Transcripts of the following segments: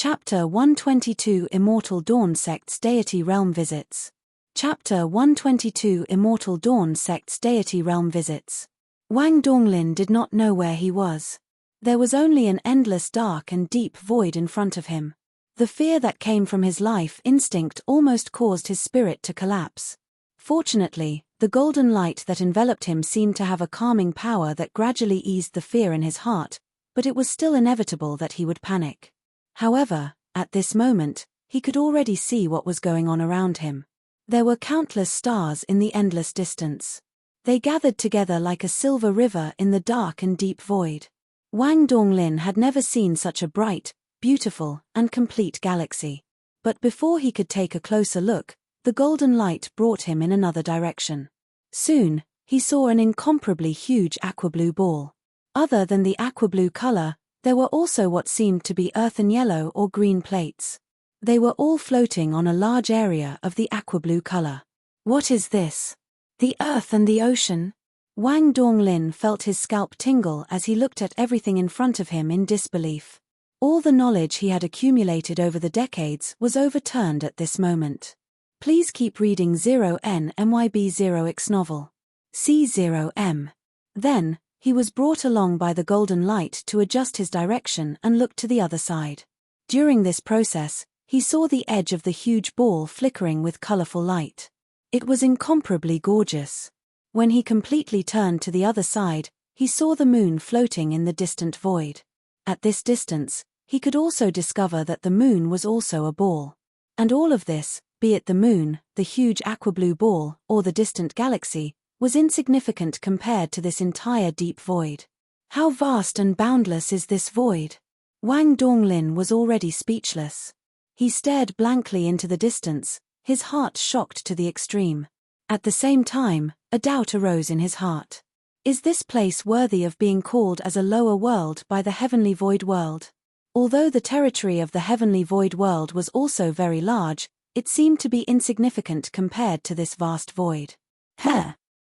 Chapter 122 Immortal Dawn Sect's Deity Realm Visits. Chapter 122 Immortal Dawn Sect's Deity Realm Visits. Wang Donglin did not know where he was. There was only an endless dark and deep void in front of him. The fear that came from his life instinct almost caused his spirit to collapse. Fortunately, the golden light that enveloped him seemed to have a calming power that gradually eased the fear in his heart, but it was still inevitable that he would panic. However, at this moment, he could already see what was going on around him. There were countless stars in the endless distance. They gathered together like a silver river in the dark and deep void. Wang Donglin had never seen such a bright, beautiful, and complete galaxy. But before he could take a closer look, the golden light brought him in another direction. Soon, he saw an incomparably huge aquablue ball. Other than the aquablue color, there were also what seemed to be earthen yellow or green plates. They were all floating on a large area of the aquablue color. What is this? The earth and the ocean? Wang Donglin felt his scalp tingle as he looked at everything in front of him in disbelief. All the knowledge he had accumulated over the decades was overturned at this moment. Please keep reading 0NMYB0X novel. C0M. Then, he was brought along by the golden light to adjust his direction and look to the other side. During this process, he saw the edge of the huge ball flickering with colorful light. It was incomparably gorgeous. When he completely turned to the other side, he saw the moon floating in the distant void. At this distance, he could also discover that the moon was also a ball. And all of this, be it the moon, the huge aquablue ball, or the distant galaxy, was insignificant compared to this entire deep void. How vast and boundless is this void? Wang Donglin was already speechless. He stared blankly into the distance, his heart shocked to the extreme. At the same time, a doubt arose in his heart. Is this place worthy of being called as a lower world by the heavenly void world? Although the territory of the heavenly void world was also very large, it seemed to be insignificant compared to this vast void.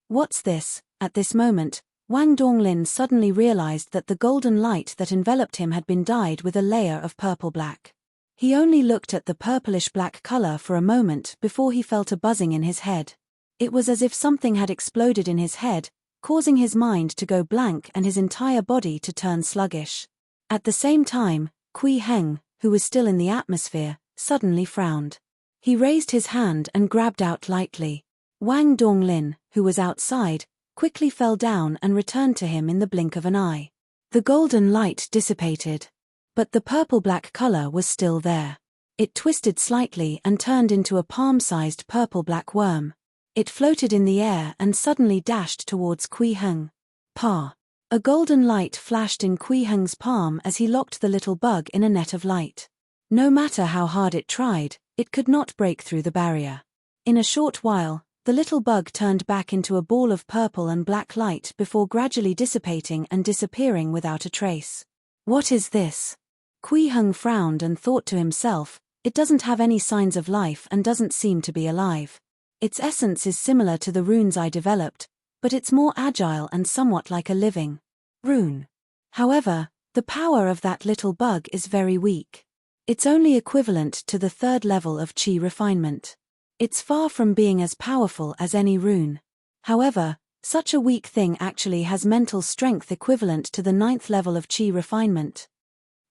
What's this? At this moment, Wang Donglin suddenly realized that the golden light that enveloped him had been dyed with a layer of purple-black. He only looked at the purplish-black color for a moment before he felt a buzzing in his head. It was as if something had exploded in his head, causing his mind to go blank and his entire body to turn sluggish. At the same time, Kui Heng, who was still in the atmosphere, suddenly frowned. He raised his hand and grabbed out lightly. Wang Donglin, who was outside, quickly fell down and returned to him in the blink of an eye. The golden light dissipated. But the purple-black color was still there. It twisted slightly and turned into a palm-sized purple-black worm. It floated in the air and suddenly dashed towards Kui Heng. Pa! A golden light flashed in Kui Heng's palm as he locked the little bug in a net of light. No matter how hard it tried, it could not break through the barrier. In a short while, the little bug turned back into a ball of purple and black light before gradually dissipating and disappearing without a trace. What is this? Kui Heng frowned and thought to himself, it doesn't have any signs of life and doesn't seem to be alive. Its essence is similar to the runes I developed, but it's more agile and somewhat like a living rune. However, the power of that little bug is very weak. It's only equivalent to the 3rd level of Qi refinement. It's far from being as powerful as any rune. However, such a weak thing actually has mental strength equivalent to the 9th level of Qi refinement.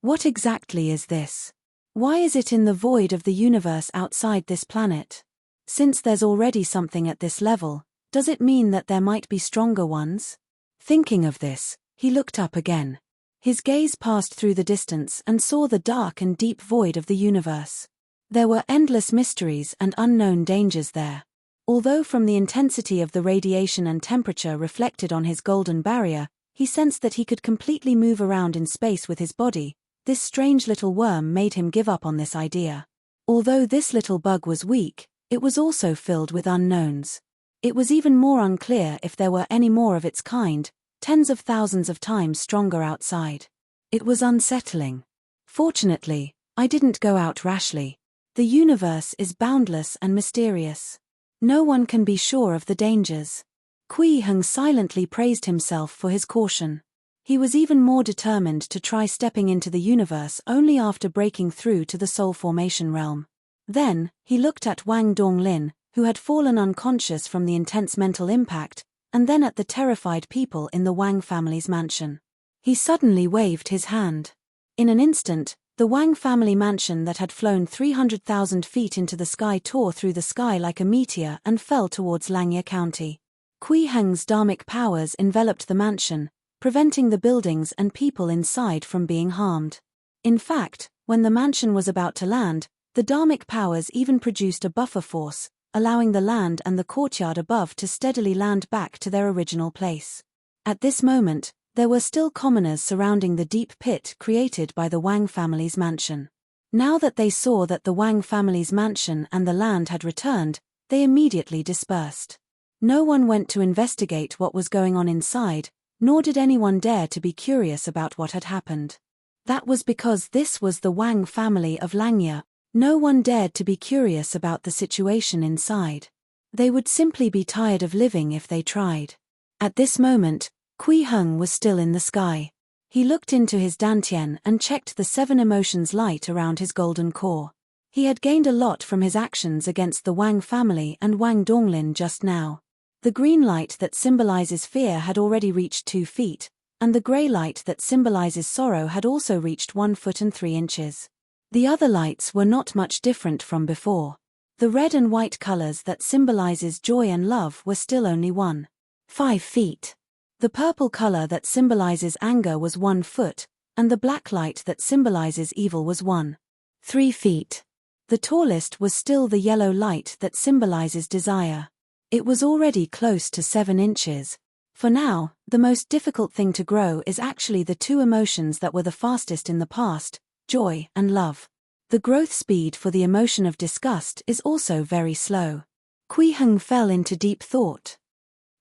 What exactly is this? Why is it in the void of the universe outside this planet? Since there's already something at this level, does it mean that there might be stronger ones? Thinking of this, he looked up again. His gaze passed through the distance and saw the dark and deep void of the universe. There were endless mysteries and unknown dangers there. Although from the intensity of the radiation and temperature reflected on his golden barrier, he sensed that he could completely move around in space with his body, this strange little worm made him give up on this idea. Although this little bug was weak, it was also filled with unknowns. It was even more unclear if there were any more of its kind, tens of thousands of times stronger outside. It was unsettling. Fortunately, I didn't go out rashly. The universe is boundless and mysterious. No one can be sure of the dangers. Kui Heng silently praised himself for his caution. He was even more determined to try stepping into the universe only after breaking through to the soul formation realm. Then, he looked at Wang Donglin, who had fallen unconscious from the intense mental impact, and then at the terrified people in the Wang family's mansion. He suddenly waved his hand. In an instant, the Wang family mansion that had flown 300,000 feet into the sky tore through the sky like a meteor and fell towards Langya County. Kui Heng's dharmic powers enveloped the mansion, preventing the buildings and people inside from being harmed. In fact, when the mansion was about to land, the dharmic powers even produced a buffer force, allowing the land and the courtyard above to steadily land back to their original place. At this moment, there were still commoners surrounding the deep pit created by the Wang family's mansion. Now that they saw that the Wang family's mansion and the land had returned, they immediately dispersed. No one went to investigate what was going on inside, nor did anyone dare to be curious about what had happened. That was because this was the Wang family of Langya. No one dared to be curious about the situation inside. They would simply be tired of living if they tried. At this moment, Kui Heng was still in the sky. He looked into his dantian and checked the 7 emotions light around his golden core. He had gained a lot from his actions against the Wang family and Wang Donglin just now. The green light that symbolizes fear had already reached 2 feet, and the grey light that symbolizes sorrow had also reached 1 foot and 3 inches. The other lights were not much different from before. The red and white colors that symbolizes joy and love were still only 1.5 feet. The purple color that symbolizes anger was 1 foot, and the black light that symbolizes evil was 1.3 feet. The tallest was still the yellow light that symbolizes desire. It was already close to 7 inches. For now, the most difficult thing to grow is actually the 2 emotions that were the fastest in the past, joy and love. The growth speed for the emotion of disgust is also very slow. Kui Heng fell into deep thought.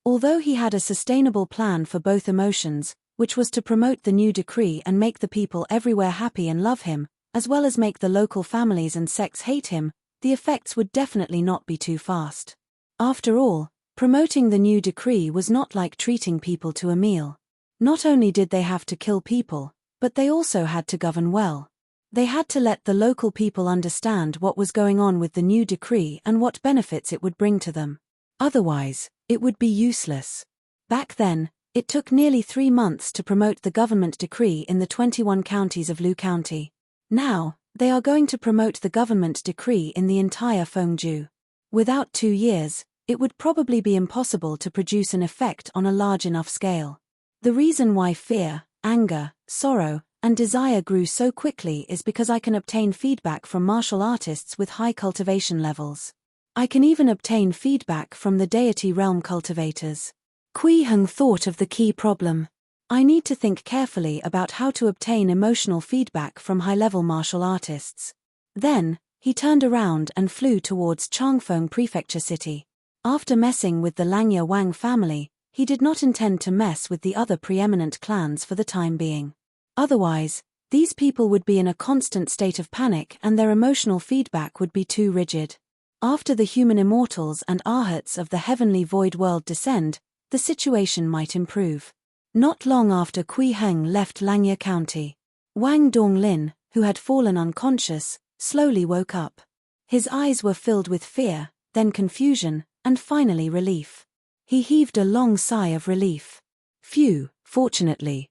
Although he had a sustainable plan for both emotions, which was to promote the new decree and make the people everywhere happy and love him, as well as make the local families and sects hate him, the effects would definitely not be too fast. After all, promoting the new decree was not like treating people to a meal. Not only did they have to kill people, but they also had to govern well. They had to let the local people understand what was going on with the new decree and what benefits it would bring to them. Otherwise, it would be useless. Back then, it took nearly 3 months to promote the government decree in the 21 counties of Lu County. Now, they are going to promote the government decree in the entire Fengju. Without 2 years, it would probably be impossible to produce an effect on a large enough scale. The reason why fear, anger, sorrow, and desire grew so quickly is because I can obtain feedback from martial artists with high cultivation levels. I can even obtain feedback from the deity realm cultivators. Kui Heng thought of the key problem. I need to think carefully about how to obtain emotional feedback from high-level martial artists. Then, he turned around and flew towards Changfeng Prefecture City. After messing with the Langya Wang family, he did not intend to mess with the other preeminent clans for the time being. Otherwise, these people would be in a constant state of panic and their emotional feedback would be too rigid. After the human immortals and arhats of the heavenly void world descend, the situation might improve. Not long after Kui Heng left Langya County, Wang Donglin, who had fallen unconscious, slowly woke up. His eyes were filled with fear, then confusion, and finally relief. He heaved a long sigh of relief. Phew, fortunately,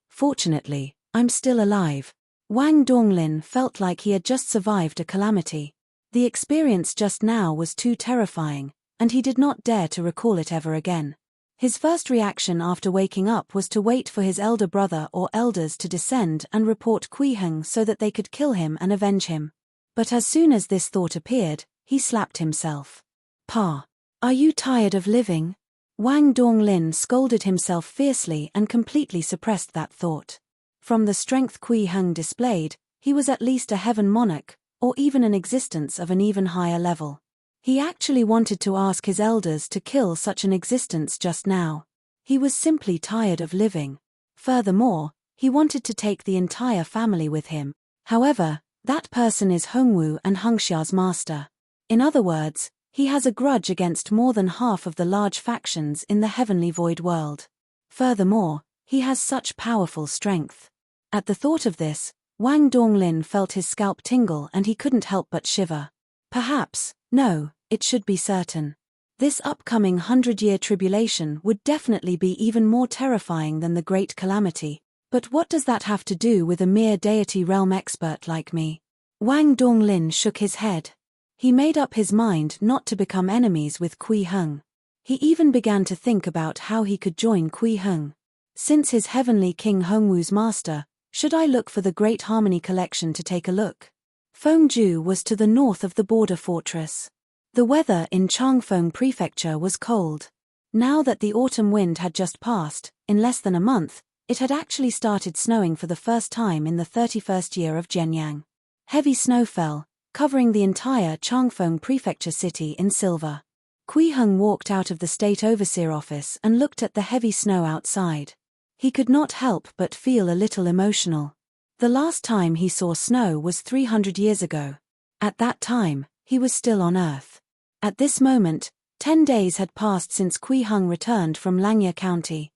I'm still alive. Wang Donglin felt like he had just survived a calamity. The experience just now was too terrifying, and he did not dare to recall it ever again. His first reaction after waking up was to wait for his elder brother or elders to descend and report Kui Heng so that they could kill him and avenge him. But as soon as this thought appeared, he slapped himself. Pa, are you tired of living? Wang Donglin scolded himself fiercely and completely suppressed that thought. From the strength Kui Heng displayed, he was at least a heaven monarch, or even an existence of an even higher level. He actually wanted to ask his elders to kill such an existence just now. He was simply tired of living. Furthermore, he wanted to take the entire family with him. However, that person is Hongwu and Hengxia's master. In other words, he has a grudge against more than half of the large factions in the heavenly void world. Furthermore, He has such powerful strength. At the thought of this, Wang Donglin felt his scalp tingle and he couldn't help but shiver. Perhaps, no, it should be certain. This upcoming 100-year tribulation would definitely be even more terrifying than the Great Calamity. But what does that have to do with a mere deity realm expert like me? Wang Donglin shook his head. He made up his mind not to become enemies with Kui Heng. He even began to think about how he could join Kui Heng. Since his heavenly king Hongwu's master, should I look for the Great Harmony Collection to take a look? Fengju was to the north of the border fortress. The weather in Changfeng Prefecture was cold. Now that the autumn wind had just passed, in less than a month, it had actually started snowing for the first time in the 31st year of Zhenyang. Heavy snow fell, covering the entire Changfeng Prefecture city in silver. Kui Heng walked out of the state overseer office and looked at the heavy snow outside. He could not help but feel a little emotional. The last time he saw snow was 300 years ago. At that time, he was still on Earth. At this moment, 10 days had passed since Kui Heng returned from Langya County.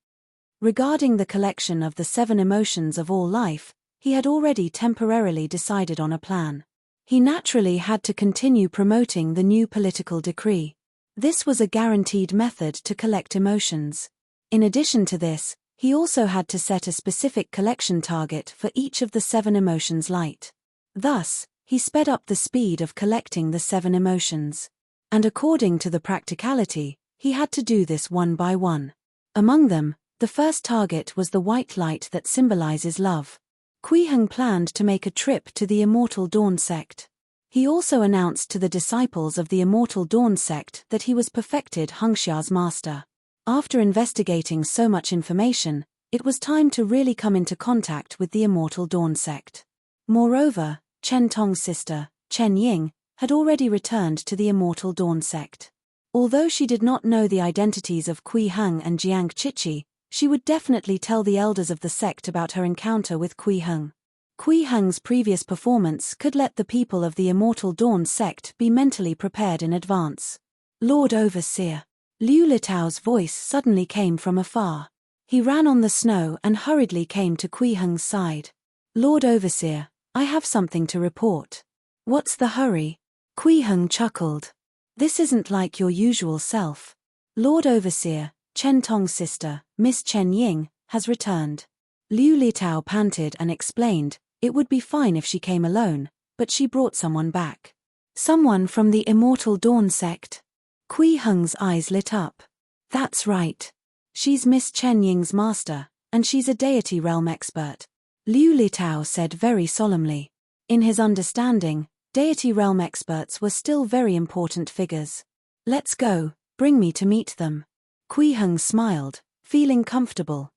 Regarding the collection of the 7 emotions of all life, he had already temporarily decided on a plan. He naturally had to continue promoting the new political decree. This was a guaranteed method to collect emotions. In addition to this, he also had to set a specific collection target for each of the 7 emotions light. Thus, he sped up the speed of collecting the 7 emotions. And according to the practicality, he had to do this one by one. Among them, the first target was the white light that symbolizes love. Kui Heng planned to make a trip to the Immortal Dawn sect. He also announced to the disciples of the Immortal Dawn sect that he was perfected Hengxia's master. After investigating so much information, it was time to really come into contact with the Immortal Dawn sect. Moreover, Chen Tong's sister, Chen Ying, had already returned to the Immortal Dawn sect. Although she did not know the identities of Kui Heng and Jiang Chichi, she would definitely tell the elders of the sect about her encounter with Kui Heng. Kui Heng's previous performance could let the people of the Immortal Dawn sect be mentally prepared in advance. Lord Overseer. Liu Litao's voice suddenly came from afar. He ran on the snow and hurriedly came to Kui Heng's side. Lord Overseer, I have something to report. What's the hurry? Kui Heng chuckled. This isn't like your usual self. Lord Overseer, Chen Tong's sister, Miss Chen Ying, has returned. Liu Litao panted and explained, it would be fine if she came alone, but she brought someone back. Someone from the Immortal Dawn sect. Kui Heng's eyes lit up. That's right. She's Miss Chen Ying's master, and she's a deity realm expert. Liu Litao said very solemnly. In his understanding, deity realm experts were still very important figures. Let's go, bring me to meet them. Kui Heng smiled, feeling comfortable.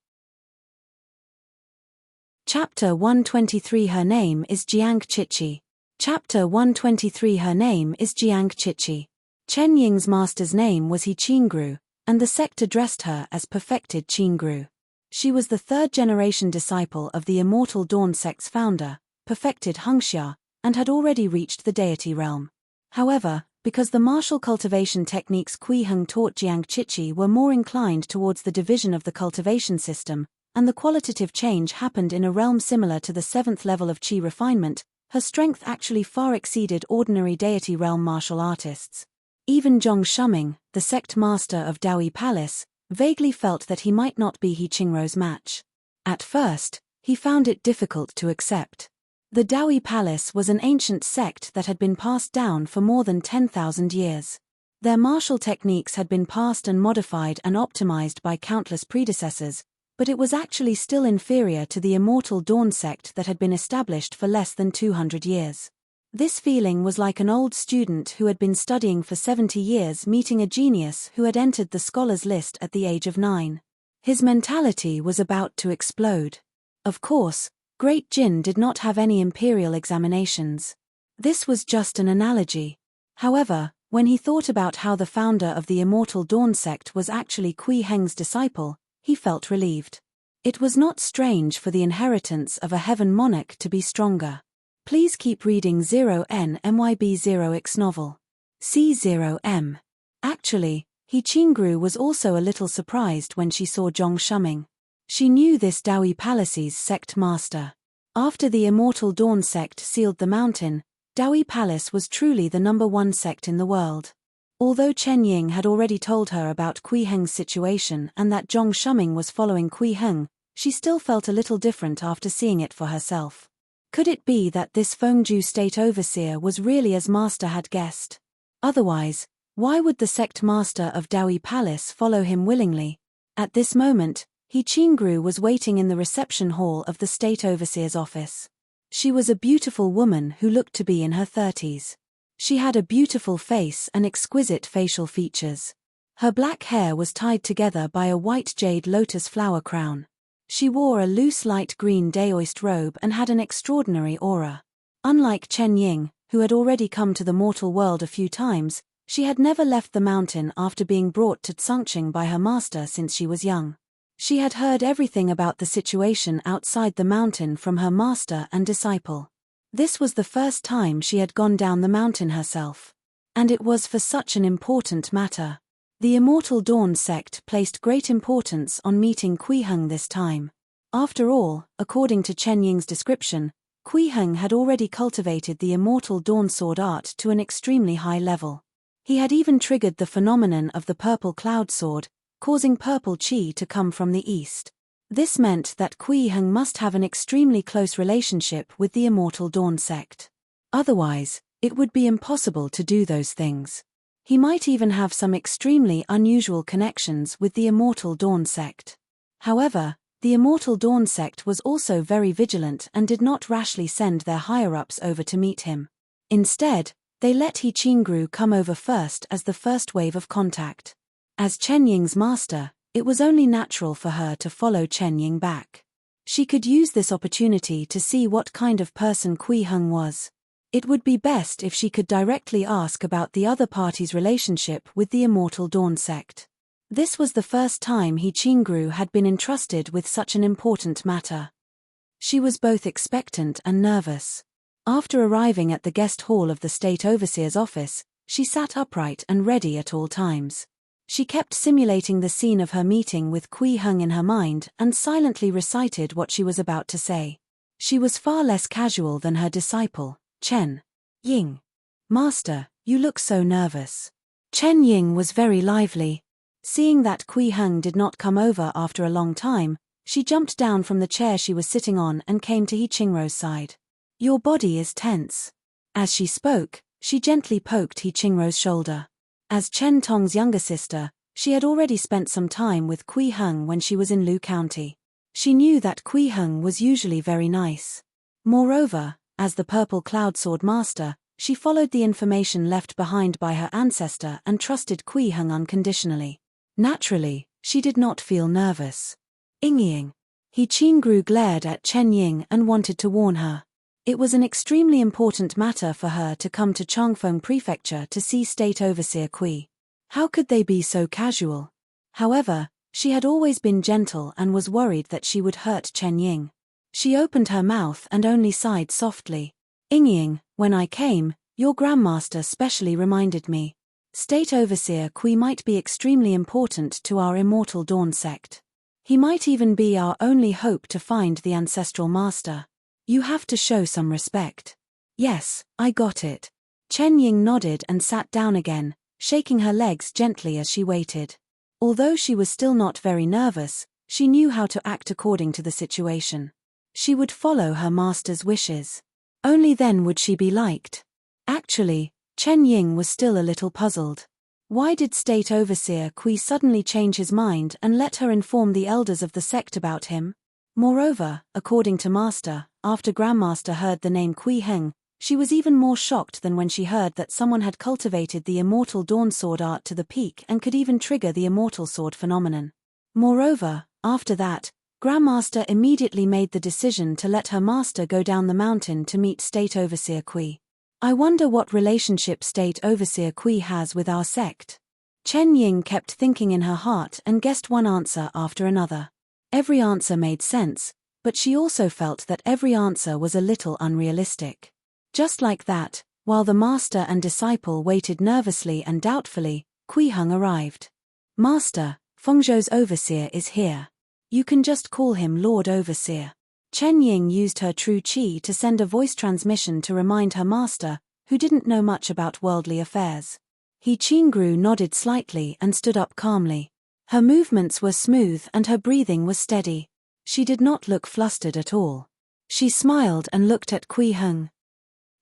Chapter 123 Her name is Jiang Chichi. Chapter 123 Her name is Jiang Chichi. Chen Ying's master's name was He Qingru, and the sect addressed her as Perfected Qingru. She was the 3rd-generation disciple of the Immortal Dawn sect's founder, Perfected Hengxia, and had already reached the deity realm. However, because the martial cultivation techniques Kui Heng taught Jiang Chichi were more inclined towards the division of the cultivation system, and the qualitative change happened in a realm similar to the 7th level of qi refinement, her strength actually far exceeded ordinary deity realm martial artists. Even Zhong Shuming, the sect master of Daoi Palace, vaguely felt that he might not be He Qingru's match. At first, he found it difficult to accept. The Daoi Palace was an ancient sect that had been passed down for more than 10,000 years. Their martial techniques had been passed and modified and optimized by countless predecessors, but it was actually still inferior to the Immortal Dawn sect that had been established for less than 200 years. This feeling was like an old student who had been studying for 70 years meeting a genius who had entered the scholars' list at the age of 9. His mentality was about to explode. Of course, Great Jin did not have any imperial examinations. This was just an analogy. However, when he thought about how the founder of the Immortal Dawn sect was actually Kui Heng's disciple, he felt relieved. It was not strange for the inheritance of a heaven monarch to be stronger. Please keep reading 0NMYB0X novel. C0M. Actually, He Qingru was also a little surprised when she saw Zhong Shuming. She knew this Dawi Palace's sect master. After the Immortal Dawn sect sealed the mountain, Dawi Palace was truly the #1 sect in the world. Although Chen Ying had already told her about Kui Heng's situation and that Zhong Shuming was following Kui Heng, she still felt a little different after seeing it for herself. Could it be that this Fengju state overseer was really as master had guessed? Otherwise, why would the sect master of Dawi Palace follow him willingly? At this moment, He Qingru was waiting in the reception hall of the state overseer's office. She was a beautiful woman who looked to be in her 30s. She had a beautiful face and exquisite facial features. Her black hair was tied together by a white jade lotus flower crown. She wore a loose light green daoist robe and had an extraordinary aura. Unlike Chen Ying, who had already come to the mortal world a few times, she had never left the mountain after being brought to Tsangqing by her master since she was young. She had heard everything about the situation outside the mountain from her master and disciple. This was the first time she had gone down the mountain herself. And it was for such an important matter. The Immortal Dawn sect placed great importance on meeting Kui Heng this time. After all, according to Chen Ying's description, Kui Heng had already cultivated the Immortal Dawn sword art to an extremely high level. He had even triggered the phenomenon of the purple cloud sword, causing purple qi to come from the east. This meant that Kui Heng must have an extremely close relationship with the Immortal Dawn sect. Otherwise, it would be impossible to do those things. He might even have some extremely unusual connections with the Immortal Dawn sect. However, the Immortal Dawn sect was also very vigilant and did not rashly send their higher-ups over to meet him. Instead, they let He Qingru come over first as the first wave of contact. As Chen Ying's master, it was only natural for her to follow Chen Ying back. She could use this opportunity to see what kind of person Kui Heng was. It would be best if she could directly ask about the other party's relationship with the Immortal Dawn sect. This was the first time He Qingru had been entrusted with such an important matter. She was both expectant and nervous. After arriving at the guest hall of the state overseer's office, she sat upright and ready at all times. She kept simulating the scene of her meeting with Kui Heng in her mind and silently recited what she was about to say. She was far less casual than her disciple, Chen Ying. "Master, you look so nervous." Chen Ying was very lively. Seeing that Kui Heng did not come over after a long time, she jumped down from the chair she was sitting on and came to He Qingru's side. "Your body is tense." As she spoke, she gently poked He Qingru's shoulder. As Chen Tong's younger sister, she had already spent some time with Kui Heng when she was in Lu County. She knew that Kui Heng was usually very nice. Moreover, as the Purple Cloud Sword Master, she followed the information left behind by her ancestor and trusted Kui Heng unconditionally. Naturally, she did not feel nervous. Ying. He Qingru glared at Chen Ying and wanted to warn her. It was an extremely important matter for her to come to Changfeng Prefecture to see State Overseer Kui. How could they be so casual? However, she had always been gentle and was worried that she would hurt Chen Ying. She opened her mouth and only sighed softly. "Ying, when I came, your Grandmaster specially reminded me. State Overseer Kui might be extremely important to our Immortal Dawn sect. He might even be our only hope to find the Ancestral Master. You have to show some respect." "Yes, I got it." Chen Ying nodded and sat down again, shaking her legs gently as she waited. Although she was still not very nervous, she knew how to act according to the situation. She would follow her master's wishes. Only then would she be liked. Actually, Chen Ying was still a little puzzled. Why did State Overseer Kui suddenly change his mind and let her inform the elders of the sect about him? Moreover, according to Master, after Grandmaster heard the name Kui Heng, she was even more shocked than when she heard that someone had cultivated the Immortal Dawn sword art to the peak and could even trigger the Immortal Sword phenomenon. Moreover, after that, Grandmaster immediately made the decision to let her master go down the mountain to meet State Overseer Kui. I wonder what relationship State Overseer Kui has with our sect. Chen Ying kept thinking in her heart and guessed one answer after another. Every answer made sense, but she also felt that every answer was a little unrealistic. Just like that, while the master and disciple waited nervously and doubtfully, Kui Heng arrived. "Master, Fengzhou's overseer is here." You can just call him Lord Overseer. Chen Ying used her true qi to send a voice transmission to remind her master, who didn't know much about worldly affairs. He Qingru nodded slightly and stood up calmly. Her movements were smooth and her breathing was steady. She did not look flustered at all. She smiled and looked at Kui Heng.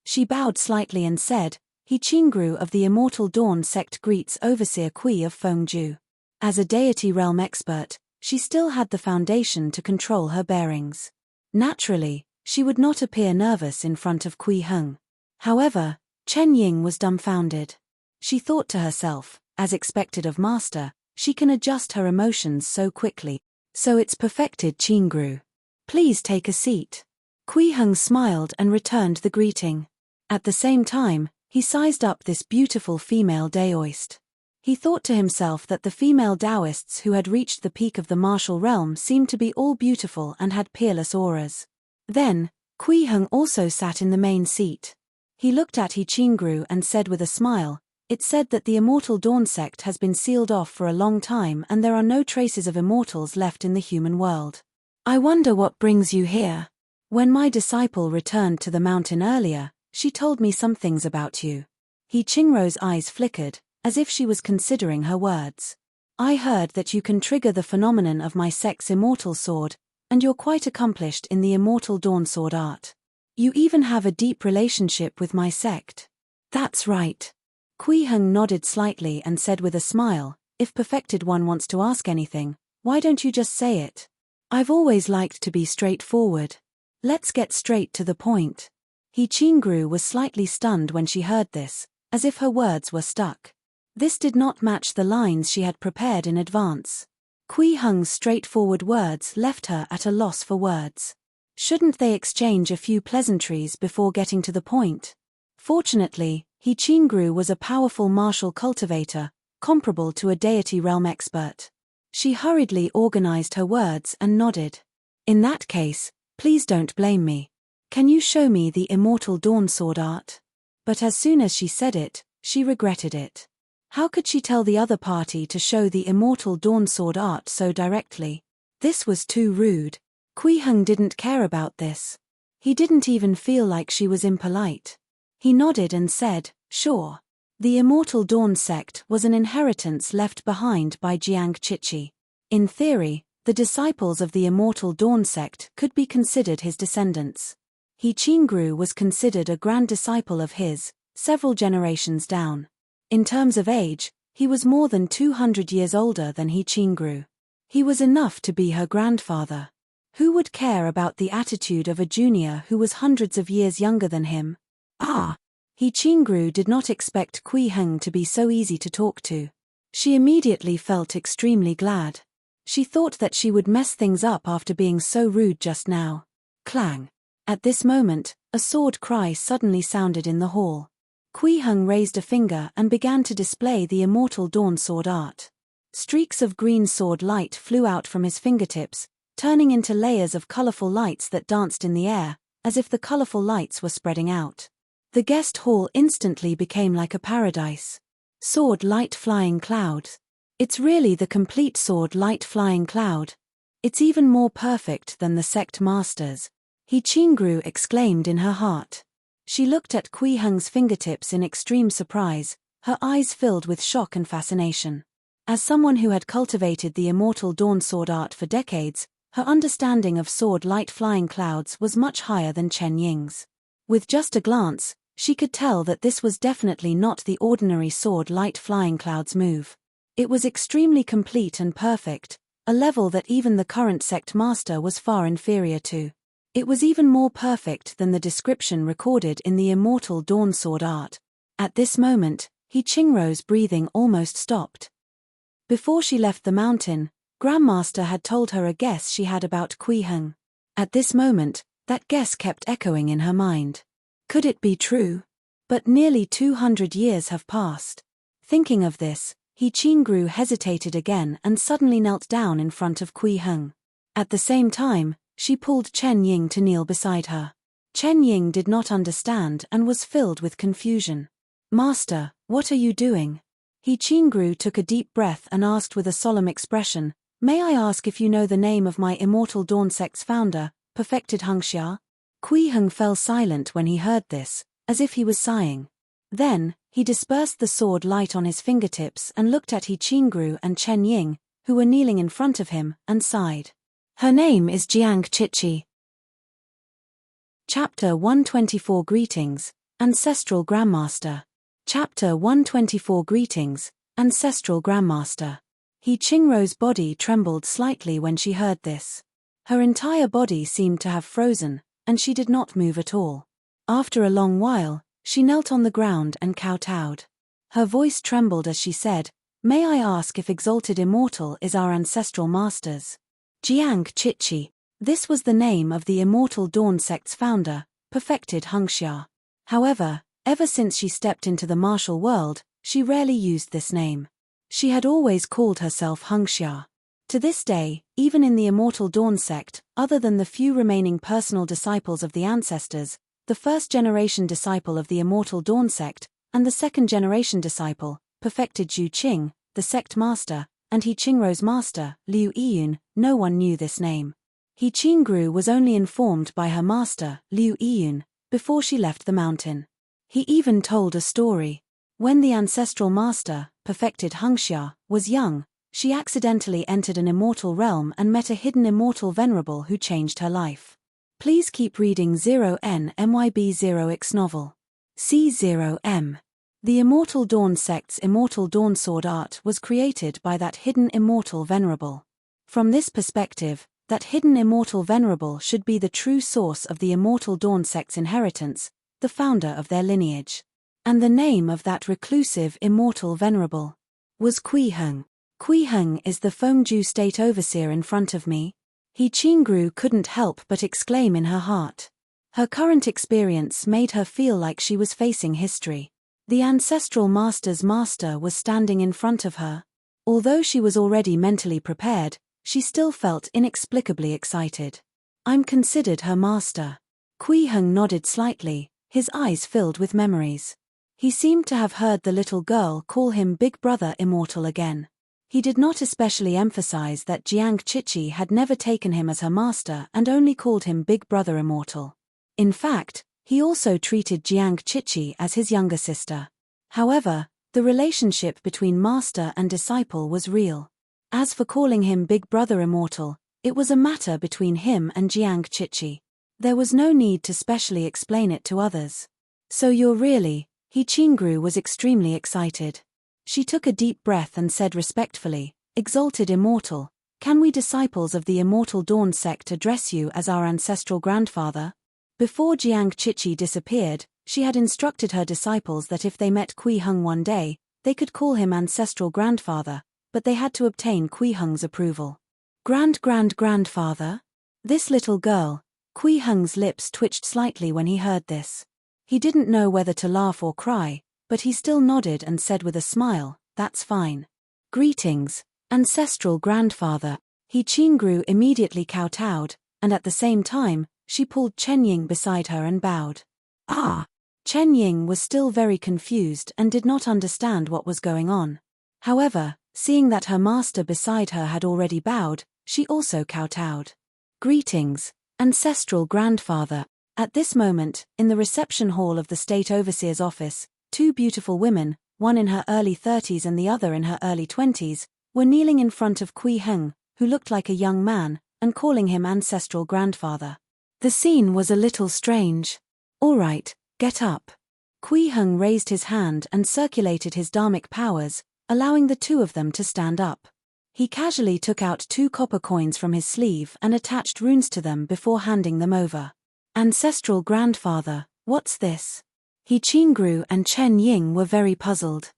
She bowed slightly and said, He Qingru of the Immortal Dawn sect greets Overseer Kui of Fengju. As a deity realm expert, she still had the foundation to control her bearings. Naturally, she would not appear nervous in front of Kui Heng. However, Chen Ying was dumbfounded. She thought to herself, as expected of master, she can adjust her emotions so quickly. So it's perfected Qingru. Please take a seat. Kui Heng smiled and returned the greeting. At the same time, he sized up this beautiful female Daoist. He thought to himself that the female Taoists who had reached the peak of the martial realm seemed to be all beautiful and had peerless auras. Then, Kui Heng also sat in the main seat. He looked at He Qingru and said with a smile, It's said that the Immortal Dawn sect has been sealed off for a long time and there are no traces of immortals left in the human world. I wonder what brings you here. When my disciple returned to the mountain earlier, she told me some things about you. He Qingru's eyes flickered, as if she was considering her words. I heard that you can trigger the phenomenon of my sect's immortal sword, and you're quite accomplished in the Immortal Dawn sword art. You even have a deep relationship with my sect. That's right. Kui Heng nodded slightly and said with a smile, If perfected one wants to ask anything, why don't you just say it? I've always liked to be straightforward. Let's get straight to the point. He Qingru was slightly stunned when she heard this, as if her words were stuck. This did not match the lines she had prepared in advance. Kui Heng's straightforward words left her at a loss for words. Shouldn't they exchange a few pleasantries before getting to the point? Fortunately, He Qingru was a powerful martial cultivator, comparable to a deity realm expert. She hurriedly organized her words and nodded. In that case, please don't blame me. Can you show me the Immortal Dawn sword art? But as soon as she said it, she regretted it. How could she tell the other party to show the Immortal Dawn sword art so directly? This was too rude. Kui Heng didn't care about this. He didn't even feel like she was impolite. He nodded and said, Sure. The Immortal Dawn sect was an inheritance left behind by Jiang Chichi. In theory, the disciples of the Immortal Dawn sect could be considered his descendants. He Qingru was considered a grand disciple of his, several generations down. In terms of age, he was more than 200 years older than He Qingru. He was enough to be her grandfather. Who would care about the attitude of a junior who was hundreds of years younger than him? He Qingru did not expect Kui Heng to be so easy to talk to. She immediately felt extremely glad. She thought that she would mess things up after being so rude just now. Clang. At this moment, a sword cry suddenly sounded in the hall. Kui Heng raised a finger and began to display the Immortal Dawn sword art. Streaks of green sword light flew out from his fingertips, turning into layers of colorful lights that danced in the air, as if the colorful lights were spreading out. The guest hall instantly became like a paradise. Sword light flying clouds. It's really the complete sword light flying cloud. It's even more perfect than the sect masters. He Qingru exclaimed in her heart. She looked at Kui Heng's fingertips in extreme surprise, her eyes filled with shock and fascination. As someone who had cultivated the Immortal Dawn sword art for decades, her understanding of sword light flying clouds was much higher than Chen Ying's. With just a glance, she could tell that this was definitely not the ordinary sword light flying clouds move. It was extremely complete and perfect, a level that even the current sect master was far inferior to. It was even more perfect than the description recorded in the Immortal Dawn sword art. At this moment, He Qingru's breathing almost stopped. Before she left the mountain, Grandmaster had told her a guess she had about Kui Heng. At this moment, that guess kept echoing in her mind. Could it be true? But nearly 200 years have passed. Thinking of this, He Qingru hesitated again and suddenly knelt down in front of Kui Heng. At the same time, she pulled Chen Ying to kneel beside her. Chen Ying did not understand and was filled with confusion. Master, what are you doing? He Qingru took a deep breath and asked with a solemn expression, May I ask if you know the name of my Immortal Dawn sect's founder, perfected Wuxia? Kui Heng fell silent when he heard this, as if he was sighing. Then, he dispersed the sword light on his fingertips and looked at He Qingru and Chen Ying, who were kneeling in front of him, and sighed. Her name is Jiang Chichi. Chapter 124 Greetings, Ancestral Grandmaster. Chapter 124 Greetings, Ancestral Grandmaster. He Qingru's body trembled slightly when she heard this. Her entire body seemed to have frozen, and she did not move at all. After a long while, she knelt on the ground and kowtowed. Her voice trembled as she said, "May I ask if Exalted Immortal is our ancestral masters?" Jiang Chichi. This was the name of the Immortal Dawn sect's founder, perfected Wuxia. However, ever since she stepped into the martial world, she rarely used this name. She had always called herself Wuxia. To this day, even in the Immortal Dawn sect, other than the few remaining personal disciples of the ancestors, the first-generation disciple of the Immortal Dawn sect, and the second-generation disciple, perfected Zhu Qing, the sect master, and He Qingru's master, Liu Yiyun, no one knew this name. He Qingru was only informed by her master, Liu Yiyun, before she left the mountain. He even told a story. When the ancestral master, perfected Wuxia, was young, she accidentally entered an immortal realm and met a hidden immortal venerable who changed her life. Please keep reading 0NMYB0X novel. C0M. The Immortal Dawn sect's Immortal Dawn sword art was created by that hidden immortal venerable. From this perspective, that hidden immortal venerable should be the true source of the Immortal Dawn sect's inheritance, the founder of their lineage. And the name of that reclusive immortal venerable was Kui Heng. Kui Heng is the Fengju state overseer in front of me. He Qingru couldn't help but exclaim in her heart. Her current experience made her feel like she was facing history. The ancestral master's master was standing in front of her. Although she was already mentally prepared, she still felt inexplicably excited. I'm considered her master. Kui Heng nodded slightly, his eyes filled with memories. He seemed to have heard the little girl call him Big Brother Immortal again. He did not especially emphasize that Jiang Chichi had never taken him as her master and only called him Big Brother Immortal. In fact, he also treated Jiang Chichi as his younger sister. However, the relationship between master and disciple was real. As for calling him Big Brother Immortal, it was a matter between him and Jiang Chichi. There was no need to specially explain it to others. So you're really, He Qingru was extremely excited. She took a deep breath and said respectfully, "Exalted Immortal, can we disciples of the Immortal Dawn sect address you as our ancestral grandfather?" Before Jiang Chichi disappeared, she had instructed her disciples that if they met Kui Heng one day, they could call him ancestral grandfather, but they had to obtain Kui Heng's approval. Grandfather? This little girl. Kui Heng's lips twitched slightly when he heard this. He didn't know whether to laugh or cry, but he still nodded and said with a smile, "That's fine." Greetings, ancestral grandfather. He Qingru immediately kowtowed, and at the same time, she pulled Chen Ying beside her and bowed. Ah! Chen Ying was still very confused and did not understand what was going on. However, seeing that her master beside her had already bowed, she also kowtowed. Greetings, ancestral grandfather. At this moment, in the reception hall of the state overseer's office, two beautiful women, one in her early 30s and the other in her early 20s, were kneeling in front of Kui Heng, who looked like a young man, and calling him ancestral grandfather. The scene was a little strange. "All right, get up." Kui Heng raised his hand and circulated his dharmic powers, allowing the two of them to stand up. He casually took out 2 copper coins from his sleeve and attached runes to them before handing them over. "Ancestral grandfather, what's this?" He Qingru and Chen Ying were very puzzled.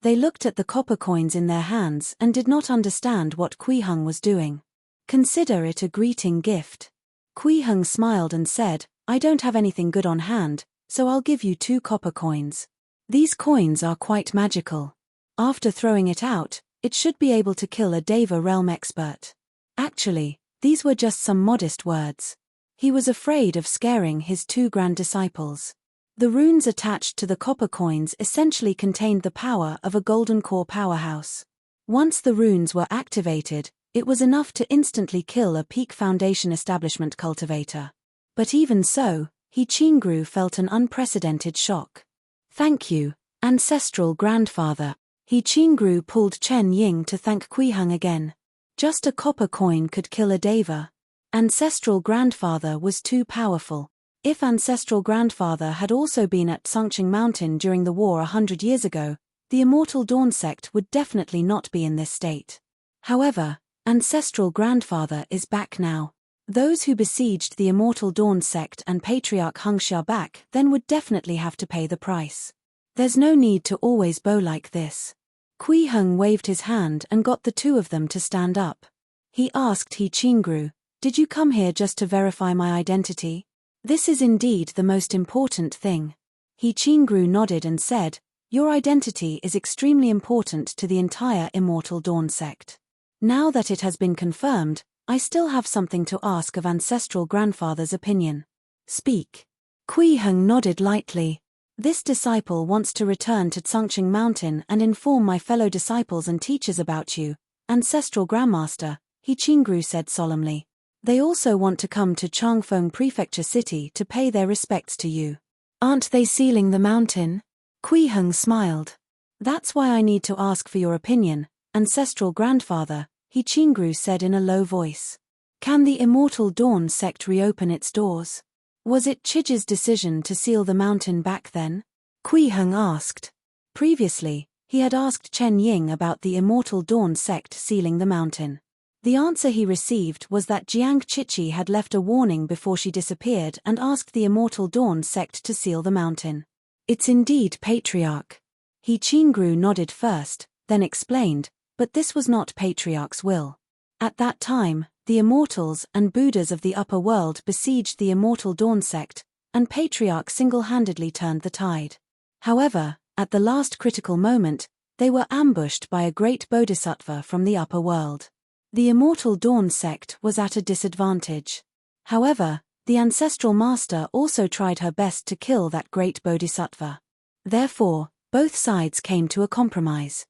They looked at the copper coins in their hands and did not understand what Kui Heng was doing. "Consider it a greeting gift." Kui Heng smiled and said, "I don't have anything good on hand, so I'll give you 2 copper coins. These coins are quite magical. After throwing it out, it should be able to kill a Deva realm expert." Actually, these were just some modest words. He was afraid of scaring his 2 grand disciples. The runes attached to the copper coins essentially contained the power of a golden core powerhouse. Once the runes were activated, it was enough to instantly kill a peak Foundation establishment cultivator. But even so, He Qingru felt an unprecedented shock. Thank you, ancestral grandfather. He Qingru pulled Chen Ying to thank Kuiheng again. Just a copper coin could kill a deva. Ancestral grandfather was too powerful. If ancestral grandfather had also been at Sungqing Mountain during the war 100 years ago, the Immortal Dawn sect would definitely not be in this state. However, ancestral grandfather is back now. Those who besieged the Immortal Dawn sect and Patriarch Hengxia back then would definitely have to pay the price. There's no need to always bow like this. Kuiheng waved his hand and got the two of them to stand up. He asked He Qingru, "Did you come here just to verify my identity? This is indeed the most important thing." He Qingru nodded and said, "Your identity is extremely important to the entire Immortal Dawn sect. Now that it has been confirmed, I still have something to ask of ancestral grandfather's opinion." "Speak." Kuiheng nodded lightly. "This disciple wants to return to Sungqing Mountain and inform my fellow disciples and teachers about you, ancestral grandmaster," He Qingru said solemnly. "They also want to come to Changfeng Prefecture City to pay their respects to you. Aren't they sealing the mountain?" Kuiheng smiled. "That's why I need to ask for your opinion, ancestral grandfather," He Qingru said in a low voice. "Can the Immortal Dawn sect reopen its doors? Was it Chiji's decision to seal the mountain back then?" Kuiheng asked. Previously, he had asked Chen Ying about the Immortal Dawn sect sealing the mountain. The answer he received was that Jiang Chichi had left a warning before she disappeared and asked the Immortal Dawn sect to seal the mountain. "It's indeed Patriarch." He Qingru nodded first, then explained, "But this was not Patriarch's will. At that time, the Immortals and Buddhas of the upper world besieged the Immortal Dawn sect, and Patriarch single-handedly turned the tide. However, at the last critical moment, they were ambushed by a great bodhisattva from the upper world. The Immortal Dawn sect was at a disadvantage. However, the Ancestral Master also tried her best to kill that great bodhisattva. Therefore, both sides came to a compromise.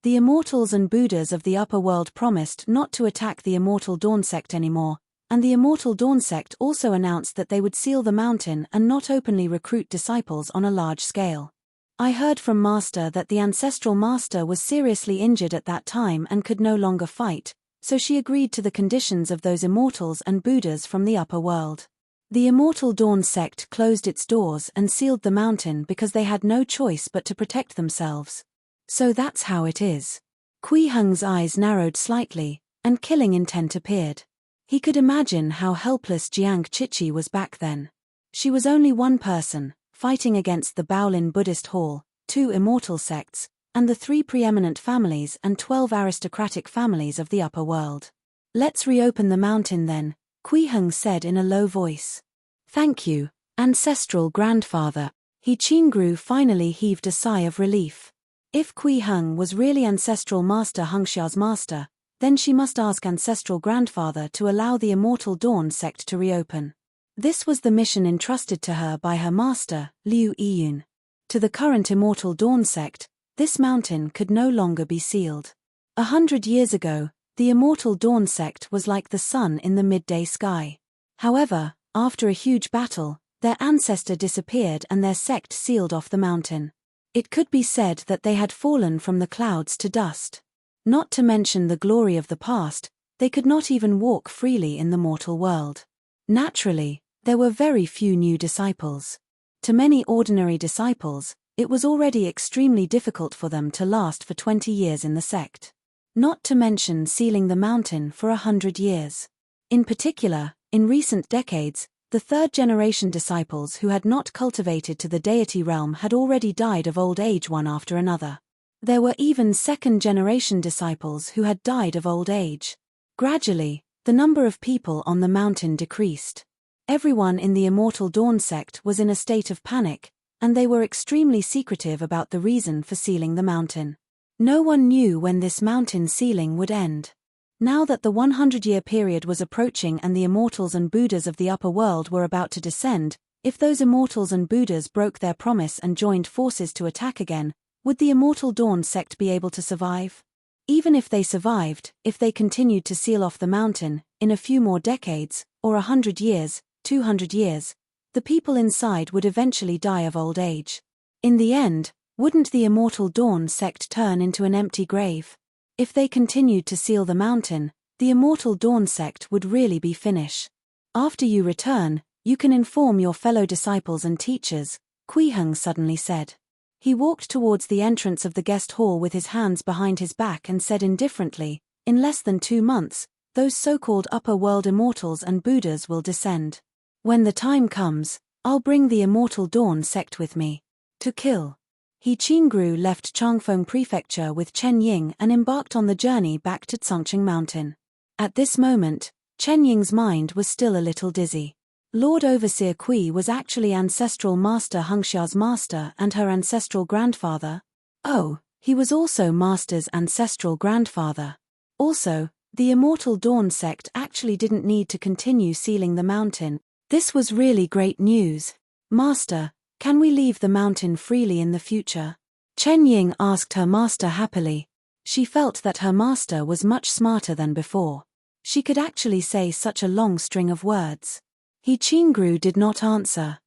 The Immortals and Buddhas of the upper world promised not to attack the Immortal Dawn sect anymore, and the Immortal Dawn sect also announced that they would seal the mountain and not openly recruit disciples on a large scale. I heard from Master that the Ancestral Master was seriously injured at that time and could no longer fight, so she agreed to the conditions of those Immortals and Buddhas from the upper world. The Immortal Dawn sect closed its doors and sealed the mountain because they had no choice but to protect themselves. So that's how it is. Kuiheng's eyes narrowed slightly, and killing intent appeared. He could imagine how helpless Jiang Chichi was back then. She was only one person, fighting against the Baolin Buddhist Hall, 2 immortal sects, and the 3 preeminent families and 12 aristocratic families of the upper world. "Let's reopen the mountain then," Kuiheng said in a low voice. "Thank you, ancestral grandfather." He Qingru finally heaved a sigh of relief. If Kuiheng was really Ancestral Master Hengxia's master, then she must ask Ancestral Grandfather to allow the Immortal Dawn sect to reopen. This was the mission entrusted to her by her master, Liu Yiyun. To the current Immortal Dawn sect, this mountain could no longer be sealed. 100 years ago, the Immortal Dawn sect was like the sun in the midday sky. However, after a huge battle, their ancestor disappeared and their sect sealed off the mountain. It could be said that they had fallen from the clouds to dust. Not to mention the glory of the past, they could not even walk freely in the mortal world. Naturally, there were very few new disciples. To many ordinary disciples, it was already extremely difficult for them to last for 20 years in the sect. Not to mention sealing the mountain for 100 years. In particular, in recent decades, the third-generation disciples who had not cultivated to the deity realm had already died of old age one after another. There were even second-generation disciples who had died of old age. Gradually, the number of people on the mountain decreased. Everyone in the Immortal Dawn sect was in a state of panic, and they were extremely secretive about the reason for sealing the mountain. No one knew when this mountain sealing would end. Now that the 100-year period was approaching and the Immortals and Buddhas of the upper world were about to descend, if those Immortals and Buddhas broke their promise and joined forces to attack again, Would the Immortal Dawn sect be able to survive? Even if they survived, if they continued to seal off the mountain, in a few more decades, or 100 years, 200 years, the people inside would eventually die of old age. In the end, wouldn't the Immortal Dawn sect turn into an empty grave? If they continued to seal the mountain, the Immortal Dawn sect would really be finished. After you return, you can inform your fellow disciples and teachers, Hung suddenly said. He walked towards the entrance of the guest hall with his hands behind his back and said indifferently, in less than 2 months, those so-called upper world immortals and Buddhas will descend. When the time comes, I'll bring the Immortal Dawn sect with me. To kill. He Qingru left Changfeng Prefecture with Chen Ying and embarked on the journey back to Tsangqing Mountain. At this moment, Chen Ying's mind was still a little dizzy. Lord Overseer Kui was actually Ancestral Master Hengxia's master and her ancestral grandfather. Oh, he was also Master's ancestral grandfather. Also, the Immortal Dawn sect actually didn't need to continue sealing the mountain. This was really great news. Master, can we leave the mountain freely in the future? Chen Ying asked her master happily. She felt that her master was much smarter than before. She could actually say such a long string of words. He Qingru did not answer.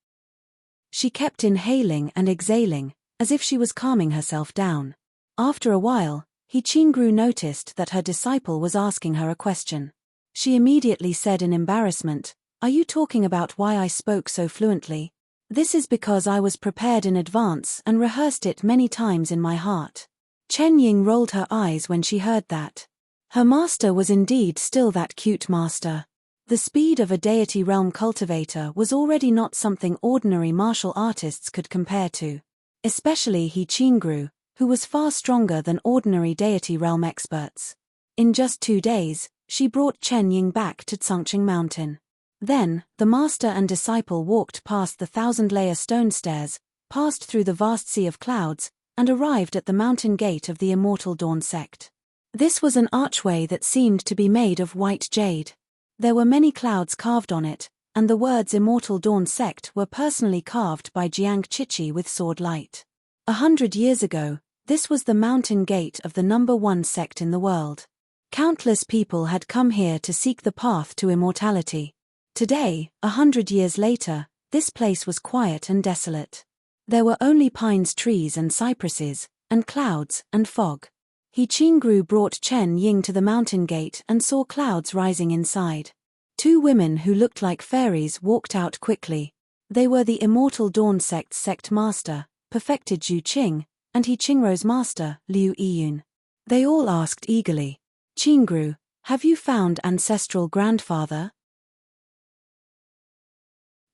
She kept inhaling and exhaling, as if she was calming herself down. After a while, He Qingru noticed that her disciple was asking her a question. She immediately said in embarrassment, "Are you talking about why I spoke so fluently? This is because I was prepared in advance and rehearsed it many times in my heart." Chen Ying rolled her eyes when she heard that. Her master was indeed still that cute master. The speed of a deity realm cultivator was already not something ordinary martial artists could compare to. Especially He Qingru, who was far stronger than ordinary deity realm experts. In just 2 days, she brought Chen Ying back to Tsangqing Mountain. Then, the master and disciple walked past the 1,000-layer stone stairs, passed through the vast sea of clouds, and arrived at the mountain gate of the Immortal Dawn sect. This was an archway that seemed to be made of white jade. There were many clouds carved on it, and the words Immortal Dawn sect were personally carved by Jiang Chichi with sword light. 100 years ago, this was the mountain gate of the #1 sect in the world. Countless people had come here to seek the path to immortality. Today, 100 years later, this place was quiet and desolate. There were only pines, trees and cypresses, and clouds and fog. He Qingru brought Chen Ying to the mountain gate and saw clouds rising inside. 2 women who looked like fairies walked out quickly. They were the Immortal Dawn sect's sect master, Perfected Zhu Qing, and He Qingru's master, Liu Yiyun. They all asked eagerly, "Qingru, have you found ancestral grandfather?"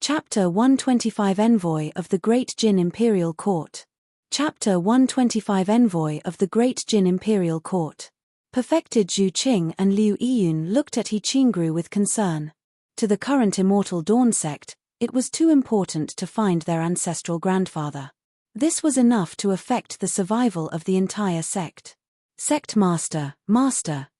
Chapter 125 Envoy of the Great Jin Imperial Court. Chapter 125 Envoy of the Great Jin Imperial Court. Perfected Zhu Qing and Liu Yiyun looked at He Qingru with concern. To the current Immortal Dawn sect, it was too important to find their ancestral grandfather. This was enough to affect the survival of the entire sect. "Sect Master,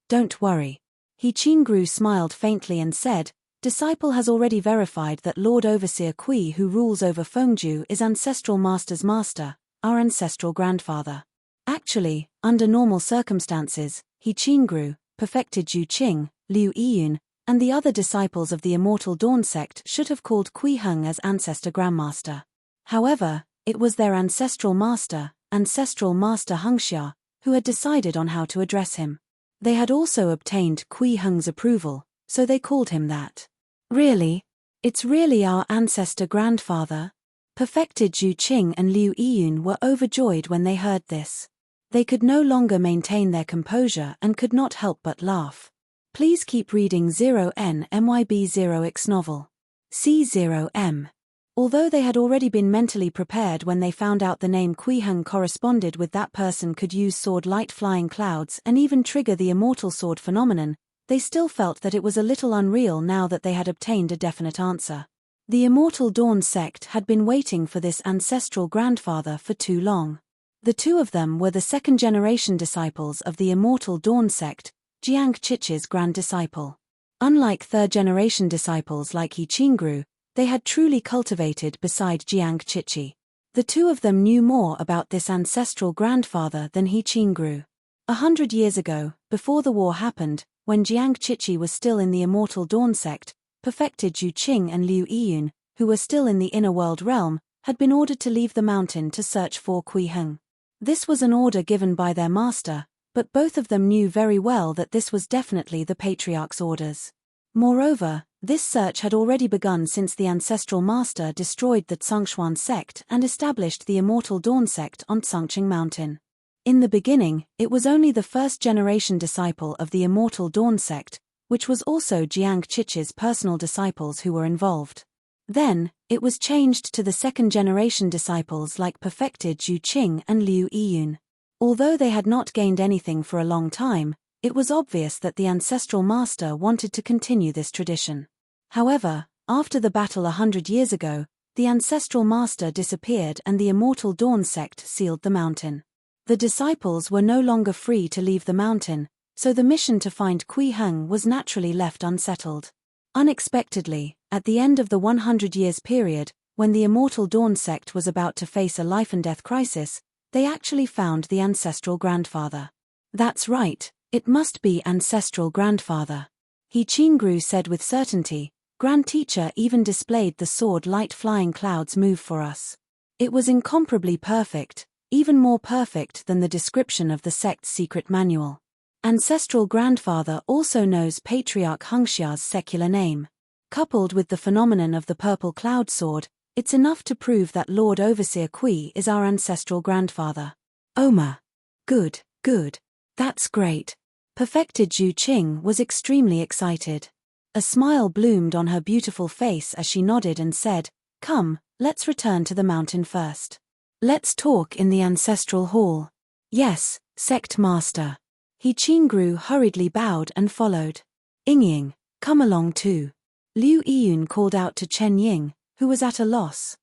don't worry." He Qingru smiled faintly and said, "Disciple has already verified that Lord Overseer Kui, who rules over Fengju, is Ancestral Master's master, our ancestral grandfather. Actually, under normal circumstances, He Qingru, Perfected Zhu Qing, Liu Yiyun, and the other disciples of the Immortal Dawn sect should have called Kui Heng as Ancestor Grandmaster. However, it was their ancestral master, Ancestral Master Hengxia, who had decided on how to address him. They had also obtained Kui Heng's approval, so they called him that. "Really? It's really our ancestor grandfather?" Perfected Zhu Qing and Liu Yiyun were overjoyed when they heard this. They could no longer maintain their composure and could not help but laugh. Please keep reading 0NMYB0X novel. C0M. Although they had already been mentally prepared when they found out the name Kui Heng corresponded with that person could use sword light flying clouds and even trigger the immortal sword phenomenon, they still felt that it was a little unreal now that they had obtained a definite answer. The Immortal Dawn sect had been waiting for this ancestral grandfather for too long. The 2 of them were the 2nd-generation disciples of the Immortal Dawn sect, Jiang Chichi's grand disciple. Unlike 3rd-generation disciples like He Qingru, they had truly cultivated beside Jiang Chichi. The two of them knew more about this ancestral grandfather than He Qingru. 100 years ago, before the war happened, when Jiang Qiqi was still in the Immortal Dawn sect, perfected Zhu Qing and Liu Yiyun, who were still in the inner world realm, had been ordered to leave the mountain to search for Kui Heng. This was an order given by their master, but both of them knew very well that this was definitely the patriarch's orders. Moreover, this search had already begun since the ancestral master destroyed the Tsunxuan sect and established the Immortal Dawn sect on Tsungqing Mountain. In the beginning, it was only the first-generation disciple of the Immortal Dawn sect, which was also Jiang Qiqi's personal disciples who were involved. Then, it was changed to the second-generation disciples like perfected Zhu Qing and Liu Yiyun. Although they had not gained anything for a long time, it was obvious that the ancestral master wanted to continue this tradition. However, after the battle 100 years ago, the ancestral master disappeared and the Immortal Dawn sect sealed the mountain. The disciples were no longer free to leave the mountain, so the mission to find Kui Heng was naturally left unsettled. Unexpectedly, at the end of the 100 years period, when the Immortal Dawn sect was about to face a life-and-death crisis, they actually found the ancestral grandfather. That's right, it must be ancestral grandfather. He Qingru said with certainty. Grand Teacher even displayed the sword-light flying clouds move for us. It was incomparably perfect, even more perfect than the description of the sect's secret manual. Ancestral grandfather also knows Patriarch Hengxia's secular name. Coupled with the phenomenon of the purple cloud sword, it's enough to prove that Lord Overseer Kui is our ancestral grandfather. Oma. Good, good. That's great. Perfected Zhu Qing was extremely excited. A smile bloomed on her beautiful face as she nodded and said, "Come, let's return to the mountain first. Let's talk in the ancestral hall." "Yes, sect master." He Qingru hurriedly bowed and followed. "Yingying, come along too." Liu Yiyun called out to Chen Ying, who was at a loss.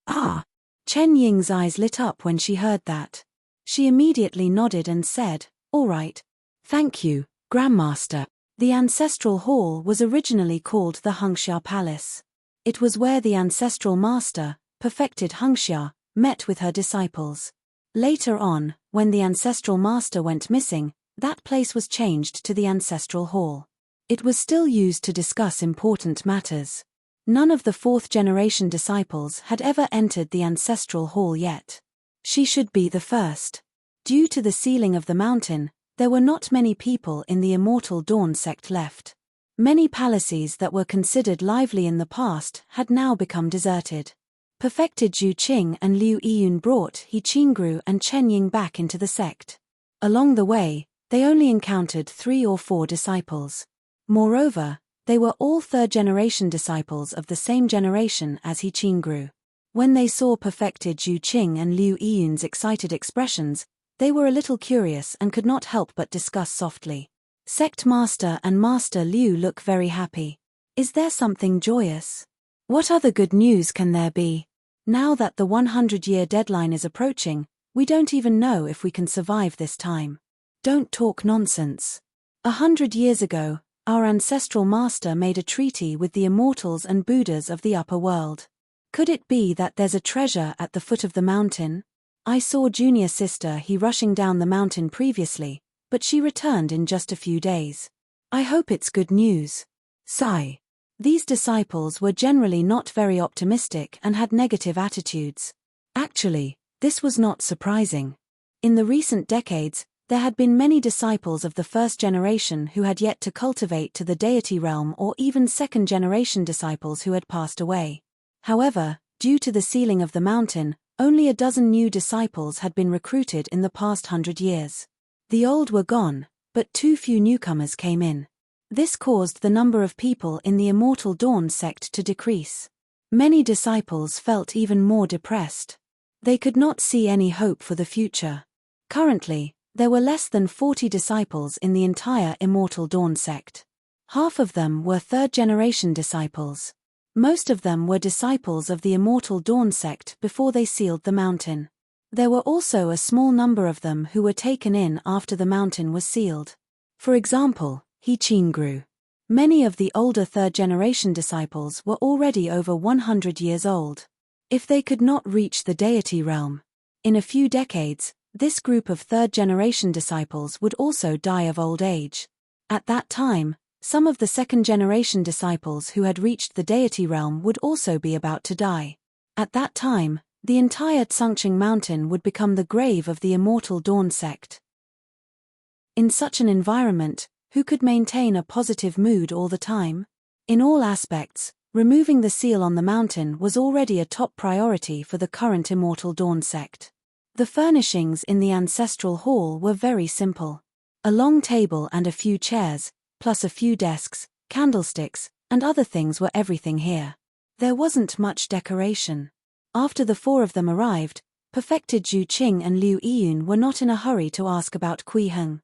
"Ah!" Chen Ying's eyes lit up when she heard that. She immediately nodded and said, "All right. Thank you, Grandmaster." The ancestral hall was originally called the Hengxia Palace. It was where the ancestral master, perfected Hengxia, met with her disciples. Later on, when the ancestral master went missing, that place was changed to the ancestral hall. It was still used to discuss important matters. None of the fourth-generation disciples had ever entered the ancestral hall yet. She should be the first. Due to the sealing of the mountain, there were not many people in the Immortal Dawn sect left. Many palaces that were considered lively in the past had now become deserted. Perfected Zhu Qing and Liu Yiyun brought He Qingru and Chen Ying back into the sect. Along the way, they only encountered 3 or 4 disciples. Moreover, they were all third-generation disciples of the same generation as He Qingru. When they saw perfected Zhu Qing and Liu Yiyun's excited expressions, they were a little curious and could not help but discuss softly. "Sect Master and Master Liu look very happy. Is there something joyous? What other good news can there be? Now that the 100-year deadline is approaching, we don't even know if we can survive this time." "Don't talk nonsense. 100 years ago, our ancestral master made a treaty with the immortals and Buddhas of the upper world. Could it be that there's a treasure at the foot of the mountain? I saw junior sister He rushing down the mountain previously, but she returned in just a few days. I hope it's good news." Sigh. These disciples were generally not very optimistic and had negative attitudes. Actually, this was not surprising. In the recent decades, there had been many disciples of the first generation who had yet to cultivate to the deity realm, or even second-generation disciples who had passed away. However, due to the sealing of the mountain, only a dozen new disciples had been recruited in the past 100 years. The old were gone, but too few newcomers came in. This caused the number of people in the Immortal Dawn sect to decrease. Many disciples felt even more depressed. They could not see any hope for the future. Currently, there were less than 40 disciples in the entire Immortal Dawn sect. Half of them were third-generation disciples. Most of them were disciples of the Immortal Dawn sect before they sealed the mountain. There were also a small number of them who were taken in after the mountain was sealed. For example, He Qingru. Many of the older third-generation disciples were already over 100 years old. If they could not reach the deity realm, in a few decades, this group of third-generation disciples would also die of old age. At that time, some of the second-generation disciples who had reached the deity realm would also be about to die. At that time, the entire Tsangqing mountain would become the grave of the Immortal Dawn sect. In such an environment, who could maintain a positive mood all the time? In all aspects, removing the seal on the mountain was already a top priority for the current Immortal Dawn sect. The furnishings in the ancestral hall were very simple. A long table and a few chairs, plus a few desks, candlesticks, and other things were everything here. There wasn't much decoration. After the four of them arrived, Perfected Zhu Qing and Liu Yiyun were not in a hurry to ask about Kui Heng.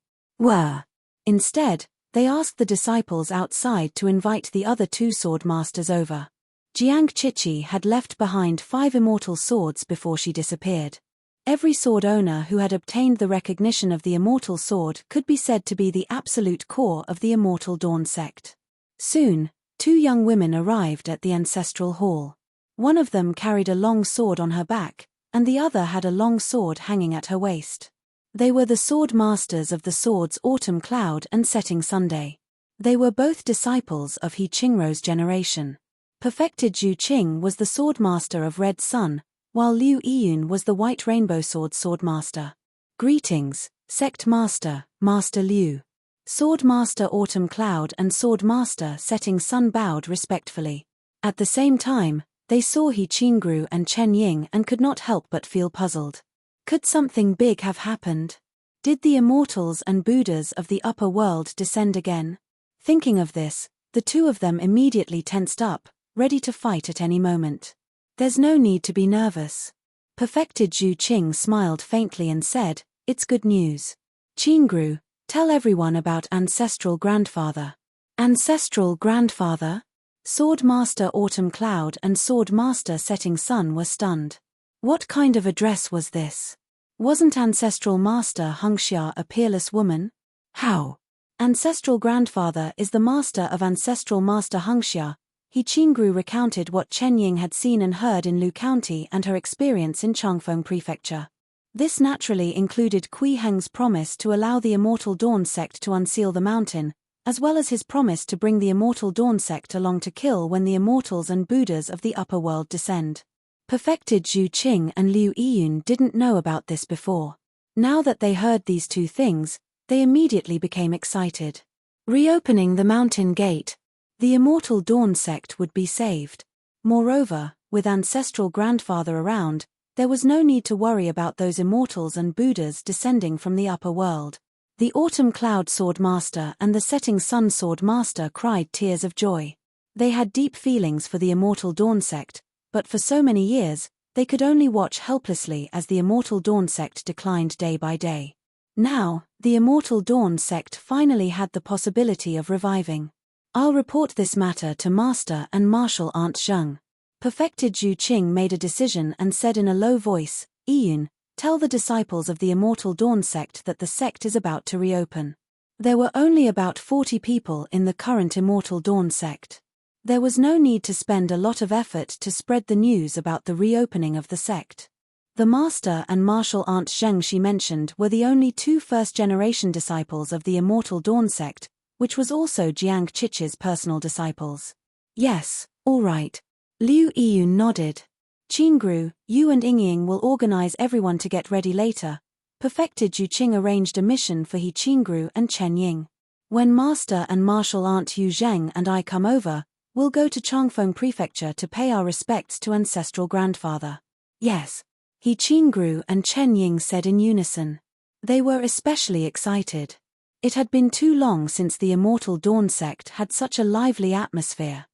Instead, they asked the disciples outside to invite the other two sword masters over. Jiang Chichi had left behind 5 immortal swords before she disappeared. Every sword owner who had obtained the recognition of the immortal sword could be said to be the absolute core of the Immortal Dawn sect. Soon, 2 young women arrived at the ancestral hall. One of them carried a long sword on her back, and the other had a long sword hanging at her waist. They were the sword masters of the swords Autumn Cloud and Setting Sunday. They were both disciples of He Qingrou's generation. Perfected Zhu Qing was the sword master of Red Sun, while Liu Yiyun was the White Rainbow Sword master. Greetings, Sect Master, Master Liu. Sword Master Autumn Cloud and Sword Master Setting Sun bowed respectfully. At the same time, they saw He Qingrou and Chen Ying and could not help but feel puzzled. Could something big have happened? Did the immortals and Buddhas of the upper world descend again? Thinking of this, the two of them immediately tensed up, ready to fight at any moment. There's no need to be nervous. Perfected Zhu Qing smiled faintly and said, "It's good news. Qingrou, tell everyone about Ancestral Grandfather." Ancestral Grandfather? Sword Master Autumn Cloud and Sword Master Setting Sun were stunned. What kind of address was this? Wasn't Ancestral Master Hengxia a peerless woman? How? Ancestral Grandfather is the master of Ancestral Master Hengxia. He Qingrou recounted what Chen Ying had seen and heard in Lu County and her experience in Changfeng Prefecture. This naturally included Kui Heng's promise to allow the Immortal Dawn sect to unseal the mountain, as well as his promise to bring the Immortal Dawn sect along to kill when the immortals and Buddhas of the upper world descend. Perfected Zhu Qing and Liu Yiyun didn't know about this before. Now that they heard these two things, they immediately became excited. Reopening the mountain gate, the Immortal Dawn sect would be saved. Moreover, with Ancestral Grandfather around, there was no need to worry about those immortals and Buddhas descending from the upper world. The Autumn Cloud Sword Master and the Setting Sun Sword Master cried tears of joy. They had deep feelings for the Immortal Dawn sect, but for so many years, they could only watch helplessly as the Immortal Dawn sect declined day by day. Now, the Immortal Dawn sect finally had the possibility of reviving. "I'll report this matter to Master and Martial Aunt Zheng." Perfected Zhu Qing made a decision and said in a low voice, "Yiyun, tell the disciples of the Immortal Dawn sect that the sect is about to reopen." There were only about 40 people in the current Immortal Dawn sect. There was no need to spend a lot of effort to spread the news about the reopening of the sect. The Master and Martial Aunt Zheng she mentioned were the only 2 first-generation disciples of the Immortal Dawn sect, which was also Jiang Chichi's personal disciples. "Yes, all right." Liu Yiyun nodded. "Qingrou, you and Yingying will organize everyone to get ready later." Perfected Zhu Qing arranged a mission for He Qingrou and Chen Ying. "When Master and Martial Aunt Yu Zheng and I come over, we'll go to Changfeng Prefecture to pay our respects to Ancestral Grandfather." "Yes," He Qingrou and Chen Ying said in unison. They were especially excited. It had been too long since the Immortal Dawn sect had such a lively atmosphere.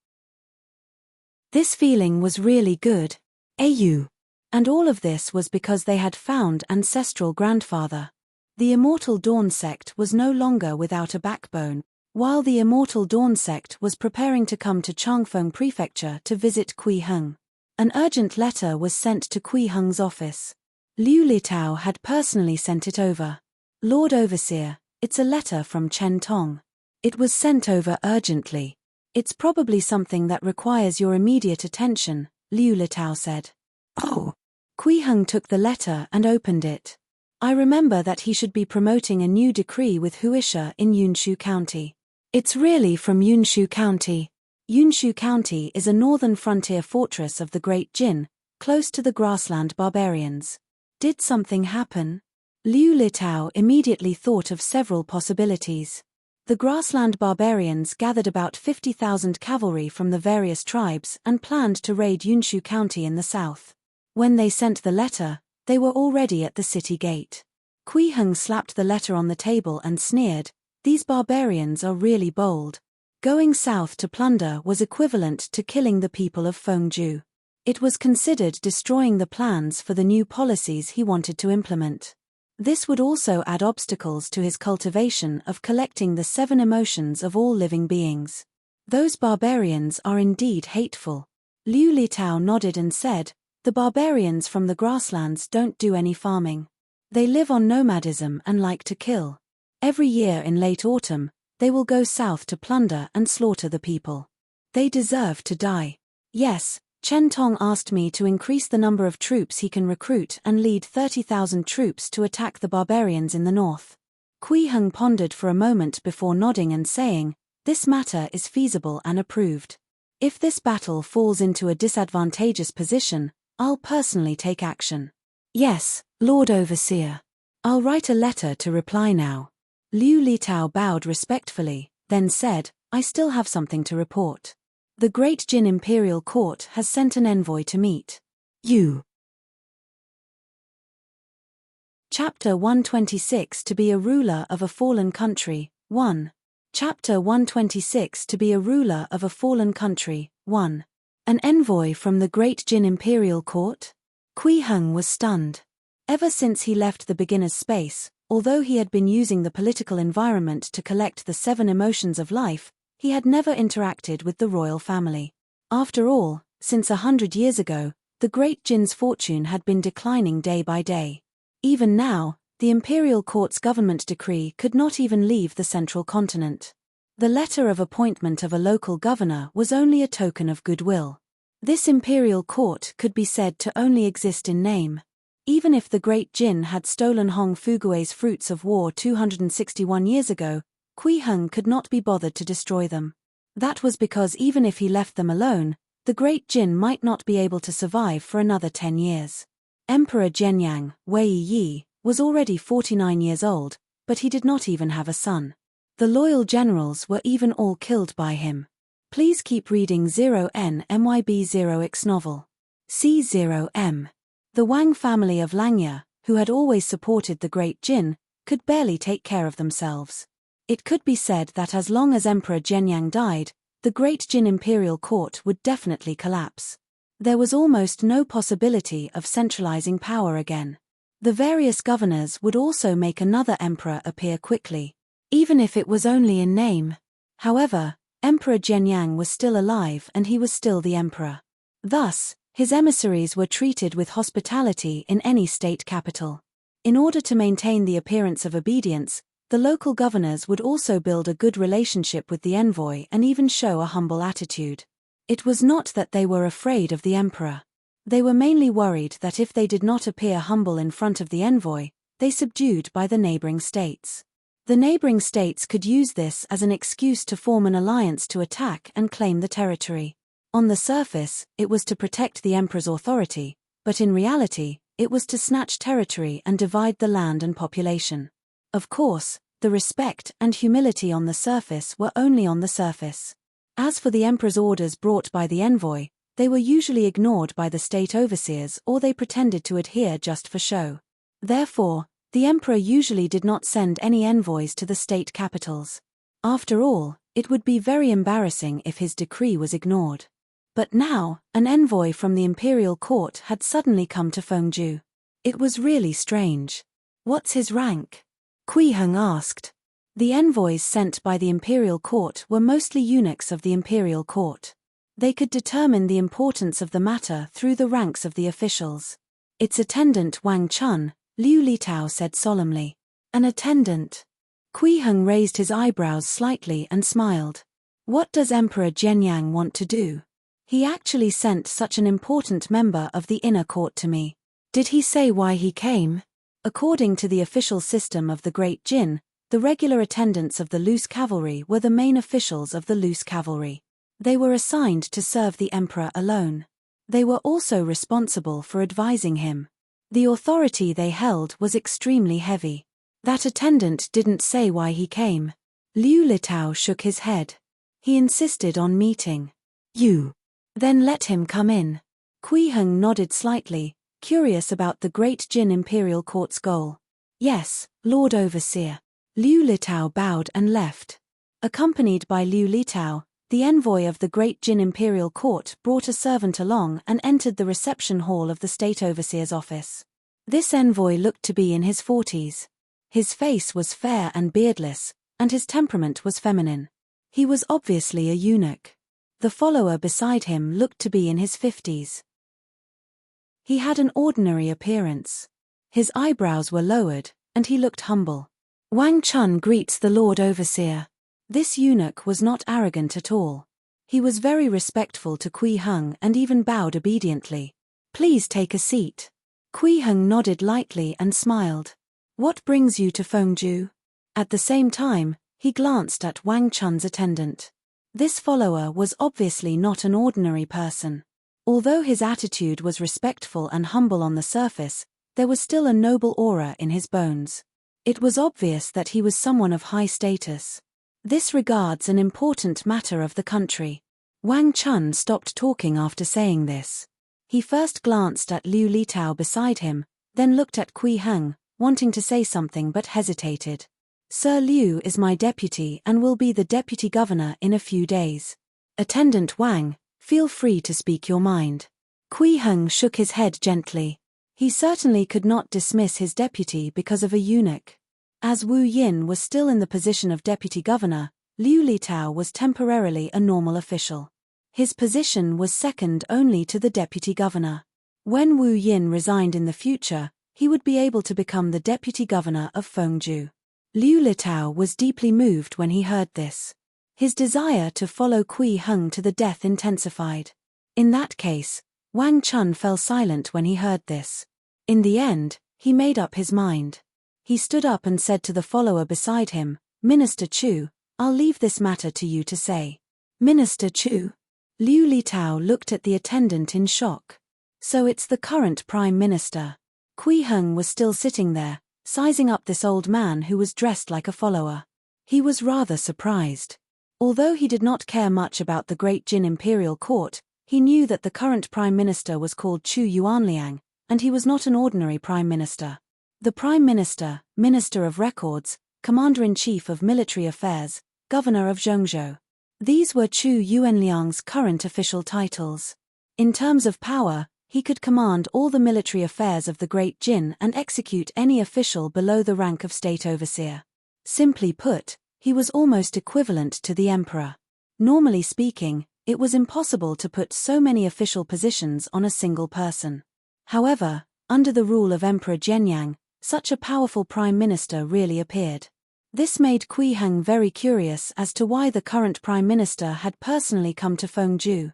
This feeling was really good. And all of this was because they had found Ancestral Grandfather. The Immortal Dawn sect was no longer without a backbone. While the Immortal Dawn sect was preparing to come to Changfeng Prefecture to visit Kui Heng, an urgent letter was sent to Kui Heng's office. Liu Litao had personally sent it over. "Lord Overseer, it's a letter from Chen Tong. It was sent over urgently. It's probably something that requires your immediate attention," Liu Litao said. Oh. Kui Heng took the letter and opened it. I remember that he should be promoting a new decree with Wuxia in Yunshu County. It's really from Yunshu County. Yunshu County is a northern frontier fortress of the Great Jin, close to the grassland barbarians. Did something happen? Liu Litao immediately thought of several possibilities. The grassland barbarians gathered about 50,000 cavalry from the various tribes and planned to raid Yunshu County in the south. When they sent the letter, they were already at the city gate. Kui Heng slapped the letter on the table and sneered, "These barbarians are really bold." Going south to plunder was equivalent to killing the people of Fengju. It was considered destroying the plans for the new policies he wanted to implement. This would also add obstacles to his cultivation of collecting the 7 emotions of all living beings. Those barbarians are indeed hateful. Liu Litao nodded and said, "The barbarians from the grasslands don't do any farming. They live on nomadism and like to kill. Every year in late autumn, they will go south to plunder and slaughter the people. They deserve to die." Yes, Chen Tong asked me to increase the number of troops he can recruit and lead 30,000 troops to attack the barbarians in the north. Kui Heng pondered for a moment before nodding and saying, "This matter is feasible and approved. If this battle falls into a disadvantageous position, I'll personally take action." "Yes, Lord Overseer. I'll write a letter to reply now." Liu Litao bowed respectfully, then said, "I still have something to report. The Great Jin Imperial Court has sent an envoy to meet you." Chapter 126 To be a ruler of a fallen country, 1. Chapter 126 To be a ruler of a fallen country, 1. An envoy from the Great Jin Imperial Court? Kui Heng was stunned. Ever since he left the beginner's space, although he had been using the political environment to collect the 7 emotions of life, he had never interacted with the royal family. After all, since 100 years ago, the Great Jin's fortune had been declining day by day. Even now, the Imperial Court's government decree could not even leave the central continent. The letter of appointment of a local governor was only a token of goodwill. This Imperial Court could be said to only exist in name. Even if the Great Jin had stolen Hong Fugue's fruits of war 261 years ago, Kui Heng could not be bothered to destroy them. That was because even if he left them alone, the Great Jin might not be able to survive for another 10 years. Emperor Zhenyang, Wei Yi, was already 49 years old, but he did not even have a son. The loyal generals were even all killed by him. Please keep reading 0NMYB0X novel. C0M. The Wang family of Langya, who had always supported the Great Jin, could barely take care of themselves. It could be said that as long as Emperor Zhenyang died, the Great Jin Imperial Court would definitely collapse. There was almost no possibility of centralizing power again. The various governors would also make another emperor appear quickly, even if it was only in name. However, Emperor Zhenyang was still alive and he was still the emperor. Thus, his emissaries were treated with hospitality in any state capital. In order to maintain the appearance of obedience, the local governors would also build a good relationship with the envoy and even show a humble attitude. It was not that they were afraid of the emperor. They were mainly worried that if they did not appear humble in front of the envoy, they subdued by the neighboring states. The neighboring states could use this as an excuse to form an alliance to attack and claim the territory. On the surface, it was to protect the emperor's authority, but in reality, it was to snatch territory and divide the land and population. Of course, the respect and humility on the surface were only on the surface. As for the emperor's orders brought by the envoy, they were usually ignored by the state overseers or they pretended to adhere just for show. Therefore, the emperor usually did not send any envoys to the state capitals. After all, it would be very embarrassing if his decree was ignored. But now, an envoy from the imperial court had suddenly come to Fengju. It was really strange. "What's his rank?" Kui Heng asked. The envoys sent by the imperial court were mostly eunuchs of the imperial court. They could determine the importance of the matter through the ranks of the officials. "Its attendant Wang Chun," Liu Litao said solemnly. "An attendant?" Kui Heng raised his eyebrows slightly and smiled. "What does Emperor Zhenyang want to do?" He actually sent such an important member of the inner court to me. Did he say why he came? According to the official system of the Great Jin, the regular attendants of the loose cavalry were the main officials of the loose cavalry. They were assigned to serve the emperor alone. They were also responsible for advising him. The authority they held was extremely heavy. That attendant didn't say why he came. Liu Litao shook his head. He insisted on meeting. You. Then let him come in. Kui Heng nodded slightly, curious about the Great Jin Imperial Court's goal. Yes, Lord Overseer. Liu Litao bowed and left. Accompanied by Liu Litao, the envoy of the Great Jin Imperial Court brought a servant along and entered the reception hall of the State Overseer's office. This envoy looked to be in his 40s. His face was fair and beardless, and his temperament was feminine. He was obviously a eunuch. The follower beside him looked to be in his 50s. He had an ordinary appearance. His eyebrows were lowered, and he looked humble. Wang Chun greets the Lord Overseer. This eunuch was not arrogant at all. He was very respectful to Kui Heng and even bowed obediently. Please take a seat. Kui Heng nodded lightly and smiled. What brings you to Fengju? At the same time, he glanced at Wang Chun's attendant. This follower was obviously not an ordinary person. Although his attitude was respectful and humble on the surface, there was still a noble aura in his bones. It was obvious that he was someone of high status. This regards an important matter of the country. Wang Chun stopped talking after saying this. He first glanced at Liu Litao beside him, then looked at Kui Heng, wanting to say something but hesitated. Sir Liu is my deputy and will be the deputy governor in a few days. Attendant Wang, feel free to speak your mind. Kui Heng shook his head gently. He certainly could not dismiss his deputy because of a eunuch. As Wu Yin was still in the position of deputy governor, Liu Litao was temporarily a normal official. His position was second only to the deputy governor. When Wu Yin resigned in the future, he would be able to become the deputy governor of Fengju. Liu Litao was deeply moved when he heard this. His desire to follow Kui Heng to the death intensified. In that case, Wang Chun fell silent when he heard this. In the end, he made up his mind. He stood up and said to the follower beside him, Minister Chu, I'll leave this matter to you to say. Minister Chu? Liu Litao looked at the attendant in shock. So it's the current Prime Minister. Kui Heng was still sitting there, sizing up this old man who was dressed like a follower. He was rather surprised. Although he did not care much about the Great Jin Imperial Court, he knew that the current Prime Minister was called Chu Yuanliang, and he was not an ordinary Prime Minister. The Prime Minister, Minister of Records, Commander-in-Chief of Military Affairs, Governor of Zhengzhou. These were Chu Yuanliang's current official titles. In terms of power, he could command all the military affairs of the Great Jin and execute any official below the rank of state overseer. Simply put, he was almost equivalent to the emperor. Normally speaking, it was impossible to put so many official positions on a single person. However, under the rule of Emperor Zhenyang, such a powerful prime minister really appeared. This made Kui Heng very curious as to why the current prime minister had personally come to Fengju.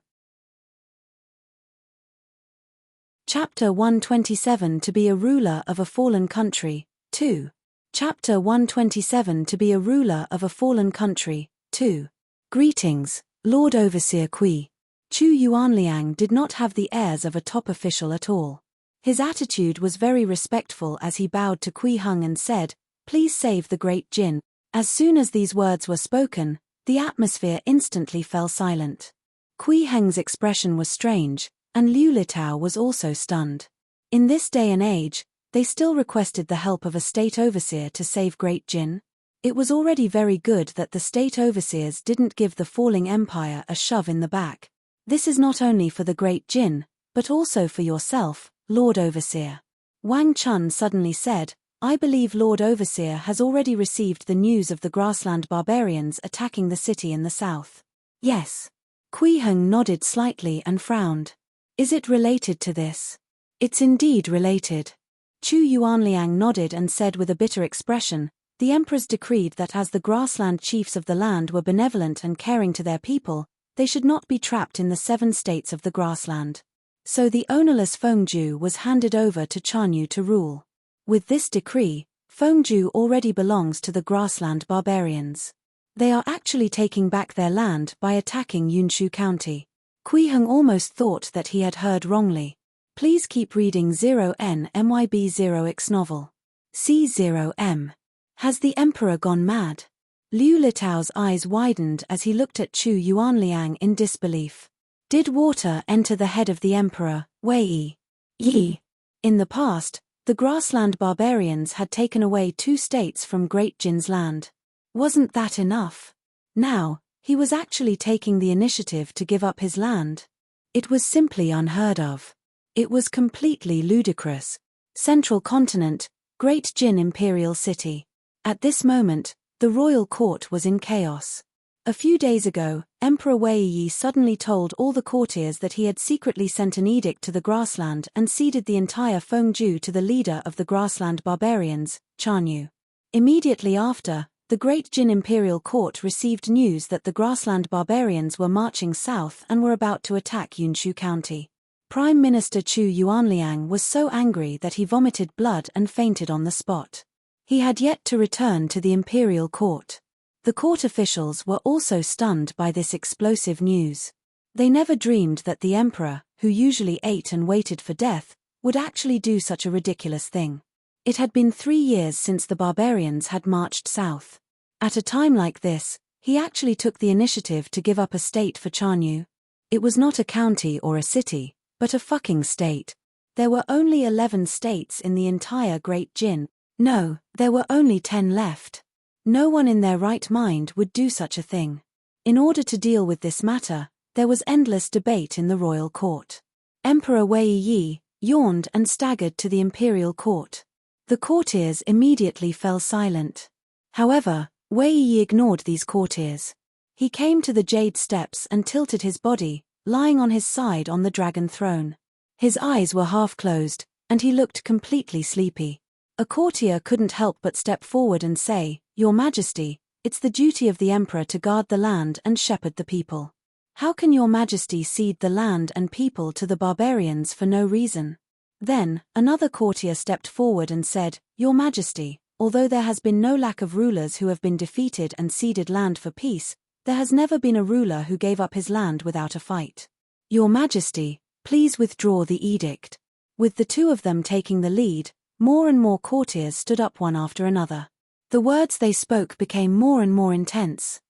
Chapter 127 To be a ruler of a fallen country, 2. Chapter 127 To be a ruler of a fallen country, 2. Greetings, Lord Overseer Kui. Chu Yuanliang did not have the airs of a top official at all. His attitude was very respectful as he bowed to Kui Heng and said, Please save the Great Jin. As soon as these words were spoken, the atmosphere instantly fell silent. Kui Heng's expression was strange, and Liu Litao was also stunned. In this day and age, they still requested the help of a state overseer to save Great Jin. It was already very good that the state overseers didn't give the falling empire a shove in the back. This is not only for the Great Jin, but also for yourself, Lord Overseer. Wang Chun suddenly said, I believe Lord Overseer has already received the news of the grassland barbarians attacking the city in the south. Yes. Kui Heng nodded slightly and frowned. Is it related to this? It's indeed related. Chu Yuanliang nodded and said with a bitter expression, The emperors decreed that as the grassland chiefs of the land were benevolent and caring to their people, They should not be trapped in the 7 states of the grassland. So the ownerless Fengju was handed over to Chanyu to rule. With this decree, Fengju already belongs to the grassland barbarians. They are actually taking back their land by attacking Yunshu County. Kuiheng almost thought that he had heard wrongly. Please keep reading 0NMYB0X novel. C0M. Has the emperor gone mad? Liu Litao's eyes widened as he looked at Chu Yuanliang in disbelief. Did water enter the head of the emperor, Wei Yi? In the past, the grassland barbarians had taken away 2 states from Great Jin's land. Wasn't that enough? Now, he was actually taking the initiative to give up his land. It was simply unheard of. It was completely ludicrous. Central continent, Great Jin Imperial City. At this moment, the royal court was in chaos. A few days ago, Emperor Wei Yi suddenly told all the courtiers that he had secretly sent an edict to the grassland and ceded the entire Fengju to the leader of the grassland barbarians, Chanyu. Immediately after, the Great Jin Imperial Court received news that the grassland barbarians were marching south and were about to attack Yunshu County. Prime Minister Chu Yuanliang was so angry that he vomited blood and fainted on the spot. He had yet to return to the imperial court. The court officials were also stunned by this explosive news. They never dreamed that the emperor, who usually ate and waited for death, would actually do such a ridiculous thing. It had been 3 years since the barbarians had marched south. At a time like this, he actually took the initiative to give up a state for Chanyu. It was not a county or a city, but a fucking state. There were only 11 states in the entire Great Jin. No, there were only 10 left. No one in their right mind would do such a thing. In order to deal with this matter, there was endless debate in the royal court. Emperor Wei Yi yawned and staggered to the imperial court. The courtiers immediately fell silent. However, Wei Yi ignored these courtiers. He came to the jade steps and tilted his body, lying on his side on the dragon throne. His eyes were half closed, and he looked completely sleepy. A courtier couldn't help but step forward and say, "Your Majesty, it's the duty of the emperor to guard the land and shepherd the people. How can your Majesty cede the land and people to the barbarians for no reason?" Then, another courtier stepped forward and said, "Your Majesty, although there has been no lack of rulers who have been defeated and ceded land for peace, there has never been a ruler who gave up his land without a fight. Your Majesty, please withdraw the edict." With the 2 of them taking the lead, more and more courtiers stood up one after another. The words they spoke became more and more intense.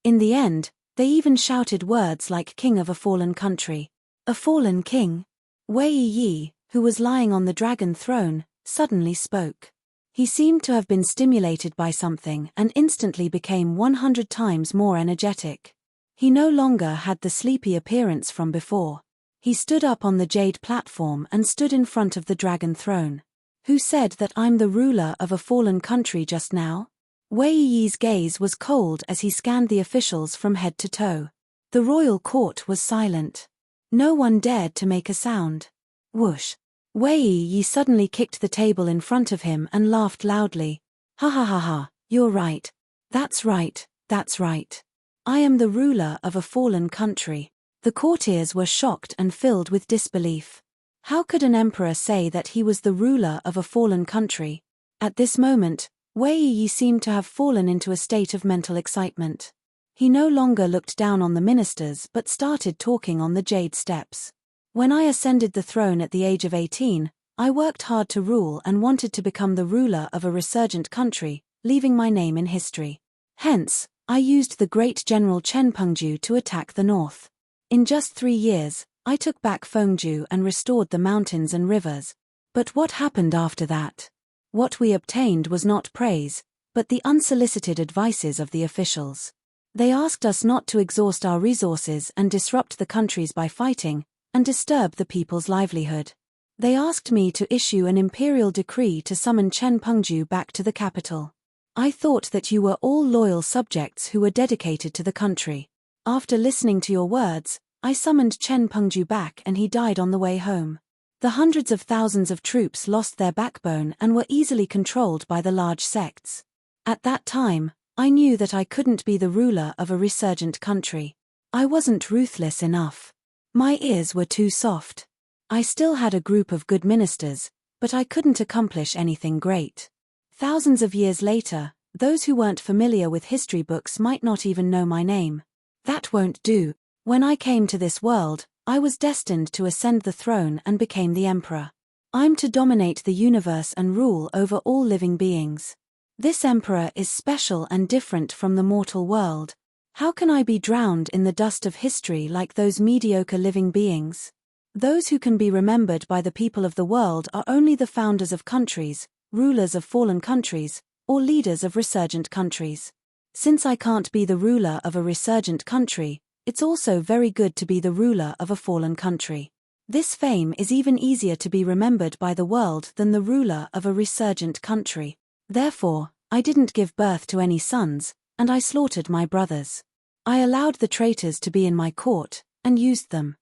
In the end, they even shouted words like "king of a fallen country." A fallen king? Wei Yi, who was lying on the dragon throne, suddenly spoke. He seemed to have been stimulated by something and instantly became 100 times more energetic. He no longer had the sleepy appearance from before. He stood up on the jade platform and stood in front of the dragon throne. "Who said that I'm the ruler of a fallen country just now?" Wei Yi's gaze was cold as he scanned the officials from head to toe. The royal court was silent. No one dared to make a sound. Whoosh! Wei Yi suddenly kicked the table in front of him and laughed loudly. "Ha ha ha ha, you're right. That's right, that's right. I am the ruler of a fallen country." The courtiers were shocked and filled with disbelief. How could an emperor say that he was the ruler of a fallen country? At this moment, Wei Yi seemed to have fallen into a state of mental excitement. He no longer looked down on the ministers but started talking on the jade steps. "When I ascended the throne at the age of 18, I worked hard to rule and wanted to become the ruler of a resurgent country, leaving my name in history. Hence, I used the great general Chen Pengju to attack the north. In just 3 years, I took back Fengju and restored the mountains and rivers. But what happened after that? What we obtained was not praise, but the unsolicited advices of the officials. They asked us not to exhaust our resources and disrupt the countries by fighting, and disturb the people's livelihood. They asked me to issue an imperial decree to summon Chen Pengju back to the capital. I thought that you were all loyal subjects who were dedicated to the country. After listening to your words, I summoned Chen Pengju back and he died on the way home. The hundreds of thousands of troops lost their backbone and were easily controlled by the large sects. At that time, I knew that I couldn't be the ruler of a resurgent country. I wasn't ruthless enough. My ears were too soft. I still had a group of good ministers, but I couldn't accomplish anything great. Thousands of years later, those who weren't familiar with history books might not even know my name. That won't do. When I came to this world, I was destined to ascend the throne and became the emperor. I'm to dominate the universe and rule over all living beings. This emperor is special and different from the mortal world. How can I be drowned in the dust of history like those mediocre living beings? Those who can be remembered by the people of the world are only the founders of countries, rulers of fallen countries, or leaders of resurgent countries. Since I can't be the ruler of a resurgent country, it's also very good to be the ruler of a fallen country. This fame is even easier to be remembered by the world than the ruler of a resurgent country. Therefore, I didn't give birth to any sons, and I slaughtered my brothers. I allowed the traitors to be in my court, and used them.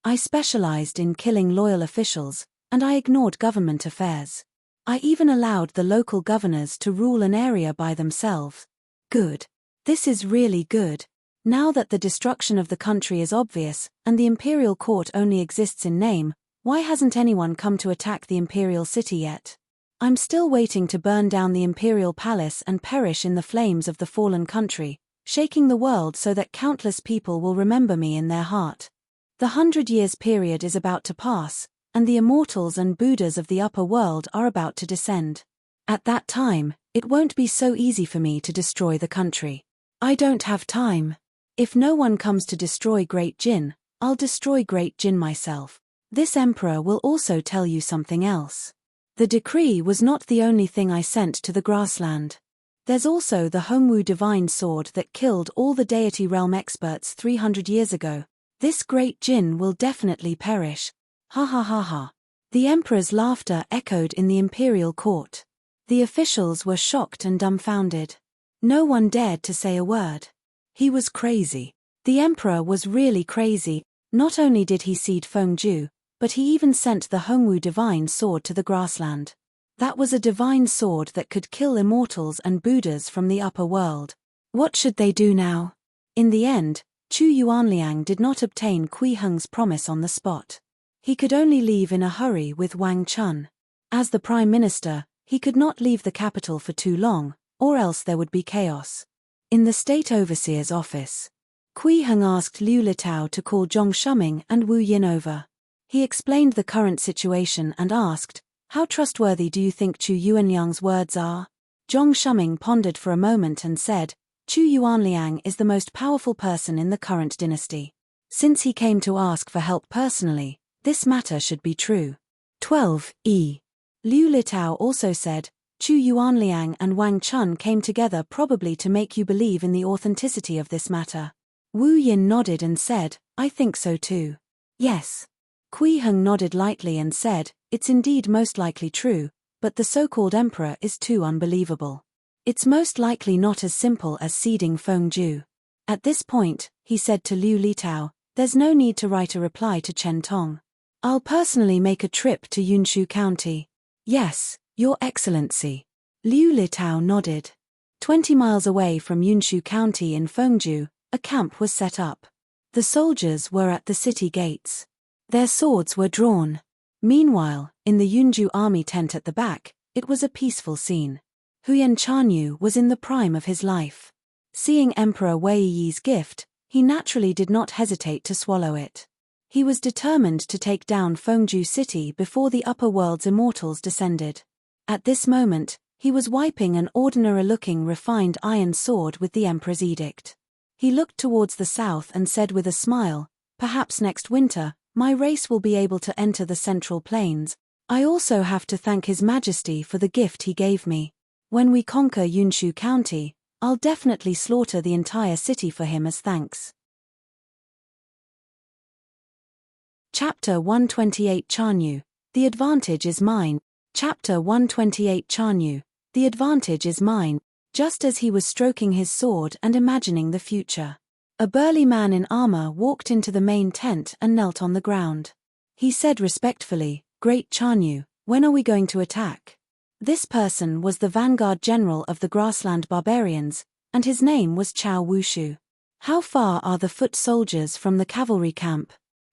I specialized in killing loyal officials, and I ignored government affairs. I even allowed the local governors to rule an area by themselves. Good. This is really good. Now that the destruction of the country is obvious, and the imperial court only exists in name, why hasn't anyone come to attack the imperial city yet? I'm still waiting to burn down the imperial palace and perish in the flames of the fallen country, shaking the world so that countless people will remember me in their heart. The 100 years period is about to pass, and the immortals and Buddhas of the upper world are about to descend. At that time, it won't be so easy for me to destroy the country. I don't have time. If no one comes to destroy Great Jin, I'll destroy Great Jin myself. This emperor will also tell you something else. The decree was not the only thing I sent to the grassland. There's also the Hongwu divine sword that killed all the deity realm experts 300 years ago. This Great Jin will definitely perish. Ha ha ha ha. The emperor's laughter echoed in the imperial court. The officials were shocked and dumbfounded. No one dared to say a word. He was crazy. The emperor was really crazy. Not only did he cede Fengju, but he even sent the Hongwu divine sword to the grassland. That was a divine sword that could kill immortals and Buddhas from the upper world. What should they do now? In the end, Chu Yuanliang did not obtain Kui Heng's promise on the spot. He could only leave in a hurry with Wang Chun. As the prime minister, he could not leave the capital for too long, or else there would be chaos. In the state overseer's office, Kui Heng asked Liu Litao to call Zhong Shuming and Wu Yin over. He explained the current situation and asked, "How trustworthy do you think Chu Yuanliang's words are?" Zhong Shuming pondered for a moment and said, "Chu Yuanliang is the most powerful person in the current dynasty. Since he came to ask for help personally, this matter should be true." 12e. Liu Litao also said, "Chu Yuanliang and Wang Chun came together probably to make you believe in the authenticity of this matter." Wu Yin nodded and said, "I think so too." Yes. Kui Heng nodded lightly and said, "It's indeed most likely true, but the so-called emperor is too unbelievable. It's most likely not as simple as ceding Fengju." At this point, he said to Liu Litao, "There's no need to write a reply to Chen Tong. I'll personally make a trip to Yunshu County." "Yes, Your Excellency." Liu Litao nodded. 20 miles away from Yunshu County in Fengju, a camp was set up. The soldiers were at the city gates. Their swords were drawn. Meanwhile, in the Yunju army tent at the back, it was a peaceful scene. Huyan Chanyu was in the prime of his life. Seeing Emperor Wei Yi's gift, he naturally did not hesitate to swallow it. He was determined to take down Fengju City before the upper world's immortals descended. At this moment, he was wiping an ordinary-looking refined iron sword with the Emperor's edict. He looked towards the south and said with a smile, "Perhaps next winter, my race will be able to enter the Central Plains. I also have to thank His Majesty for the gift he gave me. When we conquer Yunshu County, I'll definitely slaughter the entire city for him as thanks." Chapter 128 Chanyu, The Advantage is Mine. Chapter 128 Chanyu, The Advantage is Mine. Just as he was stroking his sword and imagining the future, a burly man in armor walked into the main tent and knelt on the ground. He said respectfully, "Great Chanyu, when are we going to attack?" This person was the vanguard general of the grassland barbarians, and his name was Chao Wushu. How far are the foot soldiers from the cavalry camp?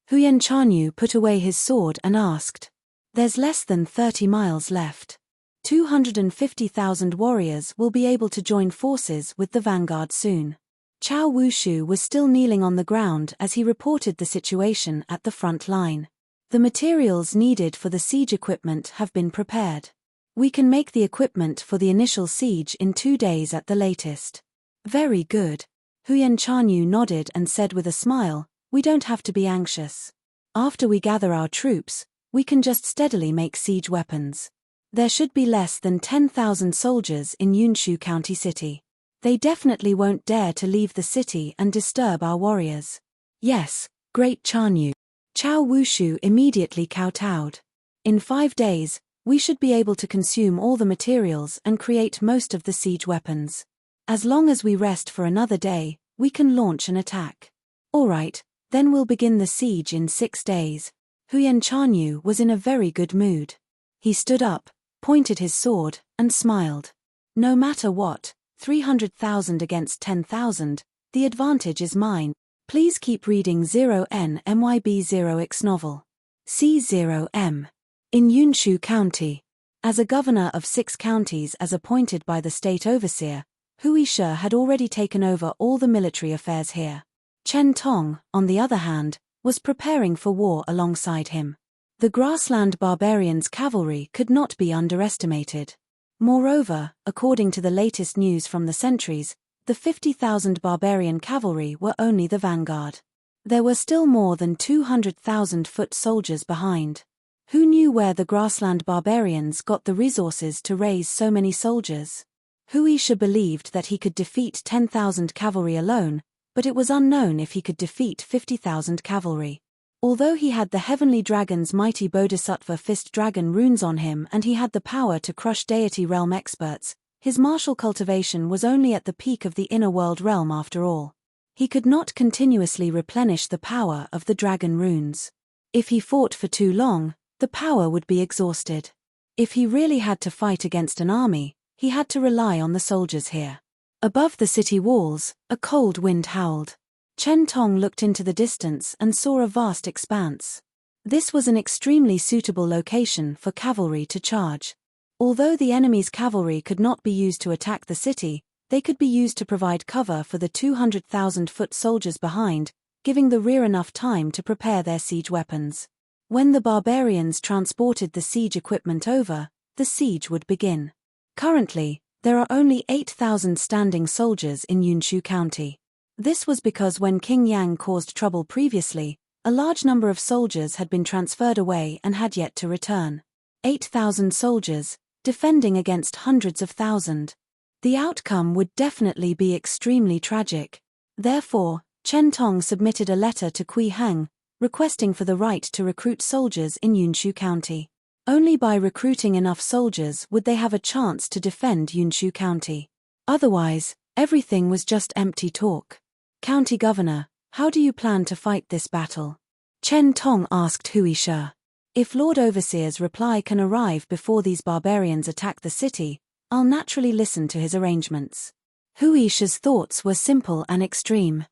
Huyen Chanyu put away his sword and asked. There's less than 30 miles left. 250,000 warriors will be able to join forces with the vanguard soon. Chao Wushu was still kneeling on the ground as he reported the situation at the front line. The materials needed for the siege equipment have been prepared. We can make the equipment for the initial siege in 2 days at the latest. Very good. Huyen Chanyu nodded and said with a smile, we don't have to be anxious. After we gather our troops, we can just steadily make siege weapons. There should be less than 10,000 soldiers in Yunshu County City. They definitely won't dare to leave the city and disturb our warriors. Yes, great Chanyu. Chao Wushu immediately kowtowed. In 5 days, we should be able to consume all the materials and create most of the siege weapons. As long as we rest for another day, we can launch an attack. Alright, then we'll begin the siege in 6 days. Huyen Chanyu was in a very good mood. He stood up, pointed his sword, and smiled. No matter what, 300,000 against 10,000, the advantage is mine. Please keep reading 0NMYB0X novel. C0M. In Yunshu County. As a governor of 6 counties as appointed by the state overseer, Wuxia had already taken over all the military affairs here. Chen Tong, on the other hand, was preparing for war alongside him. The grassland barbarians' cavalry could not be underestimated. Moreover, according to the latest news from the sentries, the 50,000 barbarian cavalry were only the vanguard. There were still more than 200,000 foot soldiers behind. Who knew where the grassland barbarians got the resources to raise so many soldiers? Wuxia believed that he could defeat 10,000 cavalry alone, but it was unknown if he could defeat 50,000 cavalry. Although he had the heavenly dragon's mighty bodhisattva fist dragon runes on him and he had the power to crush deity realm experts, his martial cultivation was only at the peak of the inner world realm after all. He could not continuously replenish the power of the dragon runes. If he fought for too long, the power would be exhausted. If he really had to fight against an army, he had to rely on the soldiers here. Above the city walls, a cold wind howled. Chen Tong looked into the distance and saw a vast expanse. This was an extremely suitable location for cavalry to charge. Although the enemy's cavalry could not be used to attack the city, they could be used to provide cover for the 200,000 foot soldiers behind, giving the rear enough time to prepare their siege weapons. When the barbarians transported the siege equipment over, the siege would begin. Currently, there are only 8,000 standing soldiers in Yunshu County. This was because when King Yang caused trouble previously, a large number of soldiers had been transferred away and had yet to return. 8,000 soldiers, defending against hundreds of thousands. The outcome would definitely be extremely tragic. Therefore, Chen Tong submitted a letter to Kui Hang, requesting for the right to recruit soldiers in Yunshu County. Only by recruiting enough soldiers would they have a chance to defend Yunshu County. Otherwise, everything was just empty talk. County Governor, how do you plan to fight this battle? Chen Tong asked Wuxia. If Lord Overseer's reply can arrive before these barbarians attack the city, I'll naturally listen to his arrangements. Wuxia's thoughts were simple and extreme.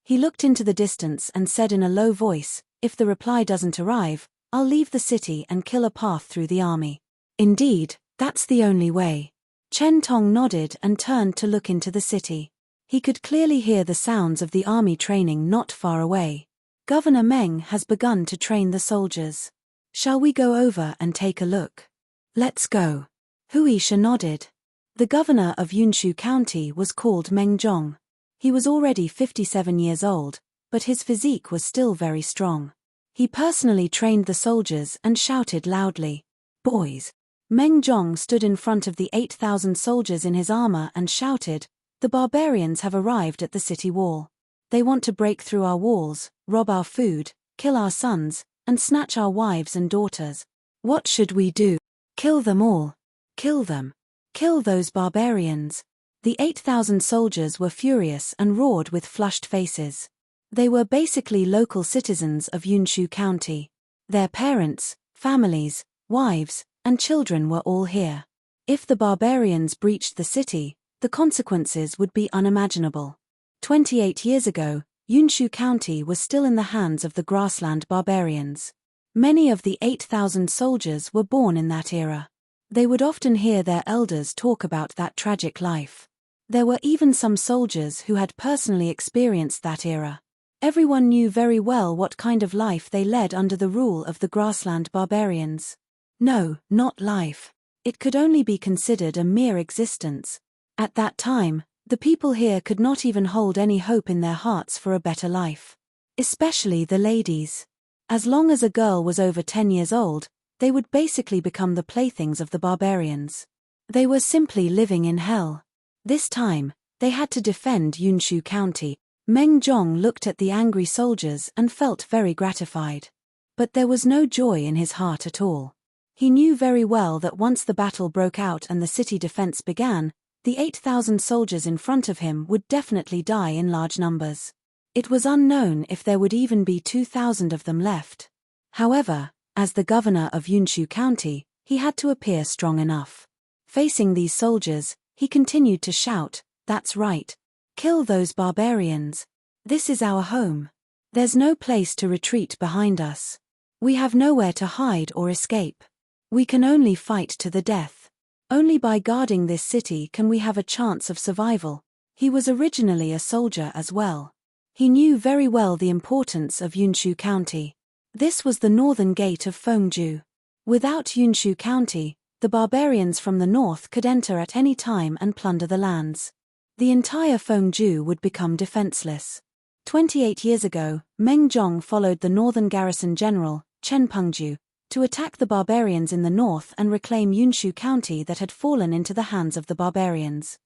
He looked into the distance and said in a low voice, if the reply doesn't arrive, I'll leave the city and kill a path through the army. Indeed, that's the only way. Chen Tong nodded and turned to look into the city. He could clearly hear the sounds of the army training not far away. Governor Meng has begun to train the soldiers. Shall we go over and take a look? Let's go. Wuxia nodded. The governor of Yunshu County was called Meng Zhong. He was already 57 years old, but his physique was still very strong. He personally trained the soldiers and shouted loudly, "Boys!" Meng Zhong stood in front of the 8,000 soldiers in his armor and shouted, "The barbarians have arrived at the city wall. They want to break through our walls, rob our food, kill our sons, and snatch our wives and daughters. What should we do? Kill them all. Kill them. Kill those barbarians." The 8,000 soldiers were furious and roared with flushed faces. They were basically local citizens of Yunshu County. Their parents, families, wives, and children were all here. If the barbarians breached the city, the consequences would be unimaginable. 28 years ago, Yunshu County was still in the hands of the grassland barbarians. Many of the 8,000 soldiers were born in that era. They would often hear their elders talk about that tragic life. There were even some soldiers who had personally experienced that era. Everyone knew very well what kind of life they led under the rule of the grassland barbarians. No, not life. It could only be considered a mere existence. At that time, the people here could not even hold any hope in their hearts for a better life. Especially the ladies. As long as a girl was over 10 years old, they would basically become the playthings of the barbarians. They were simply living in hell. This time, they had to defend Yunshu County. Meng Zhong looked at the angry soldiers and felt very gratified. But there was no joy in his heart at all. He knew very well that once the battle broke out and the city defense began, the 8,000 soldiers in front of him would definitely die in large numbers. It was unknown if there would even be 2,000 of them left. However, as the governor of Yunshu County, he had to appear strong enough. Facing these soldiers, he continued to shout, "That's right. Kill those barbarians. This is our home. There's no place to retreat behind us. We have nowhere to hide or escape. We can only fight to the death. Only by guarding this city can we have a chance of survival." He was originally a soldier as well. He knew very well the importance of Yunshu County. This was the northern gate of Fengju. Without Yunshu County, the barbarians from the north could enter at any time and plunder the lands. The entire Fengju would become defenseless. 28 years ago, Meng Zhong followed the northern garrison general, Chen Pengju, to attack the barbarians in the north and reclaim Yunshu County that had fallen into the hands of the barbarians.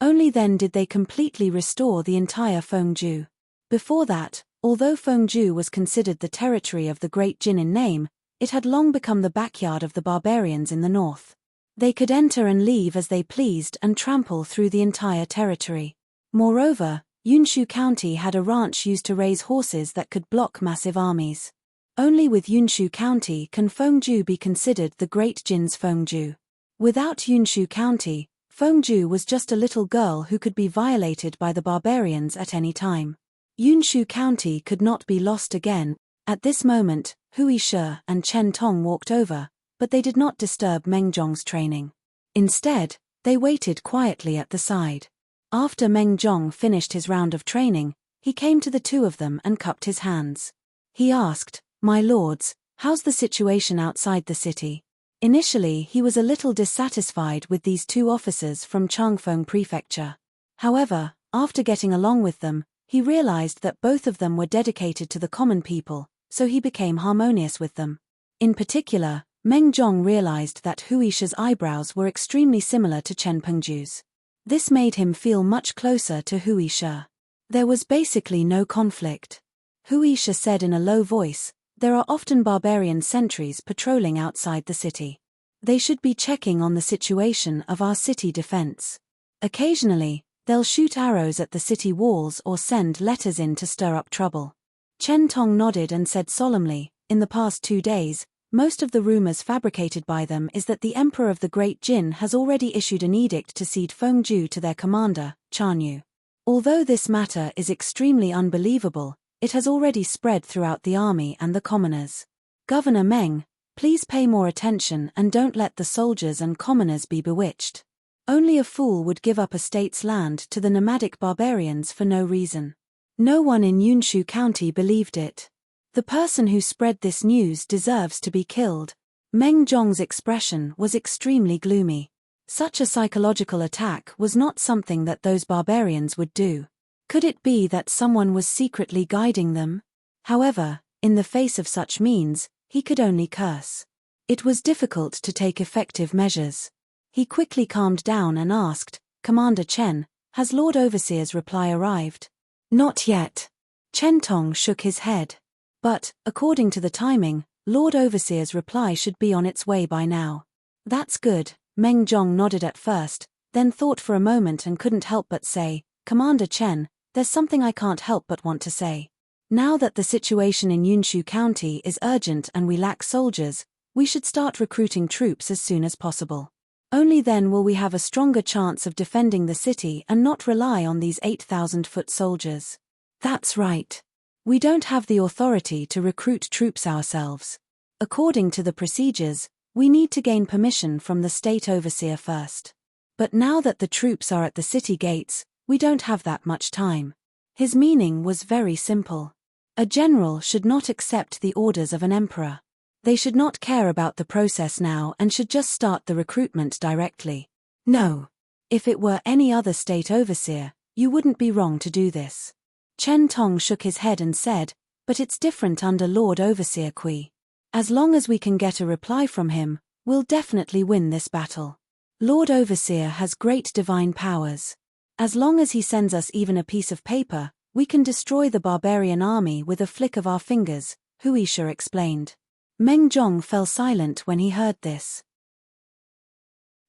Only then did they completely restore the entire Fengju. Before that, although Fengju was considered the territory of the Great Jin in name, it had long become the backyard of the barbarians in the north. They could enter and leave as they pleased and trample through the entire territory. Moreover, Yunshu County had a ranch used to raise horses that could block massive armies. Only with Yunshu County can Fengju be considered the Great Jin's Fengju. Without Yunshu County, Fengju was just a little girl who could be violated by the barbarians at any time. Yunshu County could not be lost again. At this moment, Hui Shi and Chen Tong walked over, but they did not disturb Meng Zhong's training. Instead, they waited quietly at the side. After Meng Zhong finished his round of training, he came to the two of them and cupped his hands. He asked, "My lords, how's the situation outside the city?" Initially, he was a little dissatisfied with these two officers from Changfeng Prefecture. However, after getting along with them, he realized that both of them were dedicated to the common people, so he became harmonious with them. In particular, Meng Zhong realized that Hui Shi's eyebrows were extremely similar to Chen Pengju's. This made him feel much closer to Hui Shi. There was basically no conflict. Hui Shi said in a low voice, "There are often barbarian sentries patrolling outside the city. They should be checking on the situation of our city defense. Occasionally, they'll shoot arrows at the city walls or send letters in to stir up trouble." Chen Tong nodded and said solemnly, "In the past 2 days, most of the rumors fabricated by them is that the Emperor of the Great Jin has already issued an edict to cede Fengju to their commander, Chanyu. Although this matter is extremely unbelievable, it has already spread throughout the army and the commoners. Governor Meng, please pay more attention and don't let the soldiers and commoners be bewitched. Only a fool would give up a state's land to the nomadic barbarians for no reason." No one in Yunshu County believed it. The person who spread this news deserves to be killed. Meng Zhong's expression was extremely gloomy. Such a psychological attack was not something that those barbarians would do. Could it be that someone was secretly guiding them? However, in the face of such means, he could only curse. It was difficult to take effective measures. He quickly calmed down and asked, "Commander Chen, has Lord Overseer's reply arrived?" "Not yet." Chen Tong shook his head. "But, according to the timing, Lord Overseer's reply should be on its way by now." "That's good." Meng Zhong nodded at first, then thought for a moment and couldn't help but say, "Commander Chen, there's something I can't help but want to say. Now that the situation in Yunshu County is urgent and we lack soldiers, We should start recruiting troops as soon as possible. Only then will we have a stronger chance of defending the city and not rely on these 8,000-foot soldiers. That's right. We don't have the authority to recruit troops ourselves. According to the procedures, we need to gain permission from the state overseer first. But now that the troops are at the city gates, we don't have that much time. His meaning was very simple. A general should not accept the orders of an emperor. They should not care about the process now and should just start the recruitment directly. No. If it were any other state overseer, you wouldn't be wrong to do this. Chen Tong shook his head and said, but it's different under Lord Overseer Kui. As long as we can get a reply from him, we'll definitely win this battle. Lord Overseer has great divine powers. As long as he sends us even a piece of paper, we can destroy the barbarian army with a flick of our fingers, Wuxia explained. Meng Zhong fell silent when he heard this.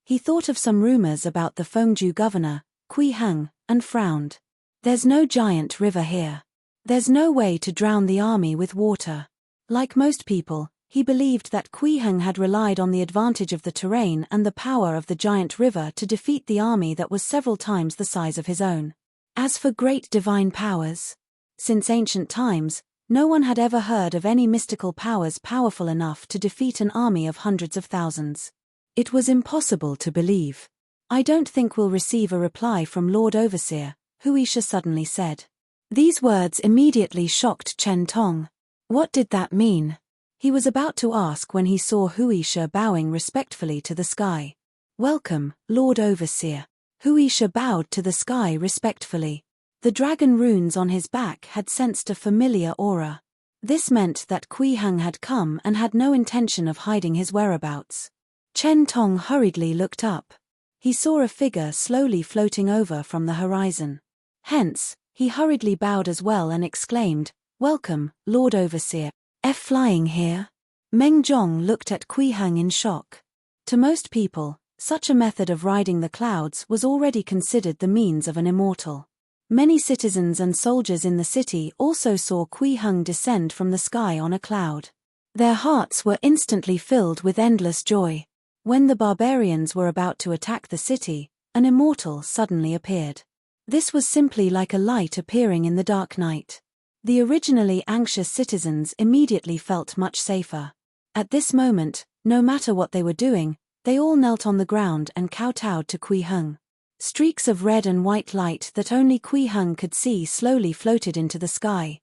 He thought of some rumors about the Fengju governor, Kui Heng, and frowned. There's no giant river here. There's no way to drown the army with water. Like most people, he believed that Kui Heng had relied on the advantage of the terrain and the power of the giant river to defeat the army that was several times the size of his own. As for great divine powers, since ancient times, no one had ever heard of any mystical powers powerful enough to defeat an army of hundreds of thousands. It was impossible to believe. I don't think we'll receive a reply from Lord Overseer, Wuxia suddenly said. These words immediately shocked Chen Tong. What did that mean? He was about to ask when he saw Wuxia bowing respectfully to the sky. Welcome, Lord Overseer. Wuxia bowed to the sky respectfully. The dragon runes on his back had sensed a familiar aura. This meant that Kui Heng had come and had no intention of hiding his whereabouts. Chen Tong hurriedly looked up. He saw a figure slowly floating over from the horizon. Hence, he hurriedly bowed as well and exclaimed, Welcome, Lord Overseer. Flying here? Meng Zhong looked at Kui Heng in shock. To most people, such a method of riding the clouds was already considered the means of an immortal. Many citizens and soldiers in the city also saw Kui Heng descend from the sky on a cloud. Their hearts were instantly filled with endless joy. When the barbarians were about to attack the city, an immortal suddenly appeared. This was simply like a light appearing in the dark night. The originally anxious citizens immediately felt much safer. At this moment, no matter what they were doing, they all knelt on the ground and kowtowed to Kui Heng. Streaks of red and white light that only Kui Heng could see slowly floated into the sky.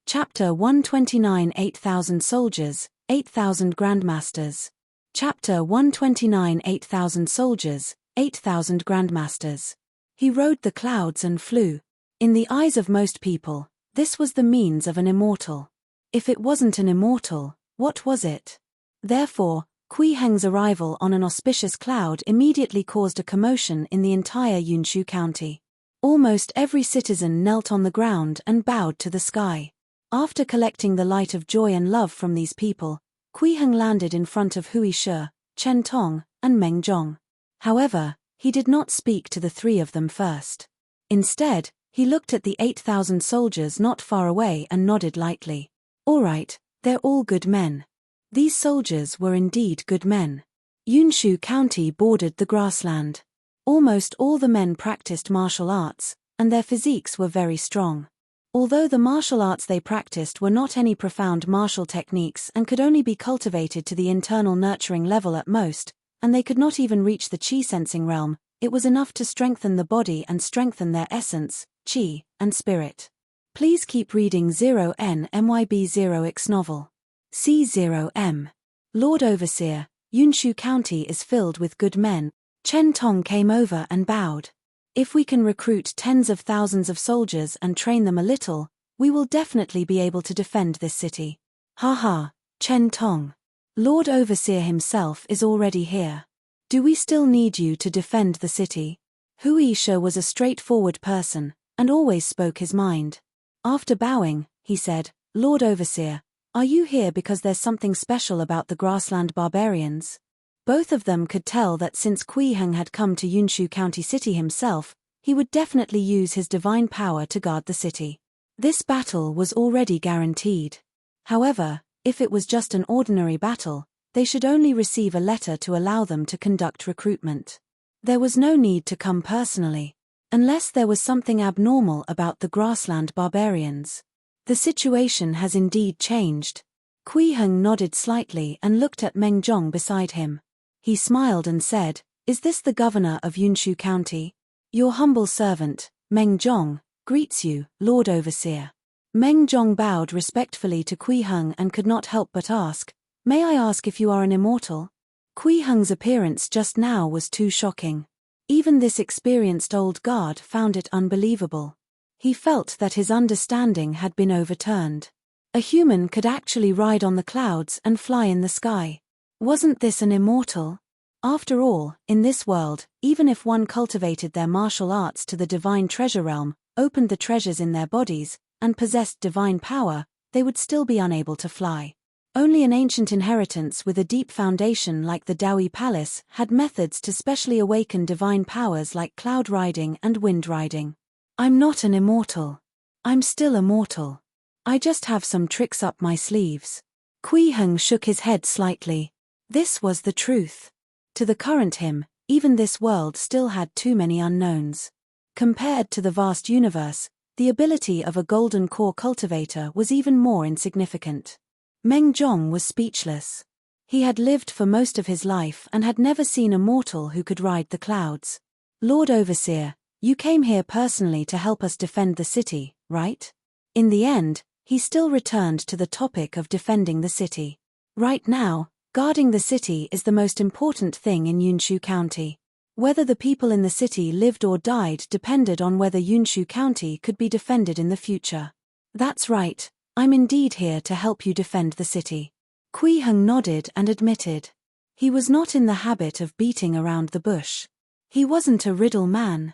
Chapter 129 8,000 Soldiers, 8,000 Grandmasters. Chapter 129 8,000 Soldiers, 8,000 Grandmasters. He rode the clouds and flew. In the eyes of most people, this was the means of an immortal. If it wasn't an immortal, what was it? Therefore, Kui Heng's arrival on an auspicious cloud immediately caused a commotion in the entire Yunshu County. Almost every citizen knelt on the ground and bowed to the sky. After collecting the light of joy and love from these people, Kui Heng landed in front of Wuxia, Chen Tong, and Meng Zhong. However, he did not speak to the three of them first. Instead, he looked at the 8,000 soldiers not far away and nodded lightly. All right, they're all good men. These soldiers were indeed good men. Yunshu County bordered the grassland. Almost all the men practiced martial arts, and their physiques were very strong. Although the martial arts they practiced were not any profound martial techniques and could only be cultivated to the internal nurturing level at most, and they could not even reach the qi-sensing realm, it was enough to strengthen the body and strengthen their essence, qi, and spirit. Please keep reading 0NMYB0X novel. C0M. Lord Overseer, Yunshu County is filled with good men. Chen Tong came over and bowed. If we can recruit tens of thousands of soldiers and train them a little, we will definitely be able to defend this city. Ha, Chen Tong. Lord Overseer himself is already here. Do we still need you to defend the city? Wuxia was a straightforward person, and always spoke his mind. After bowing, he said, Lord Overseer, are you here because there's something special about the grassland barbarians? Both of them could tell that since Kui Heng had come to Yunshu County City himself, he would definitely use his divine power to guard the city. This battle was already guaranteed. However, if it was just an ordinary battle, they should only receive a letter to allow them to conduct recruitment. There was no need to come personally. Unless there was something abnormal about the grassland barbarians. The situation has indeed changed. Kui Heng nodded slightly and looked at Meng Zhong beside him. He smiled and said, "Is this the governor of Yunshu County? Your humble servant, Meng Zhong, greets you, Lord Overseer." Meng Zhong bowed respectfully to Kui Heng and could not help but ask, "May I ask if you are an immortal?" Kui Heng's appearance just now was too shocking. Even this experienced old guard found it unbelievable. He felt that his understanding had been overturned. A human could actually ride on the clouds and fly in the sky. Wasn't this an immortal? After all, in this world, even if one cultivated their martial arts to the divine treasure realm, opened the treasures in their bodies, and possessed divine power, they would still be unable to fly. Only an ancient inheritance with a deep foundation like the Dawi Palace had methods to specially awaken divine powers like cloud riding and wind riding. I'm not an immortal. I'm still a mortal. I just have some tricks up my sleeves. Kui Heng shook his head slightly. This was the truth. To the current him, even this world still had too many unknowns. Compared to the vast universe, the ability of a golden core cultivator was even more insignificant. Meng Zhong was speechless. He had lived for most of his life and had never seen a mortal who could ride the clouds. "Lord Overseer, you came here personally to help us defend the city, right?" In the end, he still returned to the topic of defending the city. Right now, guarding the city is the most important thing in Yunshu County. Whether the people in the city lived or died depended on whether Yunshu County could be defended in the future. "That's right. I'm indeed here to help you defend the city." Kui Heng nodded and admitted. He was not in the habit of beating around the bush. He wasn't a riddle man.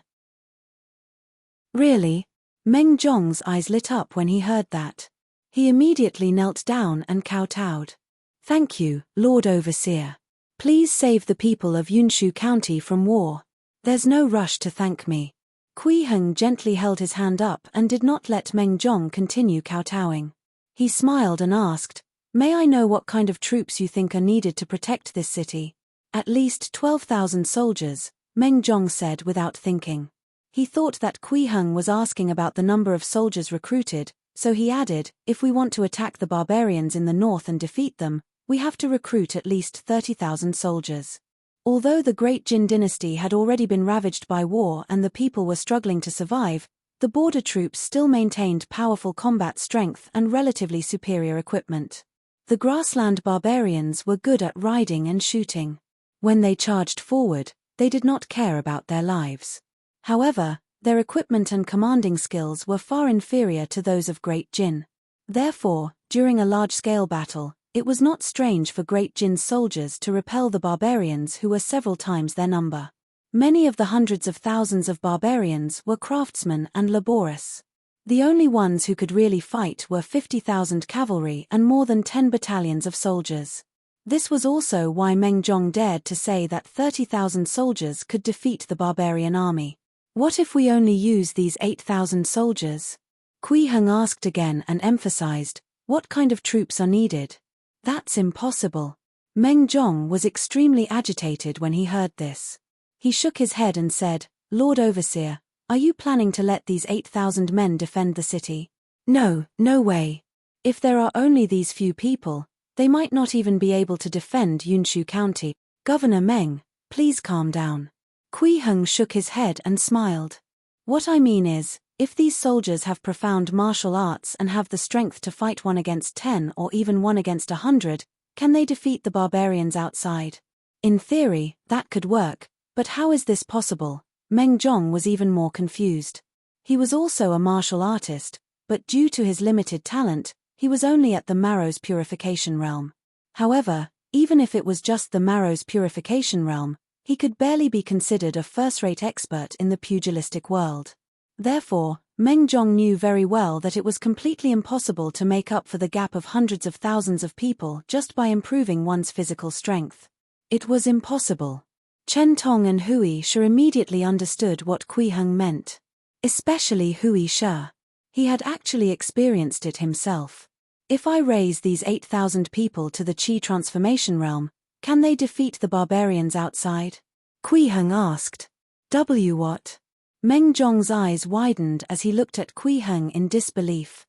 "Really?" Meng Zhong's eyes lit up when he heard that. He immediately knelt down and kowtowed. "Thank you, Lord Overseer. Please save the people of Yunshu County from war. There's no rush to thank me." Kui Heng gently held his hand up and did not let Meng Zhong continue kowtowing. He smiled and asked, "May I know what kind of troops you think are needed to protect this city?" "At least 12,000 soldiers, Meng Zhong said without thinking. He thought that Kui Heng was asking about the number of soldiers recruited, so he added, "If we want to attack the barbarians in the north and defeat them, we have to recruit at least 30,000 soldiers." Although the Great Jin dynasty had already been ravaged by war and the people were struggling to survive, the border troops still maintained powerful combat strength and relatively superior equipment. The grassland barbarians were good at riding and shooting. When they charged forward, they did not care about their lives. However, their equipment and commanding skills were far inferior to those of Great Jin. Therefore, during a large-scale battle, it was not strange for Great Jin's soldiers to repel the barbarians who were several times their number. Many of the hundreds of thousands of barbarians were craftsmen and laborious. The only ones who could really fight were 50,000 cavalry and more than 10 battalions of soldiers. This was also why Meng Zhong dared to say that 30,000 soldiers could defeat the barbarian army. "What if we only use these 8,000 soldiers?" Kui Heng asked again and emphasized, "What kind of troops are needed?" "That's impossible." Meng Zhong was extremely agitated when he heard this. He shook his head and said, "Lord Overseer, are you planning to let these 8,000 men defend the city?" "No, no way. If there are only these few people, they might not even be able to defend Yunshu County." "Governor Meng, please calm down." Kui Heng shook his head and smiled. "What I mean is, if these soldiers have profound martial arts and have the strength to fight 1 against 10 or even 1 against 100, can they defeat the barbarians outside?" In theory, that could work, but how is this possible? Meng Zhong was even more confused. He was also a martial artist, but due to his limited talent, he was only at the Marrow's purification realm. However, even if it was just the Marrow's purification realm, he could barely be considered a first-rate expert in the pugilistic world. Therefore, Meng Zhong knew very well that it was completely impossible to make up for the gap of hundreds of thousands of people just by improving one's physical strength. It was impossible. Chen Tong and Hui Shi immediately understood what Kui Heng meant. Especially Hui Shi. He had actually experienced it himself. If I raise these 8,000 people to the Qi transformation realm, can they defeat the barbarians outside? Kui Heng asked. What? Meng Zhong's eyes widened as he looked at Kui Heng in disbelief.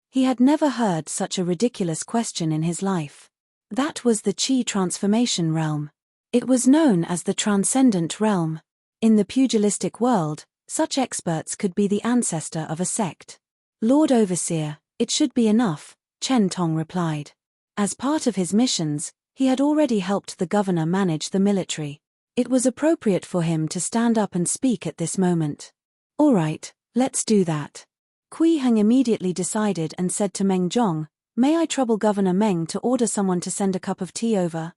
He had never heard such a ridiculous question in his life. That was the Qi transformation realm. It was known as the transcendent realm. In the pugilistic world, such experts could be the ancestor of a sect. Lord Overseer, it should be enough, Chen Tong replied. As part of his missions, he had already helped the governor manage the military. It was appropriate for him to stand up and speak at this moment. All right, let's do that. Kui Heng immediately decided and said to Meng Zhong, may I trouble Governor Meng to order someone to send a cup of tea over?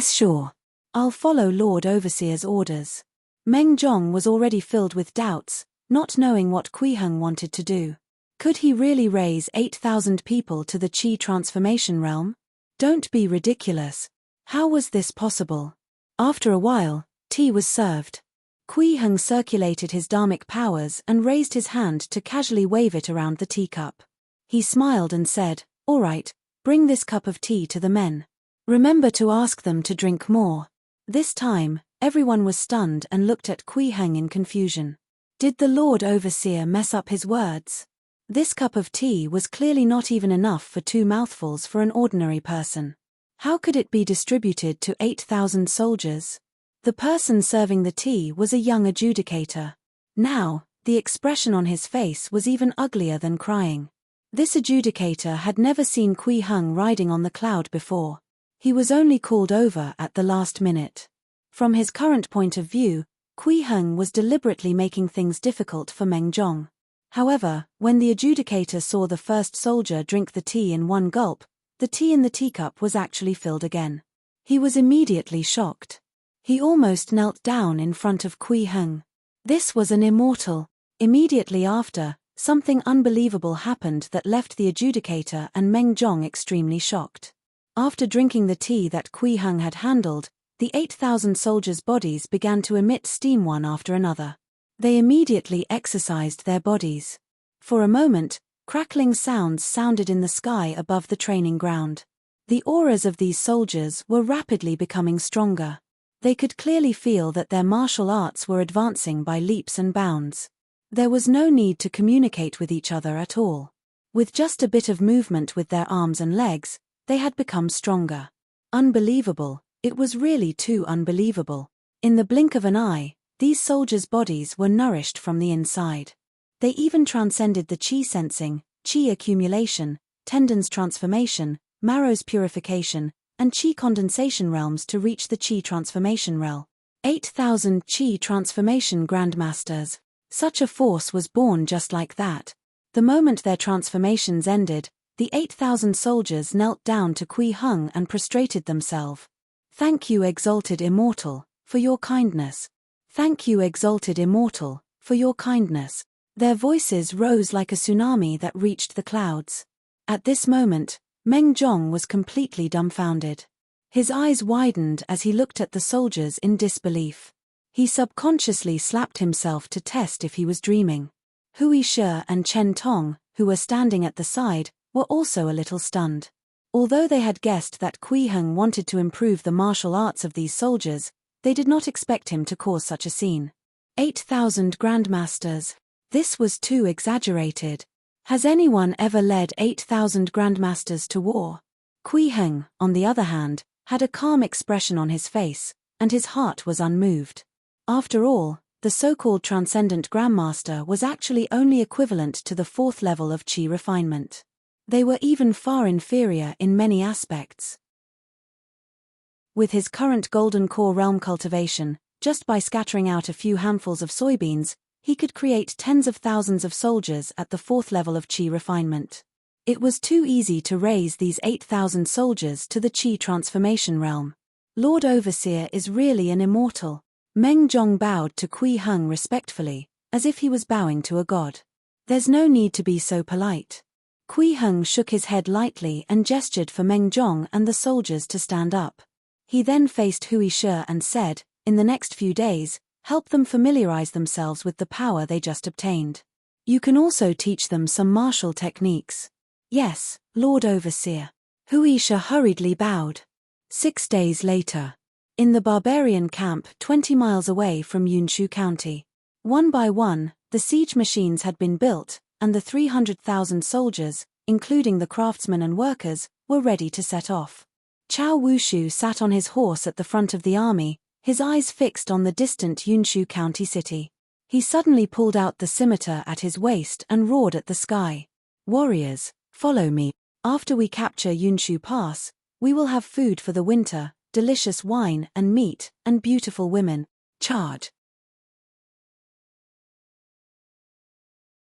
Sure. I'll follow Lord Overseer's orders. Meng Zhong was already filled with doubts, not knowing what Kui Heng wanted to do. Could he really raise 8,000 people to the Qi transformation realm? Don't be ridiculous. How was this possible? After a while, tea was served. Kui Heng circulated his dharmic powers and raised his hand to casually wave it around the teacup. He smiled and said, all right, bring this cup of tea to the men. Remember to ask them to drink more. This time, everyone was stunned and looked at Kui Heng in confusion. Did the Lord Overseer mess up his words? This cup of tea was clearly not even enough for 2 mouthfuls for an ordinary person. How could it be distributed to 8,000 soldiers? The person serving the tea was a young adjudicator. Now, the expression on his face was even uglier than crying. This adjudicator had never seen Kui Heng riding on the cloud before. He was only called over at the last minute. From his current point of view, Kui Heng was deliberately making things difficult for Meng Zhong. However, when the adjudicator saw the first soldier drink the tea in one gulp, the tea in the teacup was actually filled again. He was immediately shocked. He almost knelt down in front of Kui Heng. This was an immortal. Immediately after, something unbelievable happened that left the adjudicator and Meng Zhong extremely shocked. After drinking the tea that Kui Heng had handled, the 8,000 soldiers' bodies began to emit steam one after another. They immediately exercised their bodies. For a moment, crackling sounds sounded in the sky above the training ground. The auras of these soldiers were rapidly becoming stronger. They could clearly feel that their martial arts were advancing by leaps and bounds. There was no need to communicate with each other at all. With just a bit of movement with their arms and legs, they had become stronger. Unbelievable, it was really too unbelievable. In the blink of an eye, these soldiers' bodies were nourished from the inside. They even transcended the qi sensing, qi accumulation, tendons transformation, marrow's purification, and qi condensation realms to reach the qi transformation realm. 8,000 qi transformation grandmasters. Such a force was born just like that. The moment their transformations ended, the 8,000 soldiers knelt down to Kui Heng and prostrated themselves. Thank you, exalted immortal, for your kindness. Thank you, exalted immortal, for your kindness. Their voices rose like a tsunami that reached the clouds. At this moment, Meng Zhong was completely dumbfounded. His eyes widened as he looked at the soldiers in disbelief. He subconsciously slapped himself to test if he was dreaming. Hui Shi and Chen Tong, who were standing at the side, were also a little stunned. Although they had guessed that Kui Heng wanted to improve the martial arts of these soldiers, they did not expect him to cause such a scene. 8,000 grandmasters. This was too exaggerated. Has anyone ever led 8,000 grandmasters to war? Kui Heng, on the other hand, had a calm expression on his face, and his heart was unmoved. After all, the so-called transcendent grandmaster was actually only equivalent to the 4th level of qi refinement. They were even far inferior in many aspects. With his current golden core realm cultivation, just by scattering out a few handfuls of soybeans, he could create tens of thousands of soldiers at the 4th level of qi refinement. It was too easy to raise these 8,000 soldiers to the qi transformation realm. Lord Overseer is really an immortal. Meng Zhong bowed to Kui Heng respectfully, as if he was bowing to a god. There's no need to be so polite. Kui Heng shook his head lightly and gestured for Meng Zhong and the soldiers to stand up. He then faced Hui Shi and said, in the next few days, help them familiarize themselves with the power they just obtained. You can also teach them some martial techniques. Yes, Lord Overseer. Wuxia hurriedly bowed. 6 days later. In the barbarian camp 20 miles away from Yunshu County. One by one, the siege machines had been built, and the 300,000 soldiers, including the craftsmen and workers, were ready to set off. Chao Wushu sat on his horse at the front of the army, his eyes fixed on the distant Yunshu County city. He suddenly pulled out the scimitar at his waist and roared at the sky. Warriors, follow me. After we capture Yunshu Pass, we will have food for the winter, delicious wine and meat, and beautiful women. Charge.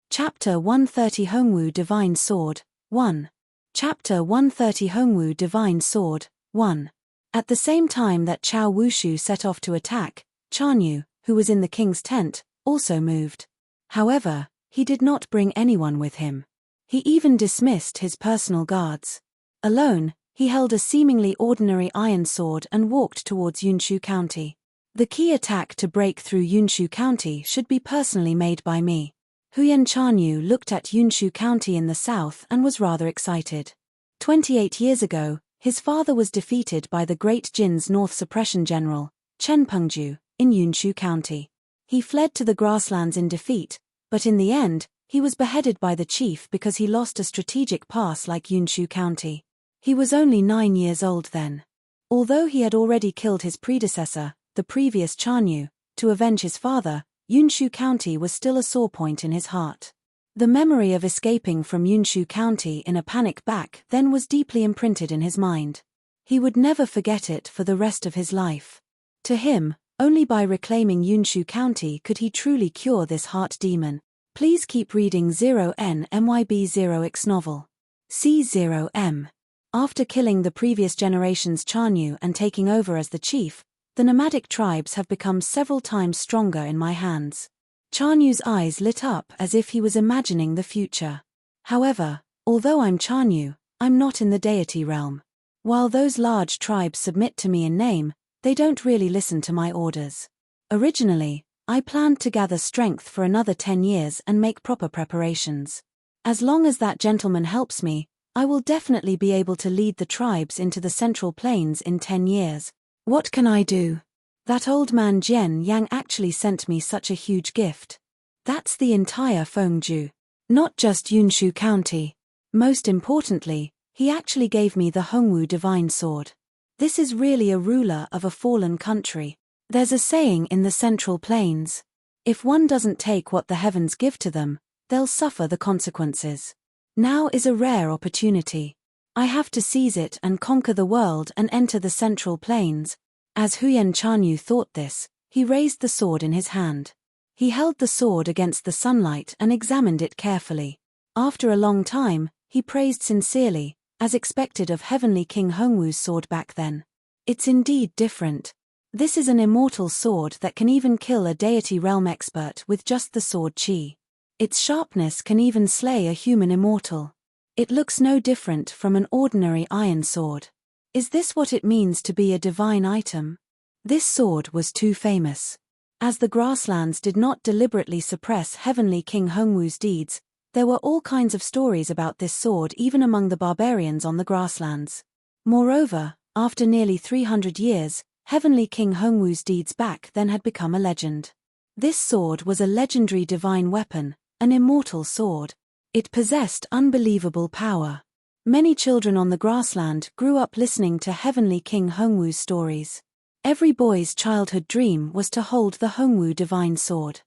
Chapter 130 Hongwu Divine Sword, 1. Chapter 130 Hongwu Divine Sword, 1. At the same time that Chao Wushu set off to attack, Chanyu, who was in the king's tent, also moved. However, he did not bring anyone with him. He even dismissed his personal guards. Alone, he held a seemingly ordinary iron sword and walked towards Yunshu County. The key attack to break through Yunshu County should be personally made by me. Huyen Chanyu looked at Yunshu County in the south and was rather excited. 28 years ago, his father was defeated by the Great Jin's North Suppression General, Chen Pengju, in Yunshu County. He fled to the grasslands in defeat, but in the end, he was beheaded by the chief because he lost a strategic pass like Yunshu County. He was only 9 years old then. Although he had already killed his predecessor, the previous Chanyu, to avenge his father, Yunshu County was still a sore point in his heart. The memory of escaping from Yunshu County in a panic back then was deeply imprinted in his mind. He would never forget it for the rest of his life. To him, only by reclaiming Yunshu County could he truly cure this heart demon. Please keep reading 0NMYB0X novel. C0M. After killing the previous generation's Chanyu and taking over as the chief, the nomadic tribes have become several times stronger in my hands. Chanyu's eyes lit up as if he was imagining the future. However, although I'm Chanyu, I'm not in the deity realm. While those large tribes submit to me in name, they don't really listen to my orders. Originally, I planned to gather strength for another 10 years and make proper preparations. As long as that gentleman helps me, I will definitely be able to lead the tribes into the Central Plains in 10 years. What can I do? That old man Jian Yang actually sent me such a huge gift. That's the entire Fengju. Not just Yunshu County. Most importantly, he actually gave me the Hongwu Divine Sword. This is really a ruler of a fallen country. There's a saying in the Central Plains. If one doesn't take what the heavens give to them, they'll suffer the consequences. Now is a rare opportunity. I have to seize it and conquer the world and enter the Central Plains. As Huyen Chanyu thought this, he raised the sword in his hand. He held the sword against the sunlight and examined it carefully. After a long time, he praised sincerely, as expected of Heavenly King Hongwu's sword back then. It's indeed different. This is an immortal sword that can even kill a deity realm expert with just the sword chi. Its sharpness can even slay a human immortal. It looks no different from an ordinary iron sword. Is this what it means to be a divine item? This sword was too famous. As the grasslands did not deliberately suppress Heavenly King Hongwu's deeds, there were all kinds of stories about this sword even among the barbarians on the grasslands. Moreover, after nearly 300 years, Heavenly King Hongwu's deeds back then had become a legend. This sword was a legendary divine weapon, an immortal sword. It possessed unbelievable power. Many children on the grassland grew up listening to Heavenly King Hongwu's stories. Every boy's childhood dream was to hold the Hongwu Divine Sword.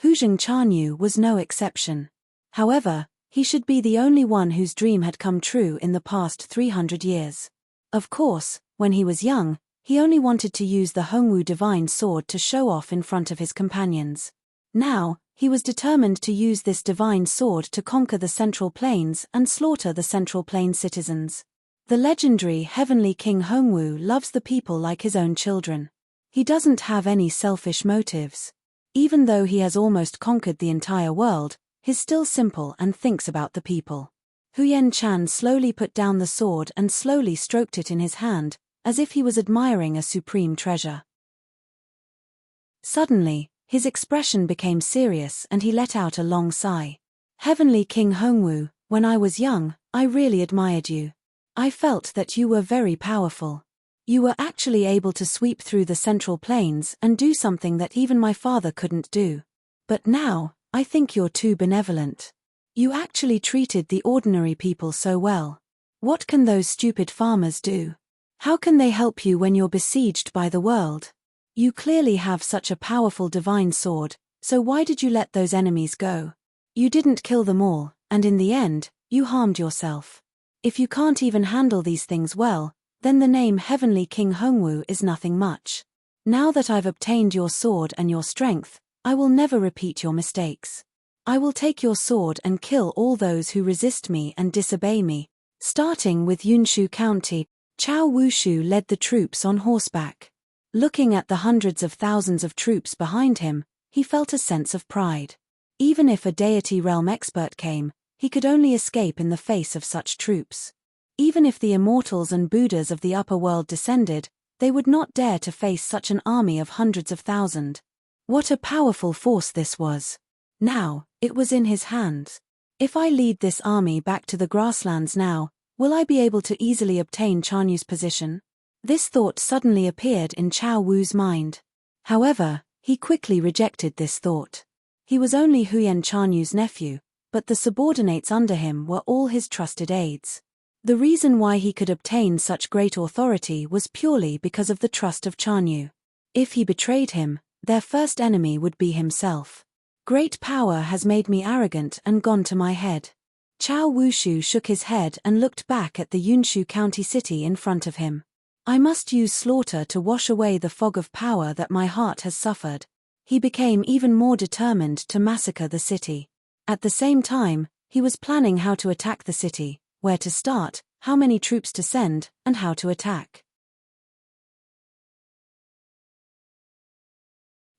Huzheng Chanyu was no exception. However, he should be the only one whose dream had come true in the past 300 years. Of course, when he was young, he only wanted to use the Hongwu Divine Sword to show off in front of his companions. Now, he was determined to use this divine sword to conquer the Central Plains and slaughter the Central Plains citizens. The legendary Heavenly King Hongwu loves the people like his own children. He doesn't have any selfish motives. Even though he has almost conquered the entire world, he's still simple and thinks about the people. Huyen Chan slowly put down the sword and slowly stroked it in his hand, as if he was admiring a supreme treasure. Suddenly, his expression became serious and he let out a long sigh. Heavenly King Hongwu, when I was young, I really admired you. I felt that you were very powerful. You were actually able to sweep through the Central Plains and do something that even my father couldn't do. But now, I think you're too benevolent. You actually treated the ordinary people so well. What can those stupid farmers do? How can they help you when you're besieged by the world? You clearly have such a powerful divine sword, so why did you let those enemies go? You didn't kill them all, and in the end, you harmed yourself. If you can't even handle these things well, then the name Heavenly King Hongwu is nothing much. Now that I've obtained your sword and your strength, I will never repeat your mistakes. I will take your sword and kill all those who resist me and disobey me. Starting with Yunshu County, Chao Wushu led the troops on horseback. Looking at the hundreds of thousands of troops behind him, he felt a sense of pride. Even if a deity realm expert came, he could only escape in the face of such troops. Even if the immortals and Buddhas of the upper world descended, they would not dare to face such an army of hundreds of thousands. What a powerful force this was. Now, it was in his hands. If I lead this army back to the grasslands now, will I be able to easily obtain Chanyu's position? This thought suddenly appeared in Chao Wu's mind. However, he quickly rejected this thought. He was only Huyen Chanyu's nephew, but the subordinates under him were all his trusted aides. The reason why he could obtain such great authority was purely because of the trust of Chanyu. If he betrayed him, their first enemy would be himself. Great power has made me arrogant and gone to my head. Chao Wushu shook his head and looked back at the Yunshu County city in front of him. I must use slaughter to wash away the fog of power that my heart has suffered. He became even more determined to massacre the city. At the same time, he was planning how to attack the city, where to start, how many troops to send, and how to attack.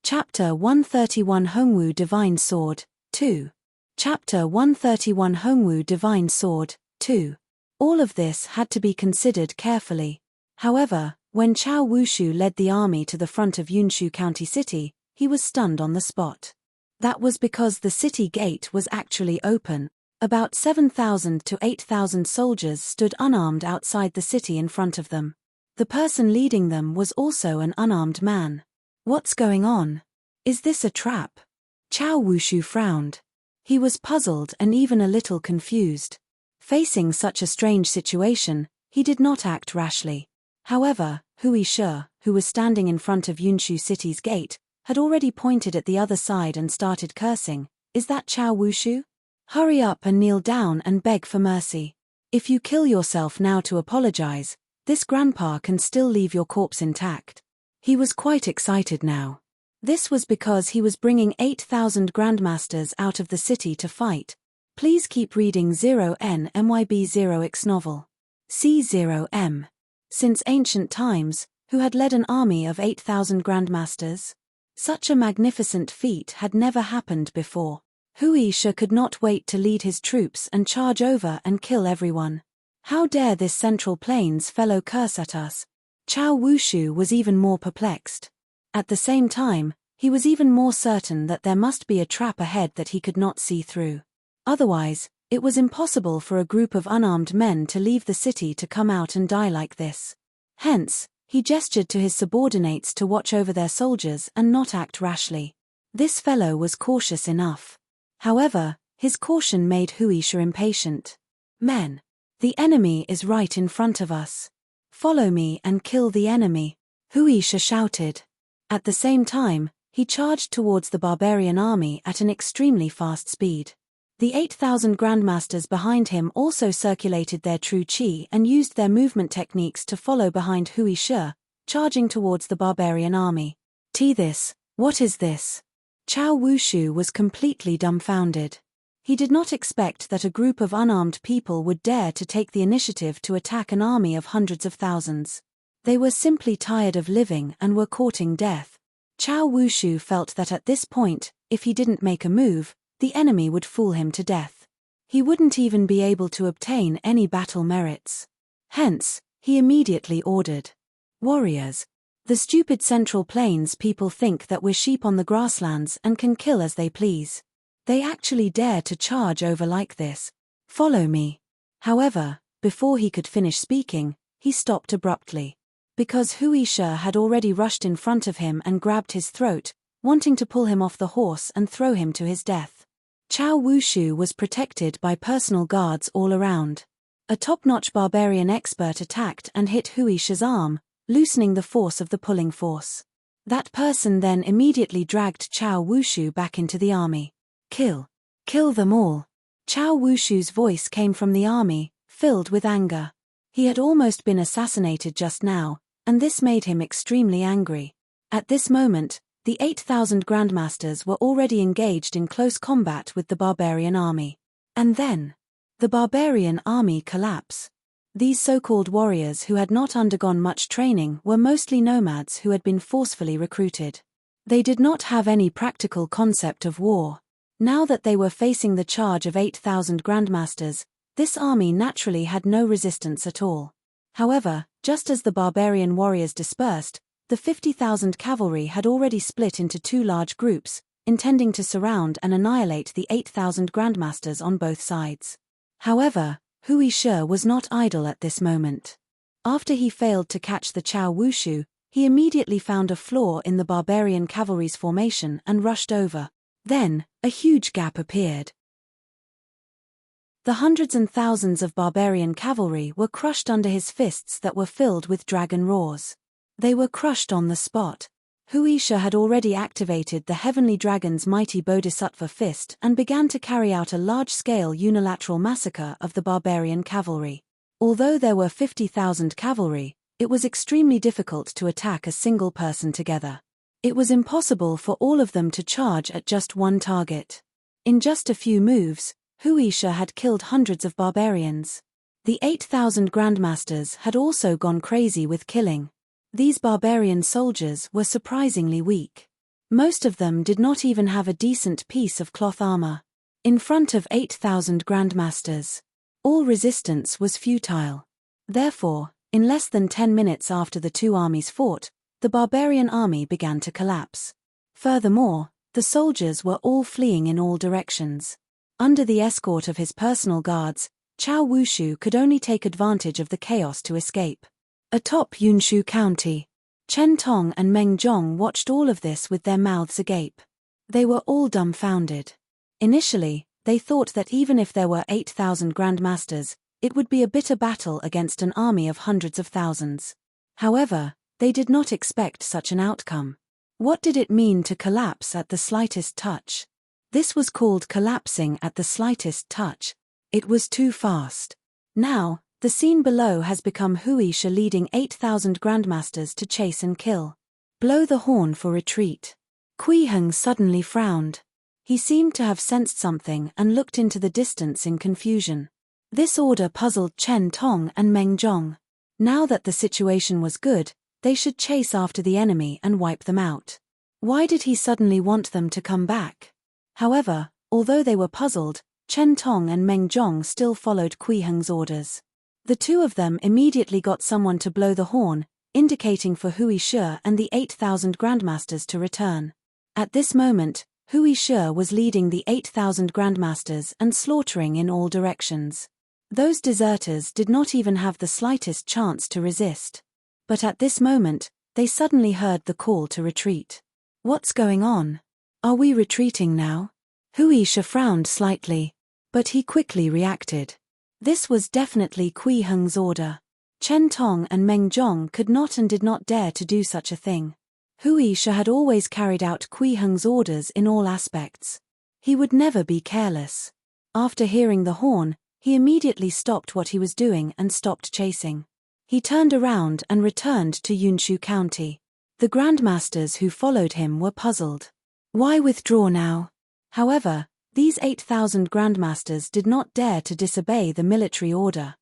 Chapter 131 Hongwu Divine Sword, 2. Chapter 131 Hongwu Divine Sword, 2. All of this had to be considered carefully. However, when Chao Wushu led the army to the front of Yunshu County City, he was stunned on the spot. That was because the city gate was actually open. About 7,000 to 8,000 soldiers stood unarmed outside the city in front of them. The person leading them was also an unarmed man. What's going on? Is this a trap? Chao Wushu frowned. He was puzzled and even a little confused. Facing such a strange situation, he did not act rashly. However, Hui Shi, who was standing in front of Yunshu City's gate, had already pointed at the other side and started cursing. Is that Chao Wushu? Hurry up and kneel down and beg for mercy. If you kill yourself now to apologize, this grandpa can still leave your corpse intact. He was quite excited now. This was because he was bringing 8,000 grandmasters out of the city to fight. Please keep reading 0NMYB0X novel. C0M. Since ancient times, who had led an army of 8,000 grandmasters? Such a magnificent feat had never happened before. Hui Shi could not wait to lead his troops and charge over and kill everyone. How dare this Central Plains fellow curse at us? Chao Wushu was even more perplexed. At the same time, he was even more certain that there must be a trap ahead that he could not see through. Otherwise, it was impossible for a group of unarmed men to leave the city to come out and die like this. Hence, he gestured to his subordinates to watch over their soldiers and not act rashly. This fellow was cautious enough. However, his caution made Hui Shi impatient. Men, the enemy is right in front of us. Follow me and kill the enemy, Hui Shi shouted. At the same time, he charged towards the barbarian army at an extremely fast speed. The 8,000 grandmasters behind him also circulated their true qi and used their movement techniques to follow behind Hui Shi, charging towards the barbarian army. What is this? Chao Wushu was completely dumbfounded. He did not expect that a group of unarmed people would dare to take the initiative to attack an army of hundreds of thousands. They were simply tired of living and were courting death. Chao Wushu felt that at this point, if he didn't make a move, the enemy would fool him to death. He wouldn't even be able to obtain any battle merits. Hence, he immediately ordered, "Warriors, the stupid Central Plains people think that we're sheep on the grasslands and can kill as they please. They actually dare to charge over like this. Follow me." However, before he could finish speaking, he stopped abruptly. Because Wuxia had already rushed in front of him and grabbed his throat, wanting to pull him off the horse and throw him to his death. Cao Wushu was protected by personal guards all around. A top-notch barbarian expert attacked and hit Wuxia's arm, loosening the force of the pulling force. That person then immediately dragged Cao Wushu back into the army. Kill. Kill them all. Cao Wushu's voice came from the army, filled with anger. He had almost been assassinated just now, and this made him extremely angry. At this moment, the 8,000 Grandmasters were already engaged in close combat with the barbarian army. And then, the barbarian army collapsed. These so-called warriors who had not undergone much training were mostly nomads who had been forcefully recruited. They did not have any practical concept of war. Now that they were facing the charge of 8,000 Grandmasters, this army naturally had no resistance at all. However, just as the barbarian warriors dispersed, the 50,000 cavalry had already split into two large groups, intending to surround and annihilate the 8,000 Grandmasters on both sides. However, Wuxia was not idle at this moment. After he failed to catch the Cao Wushu, he immediately found a flaw in the barbarian cavalry's formation and rushed over. Then, a huge gap appeared. The hundreds and thousands of barbarian cavalry were crushed under his fists that were filled with dragon roars. They were crushed on the spot. Wuxia had already activated the Heavenly Dragon's mighty Bodhisattva fist and began to carry out a large-scale unilateral massacre of the barbarian cavalry. Although there were 50,000 cavalry, it was extremely difficult to attack a single person together. It was impossible for all of them to charge at just one target. In just a few moves, Wuxia had killed hundreds of barbarians. The 8,000 Grandmasters had also gone crazy with killing. These barbarian soldiers were surprisingly weak. Most of them did not even have a decent piece of cloth armor. In front of 8,000 Grandmasters, all resistance was futile. Therefore, in less than 10 minutes after the two armies fought, the barbarian army began to collapse. Furthermore, the soldiers were all fleeing in all directions. Under the escort of his personal guards, Cao Wushu could only take advantage of the chaos to escape. Atop Yunshu County, Chen Tong and Meng Zhong watched all of this with their mouths agape. They were all dumbfounded. Initially, they thought that even if there were 8,000 Grandmasters, it would be a bitter battle against an army of hundreds of thousands. However, they did not expect such an outcome. What did it mean to collapse at the slightest touch? This was called collapsing at the slightest touch. It was too fast. Now, the scene below has become Wuxia leading 8,000 Grandmasters to chase and kill. Blow the horn for retreat. Heng suddenly frowned. He seemed to have sensed something and looked into the distance in confusion. This order puzzled Chen Tong and Meng Zhong. Now that the situation was good, they should chase after the enemy and wipe them out. Why did he suddenly want them to come back? However, although they were puzzled, Chen Tong and Meng Zhong still followed Heng's orders. The two of them immediately got someone to blow the horn, indicating for Wuxia and the 8,000 Grandmasters to return. At this moment, Wuxia was leading the 8,000 Grandmasters and slaughtering in all directions. Those deserters did not even have the slightest chance to resist. But at this moment, they suddenly heard the call to retreat. What's going on? Are we retreating now? Wuxia frowned slightly, but he quickly reacted. This was definitely Heng's order. Chen Tong and Meng Zhong could not and did not dare to do such a thing. Wuxia had always carried out Heng's orders in all aspects. He would never be careless. After hearing the horn, he immediately stopped what he was doing and stopped chasing. He turned around and returned to Yunshu County. The Grandmasters who followed him were puzzled. Why withdraw now? However, these 8,000 Grandmasters did not dare to disobey the military order.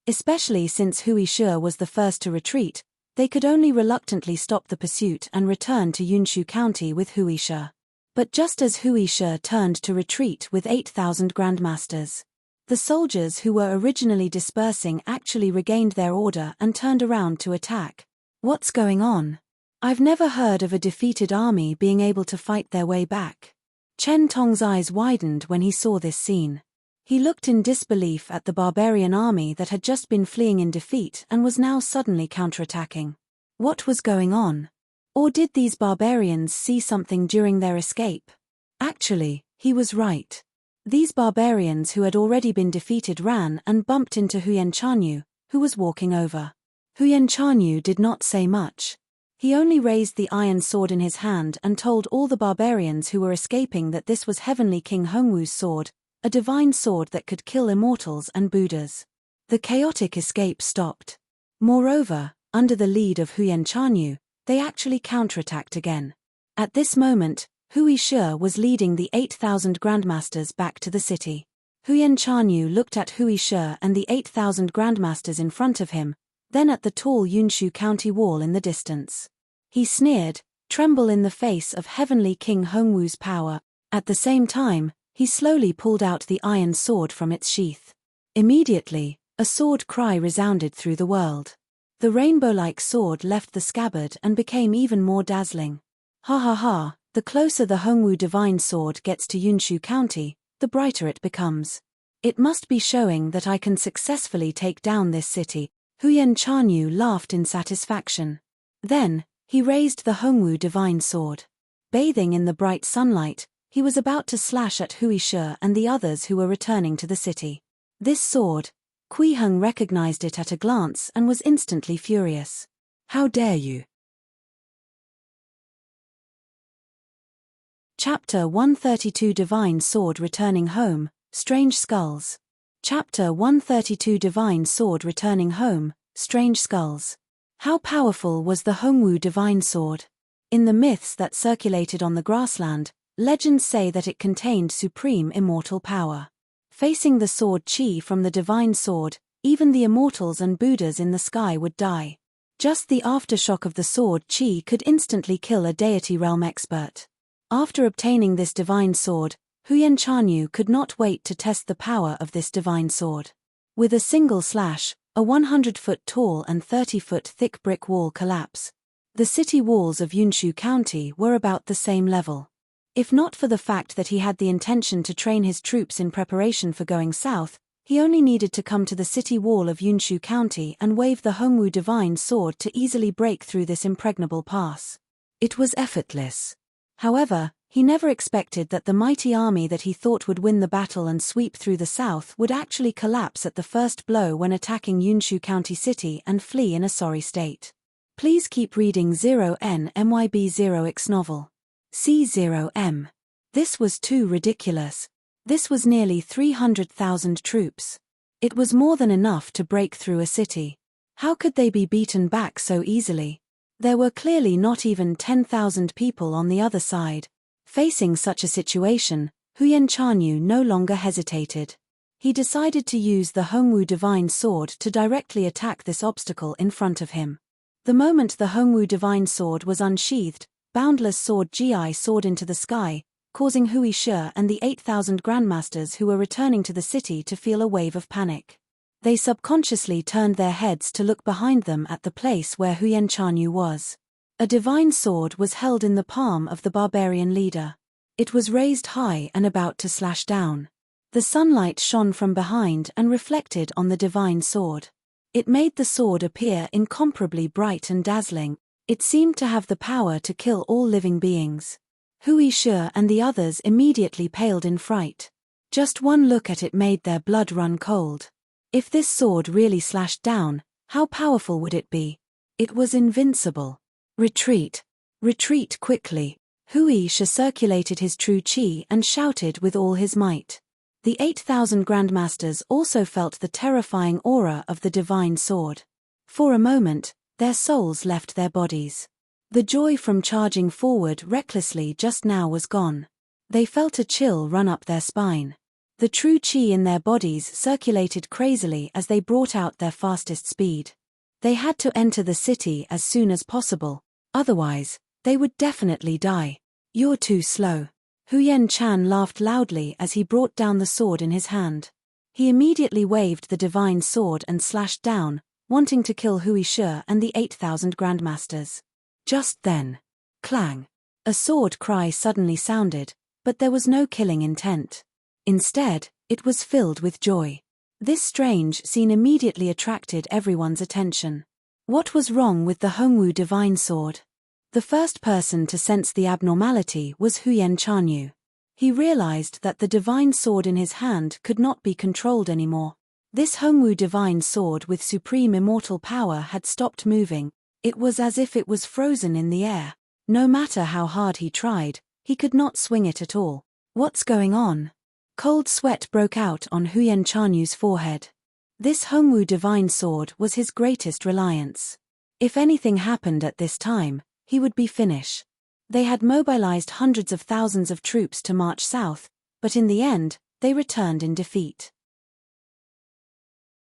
Especially since Wuxia was the first to retreat, they could only reluctantly stop the pursuit and return to Yunshu County with Wuxia. But just as Wuxia turned to retreat with 8,000 Grandmasters, the soldiers who were originally dispersing actually regained their order and turned around to attack. What's going on? I've never heard of a defeated army being able to fight their way back. Chen Tong's eyes widened when he saw this scene. He looked in disbelief at the barbarian army that had just been fleeing in defeat and was now suddenly counterattacking. What was going on? Or did these barbarians see something during their escape? Actually, he was right. These barbarians who had already been defeated ran and bumped into Huyen Chanyu, who was walking over. Huyen Chanyu did not say much. He only raised the iron sword in his hand and told all the barbarians who were escaping that this was Heavenly King Hongwu's sword, a divine sword that could kill immortals and Buddhas. The chaotic escape stopped. Moreover, under the lead of Huyen Chanyu, they actually counterattacked again. At this moment, Hui Shi was leading the 8,000 grandmasters back to the city. Huyen Chanyu looked at Hui Shi and the 8,000 grandmasters in front of him, then at the tall Yunshu County wall in the distance. He sneered, "Tremble in the face of Heavenly King Hongwu's power." At the same time, he slowly pulled out the iron sword from its sheath. Immediately, a sword cry resounded through the world. The rainbow-like sword left the scabbard and became even more dazzling. Ha ha ha, the closer the Hongwu divine sword gets to Yunshu County, the brighter it becomes. It must be showing that I can successfully take down this city. Huyen Chanyu laughed in satisfaction. Then, he raised the Hongwu divine sword. Bathing in the bright sunlight, he was about to slash at Hui Shi and the others who were returning to the city. This sword, Kui Heng recognized it at a glance and was instantly furious. How dare you? Chapter 132 Divine Sword Returning Home, Strange Skulls. Chapter 132 Divine Sword Returning Home, Strange Skulls. How powerful was the Hongwu divine sword? In the myths that circulated on the grassland, legends say that it contained supreme immortal power. Facing the sword chi from the divine sword, even the immortals and Buddhas in the sky would die. Just the aftershock of the sword chi could instantly kill a deity realm expert. After obtaining this divine sword, Huyen Chanyu could not wait to test the power of this divine sword. With a single slash, a 100-foot tall and 30-foot thick brick wall collapsed. The city walls of Yunshu County were about the same level. If not for the fact that he had the intention to train his troops in preparation for going south, he only needed to come to the city wall of Yunshu County and wave the Hongwu divine sword to easily break through this impregnable pass. It was effortless. However, he never expected that the mighty army that he thought would win the battle and sweep through the south would actually collapse at the first blow when attacking Yunshu County City and flee in a sorry state. Please keep reading 0NMYB0X novel. C0M. This was too ridiculous. This was nearly 300,000 troops. It was more than enough to break through a city. How could they be beaten back so easily? There were clearly not even 10,000 people on the other side. Facing such a situation, Huyen Chanyu no longer hesitated. He decided to use the Hongwu divine sword to directly attack this obstacle in front of him. The moment the Hongwu divine sword was unsheathed, boundless sword Gi soared into the sky, causing Hui Shi and the 8,000 grandmasters who were returning to the city to feel a wave of panic. They subconsciously turned their heads to look behind them at the place where Huyen Chanyu was. A divine sword was held in the palm of the barbarian leader. It was raised high and about to slash down. The sunlight shone from behind and reflected on the divine sword. It made the sword appear incomparably bright and dazzling. It seemed to have the power to kill all living beings. Hui Shi and the others immediately paled in fright. Just one look at it made their blood run cold. If this sword really slashed down, how powerful would it be? It was invincible. Retreat. Retreat quickly. Hui Shi circulated his true chi and shouted with all his might. The 8,000 grandmasters also felt the terrifying aura of the divine sword. For a moment, their souls left their bodies. The joy from charging forward recklessly just now was gone. They felt a chill run up their spine. The true chi in their bodies circulated crazily as they brought out their fastest speed. They had to enter the city as soon as possible, otherwise, they would definitely die. You're too slow. Huyen Chan laughed loudly as he brought down the sword in his hand. He immediately waved the divine sword and slashed down, wanting to kill Hui Shi and the 8,000 grandmasters. Just then, clang! A sword cry suddenly sounded, but there was no killing intent. Instead, It was filled with joy. This strange scene immediately attracted everyone's attention. What was wrong with the Hongwu divine sword? The first person to sense the abnormality was Huyen Chanyu. He realized that the divine sword in his hand could not be controlled anymore. This Hongwu divine sword with supreme immortal power had stopped moving. It was as if it was frozen in the air. No matter how hard he tried, he could not swing it at all. What's going on? Cold sweat broke out on Huyen Chanyu's forehead. This Hongwu divine sword was his greatest reliance. If anything happened at this time, he would be finished. They had mobilized hundreds of thousands of troops to march south, but in the end, they returned in defeat.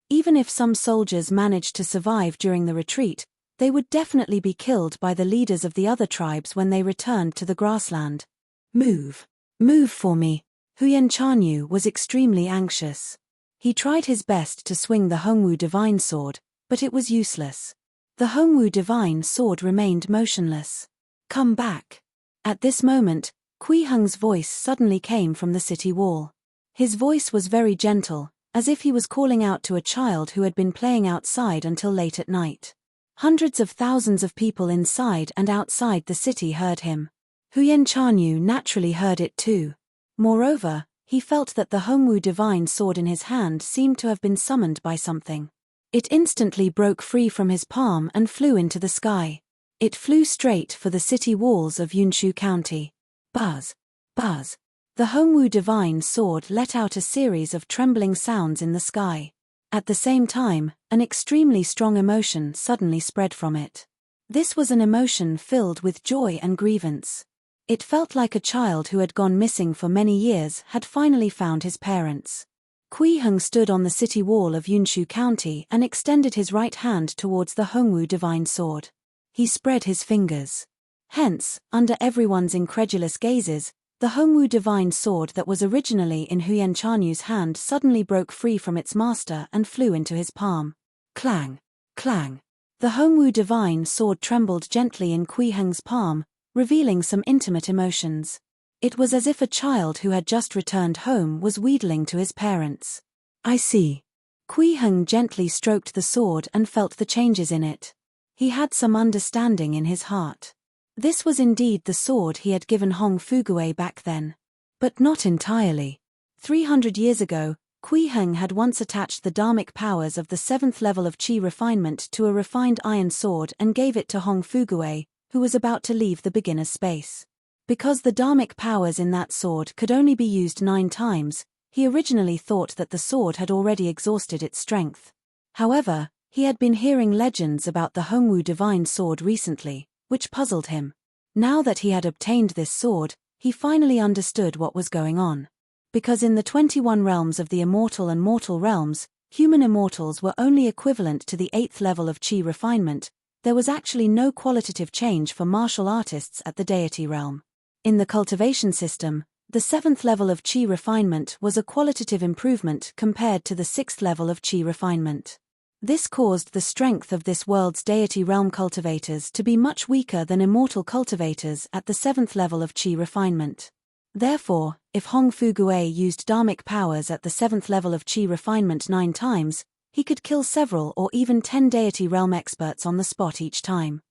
Even if some soldiers managed to survive during the retreat, they would definitely be killed by the leaders of the other tribes when they returned to the grassland. Move. Move for me. Huyen Chanyu was extremely anxious. He tried his best to swing the Hongwu divine sword, but it was useless. The Hongwu divine sword remained motionless. Come back. At this moment, Kui Heng's voice suddenly came from the city wall. His voice was very gentle, as if he was calling out to a child who had been playing outside until late at night. Hundreds of thousands of people inside and outside the city heard him. Huyen Chanyu naturally heard it too. Moreover, he felt that the Hongwu divine sword in his hand seemed to have been summoned by something. It instantly broke free from his palm and flew into the sky. It flew straight for the city walls of Yunshu County. Buzz! Buzz! The Hongwu divine sword let out a series of trembling sounds in the sky. At the same time, an extremely strong emotion suddenly spread from it. This was an emotion filled with joy and grievance. It felt like a child who had gone missing for many years had finally found his parents. Kui Heng stood on the city wall of Yunshu County and extended his right hand towards the Hongwu divine sword. He spread his fingers. Hence, under everyone's incredulous gazes, the Hongwu divine sword that was originally in Huyen Chanyu's hand suddenly broke free from its master and flew into his palm. Clang! Clang! The Hongwu divine sword trembled gently in Kui Heng's palm, revealing some intimate emotions. It was as if a child who had just returned home was wheedling to his parents. I see. Kui Heng gently stroked the sword and felt the changes in it. He had some understanding in his heart. This was indeed the sword he had given Hong Fugue back then. But not entirely. 300 years ago, Kui Heng had once attached the dharmic powers of the 7th level of Qi refinement to a refined iron sword and gave it to Hong Fugue, who was about to leave the beginner's space. Because the dharmic powers in that sword could only be used 9 times, he originally thought that the sword had already exhausted its strength. However, he had been hearing legends about the Hongwu divine sword recently, which puzzled him. Now that he had obtained this sword, he finally understood what was going on. Because in the 21 realms of the immortal and mortal realms, human immortals were only equivalent to the 8th level of Qi refinement, there was actually no qualitative change for martial artists at the deity realm. In the cultivation system, the 7th level of Qi refinement was a qualitative improvement compared to the 6th level of Qi refinement. This caused the strength of this world's deity realm cultivators to be much weaker than immortal cultivators at the 7th level of Qi refinement. Therefore, if Hong Fugue used dharmic powers at the 7th level of Qi refinement 9 times, he could kill several or even 10 deity realm experts on the spot each time.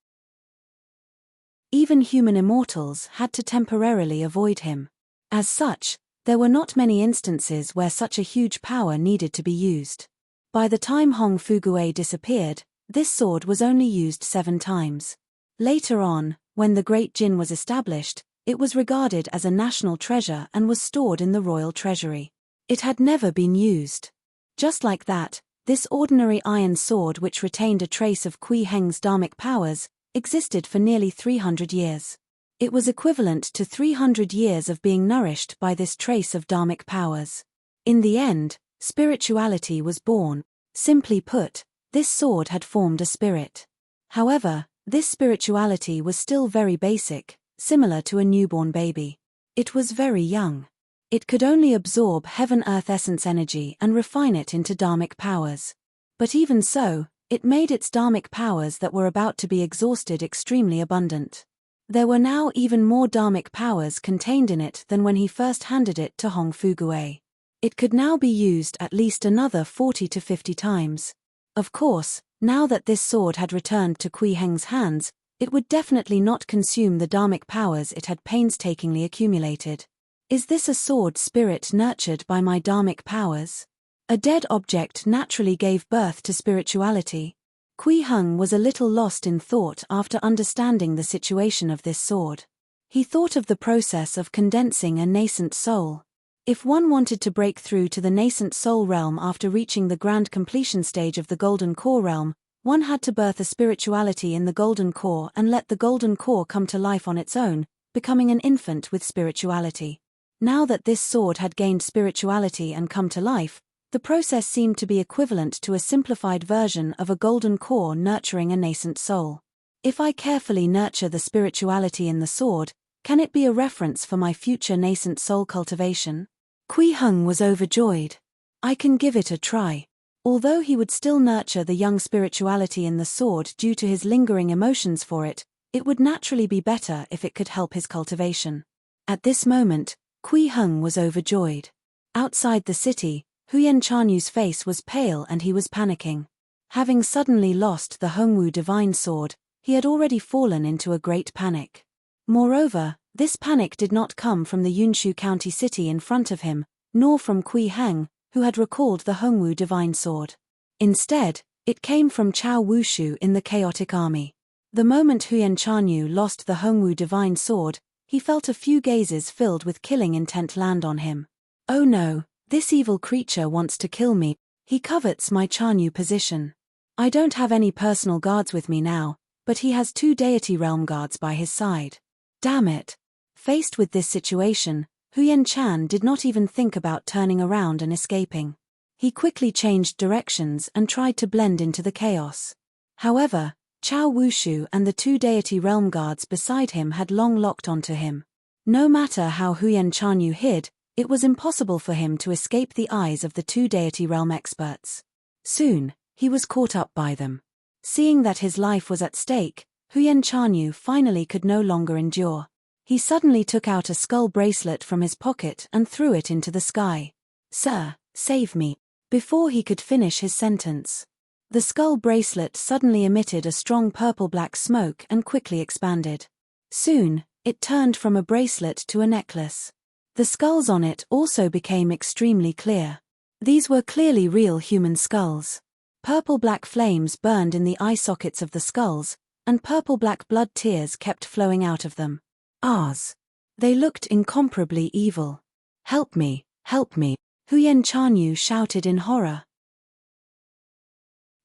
Even human immortals had to temporarily avoid him. As such, there were not many instances where such a huge power needed to be used. By the time Hong Fugue disappeared, this sword was only used 7 times. Later on, when the Great Jin was established, it was regarded as a national treasure and was stored in the royal treasury. It had never been used. Just like that, this ordinary iron sword, which retained a trace of Kui Heng's dharmic powers, existed for nearly 300 years. It was equivalent to 300 years of being nourished by this trace of dharmic powers. In the end, spirituality was born. Simply put, this sword had formed a spirit. However, this spirituality was still very basic, similar to a newborn baby. It was very young. It could only absorb heaven-earth essence energy and refine it into dharmic powers. But even so, it made its dharmic powers that were about to be exhausted extremely abundant. There were now even more dharmic powers contained in it than when he first handed it to Hong Fugue. It could now be used at least another 40 to 50 times. Of course, now that this sword had returned to Kui Heng's hands, it would definitely not consume the dharmic powers it had painstakingly accumulated. Is this a sword spirit nurtured by my dharmic powers? A dead object naturally gave birth to spirituality. Kui Heng was a little lost in thought after understanding the situation of this sword. He thought of the process of condensing a nascent soul. If one wanted to break through to the nascent soul realm after reaching the grand completion stage of the golden core realm, one had to birth a spirituality in the golden core and let the golden core come to life on its own, becoming an infant with spirituality. Now that this sword had gained spirituality and come to life, the process seemed to be equivalent to a simplified version of a golden core nurturing a nascent soul. If I carefully nurture the spirituality in the sword, can it be a reference for my future nascent soul cultivation? Kui Heng was overjoyed. I can give it a try. Although he would still nurture the young spirituality in the sword due to his lingering emotions for it, it would naturally be better if it could help his cultivation. At this moment, Kui Heng was overjoyed. Outside the city, Huyen Chanyu's face was pale and he was panicking. Having suddenly lost the Hongwu divine sword, he had already fallen into a great panic. Moreover, this panic did not come from the Yunshu County city in front of him, nor from Kui Heng, who had recalled the Hongwu divine sword. Instead, it came from Chao Wushu in the chaotic army. The moment Huyen Chanyu lost the Hongwu divine sword, he felt a few gazes filled with killing intent land on him. Oh no, this evil creature wants to kill me. He covets my Chanyu position. I don't have any personal guards with me now, but he has 2 deity realm guards by his side. Damn it. Faced with this situation, Huyen Chan did not even think about turning around and escaping. He quickly changed directions and tried to blend into the chaos. However, Chao Wushu and the 2 deity realm guards beside him had long locked onto him. No matter how Huyen Chanyu hid, it was impossible for him to escape the eyes of the 2 deity realm experts. Soon, he was caught up by them. Seeing that his life was at stake, Huyen Chanyu finally could no longer endure. He suddenly took out a skull bracelet from his pocket and threw it into the sky. "Sir, save me." Before he could finish his sentence, the skull bracelet suddenly emitted a strong purple-black smoke and quickly expanded. Soon, it turned from a bracelet to a necklace. The skulls on it also became extremely clear. These were clearly real human skulls. Purple-black flames burned in the eye sockets of the skulls, and purple-black blood tears kept flowing out of them. Ours. They looked incomparably evil. "Help me, Huyen Chanyu shouted in horror.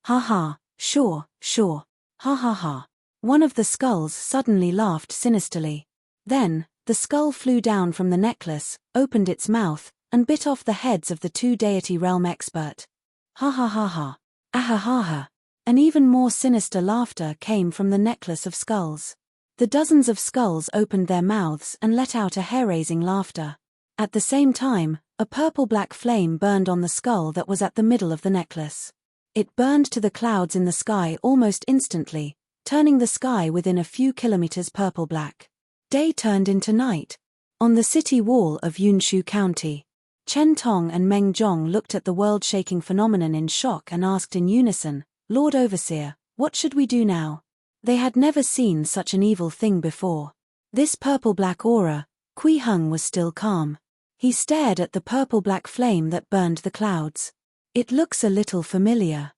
"Ha ha, sure, ha ha ha." One of the skulls suddenly laughed sinisterly. Then, the skull flew down from the necklace, opened its mouth, and bit off the heads of the 2 deity realm expert. "Ha ha ha ha. Ah ha ha." An even more sinister laughter came from the necklace of skulls. The dozens of skulls opened their mouths and let out a hair-raising laughter. At the same time, a purple-black flame burned on the skull that was at the middle of the necklace. It burned to the clouds in the sky almost instantly, turning the sky within a few kilometers purple-black. Day turned into night. On the city wall of Yunshu County, Chen Tong and Meng Zhong looked at the world-shaking phenomenon in shock and asked in unison, "Lord Overseer, what should we do now?" They had never seen such an evil thing before. This purple-black aura, Kui Heng was still calm. He stared at the purple-black flame that burned the clouds. "It looks a little familiar."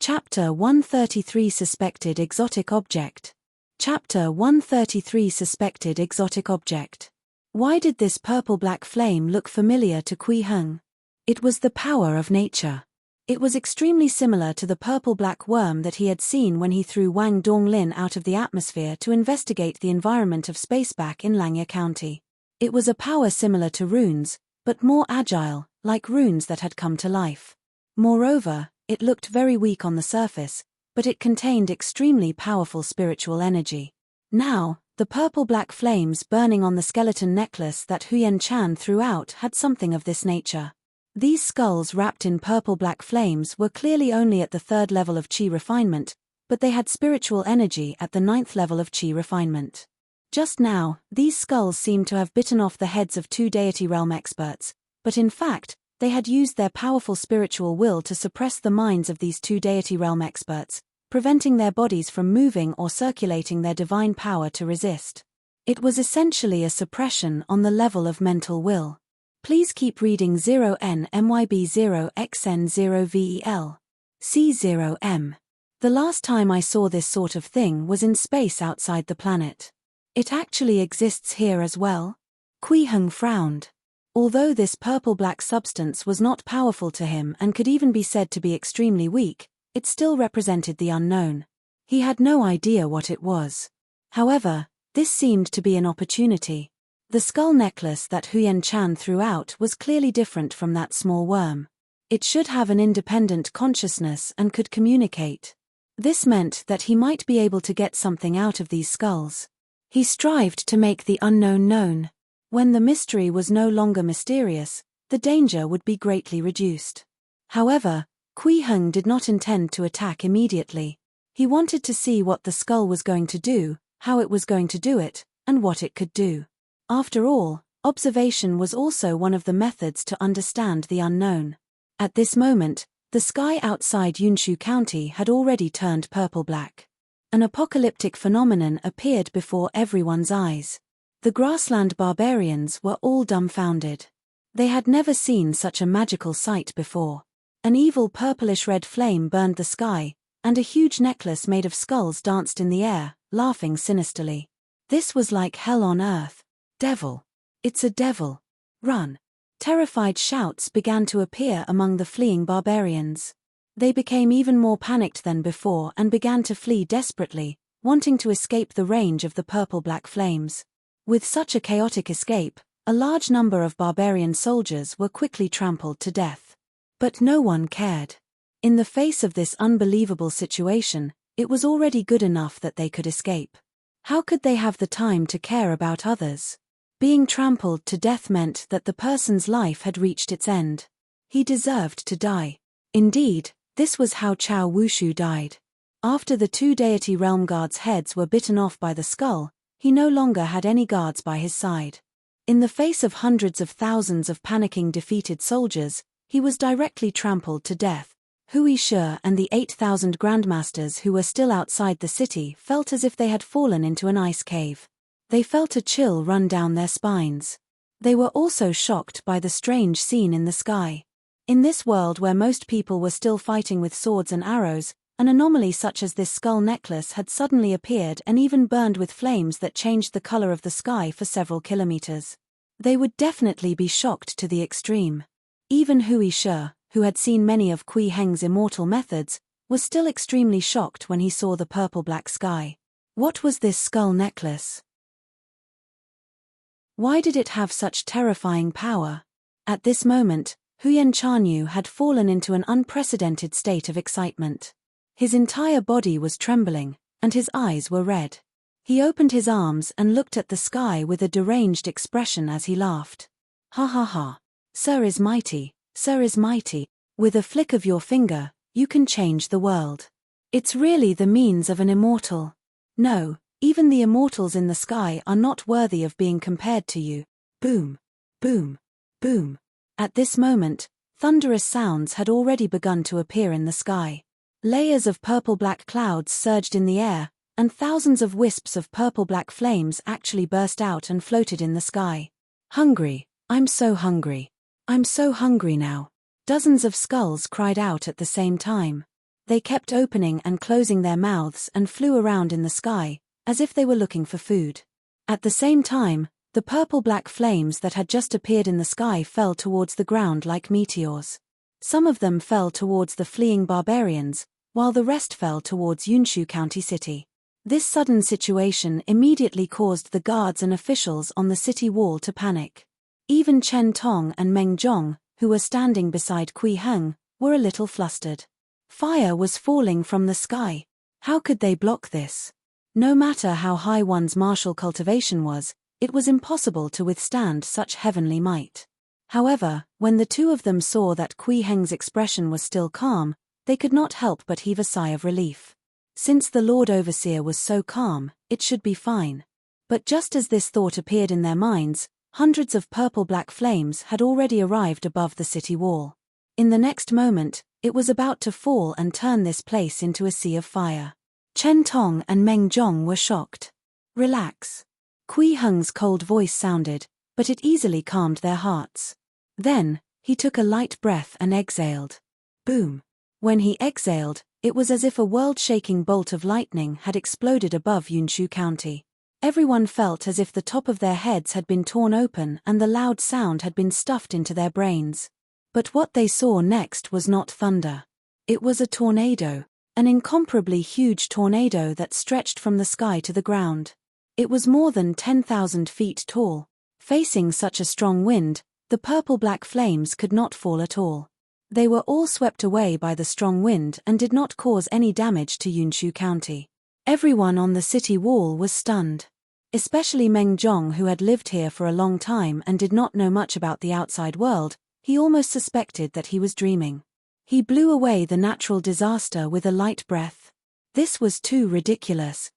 Chapter 133 Suspected Exotic Object. Chapter 133 Suspected Exotic Object. Why did this purple-black flame look familiar to Kui Heng? It was the power of nature. It was extremely similar to the purple-black worm that he had seen when he threw Wang Donglin out of the atmosphere to investigate the environment of space back in Langya County. It was a power similar to runes, but more agile, like runes that had come to life. Moreover, it looked very weak on the surface, but it contained extremely powerful spiritual energy. Now, the purple-black flames burning on the skeleton necklace that Huyen Chan threw out had something of this nature. These skulls wrapped in purple-black flames were clearly only at the 3rd level of Qi refinement, but they had spiritual energy at the 9th level of Qi refinement. Just now, these skulls seemed to have bitten off the heads of 2 deity realm experts, but in fact, they had used their powerful spiritual will to suppress the minds of these 2 deity realm experts, preventing their bodies from moving or circulating their divine power to resist. It was essentially a suppression on the level of mental will. Please keep reading 0NMYB0XN0VEL. C0M. The last time I saw this sort of thing was in space outside the planet. It actually exists here as well? Kui Heng frowned. Although this purple-black substance was not powerful to him and could even be said to be extremely weak, it still represented the unknown. He had no idea what it was. However, this seemed to be an opportunity. The skull necklace that Huyen Chan threw out was clearly different from that small worm. It should have an independent consciousness and could communicate. This meant that he might be able to get something out of these skulls. He strived to make the unknown known. When the mystery was no longer mysterious, the danger would be greatly reduced. However, Kui Heng did not intend to attack immediately. He wanted to see what the skull was going to do, how it was going to do it, and what it could do. After all, observation was also one of the methods to understand the unknown. At this moment, the sky outside Yunshu County had already turned purple-black. An apocalyptic phenomenon appeared before everyone's eyes. The grassland barbarians were all dumbfounded. They had never seen such a magical sight before. An evil purplish-red flame burned the sky, and a huge necklace made of skulls danced in the air, laughing sinisterly. This was like hell on earth. Devil. It's a devil. Run. Terrified shouts began to appear among the fleeing barbarians. They became even more panicked than before and began to flee desperately, wanting to escape the range of the purple-black flames. With such a chaotic escape, a large number of barbarian soldiers were quickly trampled to death. But no one cared. In the face of this unbelievable situation, it was already good enough that they could escape. How could they have the time to care about others? Being trampled to death meant that the person's life had reached its end. He deserved to die. Indeed, this was how Chao Wushu died. After the 2 deity realm guards' heads were bitten off by the skull, he no longer had any guards by his side. In the face of hundreds of thousands of panicking defeated soldiers, he was directly trampled to death. Hui Shi and the 8,000 grandmasters who were still outside the city felt as if they had fallen into an ice cave. They felt a chill run down their spines. They were also shocked by the strange scene in the sky. In this world where most people were still fighting with swords and arrows, an anomaly such as this skull necklace had suddenly appeared and even burned with flames that changed the color of the sky for several kilometers. They would definitely be shocked to the extreme. Even Hui Shi, who had seen many of Kui Heng's immortal methods, was still extremely shocked when he saw the purple-black sky. What was this skull necklace? Why did it have such terrifying power? At this moment, Huyen Chanyu had fallen into an unprecedented state of excitement. His entire body was trembling, and his eyes were red. He opened his arms and looked at the sky with a deranged expression as he laughed. Ha ha ha. Sir is mighty, Sir is mighty. With a flick of your finger, you can change the world. It's really the means of an immortal. No, even the immortals in the sky are not worthy of being compared to you. Boom. Boom. Boom. At this moment, thunderous sounds had already begun to appear in the sky. Layers of purple-black clouds surged in the air, and thousands of wisps of purple-black flames actually burst out and floated in the sky. Hungry. I'm so hungry. I'm so hungry now. Dozens of skulls cried out at the same time. They kept opening and closing their mouths and flew around in the sky, as if they were looking for food. At the same time, the purple-black flames that had just appeared in the sky fell towards the ground like meteors. Some of them fell towards the fleeing barbarians, while the rest fell towards Yunshu County City. This sudden situation immediately caused the guards and officials on the city wall to panic. Even Chen Tong and Meng Zhong, who were standing beside Kui Heng, were a little flustered. Fire was falling from the sky. How could they block this? No matter how high one's martial cultivation was, it was impossible to withstand such heavenly might. However, when the two of them saw that Kui Heng's expression was still calm, they could not help but heave a sigh of relief. Since the Lord Overseer was so calm, it should be fine. But just as this thought appeared in their minds, hundreds of purple-black flames had already arrived above the city wall. In the next moment, it was about to fall and turn this place into a sea of fire. Chen Tong and Meng Zhong were shocked. "Relax." Kui Heng's cold voice sounded, but it easily calmed their hearts. Then, he took a light breath and exhaled. Boom. When he exhaled, it was as if a world-shaking bolt of lightning had exploded above Yunshu County. Everyone felt as if the top of their heads had been torn open and the loud sound had been stuffed into their brains. But what they saw next was not thunder. It was a tornado, an incomparably huge tornado that stretched from the sky to the ground. It was more than 10,000 feet tall. Facing such a strong wind, the purple-black flames could not fall at all. They were all swept away by the strong wind and did not cause any damage to Yunshu County. Everyone on the city wall was stunned. Especially Meng Zhong, who had lived here for a long time and did not know much about the outside world. He almost suspected that he was dreaming. He blew away the natural disaster with a light breath. This was too ridiculous.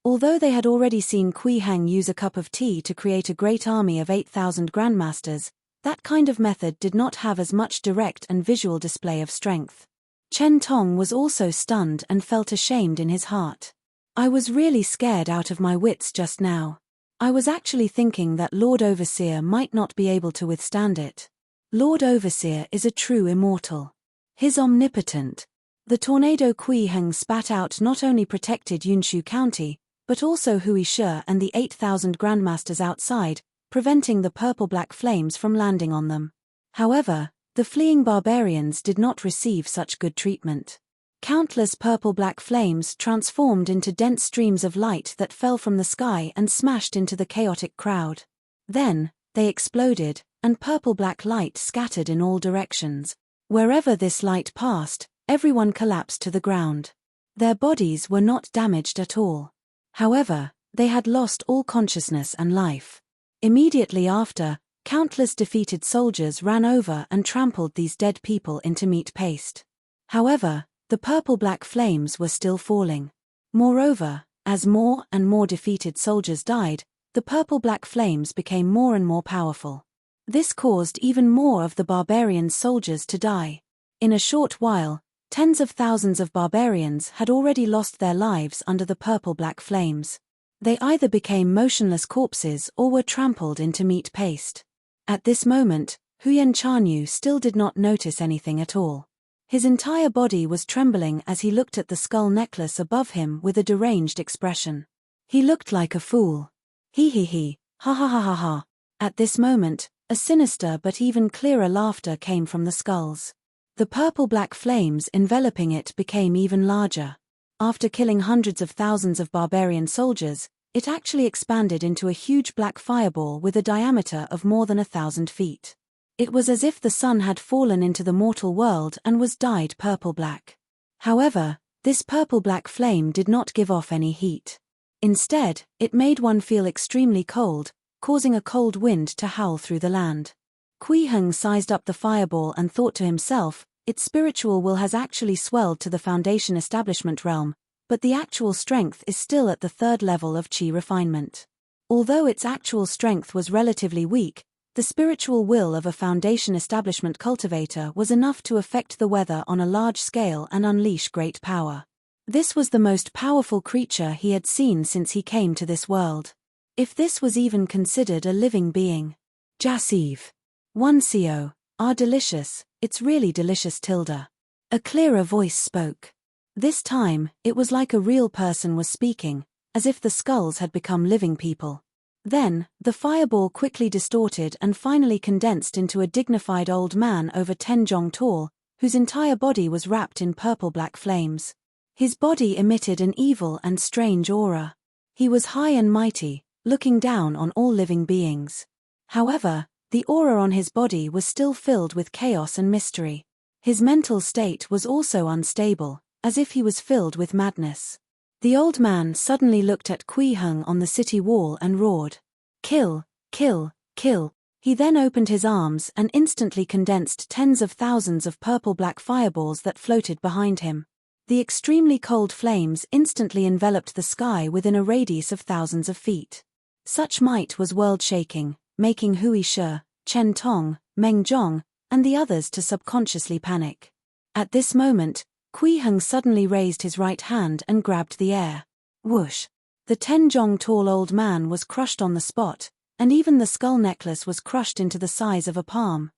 Although they had already seen Kui Heng use a cup of tea to create a great army of 8,000 grandmasters, that kind of method did not have as much direct and visual display of strength. Chen Tong was also stunned and felt ashamed in his heart. "I was really scared out of my wits just now. I was actually thinking that Lord Overseer might not be able to withstand it. Lord Overseer is a true immortal. He's omnipotent." The tornado Kui Heng spat out not only protected Yunshu County, but also Hui Shi and the 8,000 grandmasters outside, preventing the purple-black flames from landing on them. However, the fleeing barbarians did not receive such good treatment. Countless purple-black flames transformed into dense streams of light that fell from the sky and smashed into the chaotic crowd. Then, they exploded, and purple-black light scattered in all directions. Wherever this light passed, everyone collapsed to the ground. Their bodies were not damaged at all. However, they had lost all consciousness and life. Immediately after, countless defeated soldiers ran over and trampled these dead people into meat paste. However, the purple-black flames were still falling. Moreover, as more and more defeated soldiers died, the purple-black flames became more and more powerful. This caused even more of the barbarian soldiers to die. In a short while, tens of thousands of barbarians had already lost their lives under the purple-black flames. They either became motionless corpses or were trampled into meat paste. At this moment, Huyen Chanyu still did not notice anything at all. His entire body was trembling as he looked at the skull necklace above him with a deranged expression. He looked like a fool. He, ha ha ha ha ha. At this moment, a sinister but even clearer laughter came from the skulls. The purple-black flames enveloping it became even larger. After killing hundreds of thousands of barbarian soldiers, it actually expanded into a huge black fireball with a diameter of more than 1,000 feet. It was as if the sun had fallen into the mortal world and was dyed purple-black. However, this purple-black flame did not give off any heat. Instead, it made one feel extremely cold, causing a cold wind to howl through the land. Kui Heng sized up the fireball and thought to himself, its spiritual will has actually swelled to the foundation establishment realm, but the actual strength is still at the 3rd level of Qi refinement. Although its actual strength was relatively weak, the spiritual will of a foundation establishment cultivator was enough to affect the weather on a large scale and unleash great power. This was the most powerful creature he had seen since he came to this world. If this was even considered a living being. Jasiv. 1 Co. Delicious, it's really delicious tilde. A clearer voice spoke. This time, it was like a real person was speaking, as if the skulls had become living people. Then, the fireball quickly distorted and finally condensed into a dignified old man over 10 jong tall, whose entire body was wrapped in purple-black flames. His body emitted an evil and strange aura. He was high and mighty, looking down on all living beings. However, the aura on his body was still filled with chaos and mystery. His mental state was also unstable, as if he was filled with madness. The old man suddenly looked at Kui Heng on the city wall and roared, "Kill, kill, kill." He then opened his arms and instantly condensed tens of thousands of purple-black fireballs that floated behind him. The extremely cold flames instantly enveloped the sky within a radius of thousands of feet. Such might was world-shaking, making Wuxia, Chen Tong, Meng Zhong, and the others to subconsciously panic. At this moment, Kui Heng suddenly raised his right hand and grabbed the air. Whoosh! The 10 zhong tall old man was crushed on the spot, and even the skull necklace was crushed into the size of a palm.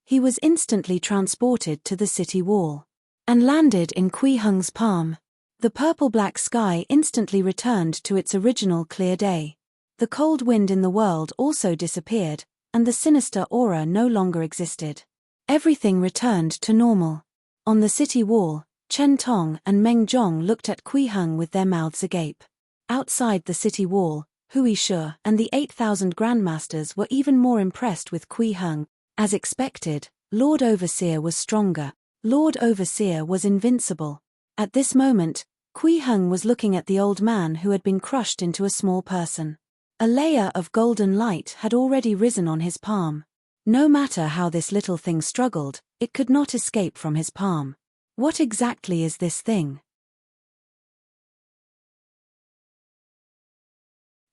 He was instantly transported to the city wall and landed in Kui Heng's palm. The purple-black sky instantly returned to its original clear day. The cold wind in the world also disappeared, and the sinister aura no longer existed. Everything returned to normal. On the city wall, Chen Tong and Meng Zhong looked at Kui Heng with their mouths agape. Outside the city wall, Wuxia and the 8,000 grandmasters were even more impressed with Kui Heng. As expected, Lord Overseer was stronger. Lord Overseer was invincible. At this moment, Kui Heng was looking at the old man who had been crushed into a small person. A layer of golden light had already risen on his palm. No matter how this little thing struggled, it could not escape from his palm. What exactly is this thing?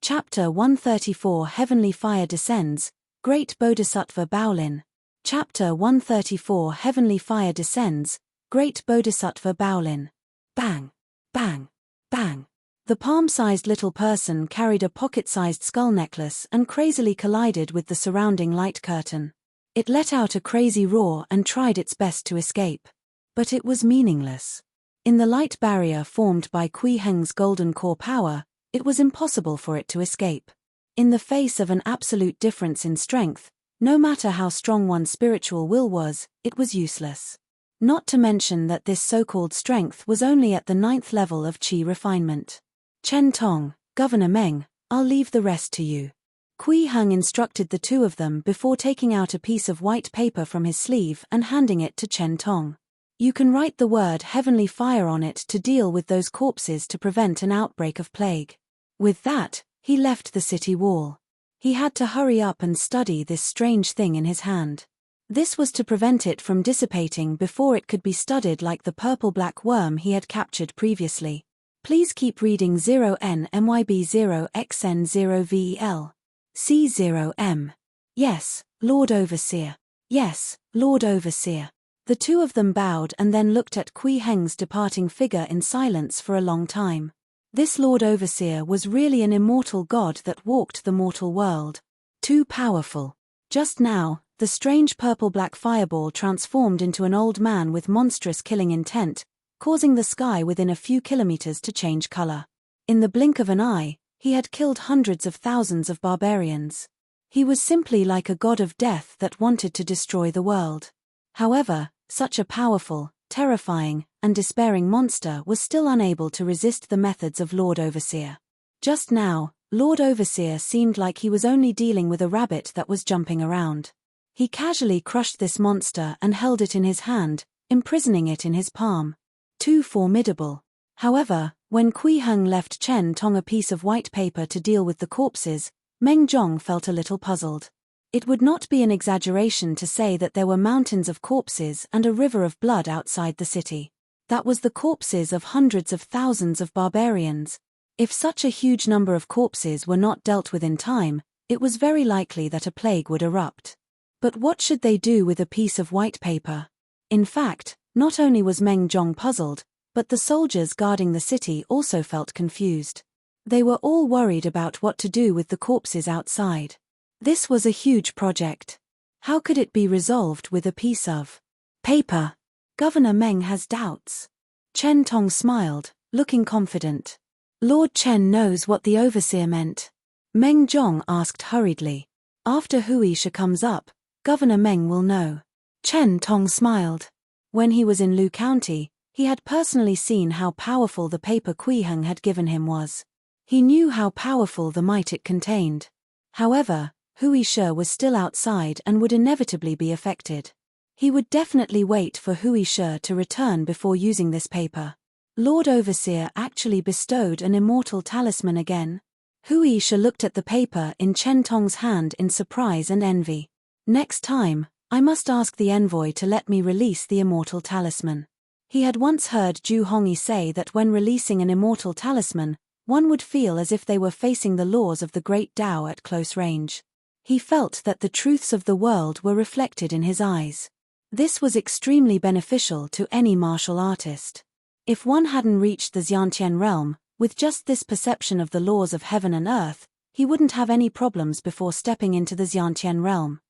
Chapter 134 Heavenly Fire Descends, Great Bodhisattva Baolin. Chapter 134 Heavenly Fire Descends, Great Bodhisattva Baolin. Bang! Bang! Bang! The palm-sized little person carried a pocket-sized skull necklace and crazily collided with the surrounding light curtain. It let out a crazy roar and tried its best to escape. But it was meaningless. In the light barrier formed by Kui Heng's golden core power, it was impossible for it to escape. In the face of an absolute difference in strength, no matter how strong one's spiritual will was, it was useless. Not to mention that this so-called strength was only at the 9th level of Qi refinement. Chen Tong, Governor Meng, I'll leave the rest to you. Kui Heng instructed the two of them before taking out a piece of white paper from his sleeve and handing it to Chen Tong. You can write the word Heavenly Fire on it to deal with those corpses to prevent an outbreak of plague. With that, he left the city wall. He had to hurry up and study this strange thing in his hand. This was to prevent it from dissipating before it could be studied like the purple-black worm he had captured previously. Please keep reading 0NMYB0XN0VEL. C0M. Yes, Lord Overseer. Yes, Lord Overseer. The two of them bowed and then looked at Kui Heng's departing figure in silence for a long time. This Lord Overseer was really an immortal god that walked the mortal world. Too powerful. Just now, the strange purple-black fireball transformed into an old man with monstrous killing intent, causing the sky within a few kilometers to change color. In the blink of an eye, he had killed hundreds of thousands of barbarians. He was simply like a god of death that wanted to destroy the world. However, such a powerful, terrifying, and despairing monster was still unable to resist the methods of Lord Overseer. Just now, Lord Overseer seemed like he was only dealing with a rabbit that was jumping around. He casually crushed this monster and held it in his hand, imprisoning it in his palm. Too formidable. However, when Kui Heng left Chen Tong a piece of white paper to deal with the corpses, Meng Zhong felt a little puzzled. It would not be an exaggeration to say that there were mountains of corpses and a river of blood outside the city. That was the corpses of hundreds of thousands of barbarians. If such a huge number of corpses were not dealt with in time, it was very likely that a plague would erupt. But what should they do with a piece of white paper? In fact, not only was Meng Zhong puzzled, but the soldiers guarding the city also felt confused. They were all worried about what to do with the corpses outside. This was a huge project. How could it be resolved with a piece of paper? Governor Meng has doubts. Chen Tong smiled, looking confident. Lord Chen knows what the overseer meant. Meng Zhong asked hurriedly. After Wuxia comes up, Governor Meng will know. Chen Tong smiled. When he was in Lu County, he had personally seen how powerful the paper Kui Heng had given him was. He knew how powerful the might it contained. However, Wuxia was still outside and would inevitably be affected. He would definitely wait for Wuxia to return before using this paper. Lord Overseer actually bestowed an immortal talisman again. Wuxia looked at the paper in Chen Tong's hand in surprise and envy. Next time, I must ask the envoy to let me release the immortal talisman. He had once heard Ju Hongyi say that when releasing an immortal talisman, one would feel as if they were facing the laws of the great Tao at close range. He felt that the truths of the world were reflected in his eyes. This was extremely beneficial to any martial artist. If one hadn't reached the Xiantian realm, with just this perception of the laws of heaven and earth, he wouldn't have any problems before stepping into the Xiantian realm.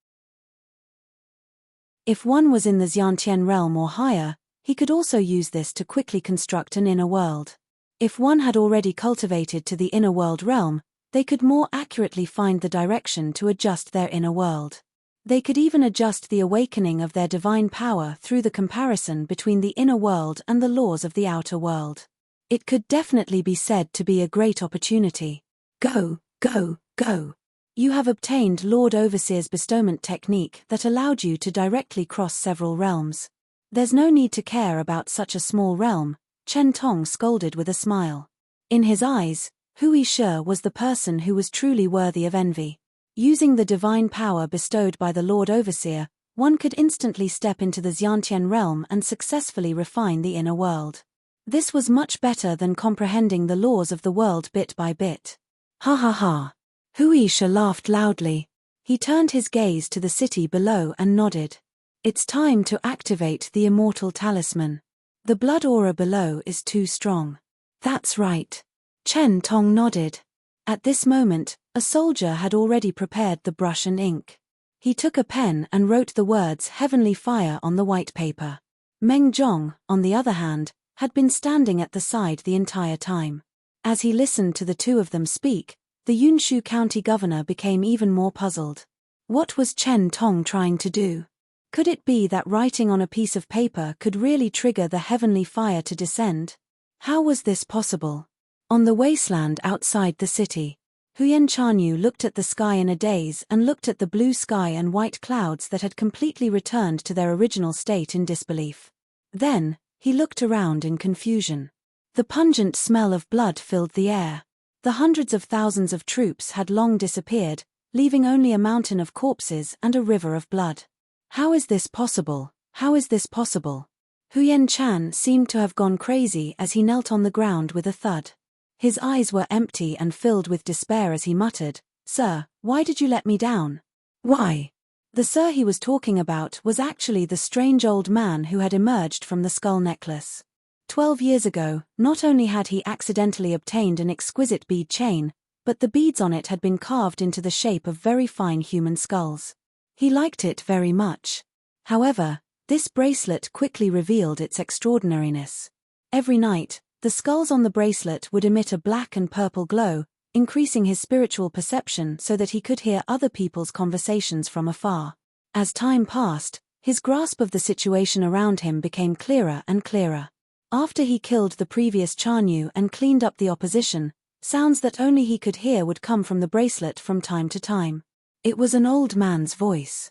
If one was in the Xiantian realm or higher, he could also use this to quickly construct an inner world. If one had already cultivated to the inner world realm, they could more accurately find the direction to adjust their inner world. They could even adjust the awakening of their divine power through the comparison between the inner world and the laws of the outer world. It could definitely be said to be a great opportunity. Go, go, go. You have obtained Lord Overseer's bestowment technique that allowed you to directly cross several realms. There's no need to care about such a small realm, Chen Tong scolded with a smile. In his eyes, Hui Shi was the person who was truly worthy of envy. Using the divine power bestowed by the Lord Overseer, one could instantly step into the Xiantian realm and successfully refine the inner world. This was much better than comprehending the laws of the world bit by bit. Ha ha ha. Hui Shi laughed loudly. He turned his gaze to the city below and nodded. It's time to activate the immortal talisman. The blood aura below is too strong. That's right. Chen Tong nodded. At this moment, a soldier had already prepared the brush and ink. He took a pen and wrote the words Heavenly Fire on the white paper. Meng Zhong, on the other hand, had been standing at the side the entire time. As he listened to the two of them speak, the Yunshu County governor became even more puzzled. What was Chen Tong trying to do? Could it be that writing on a piece of paper could really trigger the heavenly fire to descend? How was this possible? On the wasteland outside the city, Huyen Chanyu looked at the sky in a daze and looked at the blue sky and white clouds that had completely returned to their original state in disbelief. Then, he looked around in confusion. The pungent smell of blood filled the air. The hundreds of thousands of troops had long disappeared, leaving only a mountain of corpses and a river of blood. How is this possible? How is this possible? Huyen Chan seemed to have gone crazy as he knelt on the ground with a thud. His eyes were empty and filled with despair as he muttered, "Sir, why did you let me down?" Why? The sir he was talking about was actually the strange old man who had emerged from the skull necklace. 12 years ago, not only had he accidentally obtained an exquisite bead chain, but the beads on it had been carved into the shape of very fine human skulls. He liked it very much. However, this bracelet quickly revealed its extraordinariness. Every night, the skulls on the bracelet would emit a black and purple glow, increasing his spiritual perception so that he could hear other people's conversations from afar. As time passed, his grasp of the situation around him became clearer and clearer. After he killed the previous Chanyu and cleaned up the opposition, sounds that only he could hear would come from the bracelet from time to time. It was an old man's voice.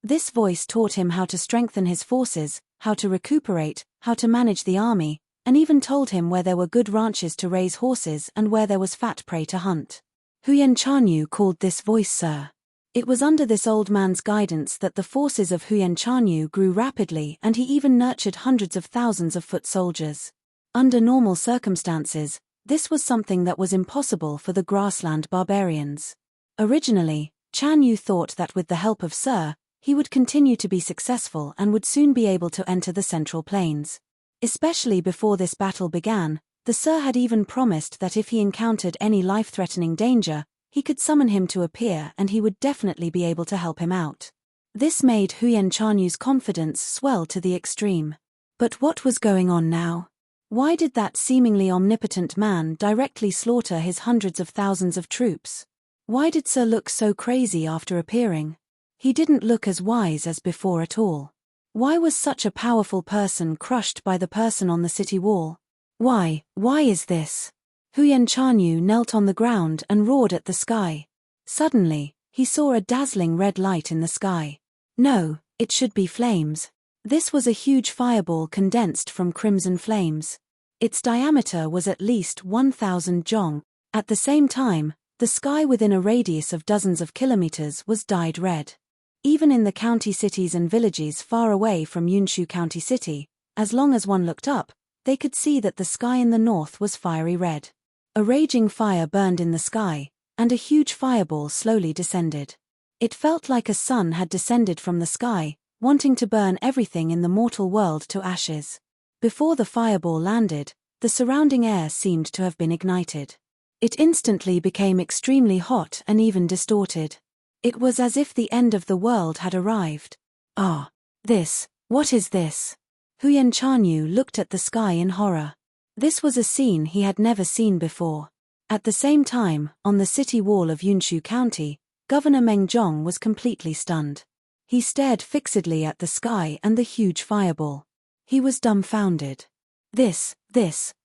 This voice taught him how to strengthen his forces, how to recuperate, how to manage the army, and even told him where there were good ranches to raise horses and where there was fat prey to hunt. Huyen Chanyu called this voice Sir. It was under this old man's guidance that the forces of Huyen Chanyu grew rapidly, and he even nurtured hundreds of thousands of foot soldiers. Under normal circumstances, this was something that was impossible for the grassland barbarians. Originally, Chanyu thought that with the help of Sir, he would continue to be successful and would soon be able to enter the Central Plains. Especially before this battle began, the Sir had even promised that if he encountered any life-threatening danger, he could summon him to appear and he would definitely be able to help him out. This made Huyen Chanyu's confidence swell to the extreme. But what was going on now? Why did that seemingly omnipotent man directly slaughter his hundreds of thousands of troops? Why did Sir look so crazy after appearing? He didn't look as wise as before at all. Why was such a powerful person crushed by the person on the city wall? Why is this? Huyen Chanyu knelt on the ground and roared at the sky. Suddenly, he saw a dazzling red light in the sky. No, it should be flames. This was a huge fireball condensed from crimson flames. Its diameter was at least 1,000 zhong. At the same time, the sky within a radius of dozens of kilometers was dyed red. Even in the county cities and villages far away from Yunshu County City, as long as one looked up, they could see that the sky in the north was fiery red. A raging fire burned in the sky, and a huge fireball slowly descended. It felt like a sun had descended from the sky, wanting to burn everything in the mortal world to ashes. Before the fireball landed, the surrounding air seemed to have been ignited. It instantly became extremely hot and even distorted. It was as if the end of the world had arrived. What is this? Huyen Chanyu looked at the sky in horror. This was a scene he had never seen before. At the same time, on the city wall of Yunshu County, Governor Meng Zhong was completely stunned. He stared fixedly at the sky and the huge fireball. He was dumbfounded.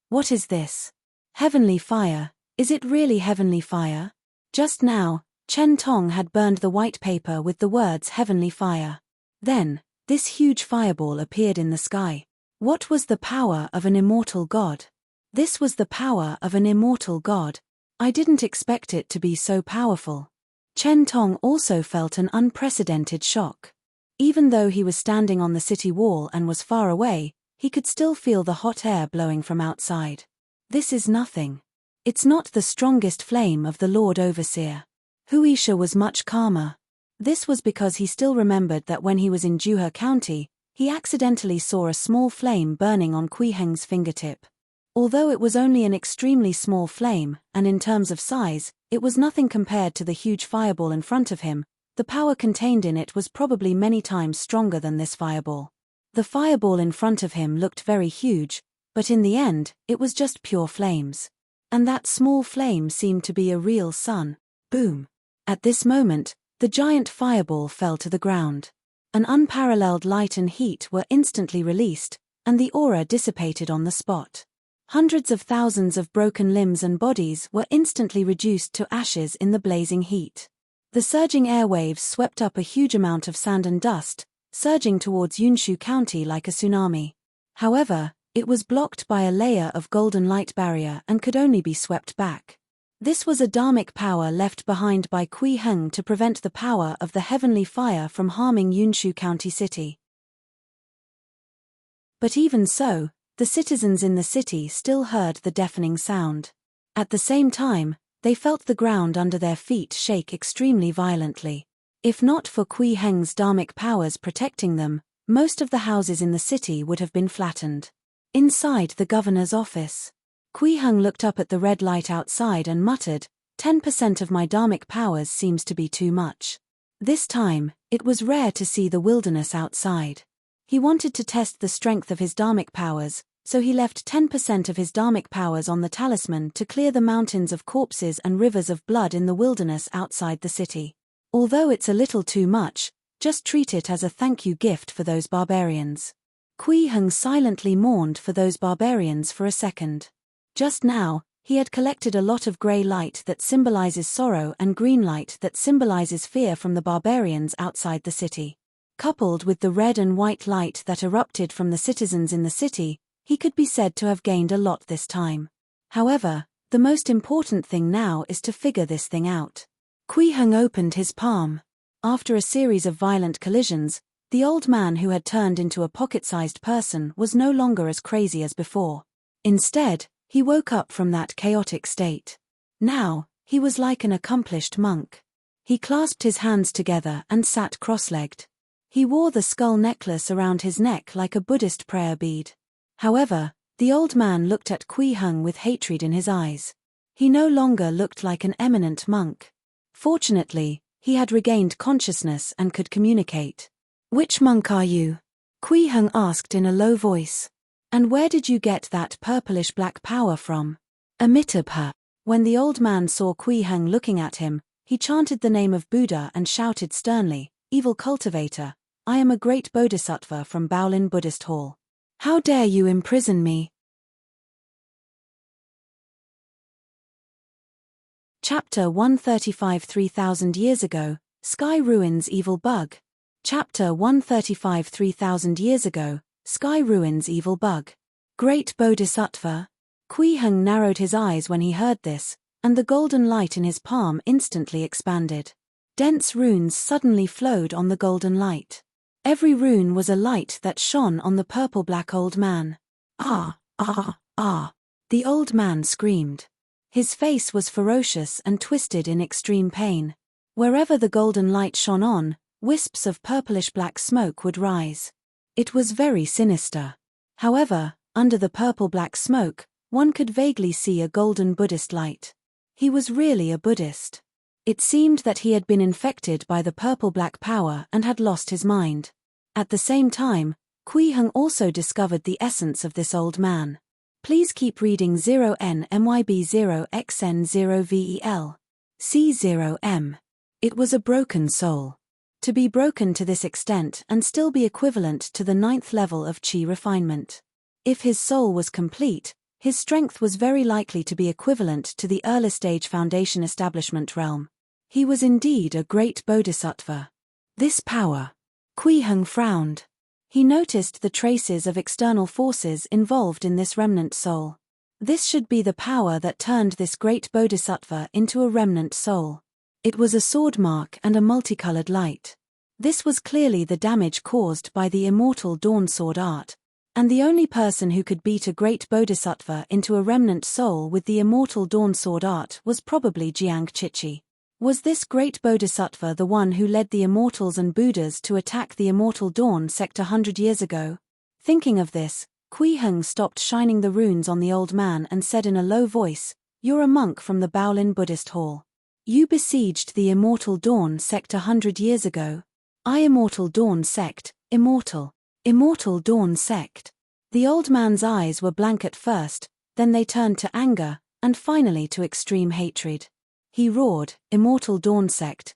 What is this? Heavenly fire, is it really heavenly fire? Just now, Chen Tong had burned the white paper with the words heavenly fire. Then, this huge fireball appeared in the sky. What was the power of an immortal god? This was the power of an immortal god. I didn't expect it to be so powerful. Chen Tong also felt an unprecedented shock. Even though he was standing on the city wall and was far away, he could still feel the hot air blowing from outside. This is nothing. It's not the strongest flame of the Lord Overseer. Huisha was much calmer. This was because he still remembered that when he was in Juhe County, he accidentally saw a small flame burning on Kui Heng's fingertip. Although it was only an extremely small flame, and in terms of size, it was nothing compared to the huge fireball in front of him, the power contained in it was probably many times stronger than this fireball. The fireball in front of him looked very huge, but in the end, it was just pure flames. And that small flame seemed to be a real sun. Boom! At this moment, the giant fireball fell to the ground. An unparalleled light and heat were instantly released, and the aura dissipated on the spot. Hundreds of thousands of broken limbs and bodies were instantly reduced to ashes in the blazing heat. The surging airwaves swept up a huge amount of sand and dust, surging towards Yunshu County like a tsunami. However, it was blocked by a layer of golden light barrier and could only be swept back. This was a dharmic power left behind by Kui Heng to prevent the power of the heavenly fire from harming Yunshu County City. But even so, the citizens in the city still heard the deafening sound. At the same time, they felt the ground under their feet shake extremely violently. If not for Kui Heng's dharmic powers protecting them, most of the houses in the city would have been flattened. Inside the governor's office, Kui Heng looked up at the red light outside and muttered, 10% of my dharmic powers seems to be too much. This time, it was rare to see the wilderness outside. He wanted to test the strength of his dharmic powers, so he left 10% of his dharmic powers on the talisman to clear the mountains of corpses and rivers of blood in the wilderness outside the city. Although it's a little too much, just treat it as a thank you gift for those barbarians. Kui Heng silently mourned for those barbarians for a second. Just now, he had collected a lot of grey light that symbolizes sorrow and green light that symbolizes fear from the barbarians outside the city. Coupled with the red and white light that erupted from the citizens in the city, he could be said to have gained a lot this time. However, the most important thing now is to figure this thing out. Kui Heng opened his palm. After a series of violent collisions, the old man who had turned into a pocket-sized person was no longer as crazy as before. Instead, he woke up from that chaotic state. Now, he was like an accomplished monk. He clasped his hands together and sat cross-legged. He wore the skull necklace around his neck like a Buddhist prayer bead. However, the old man looked at Kui Heng with hatred in his eyes. He no longer looked like an eminent monk. Fortunately, he had regained consciousness and could communicate. "Which monk are you?" Kui Heng asked in a low voice. "And where did you get that purplish-black power from?" Amitabha. When the old man saw Kui Heng looking at him, he chanted the name of Buddha and shouted sternly, "Evil cultivator, I am a great bodhisattva from Baolin Buddhist Hall. How dare you imprison me?" Chapter 135 3,000 years ago, Sky Ruins Evil Bug. Chapter 135 3,000 years ago, Sky Ruins Evil Bug. Great Bodhisattva? Kui Heng narrowed his eyes when he heard this, and the golden light in his palm instantly expanded. Dense runes suddenly flowed on the golden light. Every rune was a light that shone on the purple-black old man. Ah, ah, ah. The old man screamed. His face was ferocious and twisted in extreme pain. Wherever the golden light shone on, wisps of purplish-black smoke would rise. It was very sinister. However, under the purple-black smoke, one could vaguely see a golden Buddhist light. He was really a Buddhist. It seemed that he had been infected by the purple-black power and had lost his mind. At the same time, Kui Heng also discovered the essence of this old man. Please keep reading 0NMYB0XN0VEL. C0M. It was a broken soul. To be broken to this extent and still be equivalent to the 9th level of Qi refinement. If his soul was complete, his strength was very likely to be equivalent to the early stage foundation establishment realm. He was indeed a great bodhisattva. This power. Kui Heng frowned. He noticed the traces of external forces involved in this remnant soul. This should be the power that turned this great bodhisattva into a remnant soul. It was a sword mark and a multicolored light. This was clearly the damage caused by the immortal dawn sword art, and the only person who could beat a great bodhisattva into a remnant soul with the immortal dawn sword art was probably Jiang Chichi. Was this great bodhisattva the one who led the immortals and Buddhas to attack the immortal dawn sect 100 years ago? Thinking of this, Kui Heng stopped shining the runes on the old man and said in a low voice, "You're a monk from the Baolin Buddhist Hall. You besieged the immortal dawn sect 100 years ago. I immortal dawn sect, immortal dawn sect." The old man's eyes were blank at first, then they turned to anger, and finally to extreme hatred. He roared, immortal dawn sect,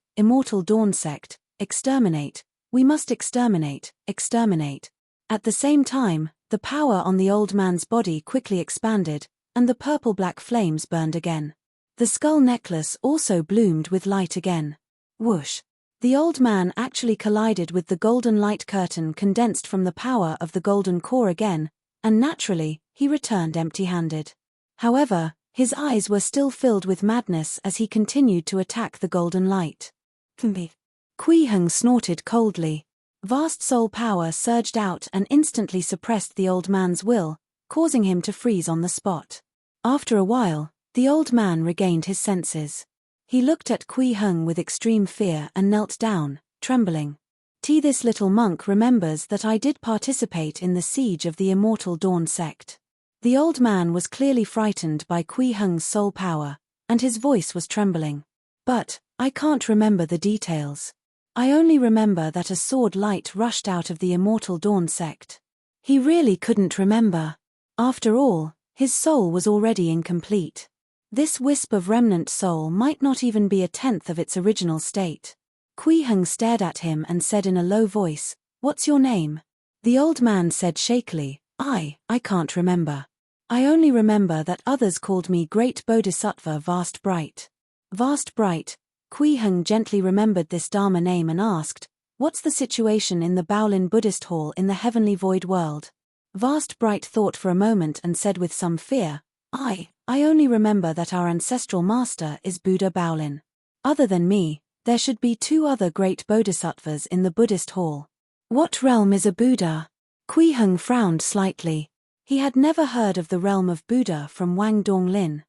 exterminate, we must exterminate, exterminate." At the same time, the power on the old man's body quickly expanded, and the purple-black flames burned again. The skull necklace also bloomed with light again. Whoosh! The old man actually collided with the golden light curtain condensed from the power of the golden core again, and naturally, he returned empty-handed. However, his eyes were still filled with madness as he continued to attack the golden light. Kui Heng snorted coldly. Vast soul power surged out and instantly suppressed the old man's will, causing him to freeze on the spot. After a while, the old man regained his senses. He looked at Kui Heng with extreme fear and knelt down, trembling. This little monk remembers that I did participate in the siege of the Immortal Dawn sect. The old man was clearly frightened by Kui Heng's soul power, and his voice was trembling. But, I can't remember the details. I only remember that a sword light rushed out of the Immortal Dawn sect. He really couldn't remember. After all, his soul was already incomplete. This wisp of remnant soul might not even be a tenth of its original state. Kui Heng stared at him and said in a low voice, "What's your name?" The old man said shakily, I can't remember. I only remember that others called me Great Bodhisattva Vast Bright. Vast Bright. Kui Heng gently remembered this Dharma name and asked, "What's the situation in the Baolin Buddhist Hall in the heavenly void world?" Vast Bright thought for a moment and said with some fear, I only remember that our ancestral master is Buddha Baolin. Other than me, there should be 2 other great bodhisattvas in the Buddhist Hall. What realm is a Buddha? Kui Heng frowned slightly. He had never heard of the realm of Buddha from Wang Donglin.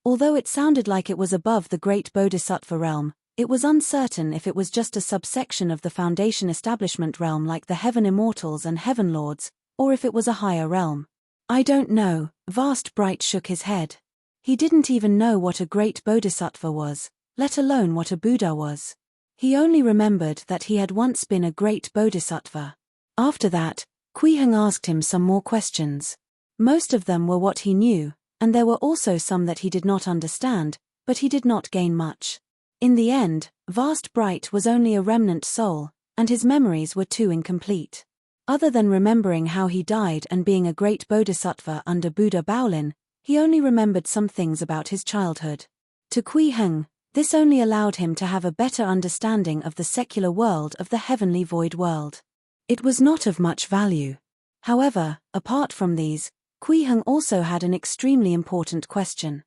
Although it sounded like it was above the great bodhisattva realm, it was uncertain if it was just a subsection of the foundation establishment realm like the Heaven Immortals and Heaven Lords, or if it was a higher realm. I don't know, Vast Bright shook his head. He didn't even know what a great bodhisattva was, let alone what a Buddha was. He only remembered that he had once been a great bodhisattva. After that, Kui Heng asked him some more questions. Most of them were what he knew, and there were also some that he did not understand, but he did not gain much. In the end, Vast Bright was only a remnant soul, and his memories were too incomplete. Other than remembering how he died and being a great bodhisattva under Buddha Baolin, he only remembered some things about his childhood. To Kui Heng, this only allowed him to have a better understanding of the secular world of the heavenly void world. It was not of much value. However, apart from these, Kui Heng also had an extremely important question.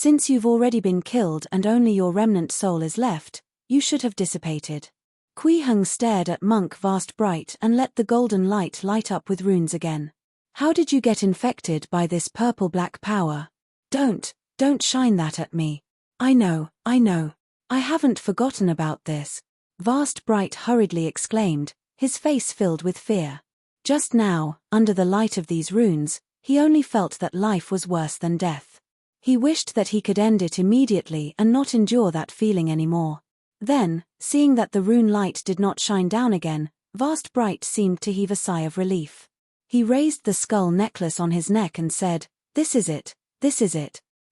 Since you've already been killed and only your remnant soul is left, you should have dissipated. Kui Heng stared at Monk Vast Bright and let the golden light light up with runes again. How did you get infected by this purple-black power? Don't shine that at me. I know. I haven't forgotten about this. Vast Bright hurriedly exclaimed, his face filled with fear. Just now, under the light of these runes, he only felt that life was worse than death. He wished that he could end it immediately and not endure that feeling anymore. Then, seeing that the rune light did not shine down again, Vast Bright seemed to heave a sigh of relief. He raised the skull necklace on his neck and said, This is it.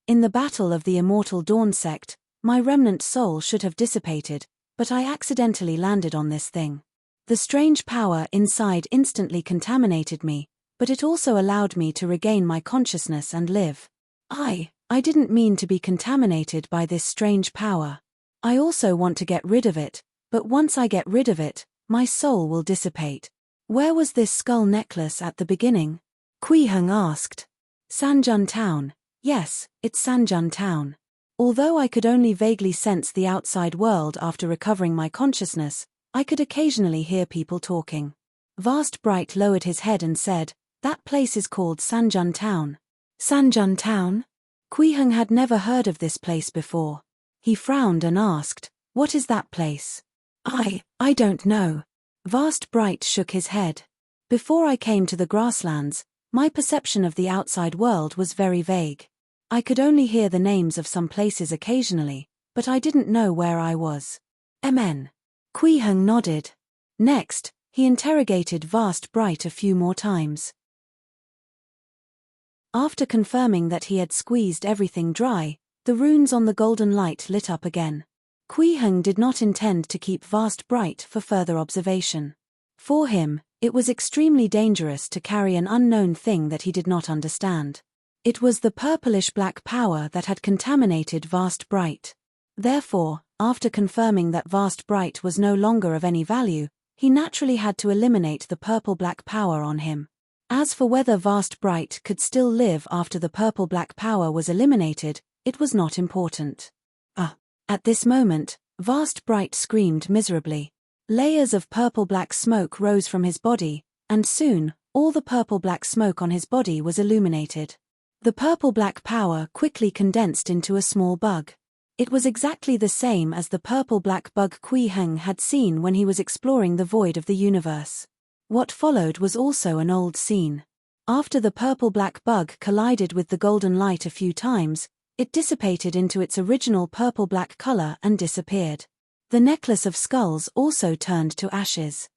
In the battle of the Immortal Dawn sect, my remnant soul should have dissipated, but I accidentally landed on this thing. The strange power inside instantly contaminated me, but it also allowed me to regain my consciousness and live. I didn't mean to be contaminated by this strange power. I also want to get rid of it, but once I get rid of it, my soul will dissipate. Where was this skull necklace at the beginning? Kui Heng asked. Sanjun Town. Yes, it's Sanjun Town. Although I could only vaguely sense the outside world after recovering my consciousness, I could occasionally hear people talking. Vast Bright lowered his head and said, That place is called Sanjun Town. Sanjun Town? Kui Heng had never heard of this place before. He frowned and asked, What is that place? I don't know. Vast Bright shook his head. Before I came to the grasslands, my perception of the outside world was very vague. I could only hear the names of some places occasionally, but I didn't know where I was. Amen. Kui Heng nodded. Next, he interrogated Vast Bright a few more times. After confirming that he had squeezed everything dry, the runes on the golden light lit up again. Kui Heng did not intend to keep Vast Bright for further observation. For him, it was extremely dangerous to carry an unknown thing that he did not understand. It was the purplish-black power that had contaminated Vast Bright. Therefore, after confirming that Vast Bright was no longer of any value, he naturally had to eliminate the purple-black power on him. As for whether Vast Bright could still live after the purple-black power was eliminated, it was not important. At this moment, Vast Bright screamed miserably. Layers of purple-black smoke rose from his body, and soon, all the purple-black smoke on his body was illuminated. The purple-black power quickly condensed into a small bug. It was exactly the same as the purple-black bug Kui Heng had seen when he was exploring the void of the universe. What followed was also an old scene. After the purple-black bug collided with the golden light a few times, it dissipated into its original purple-black color and disappeared. The necklace of skulls also turned to ashes.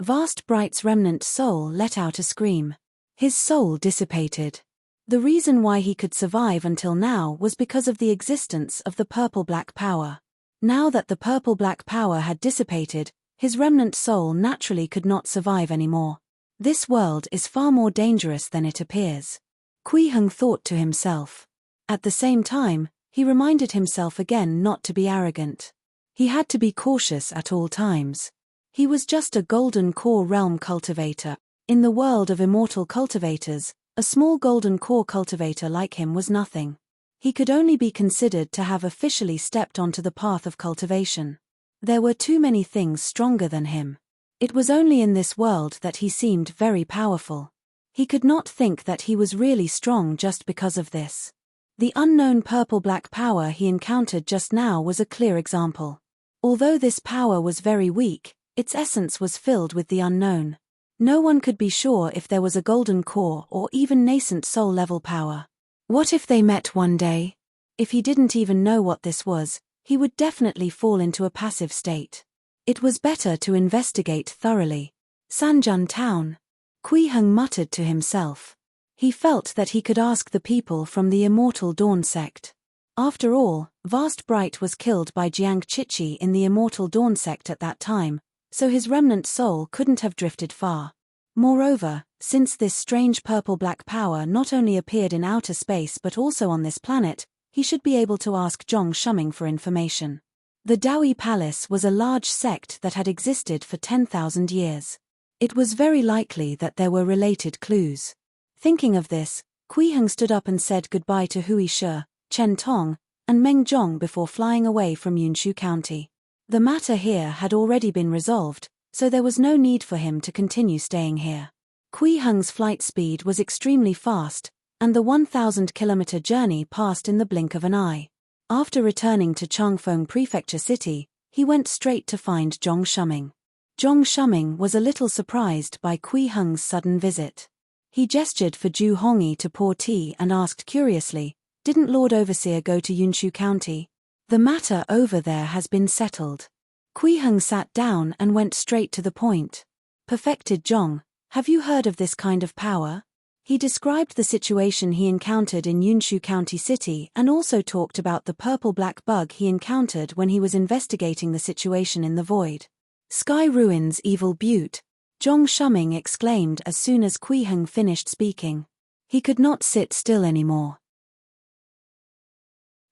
Vast Bright's remnant soul let out a scream. His soul dissipated. The reason why he could survive until now was because of the existence of the purple-black power. Now that the purple-black power had dissipated, his remnant soul naturally could not survive anymore. This world is far more dangerous than it appears. Kui Heng thought to himself. At the same time, he reminded himself again not to be arrogant. He had to be cautious at all times. He was just a golden core realm cultivator. In the world of immortal cultivators, a small golden core cultivator like him was nothing. He could only be considered to have officially stepped onto the path of cultivation. There were too many things stronger than him. It was only in this world that he seemed very powerful. He could not think that he was really strong just because of this. The unknown purple-black power he encountered just now was a clear example. Although this power was very weak, its essence was filled with the unknown. No one could be sure if there was a golden core or even nascent soul-level power. What if they met one day? If he didn't even know what this was, he would definitely fall into a passive state. It was better to investigate thoroughly. Sanjun Town. Kui Heng muttered to himself. He felt that he could ask the people from the Immortal Dawn sect. After all, Vast Bright was killed by Jiang Chichi in the Immortal Dawn sect at that time, so his remnant soul couldn't have drifted far. Moreover, since this strange purple-black power not only appeared in outer space but also on this planet, he should be able to ask Zhong Shuming for information. The Daoi Palace was a large sect that had existed for 10,000 years. It was very likely that there were related clues. Thinking of this, Kui Heng stood up and said goodbye to Hui Shi, Chen Tong, and Meng Zhong before flying away from Yunshu County. The matter here had already been resolved, so there was no need for him to continue staying here. Kui Heng's flight speed was extremely fast, and the 1,000-kilometer journey passed in the blink of an eye. After returning to Changfeng Prefecture City, he went straight to find Zhong Shuming. Zhong Shuming was a little surprised by Kui Heng's sudden visit. He gestured for Zhu Hongyi to pour tea and asked curiously, "Didn't Lord Overseer go to Yunshu County? The matter over there has been settled." Kui Heng sat down and went straight to the point. "Perfected Zhong, have you heard of this kind of power?" He described the situation he encountered in Yunshu County City and also talked about the purple-black bug he encountered when he was investigating the situation in the void. "Sky Ruins Evil Butte," Zhong Shuming exclaimed as soon as Kui Heng finished speaking. He could not sit still anymore.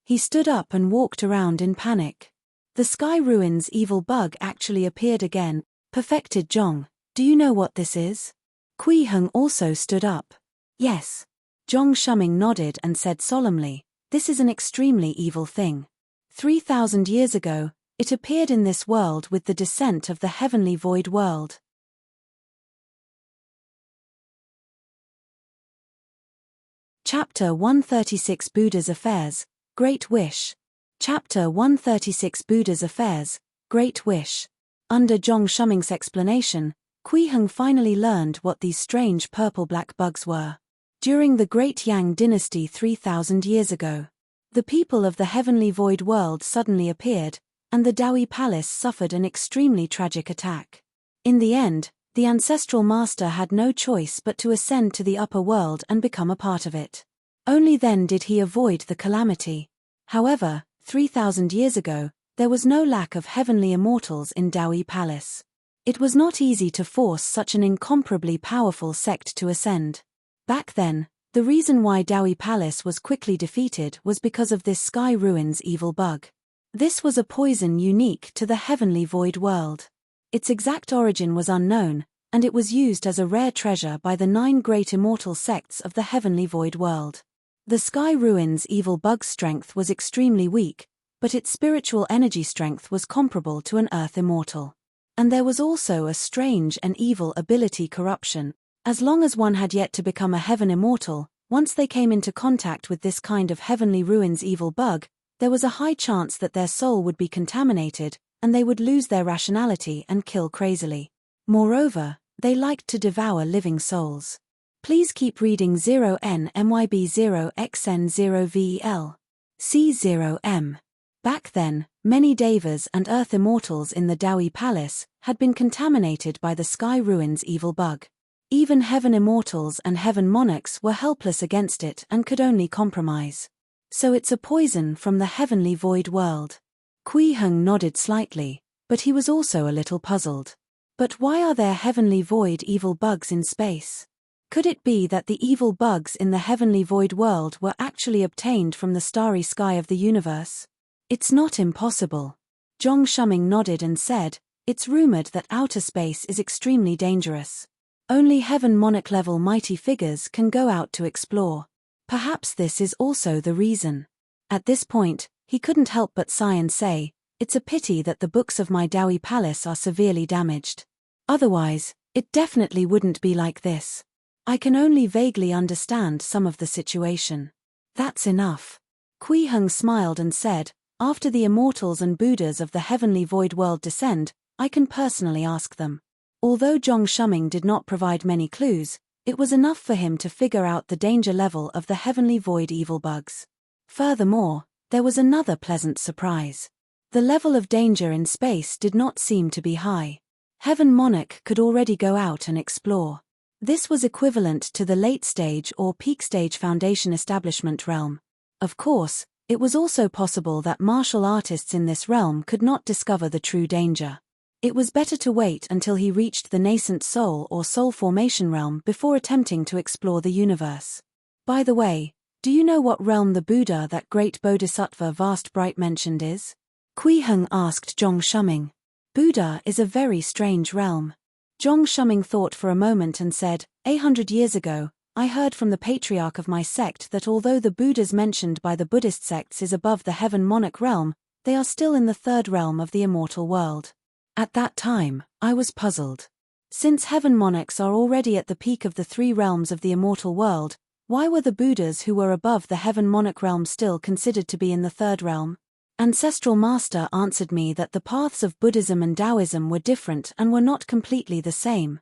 He stood up and walked around in panic. The Sky Ruins Evil Bug actually appeared again. "Perfected Zhong, do you know what this is?" Kui Heng also stood up. "Yes." Zhong Shuming nodded and said solemnly, "This is an extremely evil thing. 3,000 years ago, it appeared in this world with the descent of the heavenly void world. Chapter 136 Buddha's Affairs, Great Wish. Chapter 136 Buddha's Affairs, Great Wish. Under Zhong Shuming's explanation, Kui Heng finally learned what these strange purple-black bugs were. During the Great Yang Dynasty 3,000 years ago, the people of the heavenly void world suddenly appeared, and the Daoi Palace suffered an extremely tragic attack. In the end, the ancestral master had no choice but to ascend to the upper world and become a part of it. Only then did he avoid the calamity. However, 3,000 years ago, there was no lack of heavenly immortals in Daoi Palace. It was not easy to force such an incomparably powerful sect to ascend. Back then, the reason why Daoi Palace was quickly defeated was because of this Sky Ruins evil bug. This was a poison unique to the heavenly void world. Its exact origin was unknown, and it was used as a rare treasure by the 9 great immortal sects of the heavenly void world. The Sky Ruins evil bug's strength was extremely weak, but its spiritual energy strength was comparable to an earth immortal. And there was also a strange and evil ability corruption. As long as one had yet to become a heaven immortal, once they came into contact with this kind of heavenly ruins evil bug, there was a high chance that their soul would be contaminated, and they would lose their rationality and kill crazily. Moreover, they liked to devour living souls. Please keep reading 0NMYB0XN0VEL. C0M. Back then, many devas and earth immortals in the Daoi Palace had been contaminated by the Sky Ruins evil bug. Even heaven immortals and heaven monarchs were helpless against it and could only compromise. So it's a poison from the heavenly void world. Kui Heng nodded slightly, but he was also a little puzzled. But why are there heavenly void evil bugs in space? Could it be that the evil bugs in the heavenly void world were actually obtained from the starry sky of the universe? It's not impossible. Zhong Shuming nodded and said, "It's rumored that outer space is extremely dangerous. Only heaven monarch-level mighty figures can go out to explore. Perhaps this is also the reason." At this point, he couldn't help but sigh and say, "It's a pity that the books of my Daoi Palace are severely damaged. Otherwise, it definitely wouldn't be like this. I can only vaguely understand some of the situation." "That's enough." Kui Heng smiled and said, "After the immortals and Buddhas of the heavenly void world descend, I can personally ask them." Although Zhong Shuming did not provide many clues, it was enough for him to figure out the danger level of the heavenly void evil bugs. Furthermore, there was another pleasant surprise. The level of danger in space did not seem to be high. Heaven Monarch could already go out and explore. This was equivalent to the late stage or peak stage foundation establishment realm. Of course, it was also possible that martial artists in this realm could not discover the true danger. It was better to wait until he reached the nascent soul or soul formation realm before attempting to explore the universe. By the way, do you know what realm the Buddha that great Bodhisattva vast bright mentioned is? Kui Heng asked Zhong Shuming. Buddha is a very strange realm. Zhong Shuming thought for a moment and said, 800 years ago, I heard from the patriarch of my sect that although the Buddhas mentioned by the Buddhist sects is above the heaven monarch realm, they are still in the third realm of the immortal world. At that time, I was puzzled. Since heaven monarchs are already at the peak of the three realms of the immortal world, why were the Buddhas who were above the heaven monarch realm still considered to be in the third realm? Ancestral Master answered me that the paths of Buddhism and Taoism were different and were not completely the same.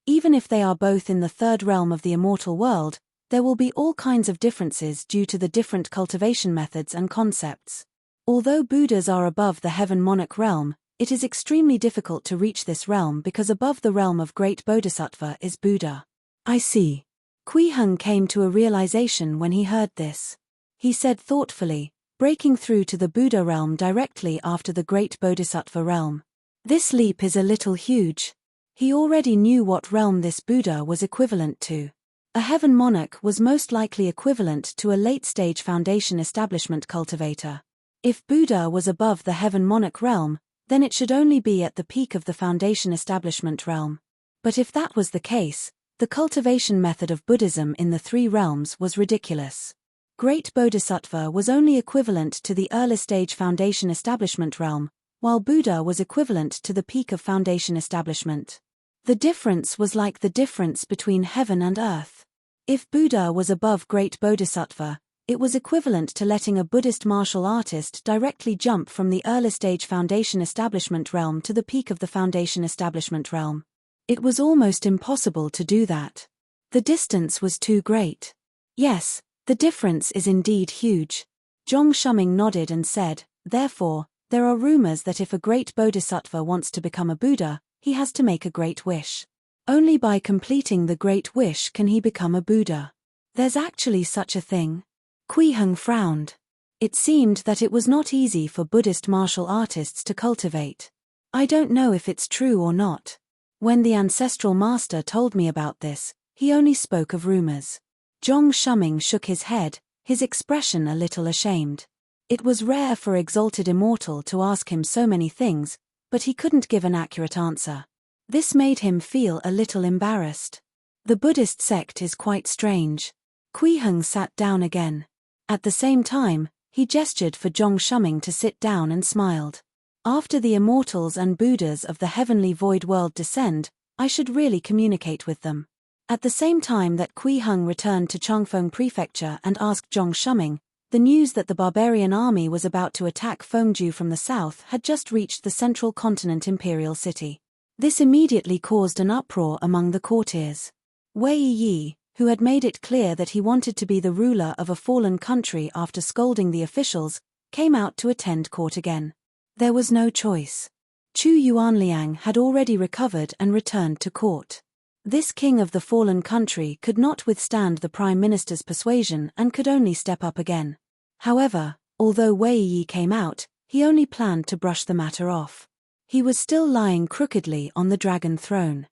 Even if they are both in the third realm of the immortal world, there will be all kinds of differences due to the different cultivation methods and concepts. Although Buddhas are above the heaven monarch realm, it is extremely difficult to reach this realm because above the realm of great Bodhisattva is Buddha. I see. Kui Heng came to a realization when he heard this. He said thoughtfully, breaking through to the Buddha realm directly after the great Bodhisattva realm. This leap is a little huge. He already knew what realm this Buddha was equivalent to. A heaven monarch was most likely equivalent to a late-stage foundation establishment cultivator. If Buddha was above the heaven monarch realm, then it should only be at the peak of the foundation establishment realm. But if that was the case, the cultivation method of Buddhism in the three realms was ridiculous. Great Bodhisattva was only equivalent to the early-stage foundation establishment realm, while Buddha was equivalent to the peak of foundation establishment. The difference was like the difference between heaven and earth. If Buddha was above great Bodhisattva, it was equivalent to letting a Buddhist martial artist directly jump from the early-stage foundation establishment realm to the peak of the foundation establishment realm. It was almost impossible to do that. The distance was too great. Yes, the difference is indeed huge. Zhong Shuming nodded and said, therefore, there are rumors that if a great Bodhisattva wants to become a Buddha, he has to make a great wish. Only by completing the great wish can he become a Buddha. There's actually such a thing. Kui Heng frowned. It seemed that it was not easy for Buddhist martial artists to cultivate. I don't know if it's true or not. When the ancestral master told me about this, he only spoke of rumors. Zhong Shuming shook his head, his expression a little ashamed. It was rare for exalted immortal to ask him so many things, but he couldn't give an accurate answer. This made him feel a little embarrassed. The Buddhist sect is quite strange. Kui Heng sat down again. At the same time, he gestured for Zhong Shuming to sit down and smiled. After the immortals and Buddhas of the heavenly void world descend, I should really communicate with them. At the same time that Kui Heng returned to Changfeng Prefecture and asked Zhong Shuming, the news that the barbarian army was about to attack Fengju from the south had just reached the central continent imperial city. This immediately caused an uproar among the courtiers. Wei Yi, who had made it clear that he wanted to be the ruler of a fallen country after scolding the officials, came out to attend court again. There was no choice. Chu Yuanliang had already recovered and returned to court. This king of the fallen country could not withstand the prime minister's persuasion and could only step up again. However, although Wei Yi came out, he only planned to brush the matter off. He was still lying crookedly on the dragon throne.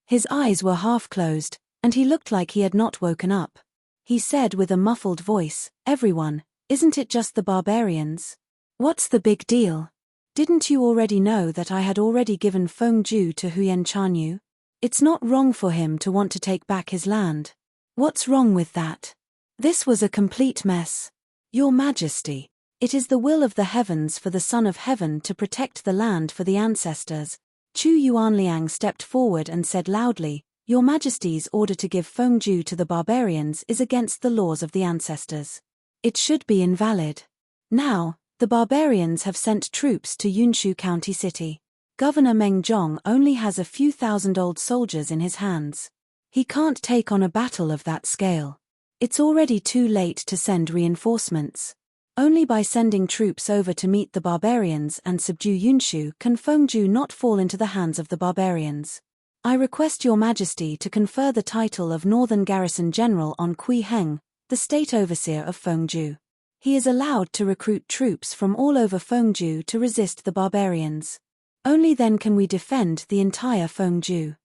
His eyes were half closed, and he looked like he had not woken up. He said with a muffled voice, "Everyone, isn't it just the barbarians? What's the big deal? Didn't you already know that I had already given Fengju to Huyen Chanyu? It's not wrong for him to want to take back his land. What's wrong with that? This was a complete mess. Your Majesty, it is the will of the heavens for the Son of Heaven to protect the land for the ancestors." Chu Yuanliang stepped forward and said loudly, "Your Majesty's order to give Fengju to the barbarians is against the laws of the ancestors. It should be invalid. Now, the barbarians have sent troops to Yunshu County City. Governor Meng Zhong only has a few thousand old soldiers in his hands. He can't take on a battle of that scale. It's already too late to send reinforcements. Only by sending troops over to meet the barbarians and subdue Yunshu can Fengju not fall into the hands of the barbarians. I request Your Majesty to confer the title of Northern Garrison General on Kui Heng, the state overseer of Fengju. He is allowed to recruit troops from all over Fengju to resist the barbarians. Only then can we defend the entire Fengju."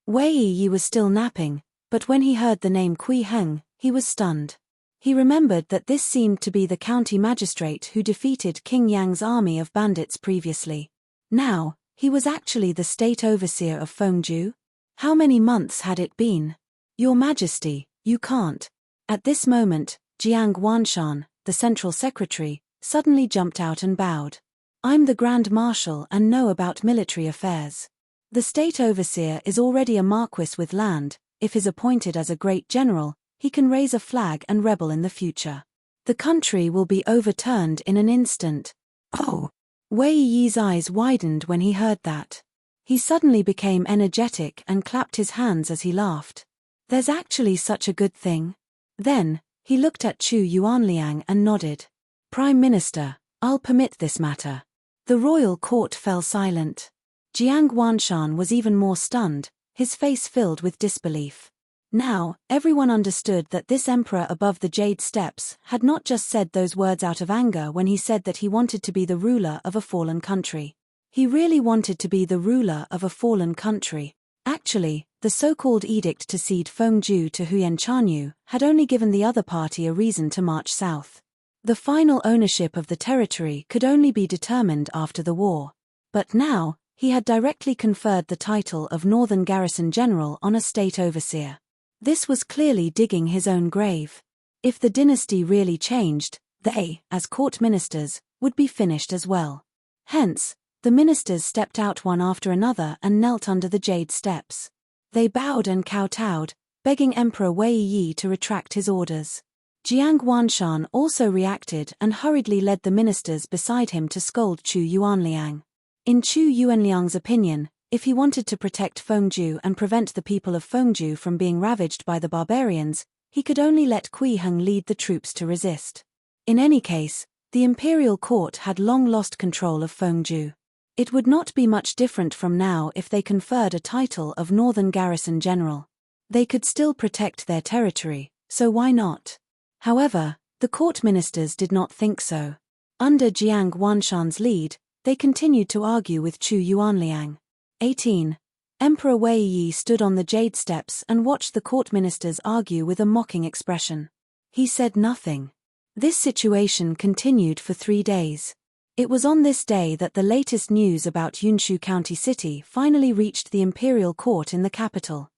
Wei Yi was still napping, but when he heard the name Kui Heng, he was stunned. He remembered that this seemed to be the county magistrate who defeated King Yang's army of bandits previously. Now, He was actually the state overseer of Fengju? How many months had it been? Your Majesty, you can't. At this moment, Jiang Wanshan, the central secretary, suddenly jumped out and bowed. I'm the Grand Marshal and know about military affairs. The state overseer is already a marquis with land. If is appointed as a great general, he can raise a flag and rebel in the future. The country will be overturned in an instant. Oh! Wei Yi's eyes widened when he heard that. He suddenly became energetic and clapped his hands as he laughed. There's actually such a good thing. Then, he looked at Chu Yuanliang and nodded. Prime Minister, I'll permit this matter. The royal court fell silent. Jiang Wanshan was even more stunned, his face filled with disbelief. Now, everyone understood that this emperor above the jade steps had not just said those words out of anger when he said that he wanted to be the ruler of a fallen country. He really wanted to be the ruler of a fallen country. Actually, the so-called edict to cede Fengju to Huyen Chanyu had only given the other party a reason to march south. The final ownership of the territory could only be determined after the war. But now, he had directly conferred the title of Northern Garrison General on a state overseer. This was clearly digging his own grave. If the dynasty really changed, they, as court ministers, would be finished as well. Hence, the ministers stepped out one after another and knelt under the jade steps. They bowed and kowtowed, begging Emperor Wei Yi to retract his orders. Jiang Wanshan also reacted and hurriedly led the ministers beside him to scold Chu Yuanliang. In Chu Yuanliang's opinion, if he wanted to protect Fengju and prevent the people of Fengju from being ravaged by the barbarians, he could only let Kui Heng lead the troops to resist. In any case, the imperial court had long lost control of Fengju. It would not be much different from now if they conferred a title of Northern Garrison General. They could still protect their territory, so why not? However, the court ministers did not think so. Under Jiang Wanshan's lead, they continued to argue with Chu Yuanliang. 18. Emperor Wei Yi stood on the jade steps and watched the court ministers argue with a mocking expression. He said nothing. This situation continued for 3 days. It was on this day that the latest news about Yunshu County City finally reached the imperial court in the capital.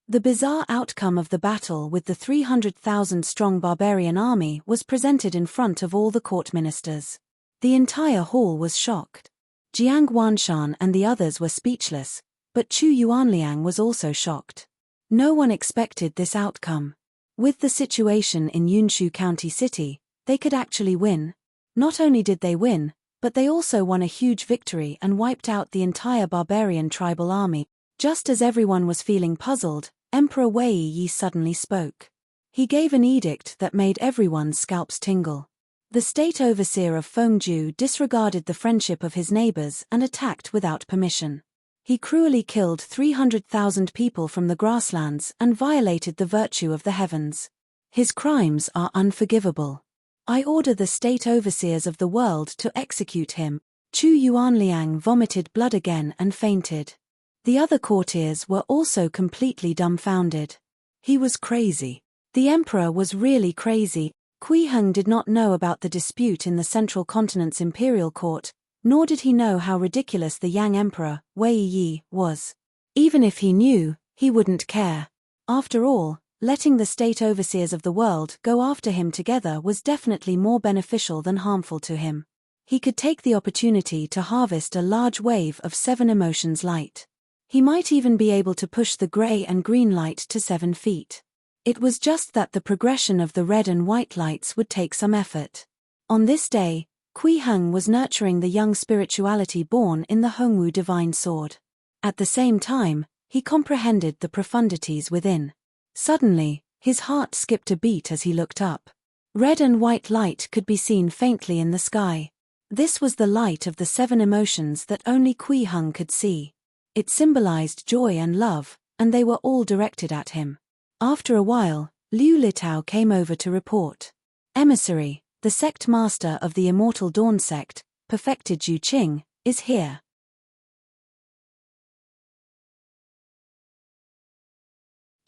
The bizarre outcome of the battle with the 300,000-strong barbarian army was presented in front of all the court ministers. The entire hall was shocked. Jiang Wanshan and the others were speechless, but Chu Yuanliang was also shocked. No one expected this outcome. With the situation in Yunshu County City, they could actually win. Not only did they win, but they also won a huge victory and wiped out the entire barbarian tribal army. Just as everyone was feeling puzzled, Emperor Wei Yi suddenly spoke. He gave an edict that made everyone's scalps tingle. The state overseer of Fengju disregarded the friendship of his neighbors and attacked without permission. He cruelly killed 300,000 people from the grasslands and violated the virtue of the heavens. His crimes are unforgivable. I order the state overseers of the world to execute him. Chu Yuanliang vomited blood again and fainted. The other courtiers were also completely dumbfounded. He was crazy. The emperor was really crazy. Kui Heng did not know about the dispute in the Central Continent's imperial court, nor did he know how ridiculous the Yang Emperor, Wei Yi, was. Even if he knew, he wouldn't care. After all, letting the state overseers of the world go after him together was definitely more beneficial than harmful to him. He could take the opportunity to harvest a large wave of 7 emotions light. He might even be able to push the grey and green light to 7 feet. It was just that the progression of the red and white lights would take some effort. On this day, Kui Heng was nurturing the young spirituality born in the Hongwu divine sword. At the same time, he comprehended the profundities within. Suddenly, his heart skipped a beat as he looked up. Red and white light could be seen faintly in the sky. This was the light of the 7 emotions that only Kui Heng could see. It symbolized joy and love, and they were all directed at him. After a while, Liu Litao came over to report. Emissary, the sect master of the Immortal Dawn sect, perfected Ju Qing, is here.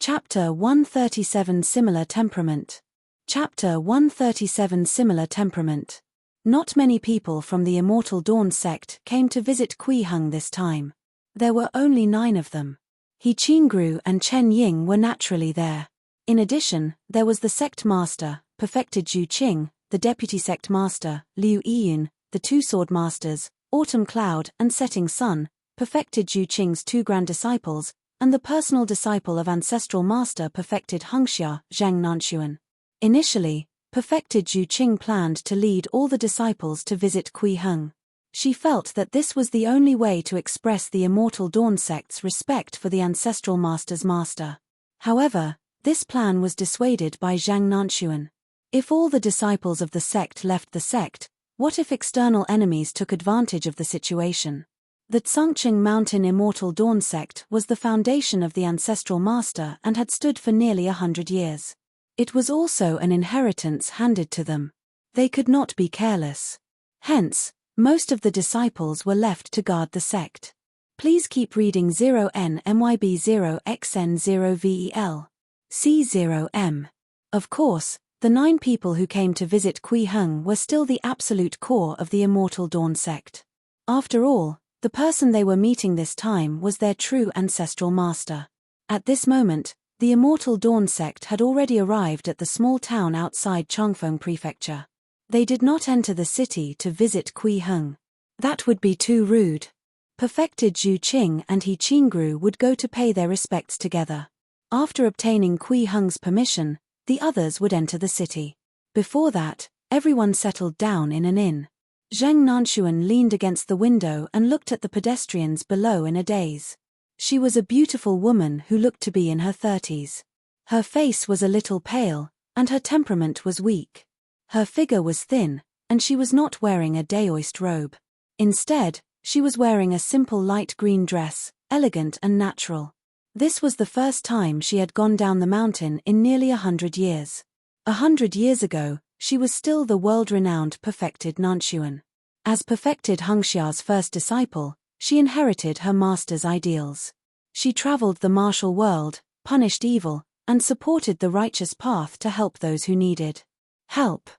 Chapter 137 Similar Temperament. Chapter 137 Similar Temperament. Not many people from the Immortal Dawn sect came to visit Kui Heng this time. There were only 9 of them. He Qingru and Chen Ying were naturally there. In addition, there was the sect master, perfected Zhu Qing, the deputy sect master, Liu Yiyun, the 2 sword masters, Autumn Cloud and Setting Sun, perfected Zhu Qing's 2 grand disciples, and the personal disciple of ancestral master perfected Hengxia, Zhang Nanxuan. Initially, perfected Zhu Qing planned to lead all the disciples to visit Kui Heng. She felt that this was the only way to express the Immortal Dawn sect's respect for the ancestral master's master. However, this plan was dissuaded by Zhang Nanxuan. If all the disciples of the sect left the sect, what if external enemies took advantage of the situation? The Tsangqing Mountain Immortal Dawn sect was the foundation of the ancestral master and had stood for nearly 100 years. It was also an inheritance handed to them. They could not be careless. Hence, most of the disciples were left to guard the sect. Please keep reading 0NMYB0XN0VEL. C0M. Of course, the 9 people who came to visit Kui Heng were still the absolute core of the Immortal Dawn sect. After all, the person they were meeting this time was their true ancestral master. At this moment, the Immortal Dawn sect had already arrived at the small town outside Changfeng Prefecture. They did not enter the city to visit Kui Heng. That would be too rude. Perfected Zhu Qing and He Qingru would go to pay their respects together. After obtaining Kui Heng's permission, the others would enter the city. Before that, everyone settled down in an inn. Zhang Nanxuan leaned against the window and looked at the pedestrians below in a daze. She was a beautiful woman who looked to be in her 30s. Her face was a little pale, and her temperament was weak. Her figure was thin, and she was not wearing a daoist robe. Instead, she was wearing a simple light green dress, elegant and natural. This was the first time she had gone down the mountain in nearly 100 years. 100 years ago, she was still the world-renowned perfected Nanxuan. As perfected Hengxia's first disciple, she inherited her master's ideals. She traveled the martial world, punished evil, and supported the righteous path to help those who needed help.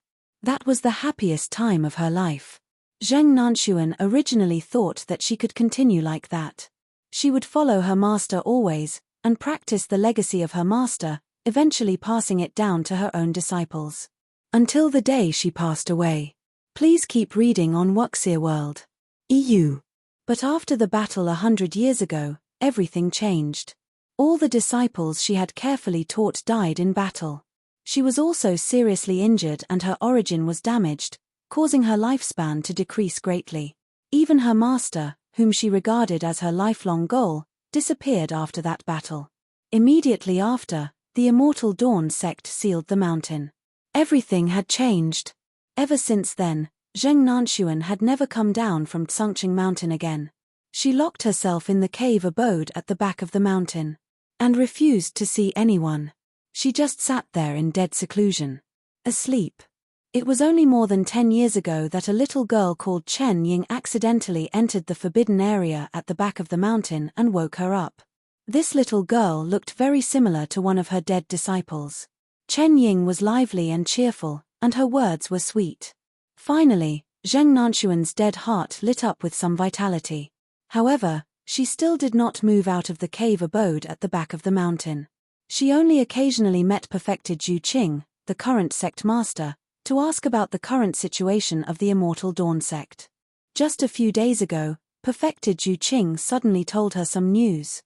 That was the happiest time of her life. Zheng Nanxuan originally thought that she could continue like that. She would follow her master always, and practice the legacy of her master, eventually passing it down to her own disciples. Until the day she passed away. Please keep reading on Wuxia World. EU. But after the battle 100 years ago, everything changed. All the disciples she had carefully taught died in battle. She was also seriously injured and her origin was damaged, causing her lifespan to decrease greatly. Even her master, whom she regarded as her lifelong goal, disappeared after that battle. Immediately after, the Immortal Dawn sect sealed the mountain. Everything had changed. Ever since then, Zheng Nanxuan had never come down from Tsangqing Mountain again. She locked herself in the cave abode at the back of the mountain, and refused to see anyone. She just sat there in dead seclusion, asleep. It was only more than 10 years ago that a little girl called Chen Ying accidentally entered the forbidden area at the back of the mountain and woke her up. This little girl looked very similar to one of her dead disciples. Chen Ying was lively and cheerful, and her words were sweet. Finally, Zheng Nanxuan's dead heart lit up with some vitality. However, she still did not move out of the cave abode at the back of the mountain. She only occasionally met perfected Zhu Qing, the current sect master, to ask about the current situation of the Immortal Dawn sect. Just a few days ago, perfected Zhu Qing suddenly told her some news.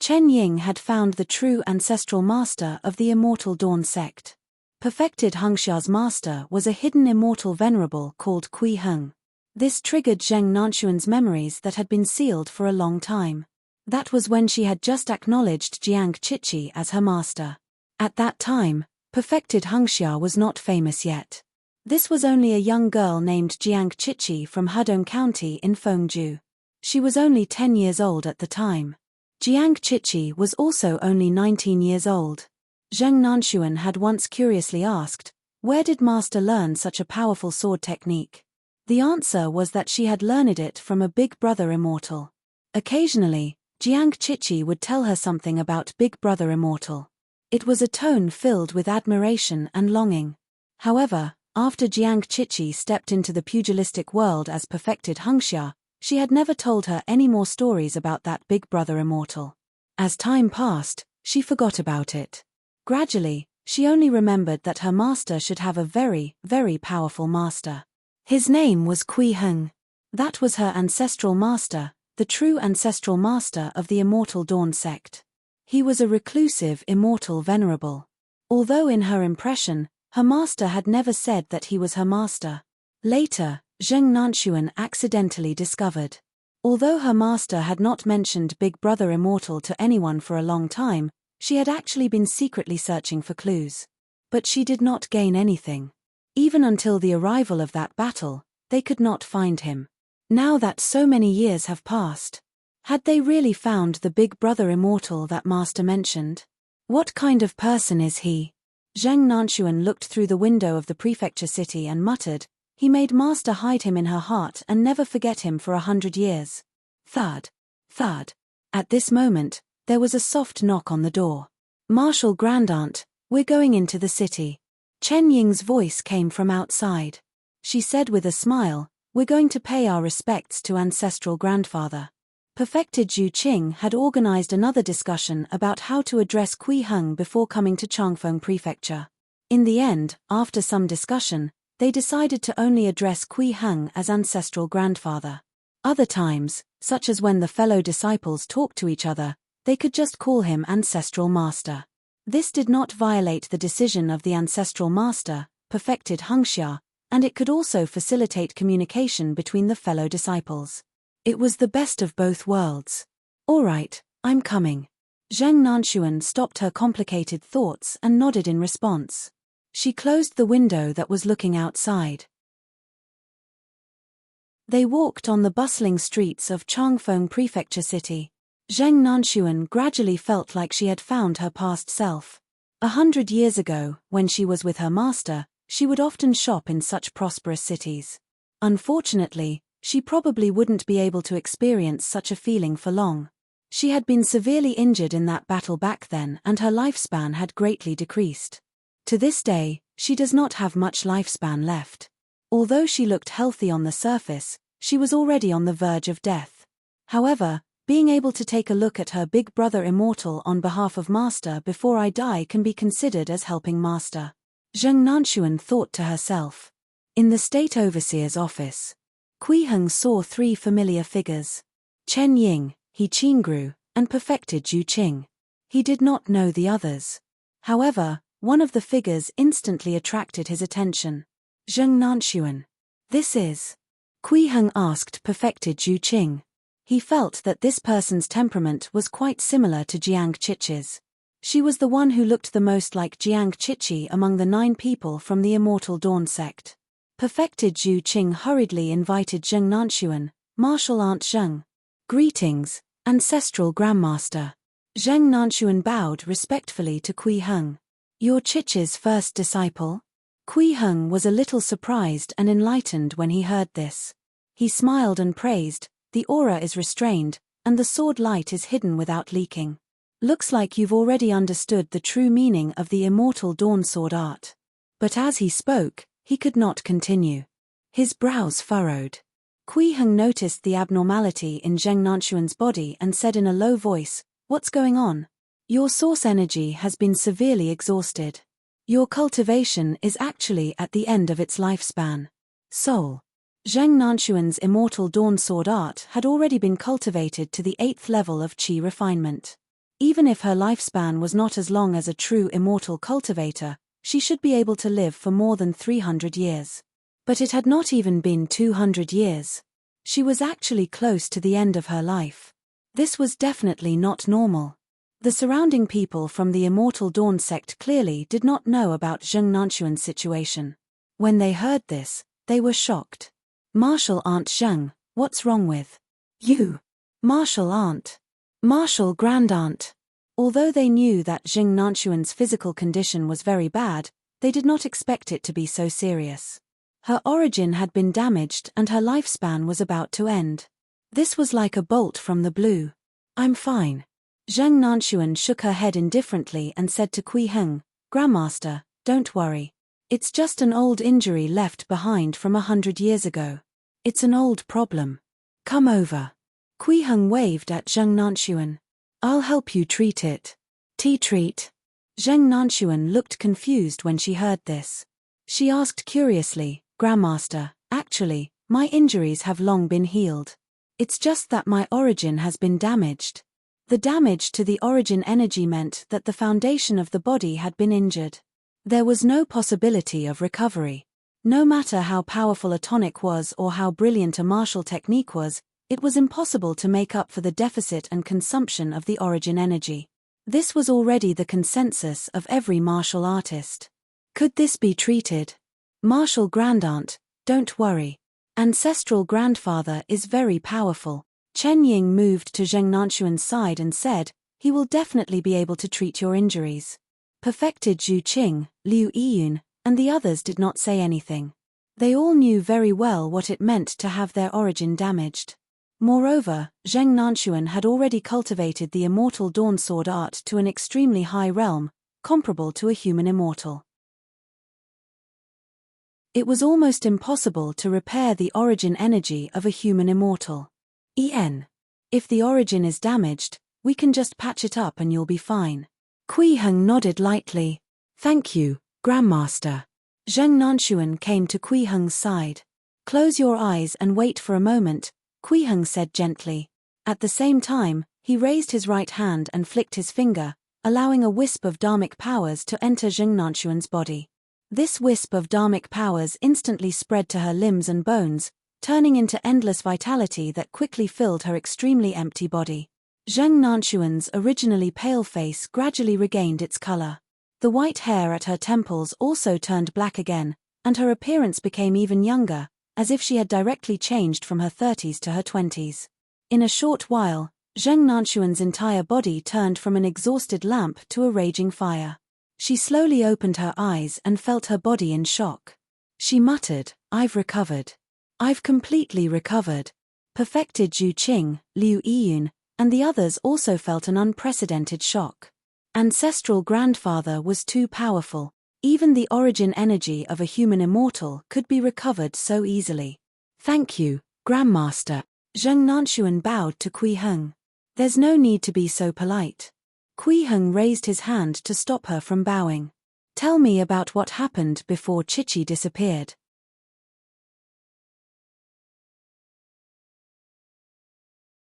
Chen Ying had found the true ancestral master of the Immortal Dawn sect. Perfected Hengxia's master was a hidden immortal venerable called Kui Heng. This triggered Zheng Nanxuan's memories that had been sealed for a long time. That was when she had just acknowledged Jiang Chichi as her master. At that time, perfected Hengxia was not famous yet. This was only a young girl named Jiang Chichi from Hedong County in Fengju. She was only 10 years old at the time. Jiang Chichi was also only 19 years old. Zheng Nanxuan had once curiously asked, where did master learn such a powerful sword technique? The answer was that she had learned it from a big brother immortal. Occasionally, Jiang Chichi would tell her something about Big Brother Immortal. It was a tone filled with admiration and longing. However, After Jiang Qiqi stepped into the pugilistic world as perfected Wuxia, she had never told her any more stories about that big brother immortal. As time passed, she forgot about it. Gradually, she only remembered that her master should have a very, very powerful master. His name was Kui Heng. That was her ancestral master, the true ancestral master of the Immortal Dawn sect. He was a reclusive immortal venerable. Although in her impression, her master had never said that he was her master. Later, Zheng Nanxuan accidentally discovered. Although her master had not mentioned Big Brother Immortal to anyone for a long time, she had actually been secretly searching for clues. But she did not gain anything. Even until the arrival of that battle, they could not find him. Now that so many years have passed, had they really found the Big Brother Immortal that master mentioned? What kind of person is he? Zheng Nanxuan looked through the window of the prefecture city and muttered, he made master hide him in her heart and never forget him for 100 years. Thud. Thud. At this moment, there was a soft knock on the door. Marshal Grandaunt, we're going into the city. Chen Ying's voice came from outside. She said with a smile, we're going to pay our respects to ancestral grandfather. Perfected Zhu Qing had organized another discussion about how to address Kui Heng before coming to Changfeng Prefecture. In the end, after some discussion, they decided to only address Kui Heng as ancestral grandfather. Other times, such as when the fellow disciples talked to each other, they could just call him ancestral master. This did not violate the decision of the ancestral master, perfected Wuxia, and it could also facilitate communication between the fellow disciples. It was the best of both worlds. All right, I'm coming. Zheng Nanxuan stopped her complicated thoughts and nodded in response. She closed the window that was looking outside. They walked on the bustling streets of Changfeng Prefecture City. Zheng Nanxuan gradually felt like she had found her past self. 100 years ago, when she was with her master, she would often shop in such prosperous cities. Unfortunately, she probably wouldn't be able to experience such a feeling for long. She had been severely injured in that battle back then and her lifespan had greatly decreased. To this day, she does not have much lifespan left. Although she looked healthy on the surface, she was already on the verge of death. However, being able to take a look at her big brother immortal on behalf of master before I die can be considered as helping master. Zheng Nanxuan thought to herself. In the state overseer's office, Kui Heng saw 3 familiar figures. Chen Ying, He Qingru, and perfected Zhu Qing. He did not know the others. However, one of the figures instantly attracted his attention. Zheng Nanxuan. This is? Kui Heng asked perfected Zhu Qing. He felt that this person's temperament was quite similar to Jiang Qiqi's. She was the one who looked the most like Jiang Qiqi among the 9 people from the Immortal Dawn sect. Perfected Zhu Qing hurriedly invited Zheng Nanxuan, Martial Aunt Zheng. Greetings, ancestral grandmaster. Zheng Nanxuan bowed respectfully to Kui Heng. Your Qiqi's first disciple? Kui Heng was a little surprised and enlightened when he heard this. He smiled and praised, the aura is restrained, and the sword light is hidden without leaking. Looks like you've already understood the true meaning of the Immortal Dawn sword art. But as he spoke, he could not continue. His brows furrowed. Kui Heng noticed the abnormality in Zheng Nanxuan's body and said in a low voice, what's going on? Your source energy has been severely exhausted. Your cultivation is actually at the end of its lifespan. Soul. Zheng Nanxuan's Immortal Dawn sword art had already been cultivated to the 8th level of qi refinement. Even if her lifespan was not as long as a true immortal cultivator, she should be able to live for more than 300 years. But it had not even been 200 years. She was actually close to the end of her life. This was definitely not normal. The surrounding people from the Immortal Dawn sect clearly did not know about Zheng Nanxuan's situation. When they heard this, they were shocked. Martial Aunt Zheng, what's wrong with you? Martial Aunt. Martial Grandaunt. Although they knew that Zheng Nanxuan's physical condition was very bad, they did not expect it to be so serious. Her origin had been damaged and her lifespan was about to end. This was like a bolt from the blue. I'm fine. Zheng Nanxuan shook her head indifferently and said to Kui Heng, Grandmaster, don't worry. It's just an old injury left behind from 100 years ago. It's an old problem. Come over. Kui Heng waved at Zheng Nanxuan. I'll help you treat it. Tea treat? Zheng Nanxuan looked confused when she heard this. She asked curiously, Grandmaster, actually, my injuries have long been healed. It's just that my origin has been damaged. The damage to the origin energy meant that the foundation of the body had been injured. There was no possibility of recovery. No matter how powerful a tonic was or how brilliant a martial technique was, it was impossible to make up for the deficit and consumption of the origin energy. This was already the consensus of every martial artist. Could this be treated? Martial grandaunt, don't worry. Ancestral grandfather is very powerful. Chen Ying moved to Zheng Nanxuan's side and said, he will definitely be able to treat your injuries. Perfected Zhu Qing, Liu Yiyun, and the others did not say anything. They all knew very well what it meant to have their origin damaged. Moreover, Zheng Nanxuan had already cultivated the immortal dawn sword art to an extremely high realm, comparable to a human immortal. It was almost impossible to repair the origin energy of a human immortal. If the origin is damaged, we can just patch it up and you'll be fine. Kui Heng nodded lightly. Thank you, Grandmaster. Zheng Nanxuan came to Kui Heng's side. Close your eyes and wait for a moment, Kui Heng said gently. At the same time, he raised his right hand and flicked his finger, allowing a wisp of dharmic powers to enter Zheng Nanxuan's body. This wisp of dharmic powers instantly spread to her limbs and bones, turning into endless vitality that quickly filled her extremely empty body. Zheng Nanxuan's originally pale face gradually regained its color. The white hair at her temples also turned black again, and her appearance became even younger, as if she had directly changed from her 30s to her 20s. In a short while, Zheng Nanxuan's entire body turned from an exhausted lamp to a raging fire. She slowly opened her eyes and felt her body in shock. She muttered, I've recovered. I've completely recovered. Perfected Zhu Qing, Liu Yiyun, and the others also felt an unprecedented shock. Ancestral grandfather was too powerful. Even the origin energy of a human immortal could be recovered so easily. Thank you, Grandmaster. Zheng Nanxuan bowed to Kui Heng. There's no need to be so polite. Kui Heng raised his hand to stop her from bowing. Tell me about what happened before Chichi disappeared.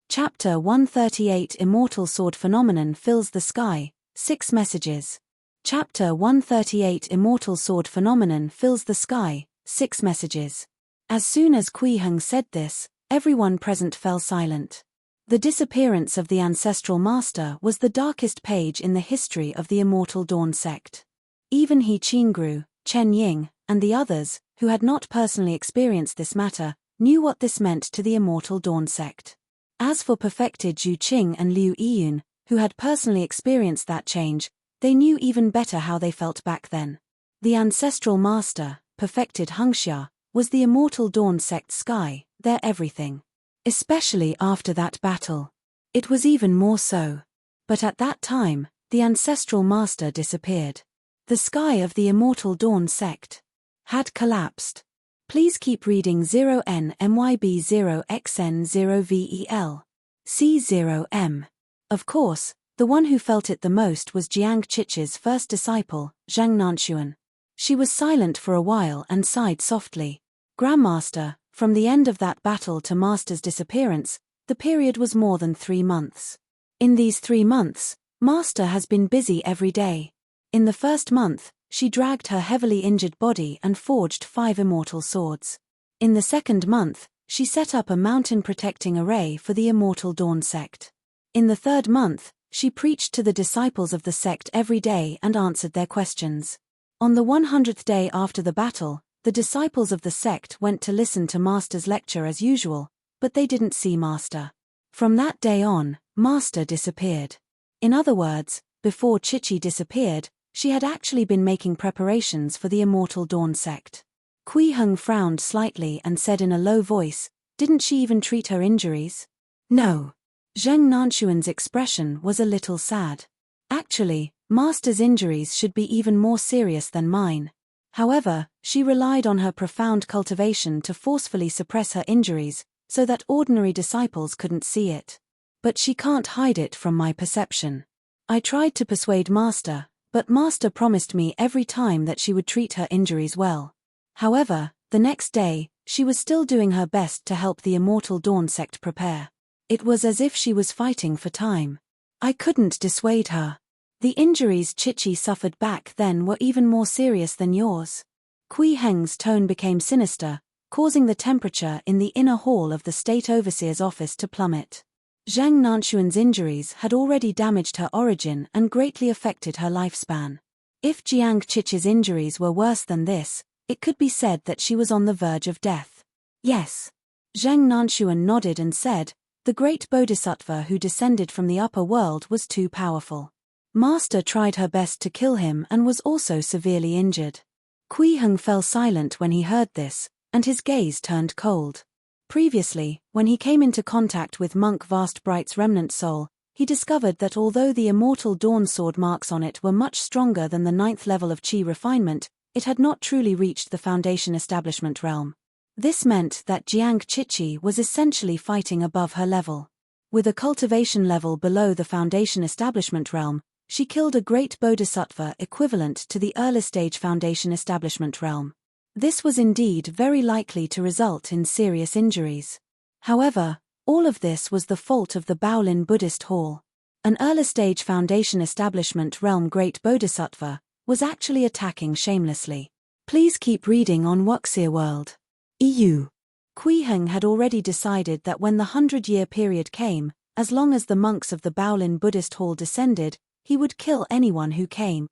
Chapter 138 Immortal Sword Phenomenon Fills the Sky, 6 Messages. Chapter 138 Immortal Sword Phenomenon Fills the Sky, 6 Messages. As soon as Kui Heng said this, everyone present fell silent. The disappearance of the ancestral master was the darkest page in the history of the Immortal Dawn sect. Even He Qingru, Chen Ying, and the others, who had not personally experienced this matter, knew what this meant to the Immortal Dawn sect. As for perfected Zhu Qing and Liu Yiyun, who had personally experienced that change, they knew even better how they felt back then. The ancestral master, perfected Hengxia, was the Immortal Dawn sect's sky, their everything. Especially after that battle. It was even more so. But at that time, the ancestral master disappeared. The sky of the Immortal Dawn sect had collapsed. Please keep reading 0NMYB0XN0VEL. C0M. Of course, the one who felt it the most was Jiang Chichi's first disciple, Zheng Nanxuan. She was silent for a while and sighed softly. Grandmaster, from the end of that battle to Master's disappearance, the period was more than 3 months. In these 3 months, Master has been busy every day. In the first month, she dragged her heavily injured body and forged 5 immortal swords. In the second month, she set up a mountain protecting array for the Immortal Dawn sect. In the third month, she preached to the disciples of the sect every day and answered their questions. On the 100th day after the battle, the disciples of the sect went to listen to Master's lecture as usual, but they didn't see Master. From that day on, Master disappeared. In other words, before Chichi disappeared, she had actually been making preparations for the Immortal Dawn sect. Kui Heng frowned slightly and said in a low voice, didn't she even treat her injuries? No. Zheng Nanxuan's expression was a little sad. Actually, Master's injuries should be even more serious than mine. However, she relied on her profound cultivation to forcefully suppress her injuries, so that ordinary disciples couldn't see it. But she can't hide it from my perception. I tried to persuade Master, but Master promised me every time that she would treat her injuries well. However, the next day, she was still doing her best to help the Immortal Dawn sect prepare. It was as if she was fighting for time. I couldn't dissuade her. The injuries Chichi suffered back then were even more serious than yours. Kui Heng's tone became sinister, causing the temperature in the inner hall of the State Overseer's office to plummet. Zhang Nanshuan's injuries had already damaged her origin and greatly affected her lifespan. If Jiang Chichi's injuries were worse than this, it could be said that she was on the verge of death. Yes. Zhang Nanshuan nodded and said, the great bodhisattva who descended from the upper world was too powerful. Master tried her best to kill him and was also severely injured. Kui Heng fell silent when he heard this, and his gaze turned cold. Previously, when he came into contact with Monk Vast Bright's remnant soul, he discovered that although the Immortal Dawn sword marks on it were much stronger than the 9th level of Qi refinement, it had not truly reached the Foundation Establishment realm. This meant that Jiang Chichi was essentially fighting above her level. With a cultivation level below the Foundation Establishment realm, she killed a great bodhisattva equivalent to the early stage Foundation Establishment realm. This was indeed very likely to result in serious injuries. However, all of this was the fault of the Baolin Buddhist Hall. An early stage Foundation Establishment realm great bodhisattva was actually attacking shamelessly. Please keep reading on Wuxia World. EU. Kui Heng had already decided that when the 100-year period came, as long as the monks of the Baolin Buddhist Hall descended, he would kill anyone who came.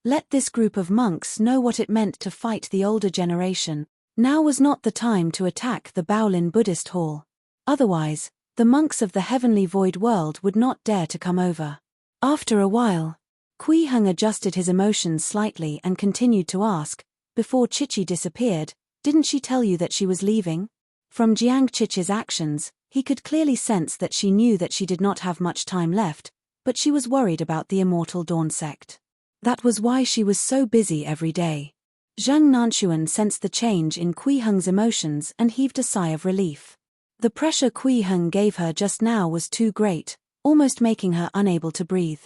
Let this group of monks know what it meant to fight the older generation. Now was not the time to attack the Baolin Buddhist Hall. Otherwise, the monks of the heavenly void world would not dare to come over. After a while, Kui Heng adjusted his emotions slightly and continued to ask, before Chichi disappeared, didn't she tell you that she was leaving? From Jiang Chichi's actions, he could clearly sense that she knew that she did not have much time left, but she was worried about the Immortal Dawn sect. That was why she was so busy every day. Zhang Nanshuan sensed the change in Kui Heng's emotions and heaved a sigh of relief. The pressure Kui Heng gave her just now was too great, almost making her unable to breathe.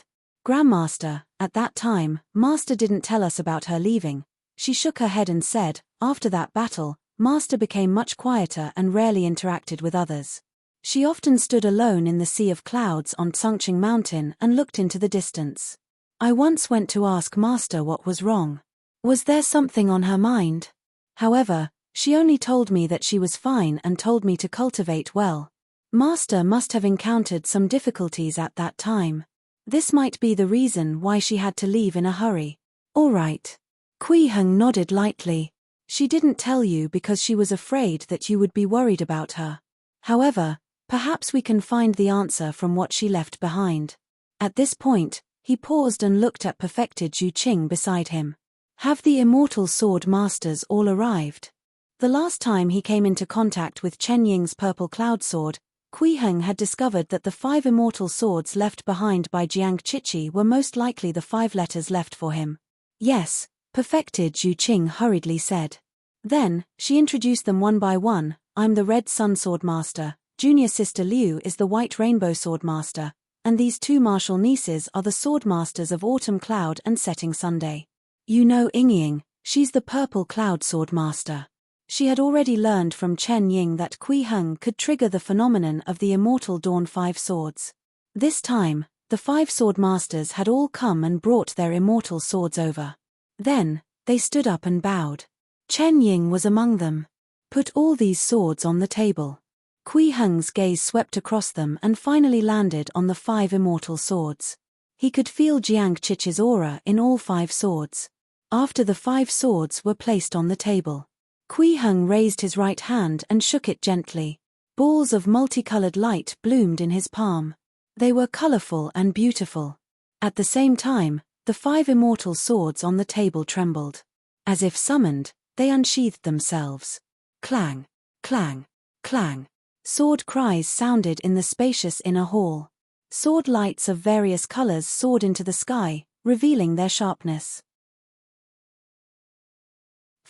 Grandmaster, at that time, Master didn't tell us about her leaving. She shook her head and said, after that battle, Master became much quieter and rarely interacted with others. She often stood alone in the sea of clouds on Tsungching Mountain and looked into the distance. I once went to ask Master what was wrong. Was there something on her mind? However, she only told me that she was fine and told me to cultivate well. Master must have encountered some difficulties at that time. This might be the reason why she had to leave in a hurry. All right. Kui Heng nodded lightly. She didn't tell you because she was afraid that you would be worried about her. However, perhaps we can find the answer from what she left behind. At this point, he paused and looked at perfected Zhu Qing beside him. Have the immortal sword masters all arrived? The last time he came into contact with Chen Ying's purple cloud sword, Kui Heng had discovered that the 5 immortal swords left behind by Jiang Chichi were most likely the 5 letters left for him. Yes, perfected Zhu Qing hurriedly said. Then, she introduced them one by one. I'm the Red Sun Sword Master, junior sister Liu is the White Rainbow Sword Master, and these 2 martial nieces are the Sword Masters of Autumn Cloud and Setting Sunday. You know Ying, she's the Purple Cloud Sword Master. She had already learned from Chen Ying that Kui Heng could trigger the phenomenon of the Immortal Dawn 5 swords. This time, the 5 sword masters had all come and brought their immortal swords over. Then, they stood up and bowed. Chen Ying was among them. Put all these swords on the table. Kui Heng's gaze swept across them and finally landed on the 5 immortal swords. He could feel Jiang Chichi's aura in all 5 swords. After the 5 swords were placed on the table, Kui Heng raised his right hand and shook it gently. Balls of multicolored light bloomed in his palm. They were colorful and beautiful. At the same time, the 5 immortal swords on the table trembled. As if summoned, they unsheathed themselves. Clang, clang, clang. Sword cries sounded in the spacious inner hall. Sword lights of various colors soared into the sky, revealing their sharpness.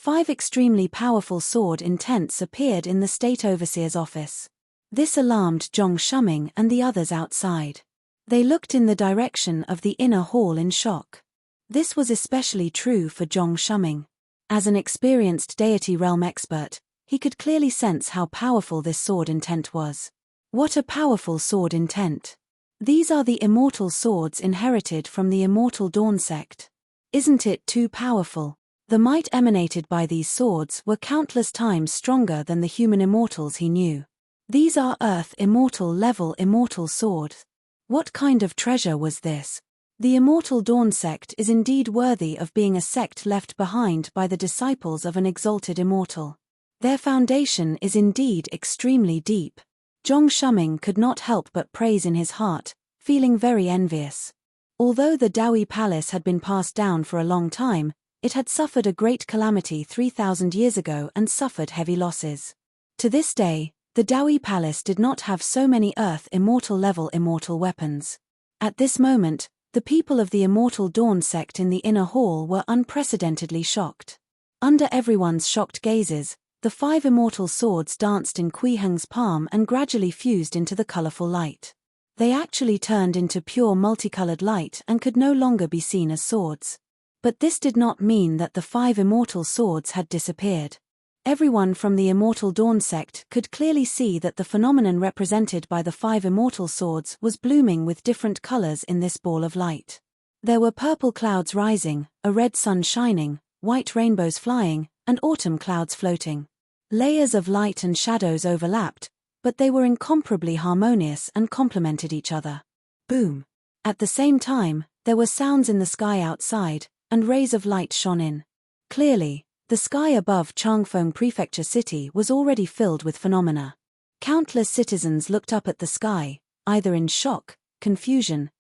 5 extremely powerful sword intents appeared in the state overseer's office. This alarmed Zhong Shuming and the others outside. They looked in the direction of the inner hall in shock. This was especially true for Zhong Shuming. As an experienced deity realm expert, he could clearly sense how powerful this sword intent was. What a powerful sword intent! These are the immortal swords inherited from the Immortal Dawn sect. Isn't it too powerful? The might emanated by these swords were countless times stronger than the human immortals he knew. These are Earth immortal level immortal swords. What kind of treasure was this? The Immortal Dawn sect is indeed worthy of being a sect left behind by the disciples of an exalted immortal. Their foundation is indeed extremely deep. Zhong Shuming could not help but praise in his heart, feeling very envious. Although the Dawi Palace had been passed down for a long time, it had suffered a great calamity 3,000 years ago and suffered heavy losses. To this day, the Dawi Palace did not have so many Earth immortal level immortal weapons. At this moment, the people of the Immortal Dawn sect in the inner hall were unprecedentedly shocked. Under everyone's shocked gazes, the 5 immortal swords danced in Kui Heng's palm and gradually fused into the colorful light. They actually turned into pure multicolored light and could no longer be seen as swords. But this did not mean that the 5 immortal swords had disappeared. Everyone from the Immortal Dawn sect could clearly see that the phenomenon represented by the 5 immortal swords was blooming with different colors in this ball of light. There were purple clouds rising, a red sun shining, white rainbows flying, and autumn clouds floating. Layers of light and shadows overlapped, but they were incomparably harmonious and complemented each other. Boom! At the same time, there were sounds in the sky outside, and rays of light shone in. Clearly, the sky above Changfeng Prefecture City was already filled with phenomena. Countless citizens looked up at the sky, either in shock, confusion,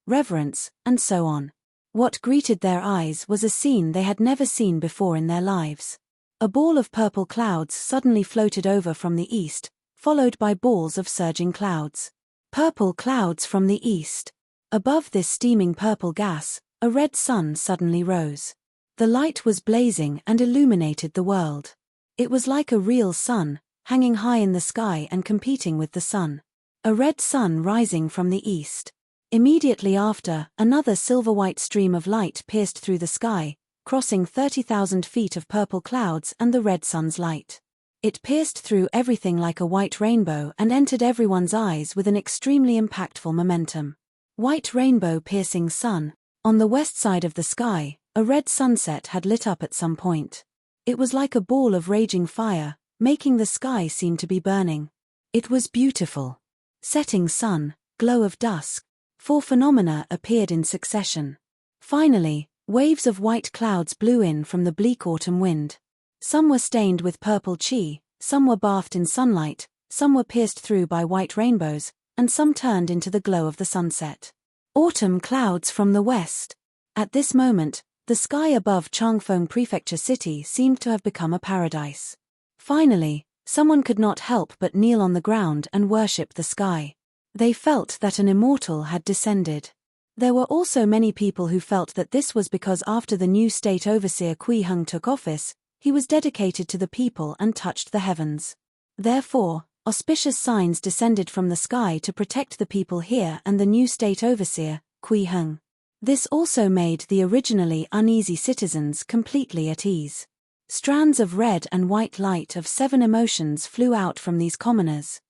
reverence, and so on. What greeted their eyes was a scene they had never seen before in their lives. A ball of purple clouds suddenly floated over from the east, followed by balls of surging clouds. Purple clouds from the east. Above this steaming purple gas, a red sun suddenly rose. The light was blazing and illuminated the world. It was like a real sun, hanging high in the sky and competing with the sun. A red sun rising from the east. Immediately after, another silver-white stream of light pierced through the sky, crossing 30,000 feet of purple clouds and the red sun's light. It pierced through everything like a white rainbow and entered everyone's eyes with an extremely impactful momentum. White rainbow piercing sun. On the west side of the sky, a red sunset had lit up at some point. It was like a ball of raging fire, making the sky seem to be burning. It was beautiful. Setting sun, glow of dusk. 4 phenomena appeared in succession. Finally, waves of white clouds blew in from the bleak autumn wind. Some were stained with purple chi, some were bathed in sunlight, some were pierced through by white rainbows, and some turned into the glow of the sunset. Autumn clouds from the west. At this moment, the sky above Changfeng Prefecture City seemed to have become a paradise. Finally, someone could not help but kneel on the ground and worship the sky. They felt that an immortal had descended. There were also many people who felt that this was because after the new state overseer Kui Heng took office, he was dedicated to the people and touched the heavens. Therefore, auspicious signs descended from the sky to protect the people here and the new state overseer, Kui Heng. This also made the originally uneasy citizens completely at ease. Strands of red and white light of 7 emotions flew out from these commoners.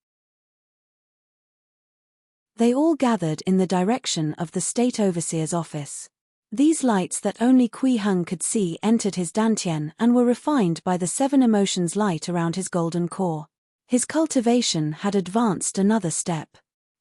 They all gathered in the direction of the state overseer's office. These lights that only Kui Heng could see entered his dantian and were refined by the 7 emotions light around his golden core. His cultivation had advanced another step.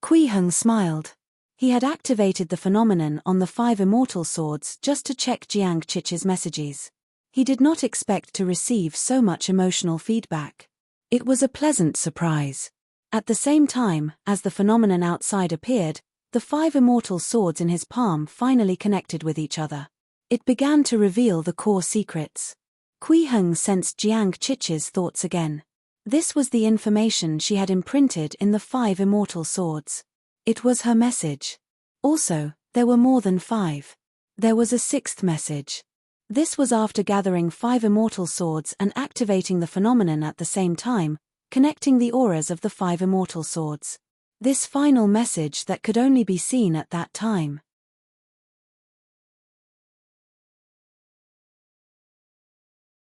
Kui Heng smiled. He had activated the phenomenon on the 5 immortal swords just to check Jiang Chich's messages. He did not expect to receive so much emotional feedback. It was a pleasant surprise. At the same time, as the phenomenon outside appeared, the 5 immortal swords in his palm finally connected with each other. It began to reveal the core secrets. Kui Heng sensed Jiang Chich's thoughts again. This was the information she had imprinted in the 5 immortal swords. It was her message. Also, there were more than 5. There was a 6th message. This was after gathering 5 immortal swords and activating the phenomenon at the same time, connecting the auras of the 5 immortal swords. This final message that could only be seen at that time.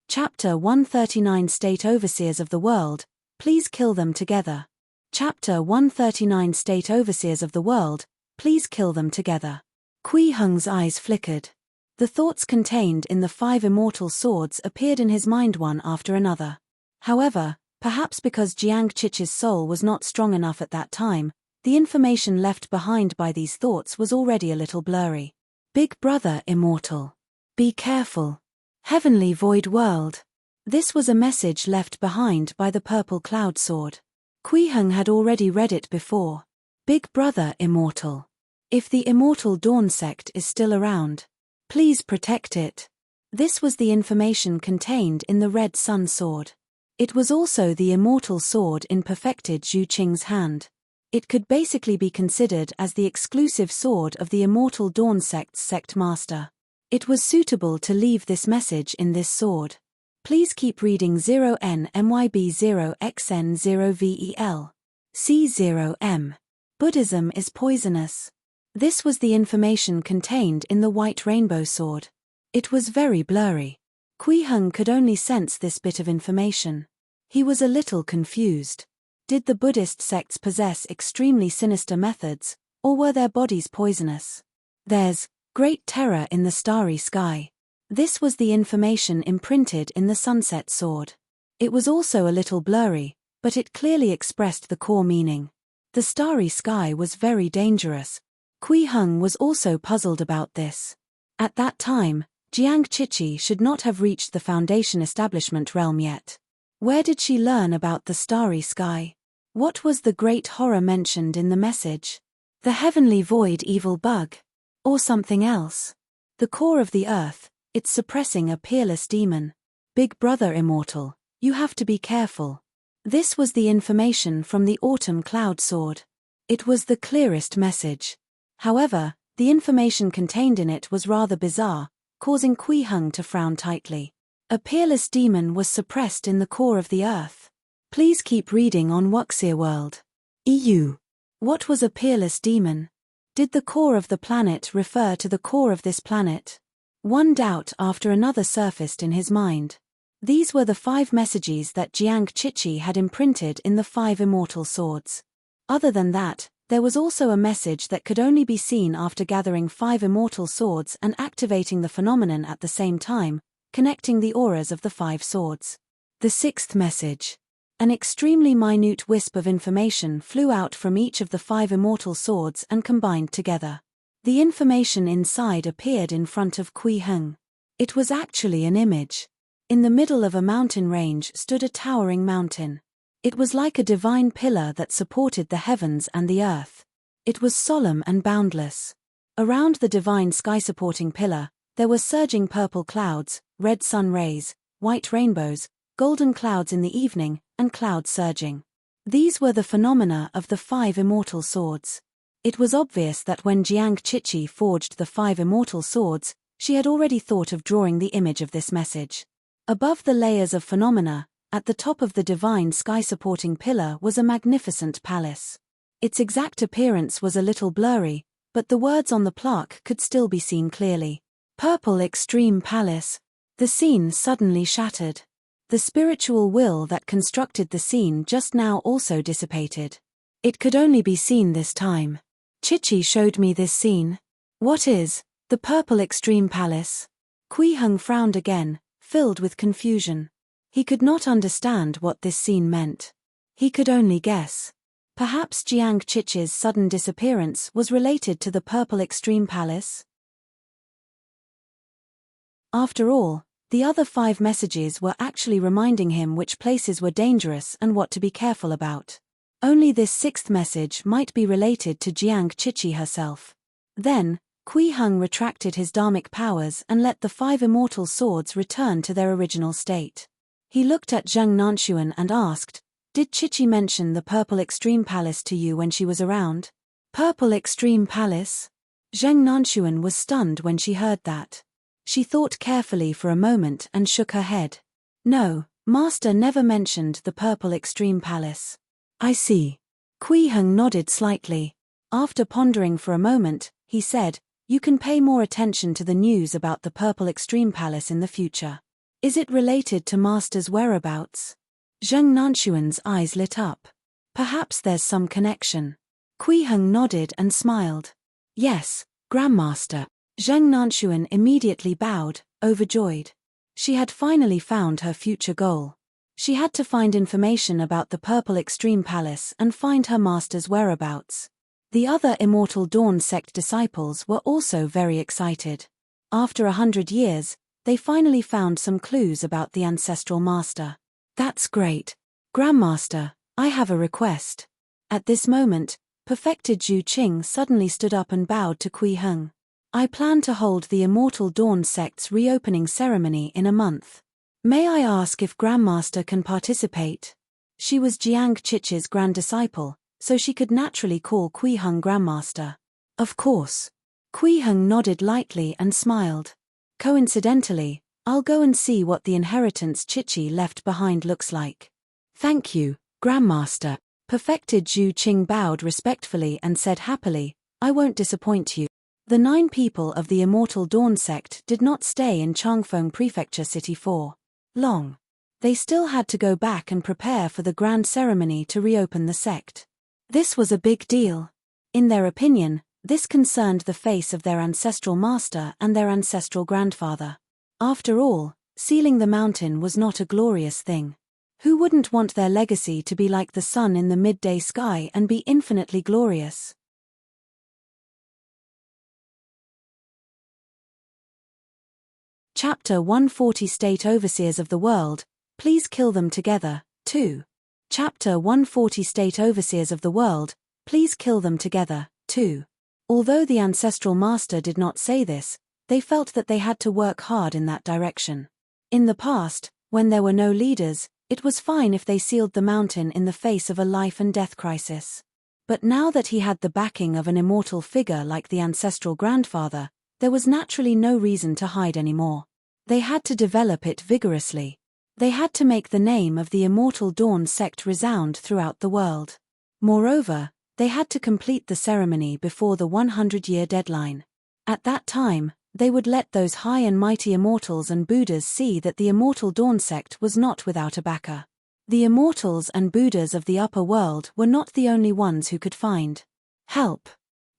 Chapter 139 State Overseers of the World, please kill them together. Chapter 139 State Overseers of the World, please kill them together. Kui Heng's eyes flickered. The thoughts contained in the 5 immortal swords appeared in his mind one after another. However, perhaps because Jiang Qiqi's soul was not strong enough at that time, the information left behind by these thoughts was already a little blurry. Big Brother Immortal. Be careful. Heavenly Void World. This was a message left behind by the purple cloud sword. Kui Heng had already read it before. Big Brother Immortal. If the Immortal Dawn sect is still around, please protect it. This was the information contained in the Red Sun sword. It was also the immortal sword in perfected Zhu Qing's hand. It could basically be considered as the exclusive sword of the Immortal Dawn sect's sect master. It was suitable to leave this message in this sword. Please keep reading 0NMYB0XN0VEL. C0M. Buddhism is poisonous. This was the information contained in the White Rainbow sword. It was very blurry. Kui Heng could only sense this bit of information. He was a little confused. Did the Buddhist sects possess extremely sinister methods, or were their bodies poisonous? There's great terror in the starry sky. This was the information imprinted in the Sunset sword. It was also a little blurry, but it clearly expressed the core meaning. The starry sky was very dangerous. Kui Heng was also puzzled about this. At that time, Jiang Qiqi should not have reached the Foundation establishment realm yet. Where did she learn about the starry sky? What was the great horror mentioned in the message? The heavenly void evil bug? Or something else? The core of the earth, it's suppressing a peerless demon. Big Brother Immortal, you have to be careful. This was the information from the Autumn Cloud Sword. It was the clearest message. However, the information contained in it was rather bizarre, causing Kui Heng to frown tightly. A peerless demon was suppressed in the core of the earth. Please keep reading on Wuxia World. EU. What was a peerless demon? Did the core of the planet refer to the core of this planet? One doubt after another surfaced in his mind. These were the 5 messages that Jiang Qiqi had imprinted in the 5 immortal swords. Other than that, there was also a message that could only be seen after gathering 5 immortal swords and activating the phenomenon at the same time, connecting the auras of the 5 swords. The 6th message. An extremely minute wisp of information flew out from each of the 5 immortal swords and combined together. The information inside appeared in front of Kui Heng. It was actually an image. In the middle of a mountain range stood a towering mountain. It was like a divine pillar that supported the heavens and the earth. It was solemn and boundless. Around the divine sky-supporting pillar, there were surging purple clouds, red sun rays, white rainbows, golden clouds in the evening, and clouds surging. These were the phenomena of the 5 immortal swords. It was obvious that when Jiang Qiqi forged the 5 immortal swords, she had already thought of drawing the image of this message. Above the layers of phenomena, at the top of the divine sky-supporting pillar was a magnificent palace. Its exact appearance was a little blurry, but the words on the plaque could still be seen clearly. Purple Extreme Palace. The scene suddenly shattered. The spiritual will that constructed the scene just now also dissipated. It could only be seen this time. Qiqi showed me this scene. What is the Purple Extreme Palace? Kui Heng frowned again, filled with confusion. He could not understand what this scene meant. He could only guess. Perhaps Jiang Qiqi's sudden disappearance was related to the Purple Extreme Palace? After all, the other 5 messages were actually reminding him which places were dangerous and what to be careful about. Only this 6th message might be related to Jiang Qiqi herself. Then, Kui Heng retracted his dharmic powers and let the 5 immortal swords return to their original state. He looked at Zheng Nanxuan and asked, "Did Qiqi mention the Purple Extreme Palace to you when she was around?" Purple Extreme Palace? Zheng Nanxuan was stunned when she heard that. She thought carefully for a moment and shook her head. No, Master never mentioned the Purple Extreme Palace. I see. Kui Heng nodded slightly. After pondering for a moment, he said, you can pay more attention to the news about the Purple Extreme Palace in the future. Is it related to Master's whereabouts? Zheng Nanxuan's eyes lit up. Perhaps there's some connection. Kui Heng nodded and smiled. Yes, Grandmaster. Zheng Nanxuan immediately bowed, overjoyed. She had finally found her future goal. She had to find information about the Purple Extreme Palace and find her master's whereabouts. The other Immortal Dawn sect disciples were also very excited. After 100 years, they finally found some clues about the ancestral master. That's great. Grandmaster, I have a request. At this moment, Perfected Zhu Qing suddenly stood up and bowed to Kui Heng. I plan to hold the Immortal Dawn sect's reopening ceremony in a month. May I ask if Grandmaster can participate? She was Jiang Chiche's grand disciple, so she could naturally call Kui Heng Grandmaster. Of course. Kui Heng nodded lightly and smiled. Coincidentally, I'll go and see what the inheritance Chichi left behind looks like. Thank you, Grandmaster. Perfected Zhu Qing bowed respectfully and said happily, I won't disappoint you. The 9 people of the Immortal Dawn sect did not stay in Changfeng Prefecture City for long. They still had to go back and prepare for the grand ceremony to reopen the sect. This was a big deal. In their opinion, this concerned the face of their ancestral master and their ancestral grandfather. After all, sealing the mountain was not a glorious thing. Who wouldn't want their legacy to be like the sun in the midday sky and be infinitely glorious? Chapter 140 State Overseers of the World, Please Kill Them Together, 2. Chapter 140 State Overseers of the World, Please Kill Them Together, 2. Although the ancestral master did not say this, they felt that they had to work hard in that direction. In the past, when there were no leaders, it was fine if they sealed the mountain in the face of a life and death crisis. But now that he had the backing of an immortal figure like the ancestral grandfather, there was naturally no reason to hide anymore. They had to develop it vigorously. They had to make the name of the Immortal Dawn sect resound throughout the world. Moreover, they had to complete the ceremony before the 100-year deadline. At that time, they would let those high and mighty immortals and Buddhas see that the Immortal Dawn sect was not without a backer. The immortals and Buddhas of the upper world were not the only ones who could find help.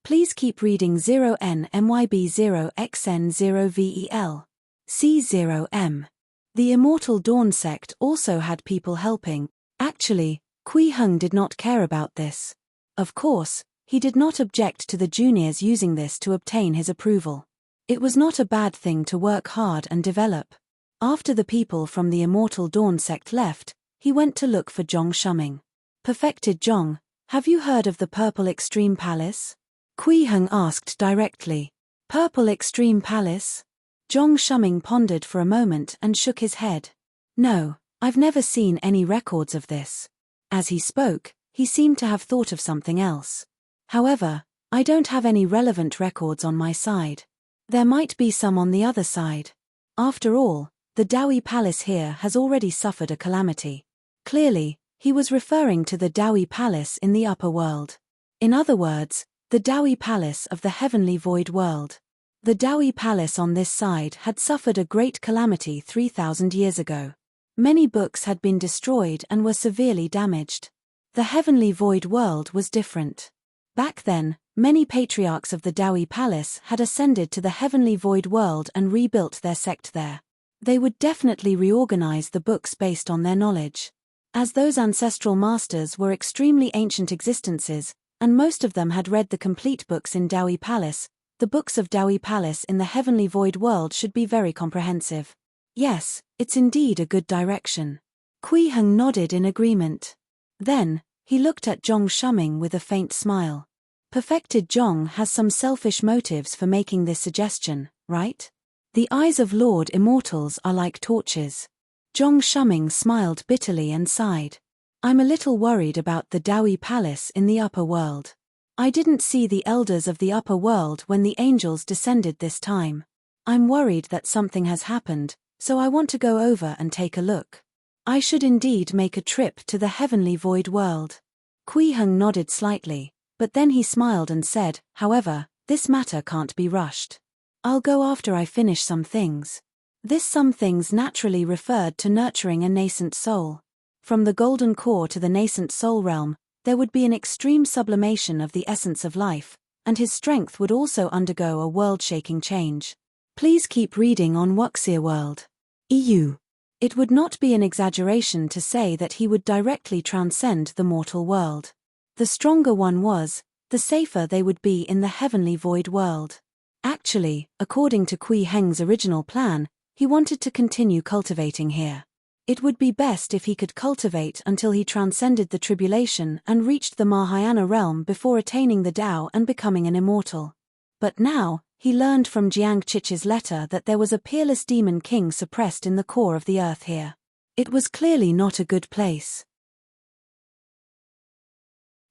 Please keep reading 0NMYB0XN0VEL. C0M. The Immortal Dawn sect also had people helping. Actually, Kui Heng did not care about this. Of course, he did not object to the juniors using this to obtain his approval. It was not a bad thing to work hard and develop. After the people from the Immortal Dawn sect left, he went to look for Zhong Shuming. Perfected Zhong, have you heard of the Purple Extreme Palace? Kui Heng asked directly. Purple Extreme Palace? Zhong Shuming pondered for a moment and shook his head. No, I've never seen any records of this. As he spoke, he seemed to have thought of something else. However, I don't have any relevant records on my side. There might be some on the other side. After all, the Dawi Palace here has already suffered a calamity. Clearly, he was referring to the Dawi Palace in the upper world. In other words, the Dawi Palace of the heavenly void world. The Dawi Palace on this side had suffered a great calamity 3,000 years ago. Many books had been destroyed and were severely damaged. The heavenly void world was different. Back then, many patriarchs of the Dawi Palace had ascended to the heavenly void world and rebuilt their sect there. They would definitely reorganize the books based on their knowledge. As those ancestral masters were extremely ancient existences, and most of them had read the complete books in Dawi Palace, the books of Dawi Palace in the heavenly void world should be very comprehensive. Yes, it's indeed a good direction. Kui Heng nodded in agreement. Then, he looked at Zhong Shuming with a faint smile. Perfected Zhong has some selfish motives for making this suggestion, right? The eyes of Lord Immortals are like torches. Zhong Shuming smiled bitterly and sighed. I'm a little worried about the Dawi Palace in the upper world. I didn't see the elders of the upper world when the angels descended this time. I'm worried that something has happened, so I want to go over and take a look. I should indeed make a trip to the heavenly void world. Kui Heng nodded slightly, but then he smiled and said, however, this matter can't be rushed. I'll go after I finish some things. This some things naturally referred to nurturing a nascent soul. From the golden core to the nascent soul realm, there would be an extreme sublimation of the essence of life, and his strength would also undergo a world-shaking change. Please keep reading on Wuxia World. EU. It would not be an exaggeration to say that he would directly transcend the mortal world. The stronger one was, the safer they would be in the heavenly void world. Actually, according to Kui Heng's original plan, he wanted to continue cultivating here. It would be best if he could cultivate until he transcended the tribulation and reached the Mahayana realm before attaining the Tao and becoming an immortal. But now, he learned from Jiang Chich's letter that there was a peerless demon king suppressed in the core of the earth here. It was clearly not a good place.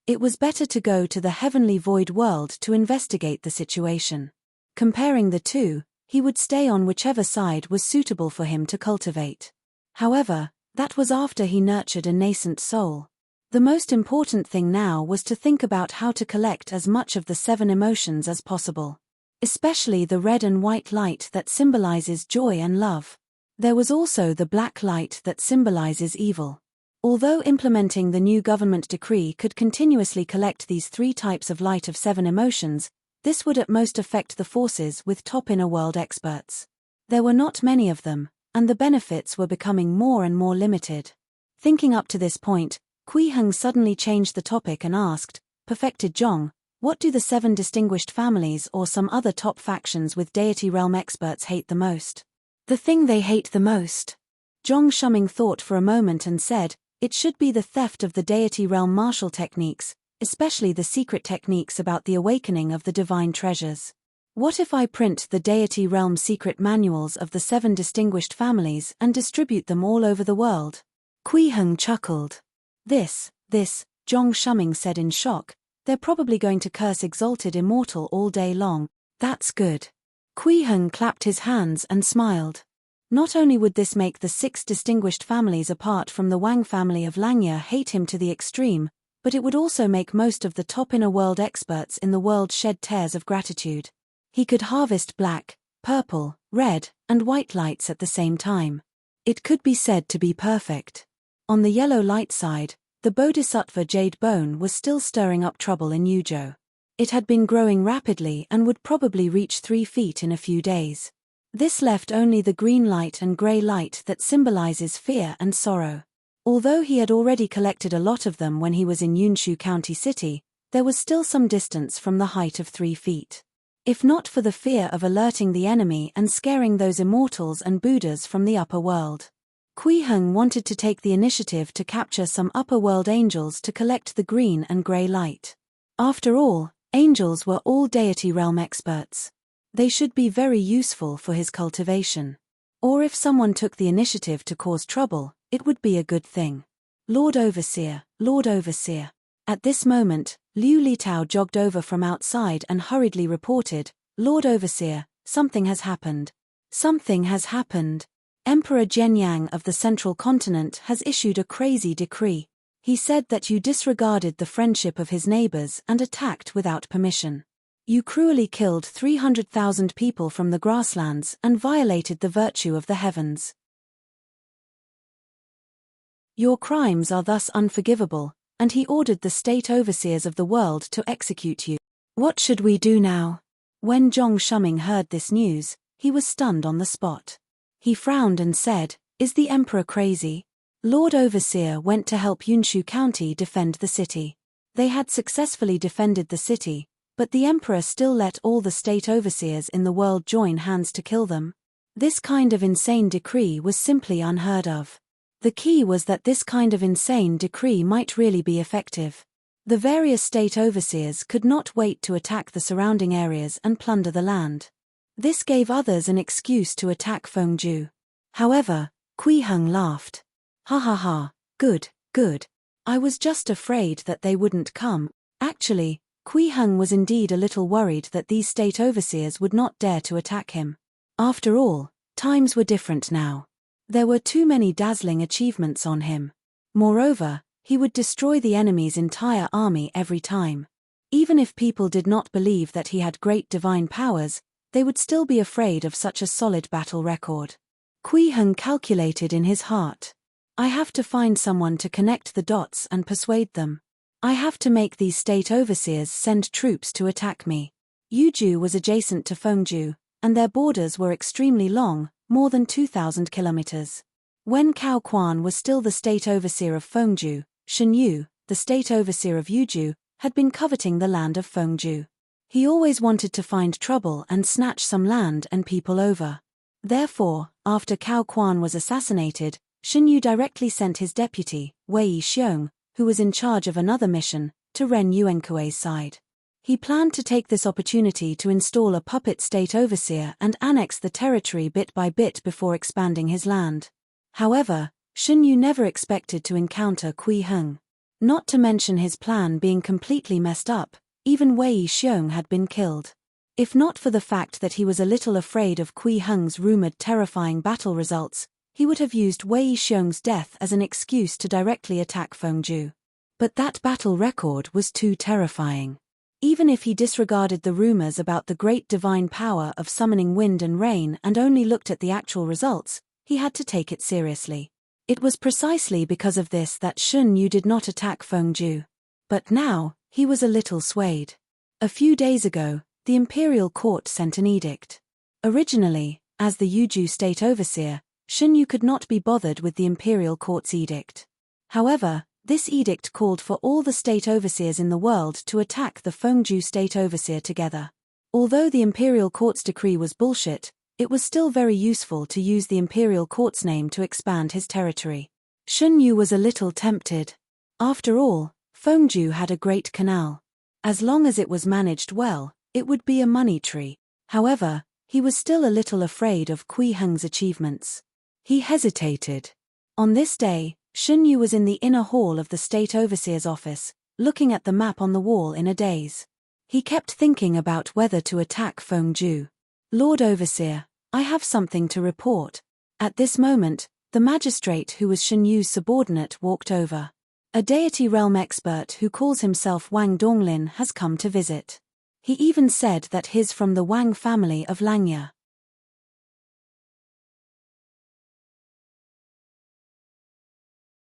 It was better to go to the heavenly void world to investigate the situation. Comparing the two, he would stay on whichever side was suitable for him to cultivate. However, that was after he nurtured a nascent soul. The most important thing now was to think about how to collect as much of the 7 emotions as possible. Especially the red and white light that symbolizes joy and love. There was also the black light that symbolizes evil. Although implementing the new government decree could continuously collect these 3 types of light of 7 emotions, this would at most affect the forces with top inner world experts. There were not many of them, and the benefits were becoming more and more limited. Thinking up to this point, Kui Heng suddenly changed the topic and asked, Perfected Zhong, what do the 7 distinguished families or some other top factions with deity realm experts hate the most? The thing they hate the most? Zhong Shuming thought for a moment and said, it should be the theft of the deity realm martial techniques, especially the secret techniques about the awakening of the divine treasures. What if I print the deity realm secret manuals of the 7 distinguished families and distribute them all over the world? Kui Heng chuckled. This, Zhong Shuming said in shock, they're probably going to curse Exalted Immortal all day long. That's good. Kui Heng clapped his hands and smiled. Not only would this make the 6 distinguished families apart from the Wang family of Langya hate him to the extreme, but it would also make most of the top inner world experts in the world shed tears of gratitude. He could harvest black, purple, red, and white lights at the same time. It could be said to be perfect. On the yellow light side, the Bodhisattva jade bone was still stirring up trouble in Yuzhou. It had been growing rapidly and would probably reach 3 feet in a few days. This left only the green light and grey light that symbolizes fear and sorrow. Although he had already collected a lot of them when he was in Yunshu County City, there was still some distance from the height of 3 feet. If not for the fear of alerting the enemy and scaring those immortals and Buddhas from the upper world. Kui Heng wanted to take the initiative to capture some upper world angels to collect the green and grey light. After all, angels were all deity realm experts. They should be very useful for his cultivation. Or if someone took the initiative to cause trouble, it would be a good thing. Lord Overseer, Lord Overseer. At this moment, Liu Litao jogged over from outside and hurriedly reported, Lord Overseer, something has happened. Something has happened. Emperor Zhenyang of the Central Continent has issued a crazy decree. He said that you disregarded the friendship of his neighbors and attacked without permission. You cruelly killed 300,000 people from the grasslands and violated the virtue of the heavens. Your crimes are thus unforgivable, and he ordered the state overseers of the world to execute you. What should we do now? When Zhong Shuming heard this news, he was stunned on the spot. He frowned and said, Is the emperor crazy? Lord Overseer went to help Yunshu County defend the city. They had successfully defended the city, but the emperor still let all the state overseers in the world join hands to kill them. This kind of insane decree was simply unheard of. The key was that this kind of insane decree might really be effective. The various state overseers could not wait to attack the surrounding areas and plunder the land. This gave others an excuse to attack Fengju. However, Kui Heng laughed. Ha ha ha, good. I was just afraid that they wouldn't come. Actually, Kui Heng was indeed a little worried that these state overseers would not dare to attack him. After all, times were different now. There were too many dazzling achievements on him. Moreover, he would destroy the enemy's entire army every time. Even if people did not believe that he had great divine powers, they would still be afraid of such a solid battle record. Kui Heng calculated in his heart. I have to find someone to connect the dots and persuade them. I have to make these state overseers send troops to attack me. Yuju was adjacent to Fengju, and their borders were extremely long, more than 2,000 kilometers. When Cao Quan was still the state overseer of Fengju, Shen Yu, the state overseer of Yuju, had been coveting the land of Fengju. He always wanted to find trouble and snatch some land and people over. Therefore, after Cao Quan was assassinated, Shen Yu directly sent his deputy, Wei Xiong, who was in charge of another mission, to Ren Yuankuei's side. He planned to take this opportunity to install a puppet state overseer and annex the territory bit by bit before expanding his land. However, Shen Yu never expected to encounter Kui Heng. Not to mention his plan being completely messed up, even Wei Xiong had been killed. If not for the fact that he was a little afraid of Kui Heng's rumored terrifying battle results, he would have used Wei Xiong's death as an excuse to directly attack Fengju. But that battle record was too terrifying. Even if he disregarded the rumors about the great divine power of summoning wind and rain and only looked at the actual results, he had to take it seriously. It was precisely because of this that Shen Yu did not attack Fengju. But now, he was a little swayed. A few days ago, the imperial court sent an edict. Originally, as the Yuju state overseer, Shen Yu could not be bothered with the imperial court's edict. However, this edict called for all the state overseers in the world to attack the Fengju state overseer together. Although the imperial court's decree was bullshit, it was still very useful to use the imperial court's name to expand his territory. Shen Yu was a little tempted. After all, Fengju had a great canal. As long as it was managed well, it would be a money tree. However, he was still a little afraid of Kui Heng's achievements. He hesitated. On this day, Shen Yu was in the inner hall of the state overseer's office, looking at the map on the wall in a daze. He kept thinking about whether to attack Fengju. Lord Overseer, I have something to report. At this moment, the magistrate who was Shen Yu's subordinate walked over. A deity realm expert who calls himself Wang Donglin has come to visit. He even said that he's from the Wang family of Langya.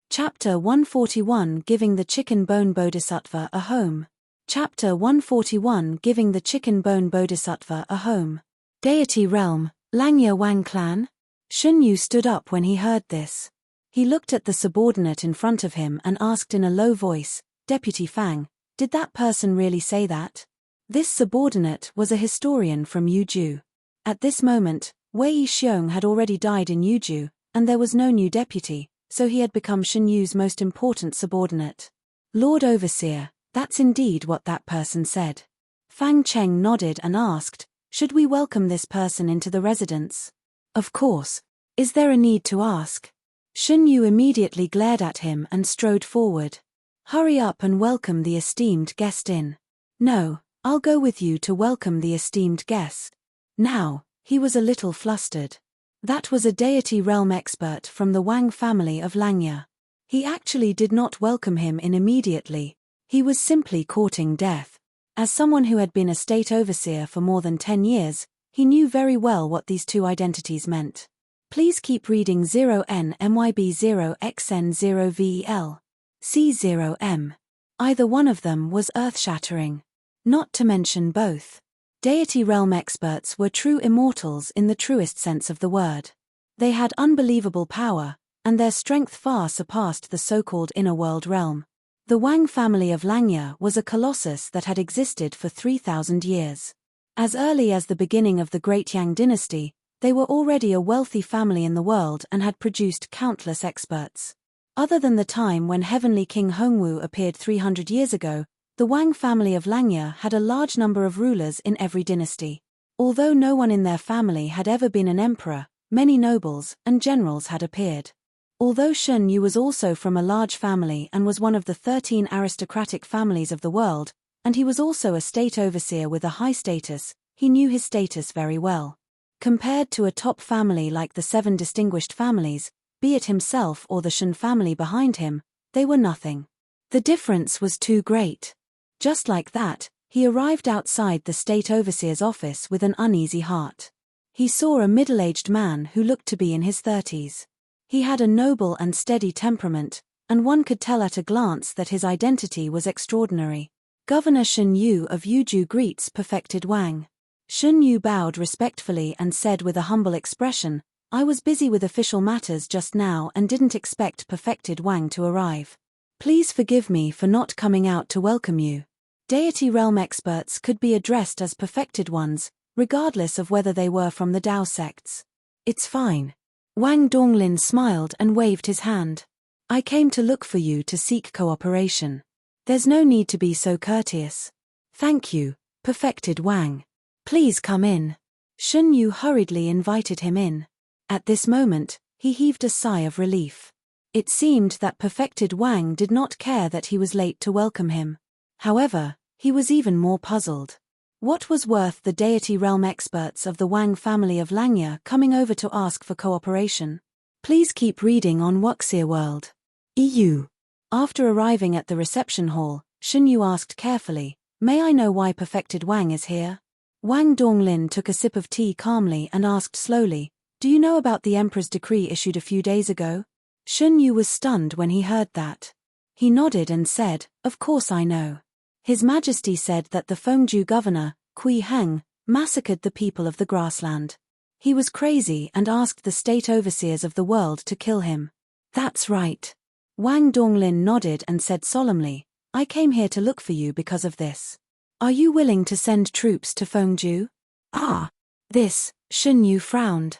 Chapter 141 Giving the Chicken Bone Bodhisattva a Home. Chapter 141 Giving the Chicken Bone Bodhisattva a Home. Deity Realm, Langya Wang Clan? Shen Yu stood up when he heard this. He looked at the subordinate in front of him and asked in a low voice, Deputy Fang, did that person really say that? This subordinate was a historian from Yuju. At this moment, Wei Xiong had already died in Yuju, and there was no new deputy, so he had become Shen Yu's most important subordinate. Lord Overseer, that's indeed what that person said. Fang Cheng nodded and asked, should we welcome this person into the residence? Of course. Is there a need to ask? Shen Yu immediately glared at him and strode forward. Hurry up and welcome the esteemed guest in. No, I'll go with you to welcome the esteemed guest. Now, he was a little flustered. That was a deity realm expert from the Wang family of Langya. He actually did not welcome him in immediately. He was simply courting death. As someone who had been a state overseer for more than 10 years, he knew very well what these two identities meant. Please keep reading 0NMYB0XN0VEL. C0M. Either one of them was earth-shattering. Not to mention both. Deity realm experts were true immortals in the truest sense of the word. They had unbelievable power, and their strength far surpassed the so-called inner world realm. The Wang family of Langya was a colossus that had existed for 3,000 years. As early as the beginning of the Great Yang dynasty, they were already a wealthy family in the world and had produced countless experts. Other than the time when Heavenly King Hongwu appeared 300 years ago, the Wang family of Langya had a large number of rulers in every dynasty. Although no one in their family had ever been an emperor, many nobles and generals had appeared. Although Shen Yu was also from a large family and was one of the 13 aristocratic families of the world, and he was also a state overseer with a high status, he knew his status very well. Compared to a top family like the 7 distinguished families, be it himself or the Shen family behind him, they were nothing. The difference was too great. Just like that, he arrived outside the state overseer's office with an uneasy heart. He saw a middle-aged man who looked to be in his 30s. He had a noble and steady temperament, and one could tell at a glance that his identity was extraordinary. Governor Shen Yu of Yuzhou greets perfected Wang. Shen Yu bowed respectfully and said with a humble expression, "I was busy with official matters just now and didn't expect perfected Wang to arrive. Please forgive me for not coming out to welcome you." Deity realm experts could be addressed as perfected ones, regardless of whether they were from the Dao sects. "It's fine." Wang Donglin smiled and waved his hand. "I came to look for you to seek cooperation. There's no need to be so courteous." "Thank you, perfected Wang. Please come in." Shen Yu hurriedly invited him in. At this moment, he heaved a sigh of relief. It seemed that perfected Wang did not care that he was late to welcome him. However, he was even more puzzled. What was worth the deity realm experts of the Wang family of Langya coming over to ask for cooperation? Please keep reading on Wuxia World. EU. After arriving at the reception hall, Shen Yu asked carefully, "May I know why perfected Wang is here?" Wang Donglin took a sip of tea calmly and asked slowly, "Do you know about the Emperor's decree issued a few days ago?" Shen Yu was stunned when he heard that. He nodded and said, "Of course I know. His Majesty said that the Fengju governor, Kui Heng, massacred the people of the grassland. He was crazy and asked the state overseers of the world to kill him." "That's right." Wang Donglin nodded and said solemnly, "I came here to look for you because of this. Are you willing to send troops to Fengju?" "Ah." This, Shen Yu frowned.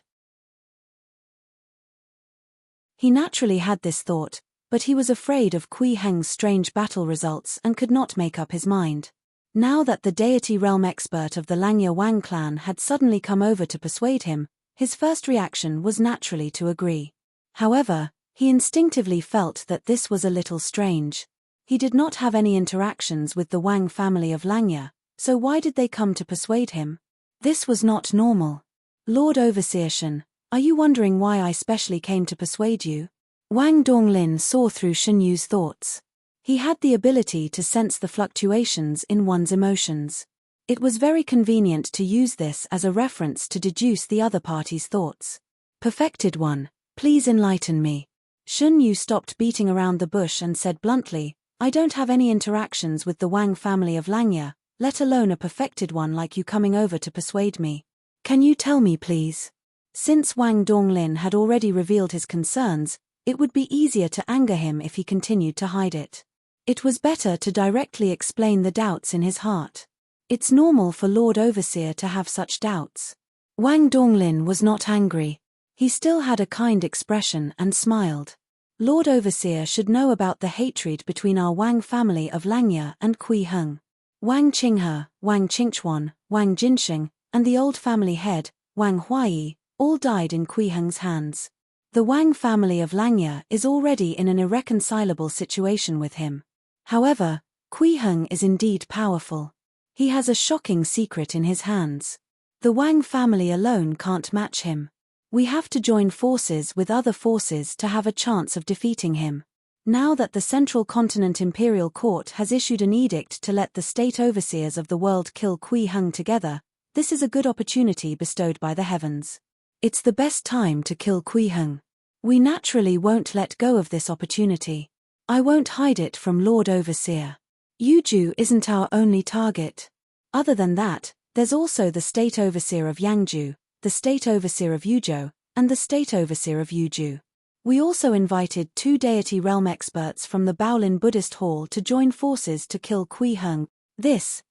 He naturally had this thought, but he was afraid of Kui Heng's strange battle results and could not make up his mind. Now that the deity realm expert of the Langya Wang clan had suddenly come over to persuade him, his first reaction was naturally to agree. However, he instinctively felt that this was a little strange. He did not have any interactions with the Wang family of Langya, so why did they come to persuade him? This was not normal. "Lord Overseer Shen, are you wondering why I specially came to persuade you?" Wang Donglin saw through Shen Yu's thoughts. He had the ability to sense the fluctuations in one's emotions. It was very convenient to use this as a reference to deduce the other party's thoughts. "Perfected one, please enlighten me." Shen Yu stopped beating around the bush and said bluntly, "I don't have any interactions with the Wang family of Langya, let alone a perfected one like you coming over to persuade me. Can you tell me please?" Since Wang Donglin had already revealed his concerns, it would be easier to anger him if he continued to hide it. It was better to directly explain the doubts in his heart. It's normal for Lord Overseer to have such doubts. Wang Donglin was not angry. He still had a kind expression and smiled. Lord Overseer should know about the hatred between our Wang family of Langya and Kui Heng. Wang Qinghe, Wang Qingchuan, Wang Jinsheng, and the old family head, Wang Huaiyi, all died in Kui Heng's hands. The Wang family of Langya is already in an irreconcilable situation with him. However, Kui Heng is indeed powerful. He has a shocking secret in his hands. The Wang family alone can't match him. We have to join forces with other forces to have a chance of defeating him. Now that the Central Continent Imperial Court has issued an edict to let the state overseers of the world kill Kui Heng together, this is a good opportunity bestowed by the heavens. It's the best time to kill Kui Heng. We naturally won't let go of this opportunity. I won't hide it from Lord Overseer. Yuzhou isn't our only target. Other than that, there's also the State Overseer of Yangzhou, the State Overseer of Yuzhou, and the State Overseer of Yuzhou. We also invited 2 deity realm experts from the Baolin Buddhist Hall to join forces to kill Kui Heng. This,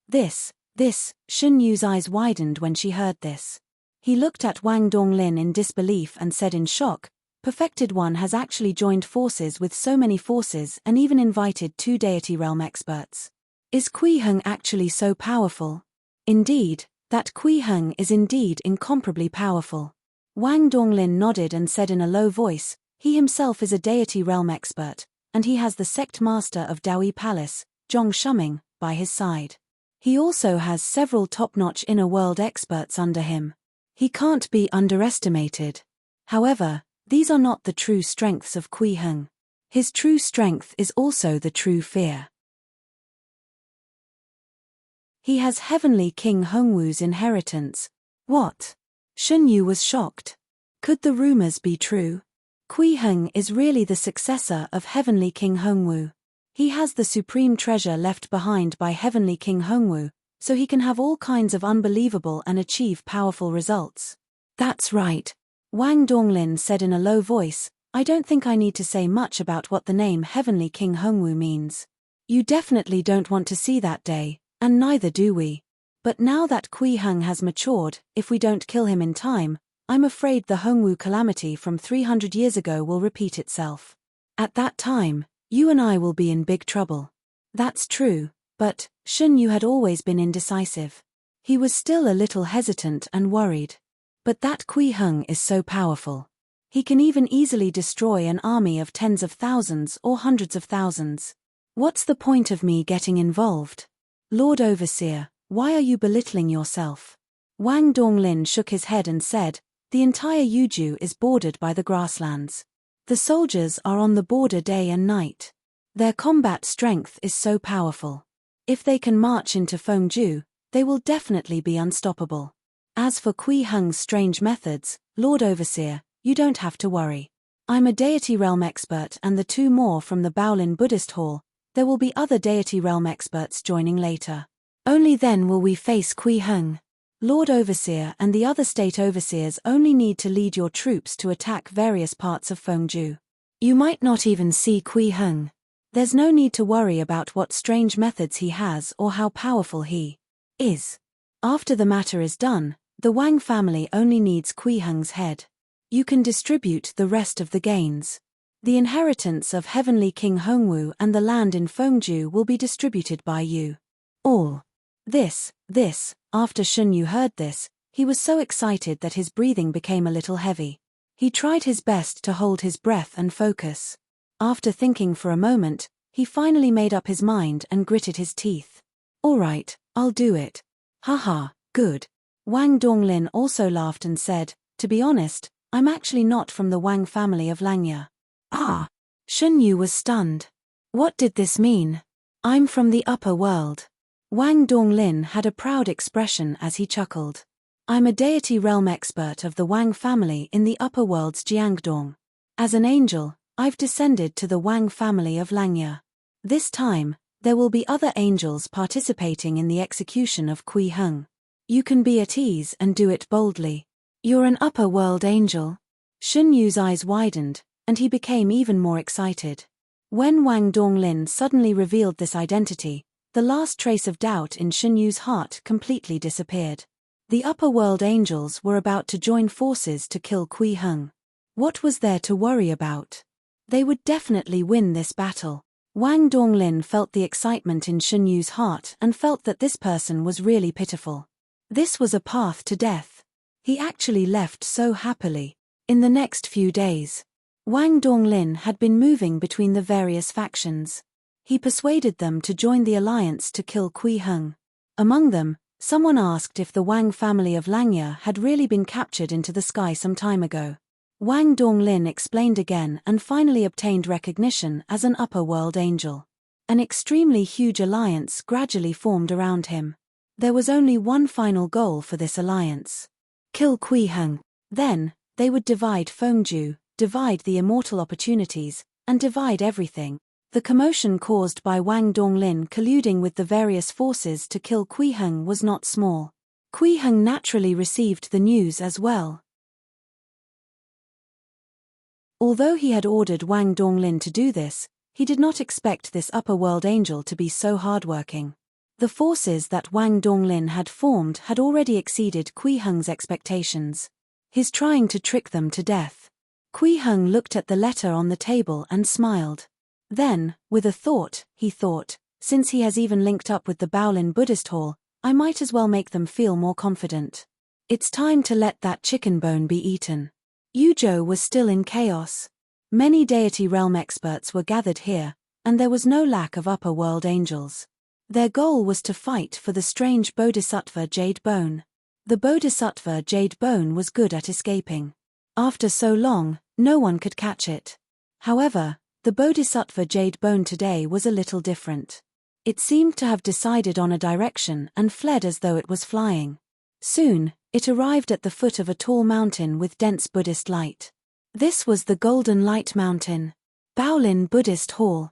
Shen Yu's eyes widened when she heard this. He looked at Wang Donglin in disbelief and said in shock, "Perfected one has actually joined forces with so many forces and even invited 2 deity realm experts. Is Kui Heng actually so powerful?" "Indeed, that Kui Heng is indeed incomparably powerful." Wang Donglin nodded and said in a low voice, "He himself is a deity realm expert, and he has the sect master of Daoi Palace, Zhong Shuming, by his side. He also has several top-notch inner world experts under him. He can't be underestimated. However, these are not the true strengths of Kui Heng. His true strength is also the true fear. He has Heavenly King Hongwu's inheritance. What? Shun Yu was shocked. Could the rumors be true? Kui Heng is really the successor of Heavenly King Hongwu. He has the supreme treasure left behind by Heavenly King Hongwu, so he can have all kinds of unbelievable and achieve powerful results. That's right. Wang Donglin said in a low voice, I don't think I need to say much about what the name Heavenly King Hongwu means. You definitely don't want to see that day, and neither do we. But now that Kui Heng has matured, if we don't kill him in time, I'm afraid the Hongwu calamity from 300 years ago will repeat itself. At that time, you and I will be in big trouble. That's true, but Shun Yu had always been indecisive. He was still a little hesitant and worried. But that Kui Heng is so powerful. He can even easily destroy an army of tens of thousands or hundreds of thousands. What's the point of me getting involved? Lord Overseer, why are you belittling yourself? Wang Donglin shook his head and said, the entire Yuju is bordered by the grasslands. The soldiers are on the border day and night. Their combat strength is so powerful. If they can march into Fengju, they will definitely be unstoppable. As for Kui Heng's strange methods, Lord Overseer, you don't have to worry. I'm a deity realm expert and the two more from the Baolin Buddhist Hall. There will be other deity realm experts joining later. Only then will we face Kui Heng. Lord Overseer and the other state overseers only need to lead your troops to attack various parts of Fengju. You might not even see Kui Heng. There's no need to worry about what strange methods he has or how powerful he is. After the matter is done, the Wang family only needs Kui Heng's head. You can distribute the rest of the gains. The inheritance of Heavenly King Hongwu and the land in Fengju will be distributed by you. All. This, after Shun Yu heard this, he was so excited that his breathing became a little heavy. He tried his best to hold his breath and focus. After thinking for a moment, he finally made up his mind and gritted his teeth. All right, I'll do it. Haha, good. Wang Donglin also laughed and said, to be honest, I'm actually not from the Wang family of Langya. Ah! Shun Yu was stunned. What did this mean? I'm from the upper world. Wang Donglin had a proud expression as he chuckled. I'm a deity realm expert of the Wang family in the upper world's Jiangdong. As an angel, I've descended to the Wang family of Langya. This time, there will be other angels participating in the execution of Kui Heng. You can be at ease and do it boldly. You're an upper world angel. Shun Yu's eyes widened, and he became even more excited. When Wang Donglin suddenly revealed this identity, the last trace of doubt in Shun Yu's heart completely disappeared. The upper world angels were about to join forces to kill Kui Heng. What was there to worry about? They would definitely win this battle. Wang Donglin felt the excitement in Shun Yu's heart and felt that this person was really pitiful. This was a path to death. He actually left so happily. In the next few days, Wang Donglin had been moving between the various factions. He persuaded them to join the alliance to kill Kui Heng. Among them, someone asked if the Wang family of Langya had really been captured into the sky some time ago. Wang Donglin explained again and finally obtained recognition as an upper world angel. An extremely huge alliance gradually formed around him. There was only one final goal for this alliance. Kill Kui Heng. Then, they would divide Fengju, divide the immortal opportunities, and divide everything. The commotion caused by Wang Donglin colluding with the various forces to kill Kui Heng was not small. Kui Heng naturally received the news as well. Although he had ordered Wang Donglin to do this, he did not expect this upper world angel to be so hardworking. The forces that Wang Donglin had formed had already exceeded Kui Heng's expectations. He's trying to trick them to death. Kui Heng looked at the letter on the table and smiled. Then, with a thought, he thought, since he has even linked up with the Baolin Buddhist Hall, I might as well make them feel more confident. It's time to let that chicken bone be eaten. Yuzhou was still in chaos. Many deity realm experts were gathered here, and there was no lack of upper world angels. Their goal was to fight for the strange Bodhisattva jade bone. The Bodhisattva jade bone was good at escaping. After so long, no one could catch it. However, the Bodhisattva jade bone today was a little different. It seemed to have decided on a direction and fled as though it was flying. Soon, it arrived at the foot of a tall mountain with dense Buddhist light. This was the Golden Light Mountain, Baolin Buddhist Hall.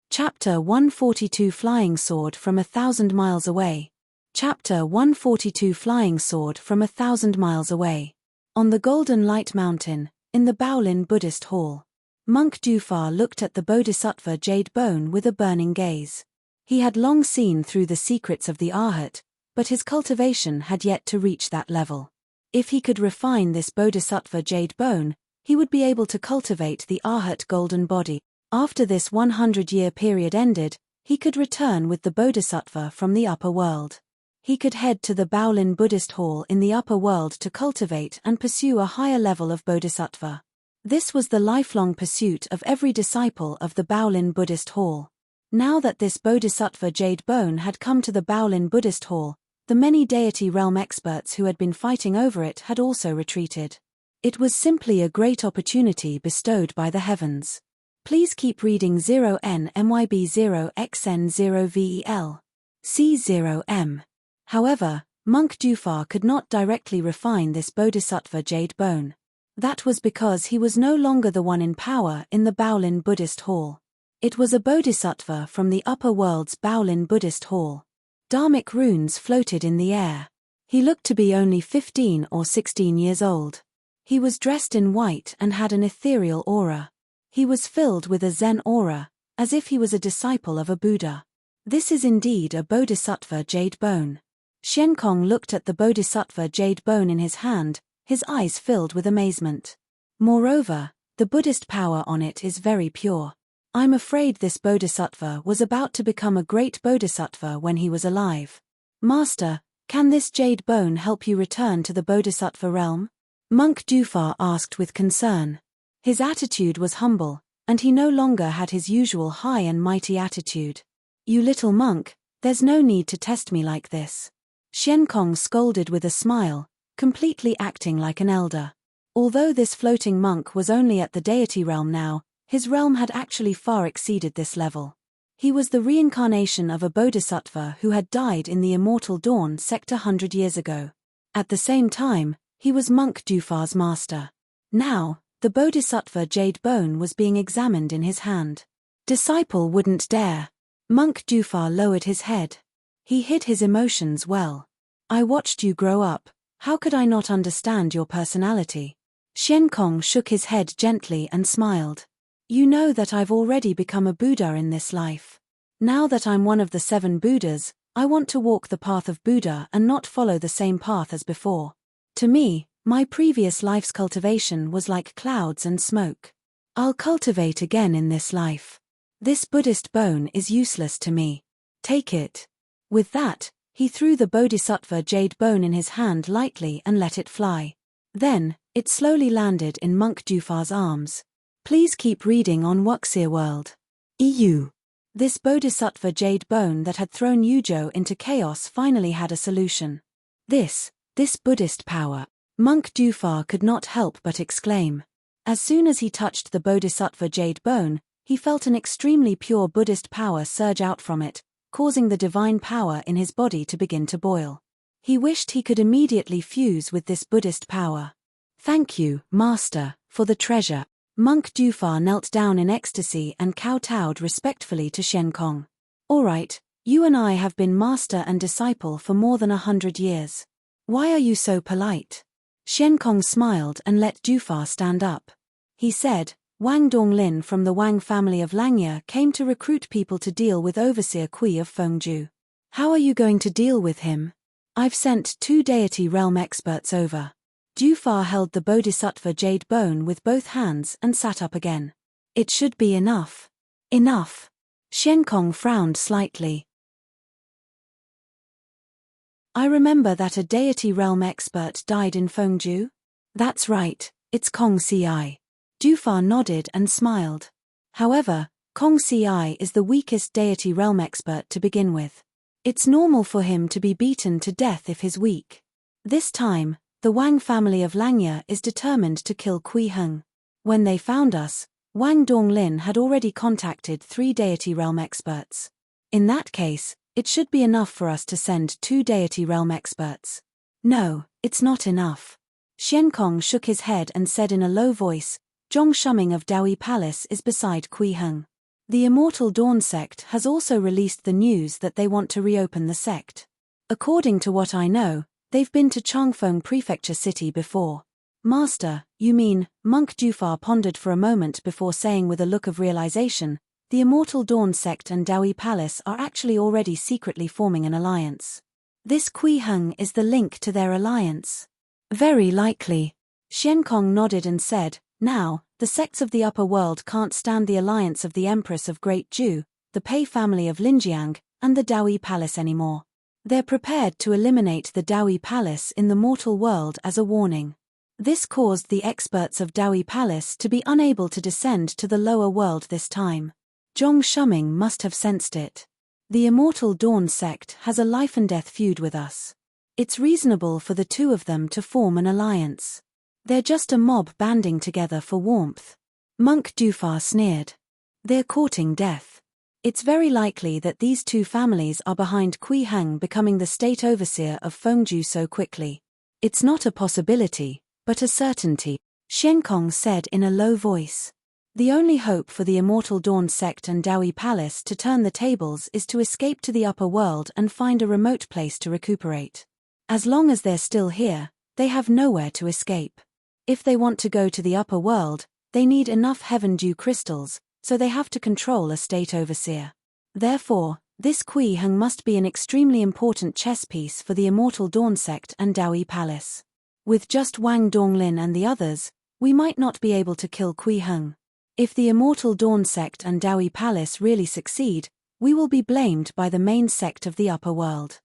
Chapter 142 Flying Sword from 1,000 Miles Away. Chapter 142 Flying Sword from 1,000 Miles Away. On the Golden Light Mountain, in the Baolin Buddhist Hall, Monk Dufar looked at the Bodhisattva jade bone with a burning gaze. He had long seen through the secrets of the Arhat, but his cultivation had yet to reach that level. If he could refine this Bodhisattva jade bone, he would be able to cultivate the Arhat golden body. After this 100-year period ended, he could return with the Bodhisattva from the upper world. He could head to the Baolin Buddhist Hall in the upper world to cultivate and pursue a higher level of Bodhisattva. This was the lifelong pursuit of every disciple of the Baolin Buddhist Hall. Now that this Bodhisattva jade bone had come to the Baolin Buddhist Hall, the many deity realm experts who had been fighting over it had also retreated. It was simply a great opportunity bestowed by the heavens. Please keep reading 0NMYB0XN0VEL. C0M. However, Monk Dufar could not directly refine this Bodhisattva jade bone. That was because he was no longer the one in power in the Baolin Buddhist Hall. It was a Bodhisattva from the upper world's Baolin Buddhist Hall. Dharmic runes floated in the air. He looked to be only 15 or 16 years old. He was dressed in white and had an ethereal aura. He was filled with a Zen aura, as if he was a disciple of a Buddha. This is indeed a Bodhisattva jade bone. Xiankong looked at the Bodhisattva jade bone in his hand, his eyes filled with amazement. Moreover, the Buddhist power on it is very pure. I'm afraid this Bodhisattva was about to become a great Bodhisattva when he was alive. Master, can this jade bone help you return to the Bodhisattva realm? Monk Dufar asked with concern. His attitude was humble, and he no longer had his usual high and mighty attitude. You little monk, there's no need to test me like this. Xiankong scolded with a smile, completely acting like an elder. Although this floating monk was only at the deity realm now, his realm had actually far exceeded this level. He was the reincarnation of a bodhisattva who had died in the immortal dawn sect 100 years ago. At the same time, he was Monk Dufar's master. Now, the bodhisattva jade bone was being examined in his hand. Disciple wouldn't dare. Monk Dufar lowered his head. He hid his emotions well. I watched you grow up, how could I not understand your personality? Xiankong shook his head gently and smiled. You know that I've already become a Buddha in this life. Now that I'm one of the 7 Buddhas, I want to walk the path of Buddha and not follow the same path as before. To me, my previous life's cultivation was like clouds and smoke. I'll cultivate again in this life. This Buddhist bone is useless to me. Take it. With that, he threw the bodhisattva jade bone in his hand lightly and let it fly. Then, it slowly landed in Monk Dufar's arms. Please keep reading on Wuxia World. EU. This bodhisattva jade bone that had thrown Yujo into chaos finally had a solution. This Buddhist power. Monk Dufar could not help but exclaim. As soon as he touched the bodhisattva jade bone, he felt an extremely pure Buddhist power surge out from it, causing the divine power in his body to begin to boil. He wished he could immediately fuse with this Buddhist power. Thank you, Master, for the treasure. Monk Dufar knelt down in ecstasy and kowtowed respectfully to Xiankong. All right, you and I have been master and disciple for more than 100 years. Why are you so polite? Xiankong smiled and let Dufar stand up. He said, Wang Donglin from the Wang family of Langya came to recruit people to deal with Overseer Kui of Fengju. How are you going to deal with him? I've sent 2 deity realm experts over. Dufar held the bodhisattva jade bone with both hands and sat up again. It should be enough. Enough. Xiankong frowned slightly. I remember that a deity realm expert died in Fengju. That's right, it's Kong Ci. Dufar nodded and smiled. However, Kong Ci is the weakest deity realm expert to begin with. It's normal for him to be beaten to death if he's weak. This time, the Wang family of Langya is determined to kill Kui Heng. When they found us, Wang Donglin had already contacted 3 deity realm experts. In that case, it should be enough for us to send 2 deity realm experts. No, it's not enough. Xiankong shook his head and said in a low voice, Zhong Shuming of Daoi Palace is beside Kui Heng. The Immortal Dawn sect has also released the news that they want to reopen the sect. According to what I know, they've been to Changfeng Prefecture City before. Master, you mean, Monk Jufar pondered for a moment before saying with a look of realization, the Immortal Dawn sect and Daoi Palace are actually already secretly forming an alliance. This Kui Heng is the link to their alliance. Very likely. Xiankong nodded and said, now, the sects of the upper world can't stand the alliance of the Empress of Great Ju, the Pei family of Linjiang, and the Daoi Palace anymore. They're prepared to eliminate the Daoi Palace in the mortal world as a warning. This caused the experts of Daoi Palace to be unable to descend to the lower world this time. Zhong Shuming must have sensed it. The Immortal Dawn sect has a life-and-death feud with us. It's reasonable for the 2 of them to form an alliance. They're just a mob banding together for warmth. Monk Jufar sneered. They're courting death. It's very likely that these 2 families are behind Kui Heng becoming the state overseer of Fengju so quickly. It's not a possibility, but a certainty, Xiankong said in a low voice. The only hope for the Immortal Dawn sect and Daoi Palace to turn the tables is to escape to the upper world and find a remote place to recuperate. As long as they're still here, they have nowhere to escape. If they want to go to the upper world, they need enough heaven dew crystals, so they have to control a state overseer. Therefore, this Kui Heng must be an extremely important chess piece for the Immortal Dawn sect and Daoi Palace. With just Wang Donglin and the others, we might not be able to kill Kui Heng. If the Immortal Dawn sect and Daoi Palace really succeed, we will be blamed by the main sect of the upper world.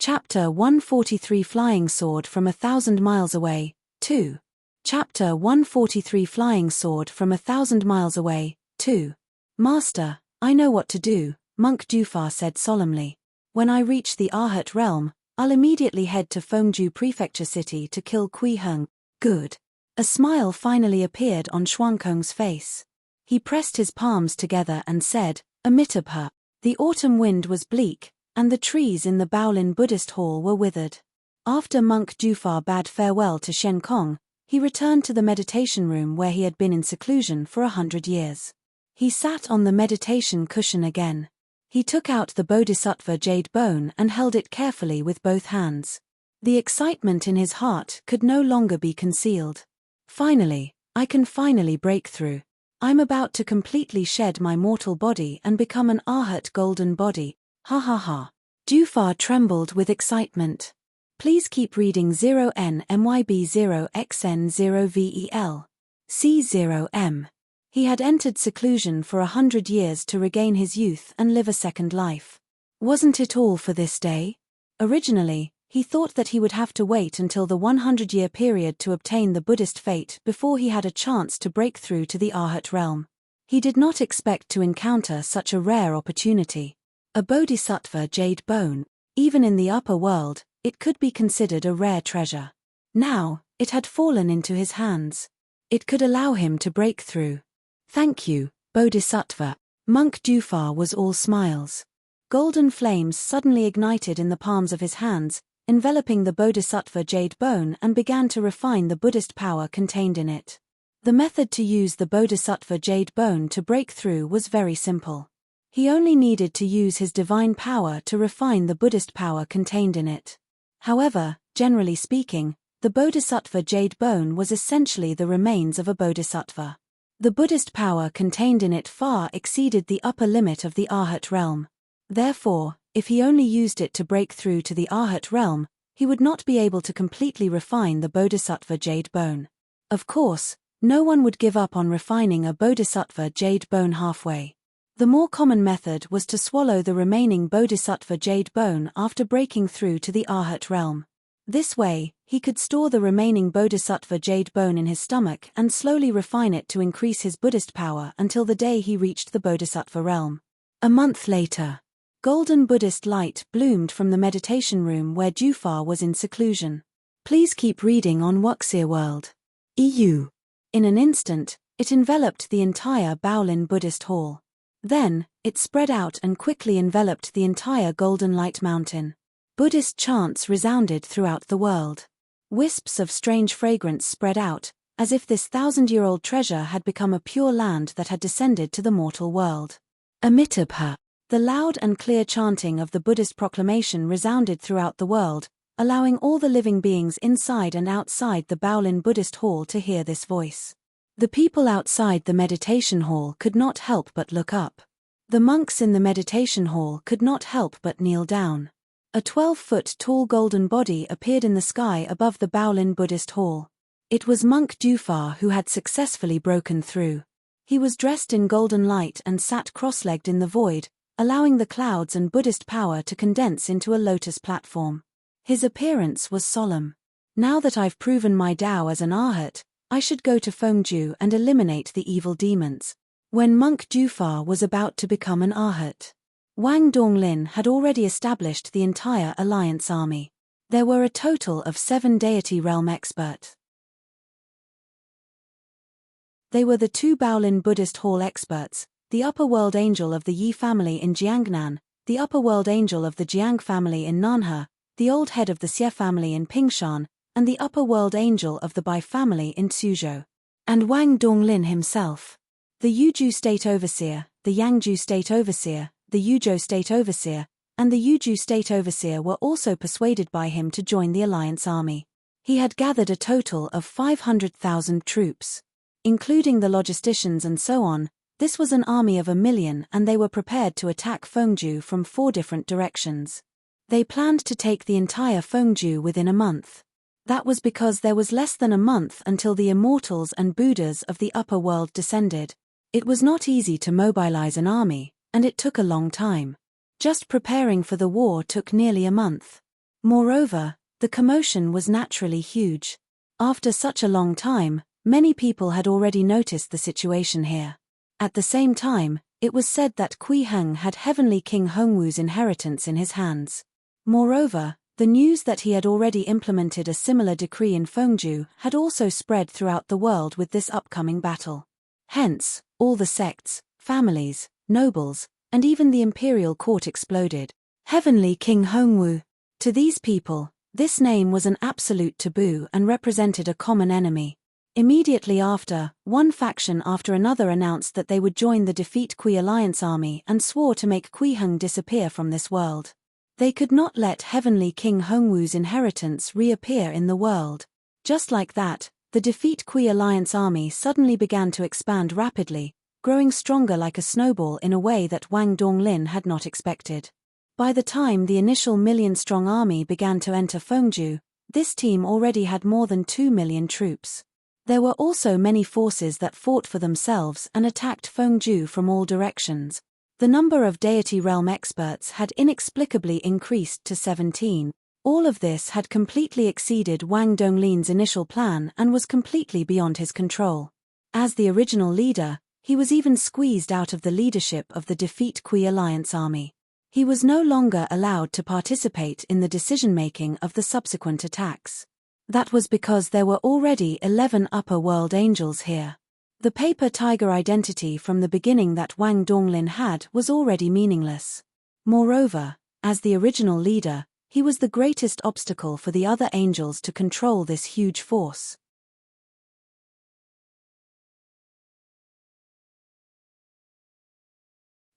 Chapter 143 Flying Sword from 1,000 Miles Away, 2. Chapter 143 Flying Sword from 1,000 Miles Away, 2. Master, I know what to do, Monk Jufar said solemnly. When I reach the Arhat realm, I'll immediately head to Fengju Prefecture City to kill Kui Heng. Good. A smile finally appeared on Xuankong's face. He pressed his palms together and said, Amitabha. The autumn wind was bleak, and the trees in the Baolin Buddhist hall were withered. After Monk Jufar bade farewell to Xiankong, he returned to the meditation room where he had been in seclusion for 100 years. He sat on the meditation cushion again. He took out the Bodhisattva jade bone and held it carefully with both hands. The excitement in his heart could no longer be concealed. Finally, I can finally break through. I'm about to completely shed my mortal body and become an Arhat golden body. Ha ha ha. Jufar trembled with excitement. Please keep reading 0NMYB0XN0VEL. C0M. He had entered seclusion for 100 years to regain his youth and live a second life. Wasn't it all for this day? Originally, he thought that he would have to wait until the 100-year period to obtain the Buddhist fate before he had a chance to break through to the Arhat realm. He did not expect to encounter such a rare opportunity. A Bodhisattva jade bone, even in the upper world, it could be considered a rare treasure. Now, it had fallen into his hands. It could allow him to break through. Thank you, Bodhisattva. Monk Jufar was all smiles. Golden flames suddenly ignited in the palms of his hands, enveloping the Bodhisattva jade bone and began to refine the Buddhist power contained in it. The method to use the Bodhisattva jade bone to break through was very simple. He only needed to use his divine power to refine the Buddhist power contained in it. However, generally speaking, the Bodhisattva jade bone was essentially the remains of a Bodhisattva. The Buddhist power contained in it far exceeded the upper limit of the Arhat realm. Therefore, if he only used it to break through to the Arhat realm, he would not be able to completely refine the Bodhisattva jade bone. Of course, no one would give up on refining a Bodhisattva jade bone halfway. The more common method was to swallow the remaining Bodhisattva jade bone after breaking through to the Arhat realm. This way, He could store the remaining Bodhisattva jade bone in his stomach and slowly refine it to increase his Buddhist power until the day he reached the Bodhisattva realm. A month later, golden Buddhist light bloomed from the meditation room where Jufar was in seclusion. Please keep reading on Wuxia World. EU. In an instant, it enveloped the entire Baolin Buddhist hall. Then, it spread out and quickly enveloped the entire Golden Light Mountain. Buddhist chants resounded throughout the world. Wisps of strange fragrance spread out, as if this 1,000-year-old treasure had become a pure land that had descended to the mortal world. Amitabha. The loud and clear chanting of the Buddhist proclamation resounded throughout the world, allowing all the living beings inside and outside the Baolin Buddhist hall to hear this voice. The people outside the meditation hall could not help but look up. The monks in the meditation hall could not help but kneel down. A 12-foot-tall golden body appeared in the sky above the Baolin Buddhist hall. It was monk Jufar who had successfully broken through. He was dressed in golden light and sat cross-legged in the void, allowing the clouds and Buddhist power to condense into a lotus platform. His appearance was solemn. Now that I've proven my Tao as an Arhat, I should go to Fengju and eliminate the evil demons. When monk Jufar was about to become an Arhat, Wang Donglin had already established the entire alliance army. There were a total of 7 deity realm experts. They were the 2 Baolin Buddhist hall experts, the upper world angel of the Yi family in Jiangnan, the upper world angel of the Jiang family in Nanhe, the old head of the Xie family in Pingshan, and the upper world angel of the Bai family in Suzhou. And Wang Donglin himself. The Yuzhou state overseer, the Yangzhou state overseer, the Yuzhou state overseer, and the Yuzhou state overseer were also persuaded by him to join the alliance army. He had gathered a total of 500,000 troops. Including the logisticians and so on, this was an army of 1 million and they were prepared to attack Fengju from 4 different directions. They planned to take the entire Fengju within a month. That was because there was less than a month until the immortals and Buddhas of the upper world descended. It was not easy to mobilize an army, and it took a long time. Just preparing for the war took nearly a month. Moreover, the commotion was naturally huge. After such a long time, many people had already noticed the situation here. At the same time, it was said that Kui Heng had Heavenly King Hongwu's inheritance in his hands. Moreover, the news that he had already implemented a similar decree in Fengju had also spread throughout the world with this upcoming battle. Hence, all the sects, families, nobles, and even the imperial court exploded. Heavenly King Hongwu. To these people, this name was an absolute taboo and represented a common enemy. Immediately after, one faction after another announced that they would join the defeat Kui alliance army and swore to make Kui Heng disappear from this world. They could not let Heavenly King Hongwu's inheritance reappear in the world. Just like that, the defeat Kui alliance army suddenly began to expand rapidly, growing stronger like a snowball in a way that Wang Donglin had not expected. By the time the initial 1 million-strong army began to enter Fengju, this team already had more than 2 million troops. There were also many forces that fought for themselves and attacked Fengju from all directions. The number of deity realm experts had inexplicably increased to 17. All of this had completely exceeded Wang Donglin's initial plan and was completely beyond his control. As the original leader, he was even squeezed out of the leadership of the defeat Kui alliance army. He was no longer allowed to participate in the decision-making of the subsequent attacks. That was because there were already 11 upper world angels here. The paper tiger identity from the beginning that Wang Donglin had was already meaningless. Moreover, as the original leader, he was the greatest obstacle for the other angels to control this huge force.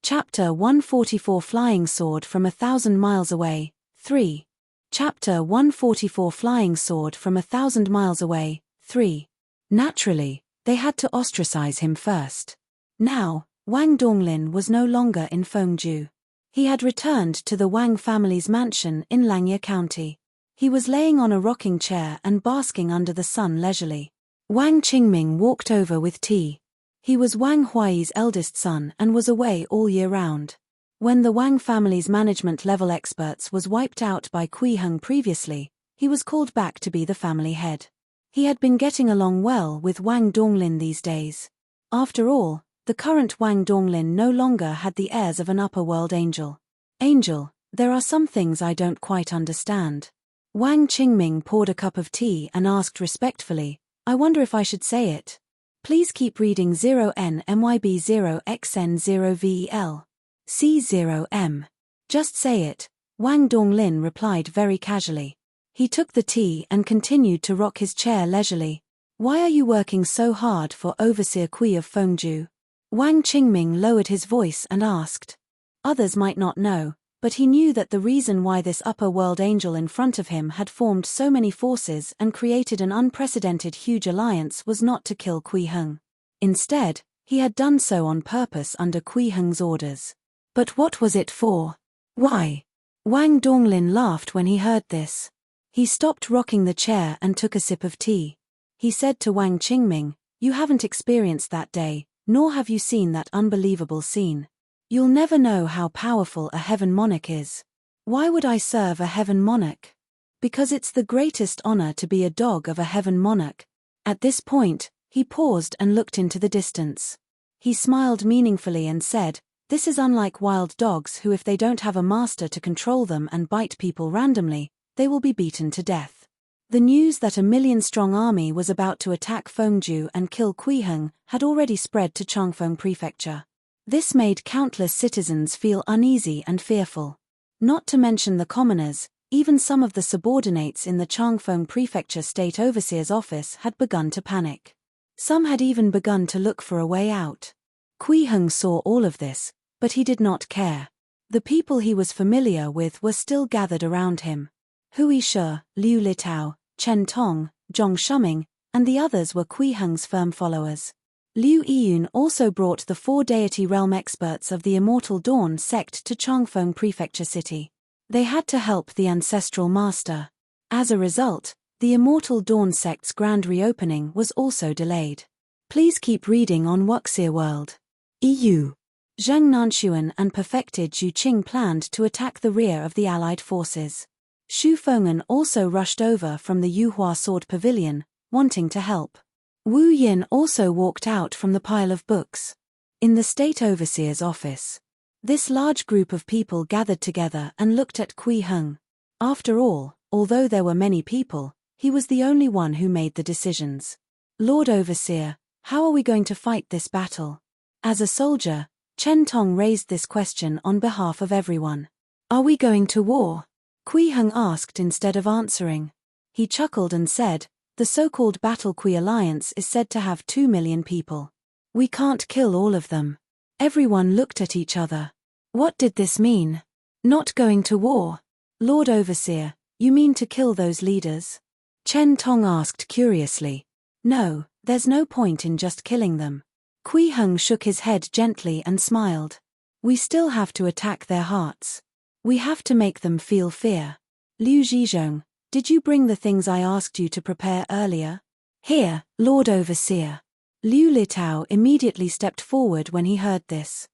Chapter 144 Flying Sword from 1,000 Miles Away, 3. Chapter 144 Flying Sword from 1,000 Miles Away, 3. Naturally, they had to ostracize him first. Now, Wang Donglin was no longer in Fengju. He had returned to the Wang family's mansion in Langye County. He was laying on a rocking chair and basking under the sun leisurely. Wang Qingming walked over with tea. He was Wang Huai's eldest son and was away all year round. When the Wang family's management-level experts was wiped out by Kui Heng previously, He was called back to be the family head. He had been getting along well with Wang Donglin these days. After all, the current Wang Donglin no longer had the airs of an upper-world angel. Angel, there are some things I don't quite understand. Wang Qingming poured a cup of tea and asked respectfully, I wonder if I should say it. Please keep reading 0NMYB0XN0VEL. C0M. Just say it, Wang Donglin replied very casually. He took the tea and continued to rock his chair leisurely. Why are you working so hard for Overseer Kui of Fengju? Wang Qingming lowered his voice and asked. Others might not know, but he knew that the reason why this upper-world angel in front of him had formed so many forces and created an unprecedented huge alliance was not to kill Kui Heng. Instead, he had done so on purpose under Kui Heng's orders. But what was it for? Why? Wang Donglin laughed when he heard this. He stopped rocking the chair and took a sip of tea. He said to Wang Qingming, you haven't experienced that day, nor have you seen that unbelievable scene. You'll never know how powerful a heaven monarch is. Why would I serve a heaven monarch? Because it's the greatest honor to be a dog of a heaven monarch. At this point, he paused and looked into the distance. He smiled meaningfully and said, this is unlike wild dogs who, if they don't have a master to control them and bite people randomly, they will be beaten to death. The news that a 1,000,000-strong army was about to attack Fengju and kill Kui Heng had already spread to Changfeng Prefecture. This made countless citizens feel uneasy and fearful. Not to mention the commoners, even some of the subordinates in the Changfeng Prefecture State Overseer's office had begun to panic. Some had even begun to look for a way out. Kui Heng saw all of this, but he did not care. The people he was familiar with were still gathered around him. Hui Shi, Liu Litao, Chen Tong, Zhong Shuming, and the others were Kui Heng's firm followers. Liu Yiyun also brought the 4 deity realm experts of the Immortal Dawn sect to Changfeng Prefecture City. They had to help the ancestral master. As a result, the Immortal Dawn sect's grand reopening was also delayed. Please keep reading on Wuxia World. EU. Zheng Nanxuan and perfected Zhu Qing planned to attack the rear of the Allied forces. Xu Feng'an also rushed over from the Yuhua Sword Pavilion, wanting to help. Wu Yin also walked out from the pile of books. In the State Overseer's office, this large group of people gathered together and looked at Kui Heng. After all, although there were many people, he was the only one who made the decisions. Lord Overseer, how are we going to fight this battle? As a soldier, Chen Tong raised this question on behalf of everyone. Are we going to war? Kui Heng asked instead of answering. He chuckled and said, the so-called Battle Kui Alliance is said to have 2 million people. We can't kill all of them. Everyone looked at each other. What did this mean? Not going to war? Lord Overseer, you mean to kill those leaders? Chen Tong asked curiously. No, there's no point in just killing them. Kui Heng shook his head gently and smiled. We still have to attack their hearts. We have to make them feel fear. Liu Zhizhong, did you bring the things I asked you to prepare earlier? Here, Lord Overseer. Liu Litao immediately stepped forward when he heard this.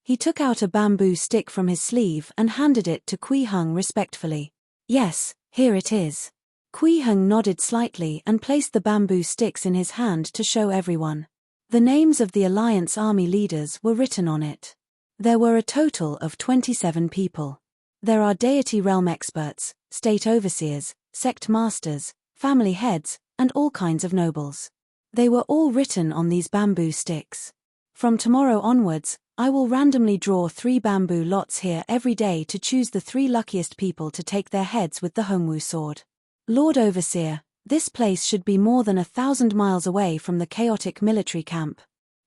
He took out a bamboo stick from his sleeve and handed it to Kui Heng respectfully. Yes, here it is. Kui Heng nodded slightly and placed the bamboo sticks in his hand to show everyone. The names of the Alliance army leaders were written on it. There were a total of 27 people. There are deity realm experts, state overseers, sect masters, family heads, and all kinds of nobles. They were all written on these bamboo sticks. From tomorrow onwards, I will randomly draw 3 bamboo lots here every day to choose the 3 luckiest people to take their heads with the Hongwu sword. Lord Overseer, this place should be more than 1,000 miles away from the chaotic military camp.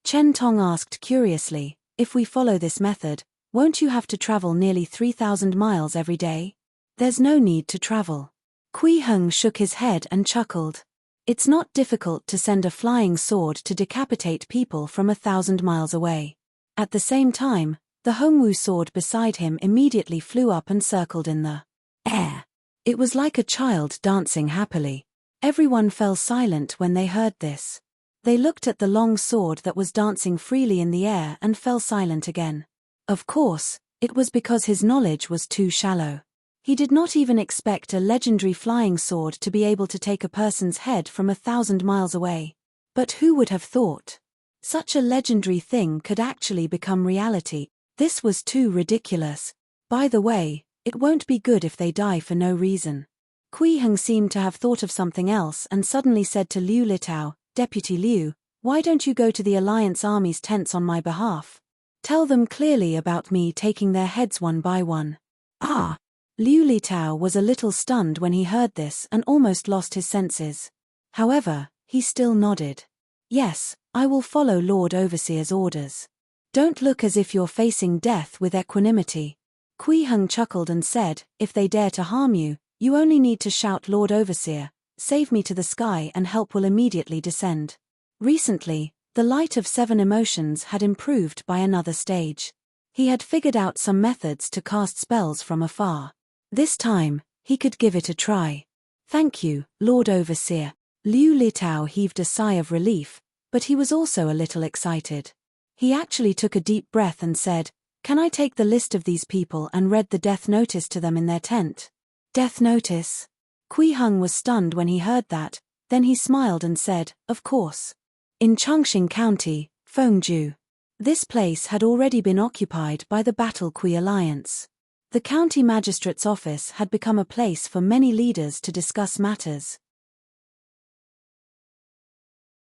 Chen Tong asked curiously, if we follow this method, won't you have to travel nearly 3,000 miles every day? There's no need to travel. Kui Heng shook his head and chuckled. It's not difficult to send a flying sword to decapitate people from 1,000 miles away. At the same time, the Hongwu sword beside him immediately flew up and circled in the air. It was like a child dancing happily. Everyone fell silent when they heard this. They looked at the long sword that was dancing freely in the air and fell silent again. Of course, it was because his knowledge was too shallow. He did not even expect a legendary flying sword to be able to take a person's head from 1,000 miles away. But who would have thought? Such a legendary thing could actually become reality. This was too ridiculous. By the way, it won't be good if they die for no reason. Kui Heng seemed to have thought of something else and suddenly said to Liu Litao, Deputy Liu, why don't you go to the Alliance Army's tents on my behalf? Tell them clearly about me taking their heads one by one. Ah! Liu Litao was a little stunned when he heard this and almost lost his senses. However, he still nodded. Yes, I will follow Lord Overseer's orders. Don't look as if you're facing death with equanimity. Kui Heng chuckled and said, if they dare to harm you, you only need to shout Lord Overseer, save me to the sky and help will immediately descend. Recently, the light of 7 emotions had improved by another stage. He had figured out some methods to cast spells from afar. This time, he could give it a try. Thank you, Lord Overseer. Liu Litao heaved a sigh of relief, but he was also a little excited. He actually took a deep breath and said, can I take the list of these people and read the death notice to them in their tent? Death notice? Kui Heng was stunned when he heard that, then he smiled and said, of course. In Chongqing County, Fengju. This place had already been occupied by the Battle Kui Alliance. The county magistrate's office had become a place for many leaders to discuss matters.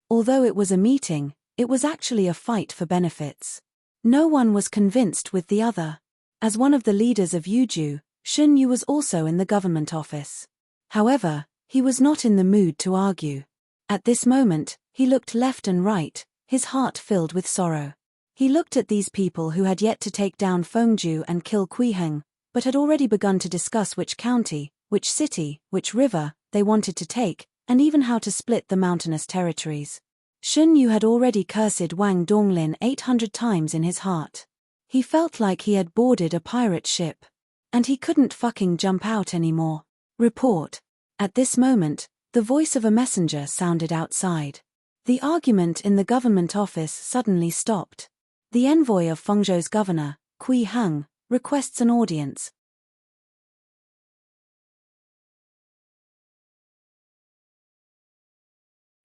Although it was a meeting, it was actually a fight for benefits. No one was convinced with the other. As one of the leaders of Yuju, Shun Yu was also in the government office. However, he was not in the mood to argue. At this moment, he looked left and right, his heart filled with sorrow. He looked at these people who had yet to take down Fengju and kill Kui Heng, but had already begun to discuss which county, which city, which river, they wanted to take, and even how to split the mountainous territories. Shun Yu had already cursed Wang Donglin 800 times in his heart. He felt like he had boarded a pirate ship. And he couldn't fucking jump out anymore. Report. At this moment, the voice of a messenger sounded outside. The argument in the government office suddenly stopped. The envoy of Fengzhou's governor, Kui Heng, requests an audience.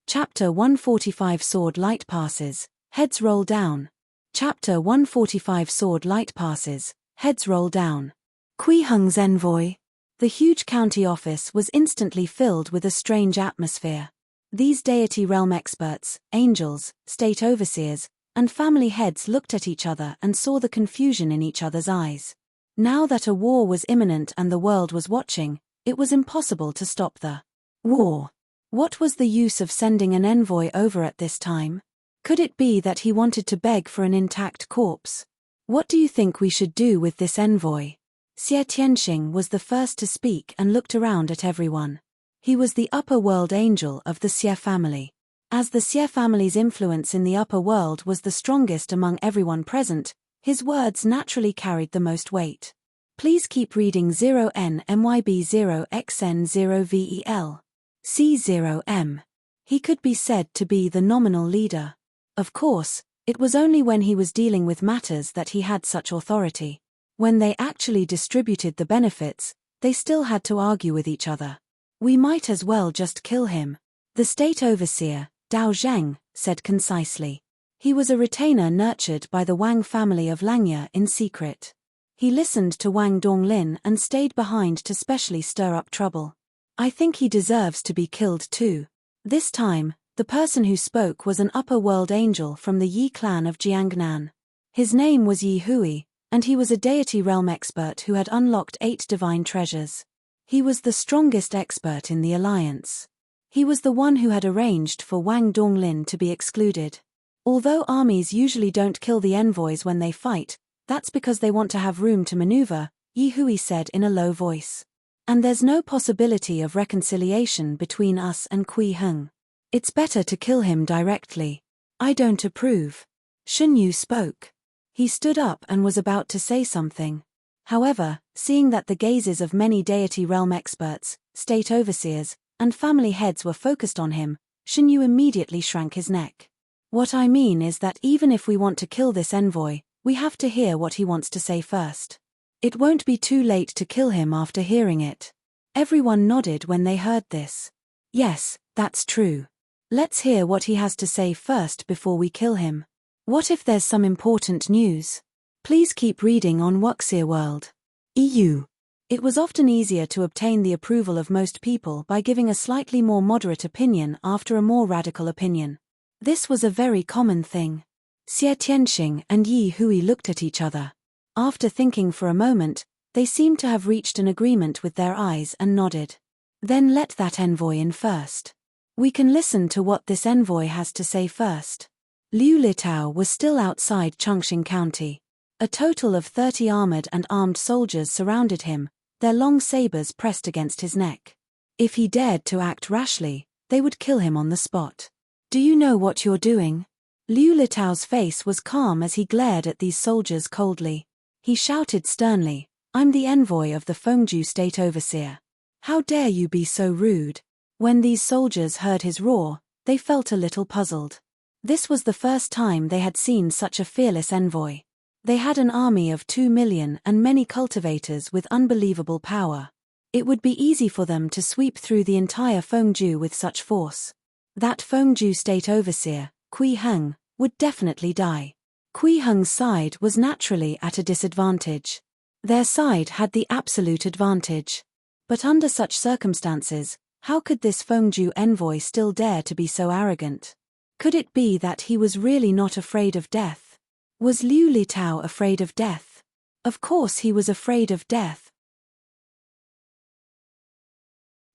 Chapter 145 Sword Light Passes, Heads Roll Down. Chapter 145 Sword Light Passes, Heads Roll Down. Kui Heng's envoy. The huge county office was instantly filled with a strange atmosphere. These deity realm experts, angels, state overseers, and family heads looked at each other and saw the confusion in each other's eyes. Now that a war was imminent and the world was watching, it was impossible to stop the war. What was the use of sending an envoy over at this time? Could it be that he wanted to beg for an intact corpse? What do you think we should do with this envoy? Xie Tianxing was the first to speak and looked around at everyone. He was the upper world angel of the Xie family. As the Xie family's influence in the upper world was the strongest among everyone present, his words naturally carried the most weight. Please keep reading 0NMYB0XN0VEL. C0M. He could be said to be the nominal leader. Of course, it was only when he was dealing with matters that he had such authority. When they actually distributed the benefits, they still had to argue with each other. We might as well just kill him. The state overseer, Dao Zheng, said concisely. He was a retainer nurtured by the Wang family of Langya in secret. He listened to Wang Donglin and stayed behind to specially stir up trouble. I think he deserves to be killed too. This time, the person who spoke was an upper world angel from the Yi clan of Jiangnan. His name was Yi Hui, and he was a deity realm expert who had unlocked 8 divine treasures. He was the strongest expert in the alliance. He was the one who had arranged for Wang Donglin to be excluded. Although armies usually don't kill the envoys when they fight, that's because they want to have room to maneuver, Yi Hui said in a low voice. And there's no possibility of reconciliation between us and Kui Heng. It's better to kill him directly. I don't approve. Shun Yu spoke. He stood up and was about to say something. However, seeing that the gazes of many deity realm experts, state overseers, and family heads were focused on him, Shun Yu immediately shrank his neck. What I mean is that even if we want to kill this envoy, we have to hear what he wants to say first. It won't be too late to kill him after hearing it. Everyone nodded when they heard this. Yes, that's true. Let's hear what he has to say first before we kill him. What if there's some important news? Please keep reading on Wuxia World. EU. It was often easier to obtain the approval of most people by giving a slightly more moderate opinion after a more radical opinion. This was a very common thing. Xie Tianxing and Yi Hui looked at each other. After thinking for a moment, they seemed to have reached an agreement with their eyes and nodded. Then let that envoy in first. We can listen to what this envoy has to say first. Liu Litao was still outside Chongqing County. A total of 30 armored and armed soldiers surrounded him, their long sabers pressed against his neck. If he dared to act rashly, they would kill him on the spot. Do you know what you're doing? Liu Litao's face was calm as he glared at these soldiers coldly. He shouted sternly, I'm the envoy of the Fengju State Overseer. How dare you be so rude? When these soldiers heard his roar, they felt a little puzzled. This was the first time they had seen such a fearless envoy. They had an army of 2 million and many cultivators with unbelievable power. It would be easy for them to sweep through the entire Fengju with such force. That Fengju State Overseer, Kui Heng, would definitely die. Kui Heng's side was naturally at a disadvantage. Their side had the absolute advantage. But under such circumstances, how could this Fengju envoy still dare to be so arrogant? Could it be that he was really not afraid of death? Was Liu Litao afraid of death? Of course he was afraid of death.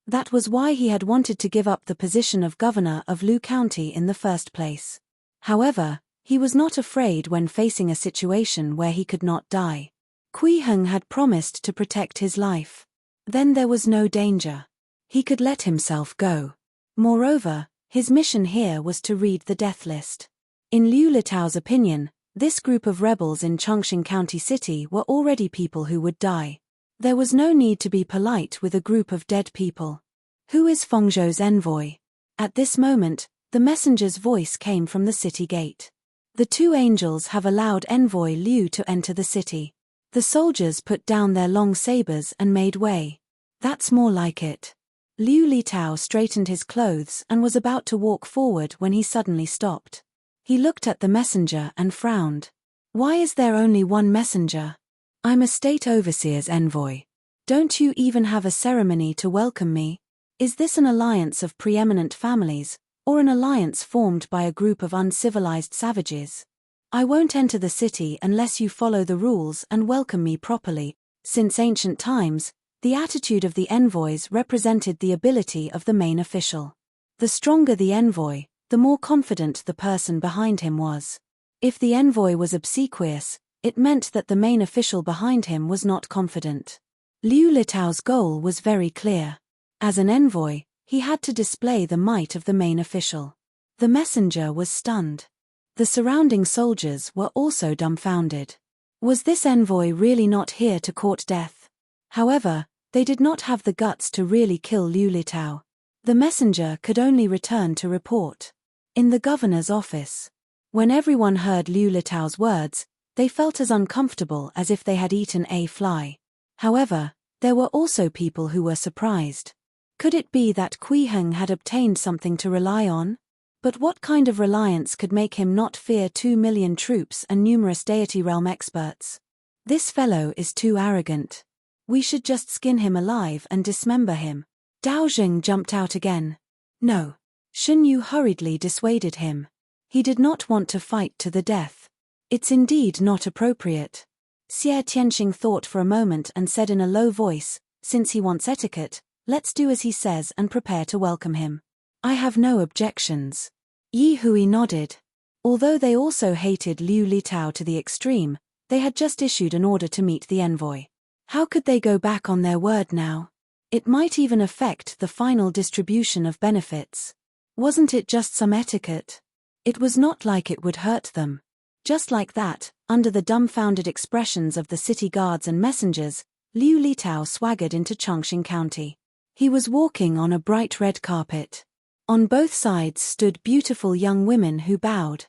That was why he had wanted to give up the position of governor of Lu County in the first place. However, he was not afraid when facing a situation where he could not die. Kui Heng had promised to protect his life. Then there was no danger. He could let himself go. Moreover, his mission here was to read the death list. In Liu Litao's opinion, this group of rebels in Chongqing County City were already people who would die. There was no need to be polite with a group of dead people. Who is Fengzhou's envoy? At this moment, the messenger's voice came from the city gate. The two angels have allowed envoy Liu to enter the city. The soldiers put down their long sabers and made way. That's more like it. Liu Litao straightened his clothes and was about to walk forward when he suddenly stopped. He looked at the messenger and frowned. Why is there only one messenger? I'm a state overseer's envoy. Don't you even have a ceremony to welcome me? Is this an alliance of preeminent families, or an alliance formed by a group of uncivilized savages? I won't enter the city unless you follow the rules and welcome me properly. Since ancient times, the attitude of the envoys represented the ability of the main official. The stronger the envoy, the more confident the person behind him was. If the envoy was obsequious, it meant that the main official behind him was not confident. Liu Litao's goal was very clear. As an envoy, he had to display the might of the main official. The messenger was stunned. The surrounding soldiers were also dumbfounded. Was this envoy really not here to court death? However, they did not have the guts to really kill Liu Litao. The messenger could only return to report. In the governor's office. When everyone heard Liu Litao's words, they felt as uncomfortable as if they had eaten a fly. However, there were also people who were surprised. Could it be that Kui Heng had obtained something to rely on? But what kind of reliance could make him not fear 2 million troops and numerous deity realm experts? This fellow is too arrogant. We should just skin him alive and dismember him. Dao Jing jumped out again. No. Shen Yu hurriedly dissuaded him. He did not want to fight to the death. It's indeed not appropriate. Xie Tianxing thought for a moment and said in a low voice, since he wants etiquette, let's do as he says and prepare to welcome him. I have no objections. Yi Hui nodded. Although they also hated Liu Litao to the extreme, they had just issued an order to meet the envoy. How could they go back on their word now? It might even affect the final distribution of benefits. Wasn't it just some etiquette? It was not like it would hurt them. Just like that, under the dumbfounded expressions of the city guards and messengers, Liu Litao swaggered into Chongqing County. He was walking on a bright red carpet. On both sides stood beautiful young women who bowed.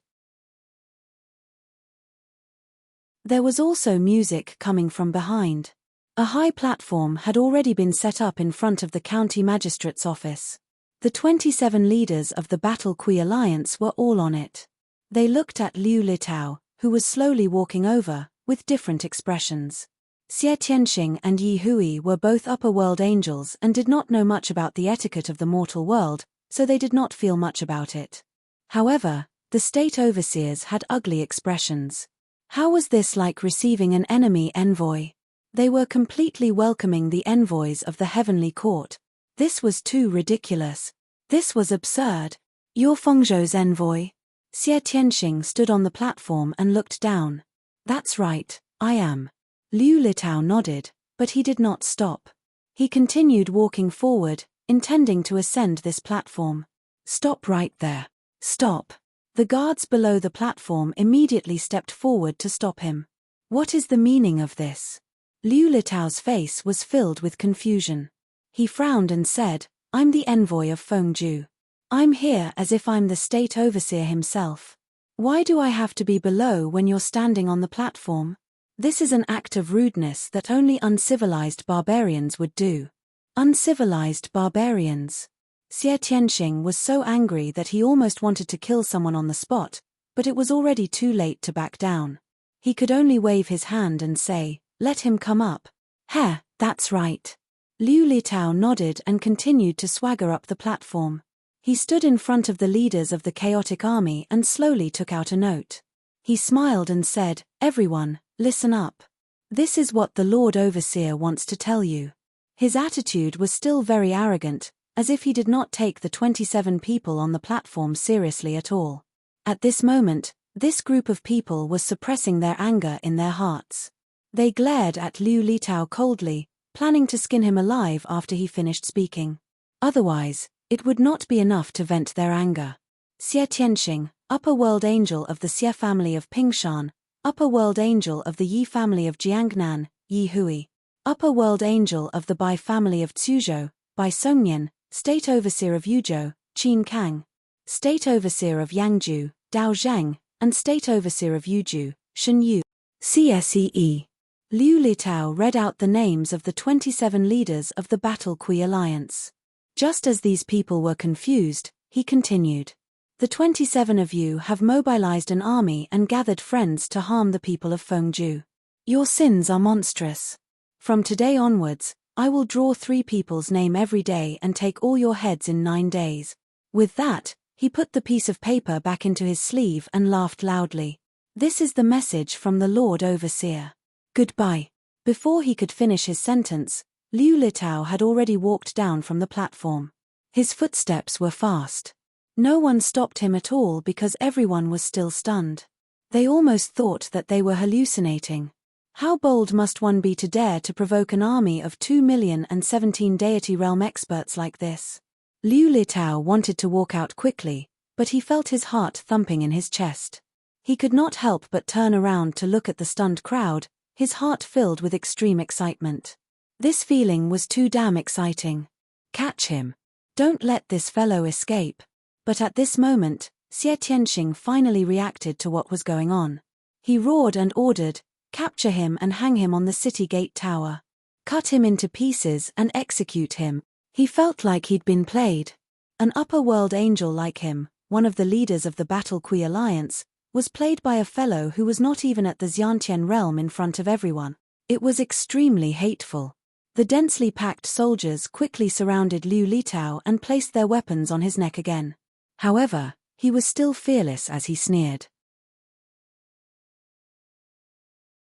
There was also music coming from behind. A high platform had already been set up in front of the county magistrate's office. The 27 leaders of the Battle Kui Alliance were all on it. They looked at Liu Litao, who was slowly walking over, with different expressions. Xie Tianxing and Yi Hui were both upper-world angels and did not know much about the etiquette of the mortal world, so they did not feel much about it. However, the state overseers had ugly expressions. How was this like receiving an enemy envoy? They were completely welcoming the envoys of the heavenly court. This was too ridiculous. This was absurd. You're Fengzhou's envoy? Xie Tianxing stood on the platform and looked down. That's right, I am. Liu Litao nodded, but he did not stop. He continued walking forward, intending to ascend this platform. Stop right there. Stop. The guards below the platform immediately stepped forward to stop him. What is the meaning of this? Liu Litao's face was filled with confusion. He frowned and said, I'm the envoy of Fengzhou. I'm here as if I'm the state overseer himself. Why do I have to be below when you're standing on the platform? This is an act of rudeness that only uncivilized barbarians would do. Uncivilized barbarians. Xie Tianxing was so angry that he almost wanted to kill someone on the spot, but it was already too late to back down. He could only wave his hand and say, let him come up. Heh, that's right. Liu Litao nodded and continued to swagger up the platform. He stood in front of the leaders of the chaotic army and slowly took out a note. He smiled and said, everyone, listen up. This is what the Lord Overseer wants to tell you. His attitude was still very arrogant, as if he did not take the 27 people on the platform seriously at all. At this moment, this group of people was suppressing their anger in their hearts. They glared at Liu Litao coldly, planning to skin him alive after he finished speaking. Otherwise, it would not be enough to vent their anger. Xie Tianxing, upper world angel of the Xie family of Pingshan, upper world angel of the Yi family of Jiangnan, Yi Hui, upper world angel of the Bai family of Zhuzhou, Bai Songnian, state overseer of Yuzhou, Qin Kang, state overseer of Yangzhou, Dao Zhang, and state overseer of Yuzhou, Shen Yu. CSEE. Liu Litao read out the names of the 27 leaders of the Battle Kui Alliance. Just as these people were confused, he continued. The 27 of you have mobilized an army and gathered friends to harm the people of Fengzhou. Your sins are monstrous. From today onwards, I will draw 3 people's name every day and take all your heads in 9 days. With that, he put the piece of paper back into his sleeve and laughed loudly. This is the message from the Lord Overseer. Goodbye. Before he could finish his sentence, Liu Litao had already walked down from the platform. His footsteps were fast. No one stopped him at all because everyone was still stunned. They almost thought that they were hallucinating. How bold must one be to dare to provoke an army of 2,017 deity realm experts like this? Liu Litao wanted to walk out quickly, but he felt his heart thumping in his chest. He could not help but turn around to look at the stunned crowd, his heart filled with extreme excitement. This feeling was too damn exciting. Catch him. Don't let this fellow escape. But at this moment, Xie Tianxing finally reacted to what was going on. He roared and ordered, capture him and hang him on the city gate tower. Cut him into pieces and execute him. He felt like he'd been played. An upper world angel like him, one of the leaders of the Battle Kui Alliance, was played by a fellow who was not even at the Xiantian realm in front of everyone. It was extremely hateful. The densely packed soldiers quickly surrounded Liu Litao and placed their weapons on his neck again. However, he was still fearless as he sneered.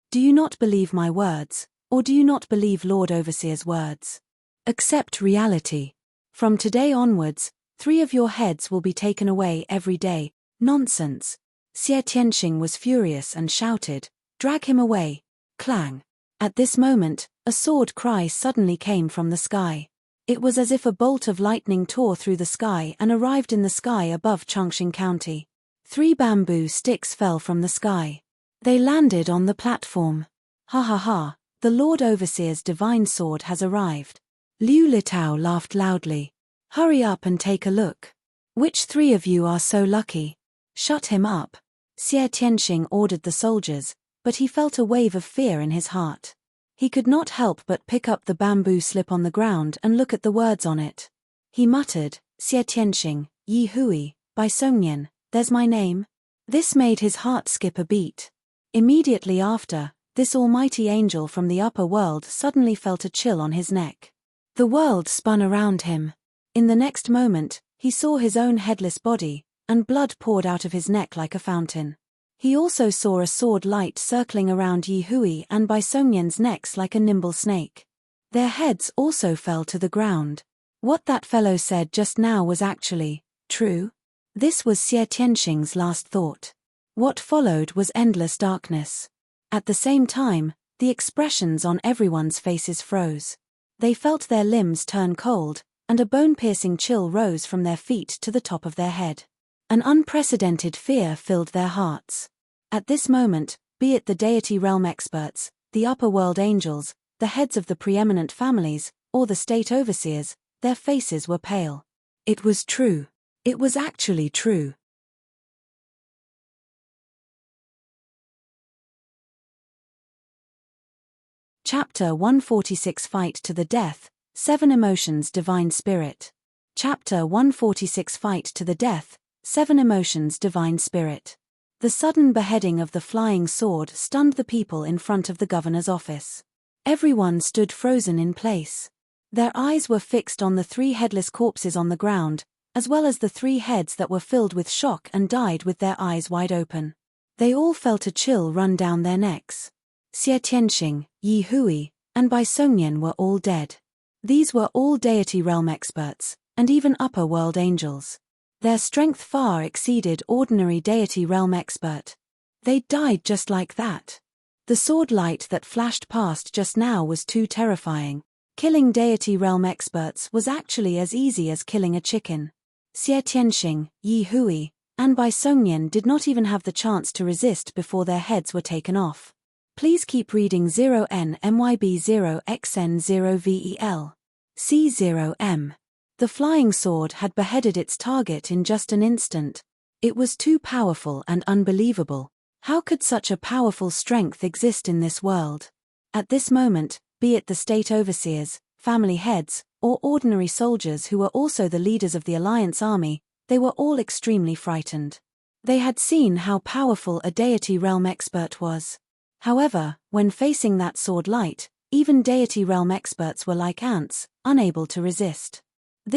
Do you not believe my words, or do you not believe Lord Overseer's words? Accept reality. From today onwards, 3 of your heads will be taken away every day. Nonsense. Xie Tianxing was furious and shouted, drag him away. Clang. At this moment, a sword cry suddenly came from the sky. It was as if a bolt of lightning tore through the sky and arrived in the sky above Chongqing County. 3 bamboo sticks fell from the sky. They landed on the platform. Ha ha ha, the Lord Overseer's divine sword has arrived. Liu Litao laughed loudly. Hurry up and take a look. Which 3 of you are so lucky? Shut him up. Xie Tianxing ordered the soldiers, but he felt a wave of fear in his heart. He could not help but pick up the bamboo slip on the ground and look at the words on it. He muttered, "Xie Tianxing, Yi Hui, by Songnian, there's my name." This made his heart skip a beat. Immediately after, this almighty angel from the upper world suddenly felt a chill on his neck. The world spun around him. In the next moment, he saw his own headless body, and blood poured out of his neck like a fountain. He also saw a sword light circling around Yi Hui and Bai Songnian's necks like a nimble snake. Their heads also fell to the ground. What that fellow said just now was actually true. This was Xie Tianxing's last thought. What followed was endless darkness. At the same time, the expressions on everyone's faces froze. They felt their limbs turn cold, and a bone-piercing chill rose from their feet to the top of their head. An unprecedented fear filled their hearts. At this moment, be it the deity realm experts, the upper world angels, the heads of the preeminent families, or the state overseers, their faces were pale. It was true. It was actually true. Chapter 146 Fight to the Death, 7 Emotions Divine Spirit. Chapter 146 Fight to the Death, 7 Emotions Divine Spirit. The sudden beheading of the flying sword stunned the people in front of the governor's office. Everyone stood frozen in place. Their eyes were fixed on the 3 headless corpses on the ground, as well as the 3 heads that were filled with shock and died with their eyes wide open. They all felt a chill run down their necks. Xie Tianxing, Yi Hui, and Bai Songnian were all dead. These were all deity realm experts, and even upper world angels. Their strength far exceeded ordinary deity realm expert. They died just like that. The sword light that flashed past just now was too terrifying. Killing deity realm experts was actually as easy as killing a chicken. Xie Tianxing, Yi Hui, and Bai Songnian did not even have the chance to resist before their heads were taken off. Please keep reading 0NMYB0XN0VEL. C0M. The flying sword had beheaded its target in just an instant. It was too powerful and unbelievable. How could such a powerful strength exist in this world? At this moment, be it the state overseers, family heads, or ordinary soldiers who were also the leaders of the Alliance army, they were all extremely frightened. They had seen how powerful a deity realm expert was. However, when facing that sword light, even deity realm experts were like ants, unable to resist.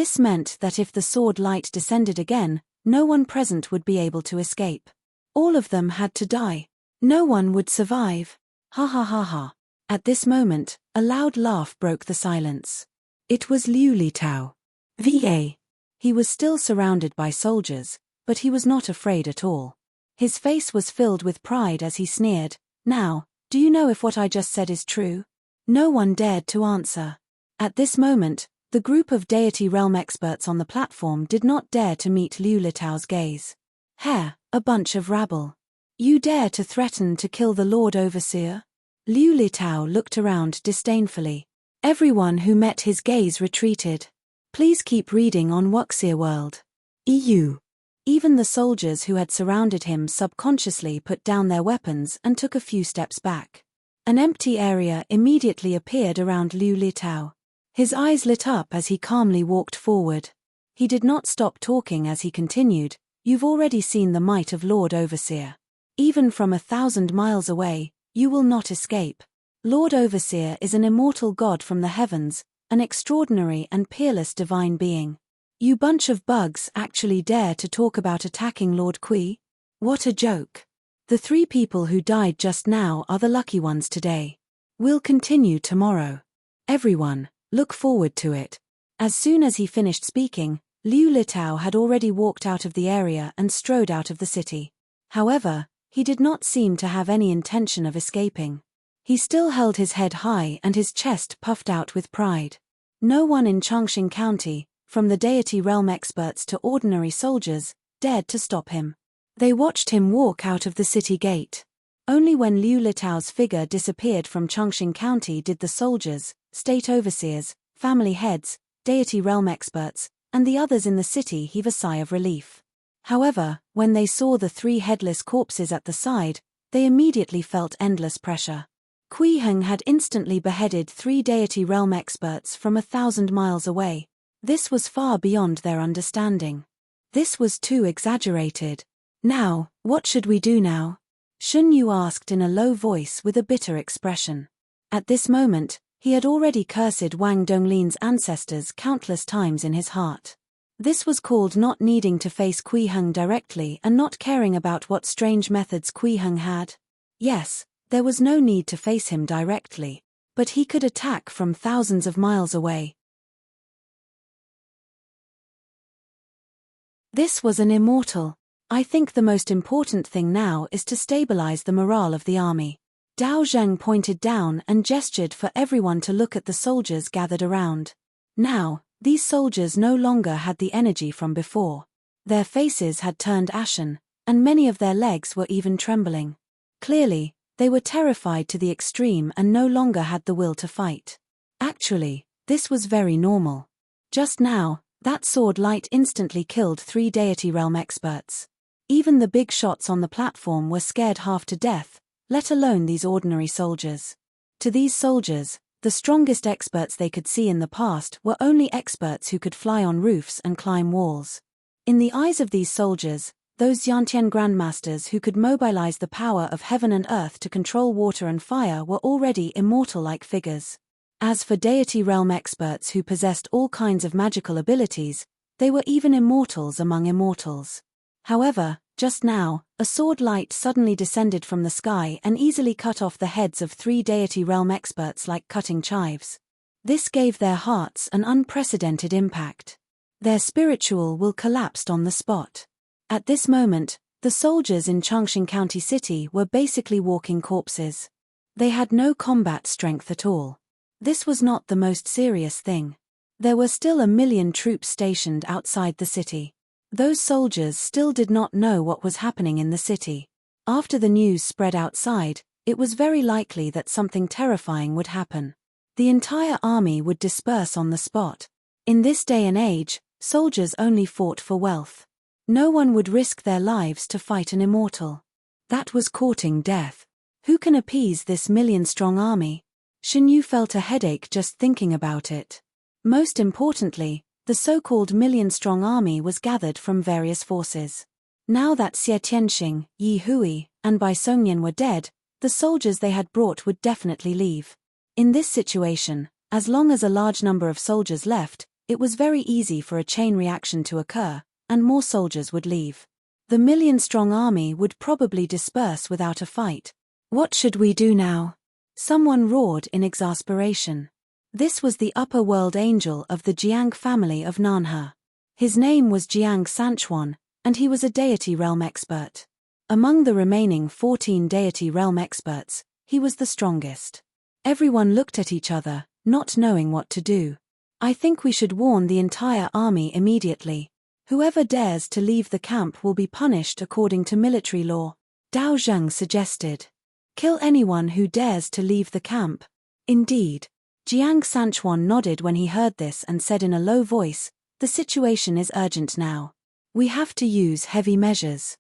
This meant that if the sword light descended again, no one present would be able to escape. All of them had to die. No one would survive. Ha ha ha ha. At this moment, a loud laugh broke the silence. It was Liu Litao. VA. He was still surrounded by soldiers, but he was not afraid at all. His face was filled with pride as he sneered, "Now, do you know if what I just said is true?" No one dared to answer. At this moment, the group of deity realm experts on the platform did not dare to meet Liu Litao's gaze. "Heh, a bunch of rabble. You dare to threaten to kill the Lord Overseer?" Liu Litao looked around disdainfully. Everyone who met his gaze retreated. Please keep reading on Wuxia World. EU. Even the soldiers who had surrounded him subconsciously put down their weapons and took a few steps back. An empty area immediately appeared around Liu Litao. His eyes lit up as he calmly walked forward. He did not stop talking as he continued, "You've already seen the might of Lord Overseer. Even from 1,000 miles away, you will not escape. Lord Overseer is an immortal god from the heavens, an extraordinary and peerless divine being. You bunch of bugs actually dare to talk about attacking Lord Kui? What a joke. The 3 people who died just now are the lucky ones today. We'll continue tomorrow. Everyone, look forward to it." As soon as he finished speaking, Liu Litao had already walked out of the area and strode out of the city. However, he did not seem to have any intention of escaping. He still held his head high and his chest puffed out with pride. No one in Chongqing County, from the deity realm experts to ordinary soldiers, dared to stop him. They watched him walk out of the city gate. Only when Liu Litao's figure disappeared from Chongqing County did the soldiers, state overseers, family heads, deity realm experts, and the others in the city heave a sigh of relief. However, when they saw the 3 headless corpses at the side, they immediately felt endless pressure. Kui Heng had instantly beheaded 3 deity realm experts from 1,000 miles away. This was far beyond their understanding. This was too exaggerated. Now, what should we do now? Shun Yu asked in a low voice with a bitter expression. At this moment, he had already cursed Wang Donglin's ancestors countless times in his heart. This was called not needing to face Kui Heng directly and not caring about what strange methods Kui Heng had. Yes, there was no need to face him directly, but he could attack from thousands of miles away. This was an immortal. I think the most important thing now is to stabilize the morale of the army. Dao Zheng pointed down and gestured for everyone to look at the soldiers gathered around. Now, these soldiers no longer had the energy from before. Their faces had turned ashen, and many of their legs were even trembling. Clearly, they were terrified to the extreme and no longer had the will to fight. Actually, this was very normal. Just now, that sword light instantly killed 3 deity realm experts. Even the big shots on the platform were scared half to death, let alone these ordinary soldiers. To these soldiers, the strongest experts they could see in the past were only experts who could fly on roofs and climb walls. In the eyes of these soldiers, those Yantian grandmasters who could mobilize the power of heaven and earth to control water and fire were already immortal-like figures. As for deity realm experts who possessed all kinds of magical abilities, they were even immortals among immortals. However, just now, a sword light suddenly descended from the sky and easily cut off the heads of 3 deity realm experts like cutting chives. This gave their hearts an unprecedented impact. Their spiritual will collapsed on the spot. At this moment, the soldiers in Chongqing County City were basically walking corpses. They had no combat strength at all. This was not the most serious thing. There were still 1 million troops stationed outside the city. Those soldiers still did not know what was happening in the city. After the news spread outside, it was very likely that something terrifying would happen. The entire army would disperse on the spot. In this day and age, soldiers only fought for wealth. No one would risk their lives to fight an immortal. That was courting death. Who can appease this million-strong army? Shun Yu felt a headache just thinking about it. Most importantly, the so-called million-strong army was gathered from various forces. Now that Xie Tianxing, Yi Hui, and Bai Songnian were dead, the soldiers they had brought would definitely leave. In this situation, as long as a large number of soldiers left, it was very easy for a chain reaction to occur, and more soldiers would leave. The million-strong army would probably disperse without a fight. What should we do now? Someone roared in exasperation. This was the upper world angel of the Jiang family of Nanhe. His name was Jiang Sanchuan, and he was a deity realm expert. Among the remaining 14 deity realm experts, he was the strongest. Everyone looked at each other, not knowing what to do. I think we should warn the entire army immediately. Whoever dares to leave the camp will be punished according to military law, Dao Zheng suggested. Kill anyone who dares to leave the camp. Indeed. Jiang Sanchuan nodded when he heard this and said in a low voice, the situation is urgent now. We have to use heavy measures.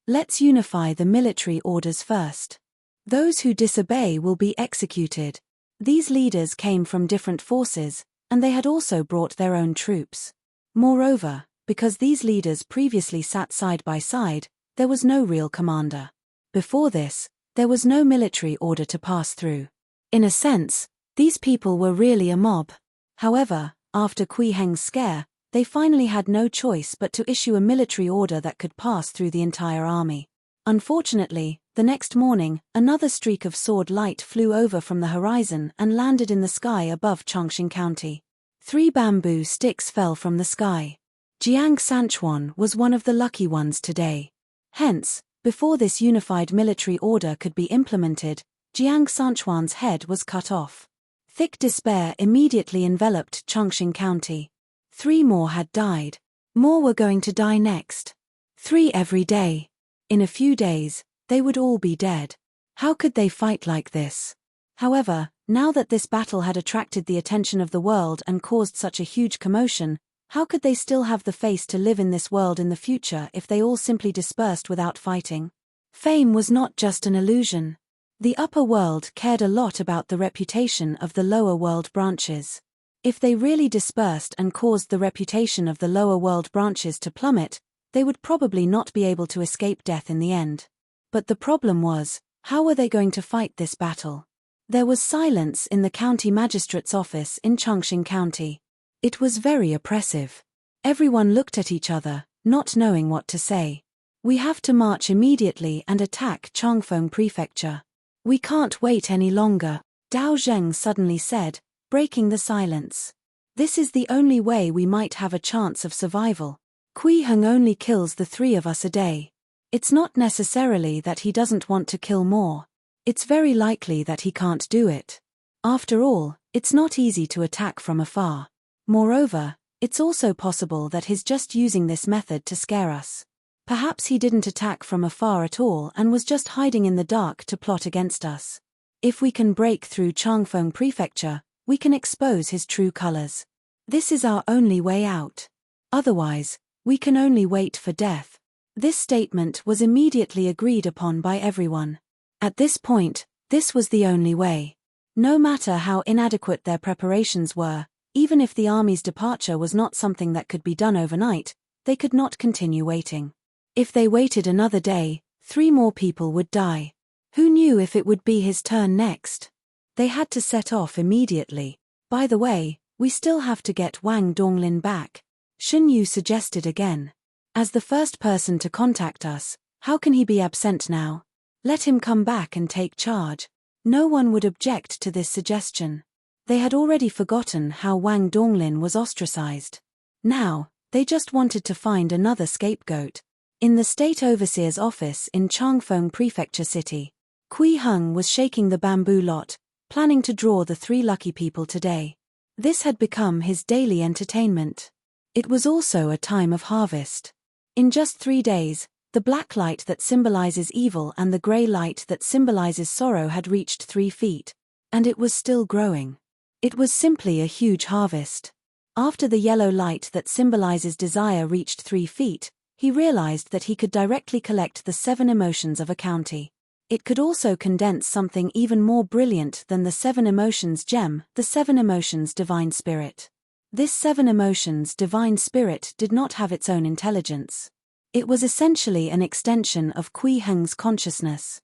Let's unify the military orders first. Those who disobey will be executed. These leaders came from different forces, and they had also brought their own troops. Moreover, because these leaders previously sat side by side, there was no real commander. Before this, there was no military order to pass through. In a sense, these people were really a mob. However, after Kui Heng's scare, they finally had no choice but to issue a military order that could pass through the entire army. Unfortunately, the next morning, another streak of sword light flew over from the horizon and landed in the sky above Chongqing County. 3 bamboo sticks fell from the sky. Jiang Sanchuan was one of the lucky ones today. Hence, before this unified military order could be implemented, Jiang Sanchuan's head was cut off. Thick despair immediately enveloped Chongqing County. 3 more had died. More were going to die next. 3 every day. In a few days, they would all be dead. How could they fight like this? However, now that this battle had attracted the attention of the world and caused such a huge commotion, How could they still have the face to live in this world in the future if they all simply dispersed without fighting? Fame was not just an illusion. The upper world cared a lot about the reputation of the lower world branches. If they really dispersed and caused the reputation of the lower world branches to plummet, they would probably not be able to escape death in the end. But the problem was, how were they going to fight this battle? There was silence in the county magistrate's office in Chongqing County. It was very oppressive. Everyone looked at each other, not knowing what to say. We have to march immediately and attack Chongfeng Prefecture. We can't wait any longer, Dao Zheng suddenly said, breaking the silence. This is the only way we might have a chance of survival. Kui Heng only kills the 3 of us a day. It's not necessarily that he doesn't want to kill more. It's very likely that he can't do it. After all, it's not easy to attack from afar. Moreover, it's also possible that he's just using this method to scare us. Perhaps he didn't attack from afar at all and was just hiding in the dark to plot against us. If we can break through Chongfeng Prefecture, we can expose his true colors. This is our only way out. Otherwise, we can only wait for death. This statement was immediately agreed upon by everyone. At this point, this was the only way. No matter how inadequate their preparations were, even if the army's departure was not something that could be done overnight, they could not continue waiting. If they waited another day, 3 more people would die. Who knew if it would be his turn next? They had to set off immediately. By the way, we still have to get Wang Donglin back, Shen Yu suggested again. As the first person to contact us, how can he be absent now? Let him come back and take charge. No one would object to this suggestion. They had already forgotten how Wang Donglin was ostracized. Now, they just wanted to find another scapegoat. In the state overseer's office in Chongfeng Prefecture City, Kui Heng was shaking the bamboo lot, planning to draw the 3 lucky people today. This had become his daily entertainment. It was also a time of harvest. In just 3 days, the black light that symbolizes evil and the gray light that symbolizes sorrow had reached 3 feet. And it was still growing. It was simply a huge harvest. After the yellow light that symbolizes desire reached 3 feet, he realized that he could directly collect the 7 emotions of a county. It could also condense something even more brilliant than the 7 emotions gem, the 7 emotions divine spirit. This 7 emotions divine spirit did not have its own intelligence. It was essentially an extension of Kui Heng's consciousness.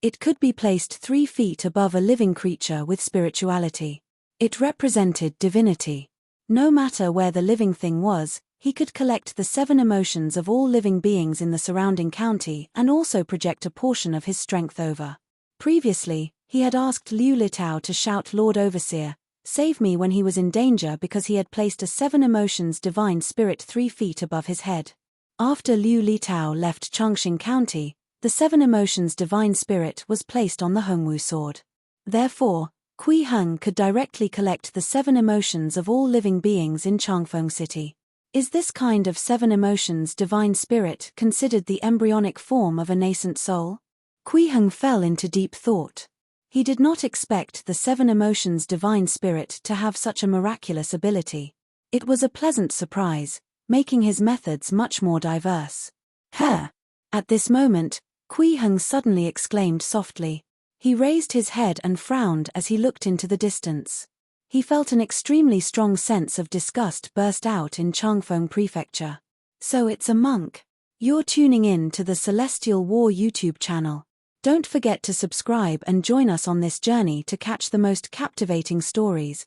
It could be placed 3 feet above a living creature with spirituality. It represented divinity. No matter where the living thing was, he could collect the 7 emotions of all living beings in the surrounding county and also project a portion of his strength over. Previously, he had asked Liu Litao to shout Lord Overseer, save me when he was in danger because he had placed a 7 emotions divine spirit 3 feet above his head. After Liu Litao left Chongqing County, the 7 emotions divine spirit was placed on the Hongwu sword. Therefore, Kui Heng could directly collect the 7 emotions of all living beings in Chongfeng City. Is this kind of 7 emotions divine spirit considered the embryonic form of a nascent soul? Kui Heng fell into deep thought. He did not expect the 7 emotions divine spirit to have such a miraculous ability. It was a pleasant surprise, making his methods much more diverse. Huh! At this moment, Kui Heng suddenly exclaimed softly. He raised his head and frowned as he looked into the distance. He felt an extremely strong sense of disgust burst out in Chongfeng Prefecture. So it's a monk. You're tuning in to the Celestial War YouTube channel. Don't forget to subscribe and join us on this journey to catch the most captivating stories.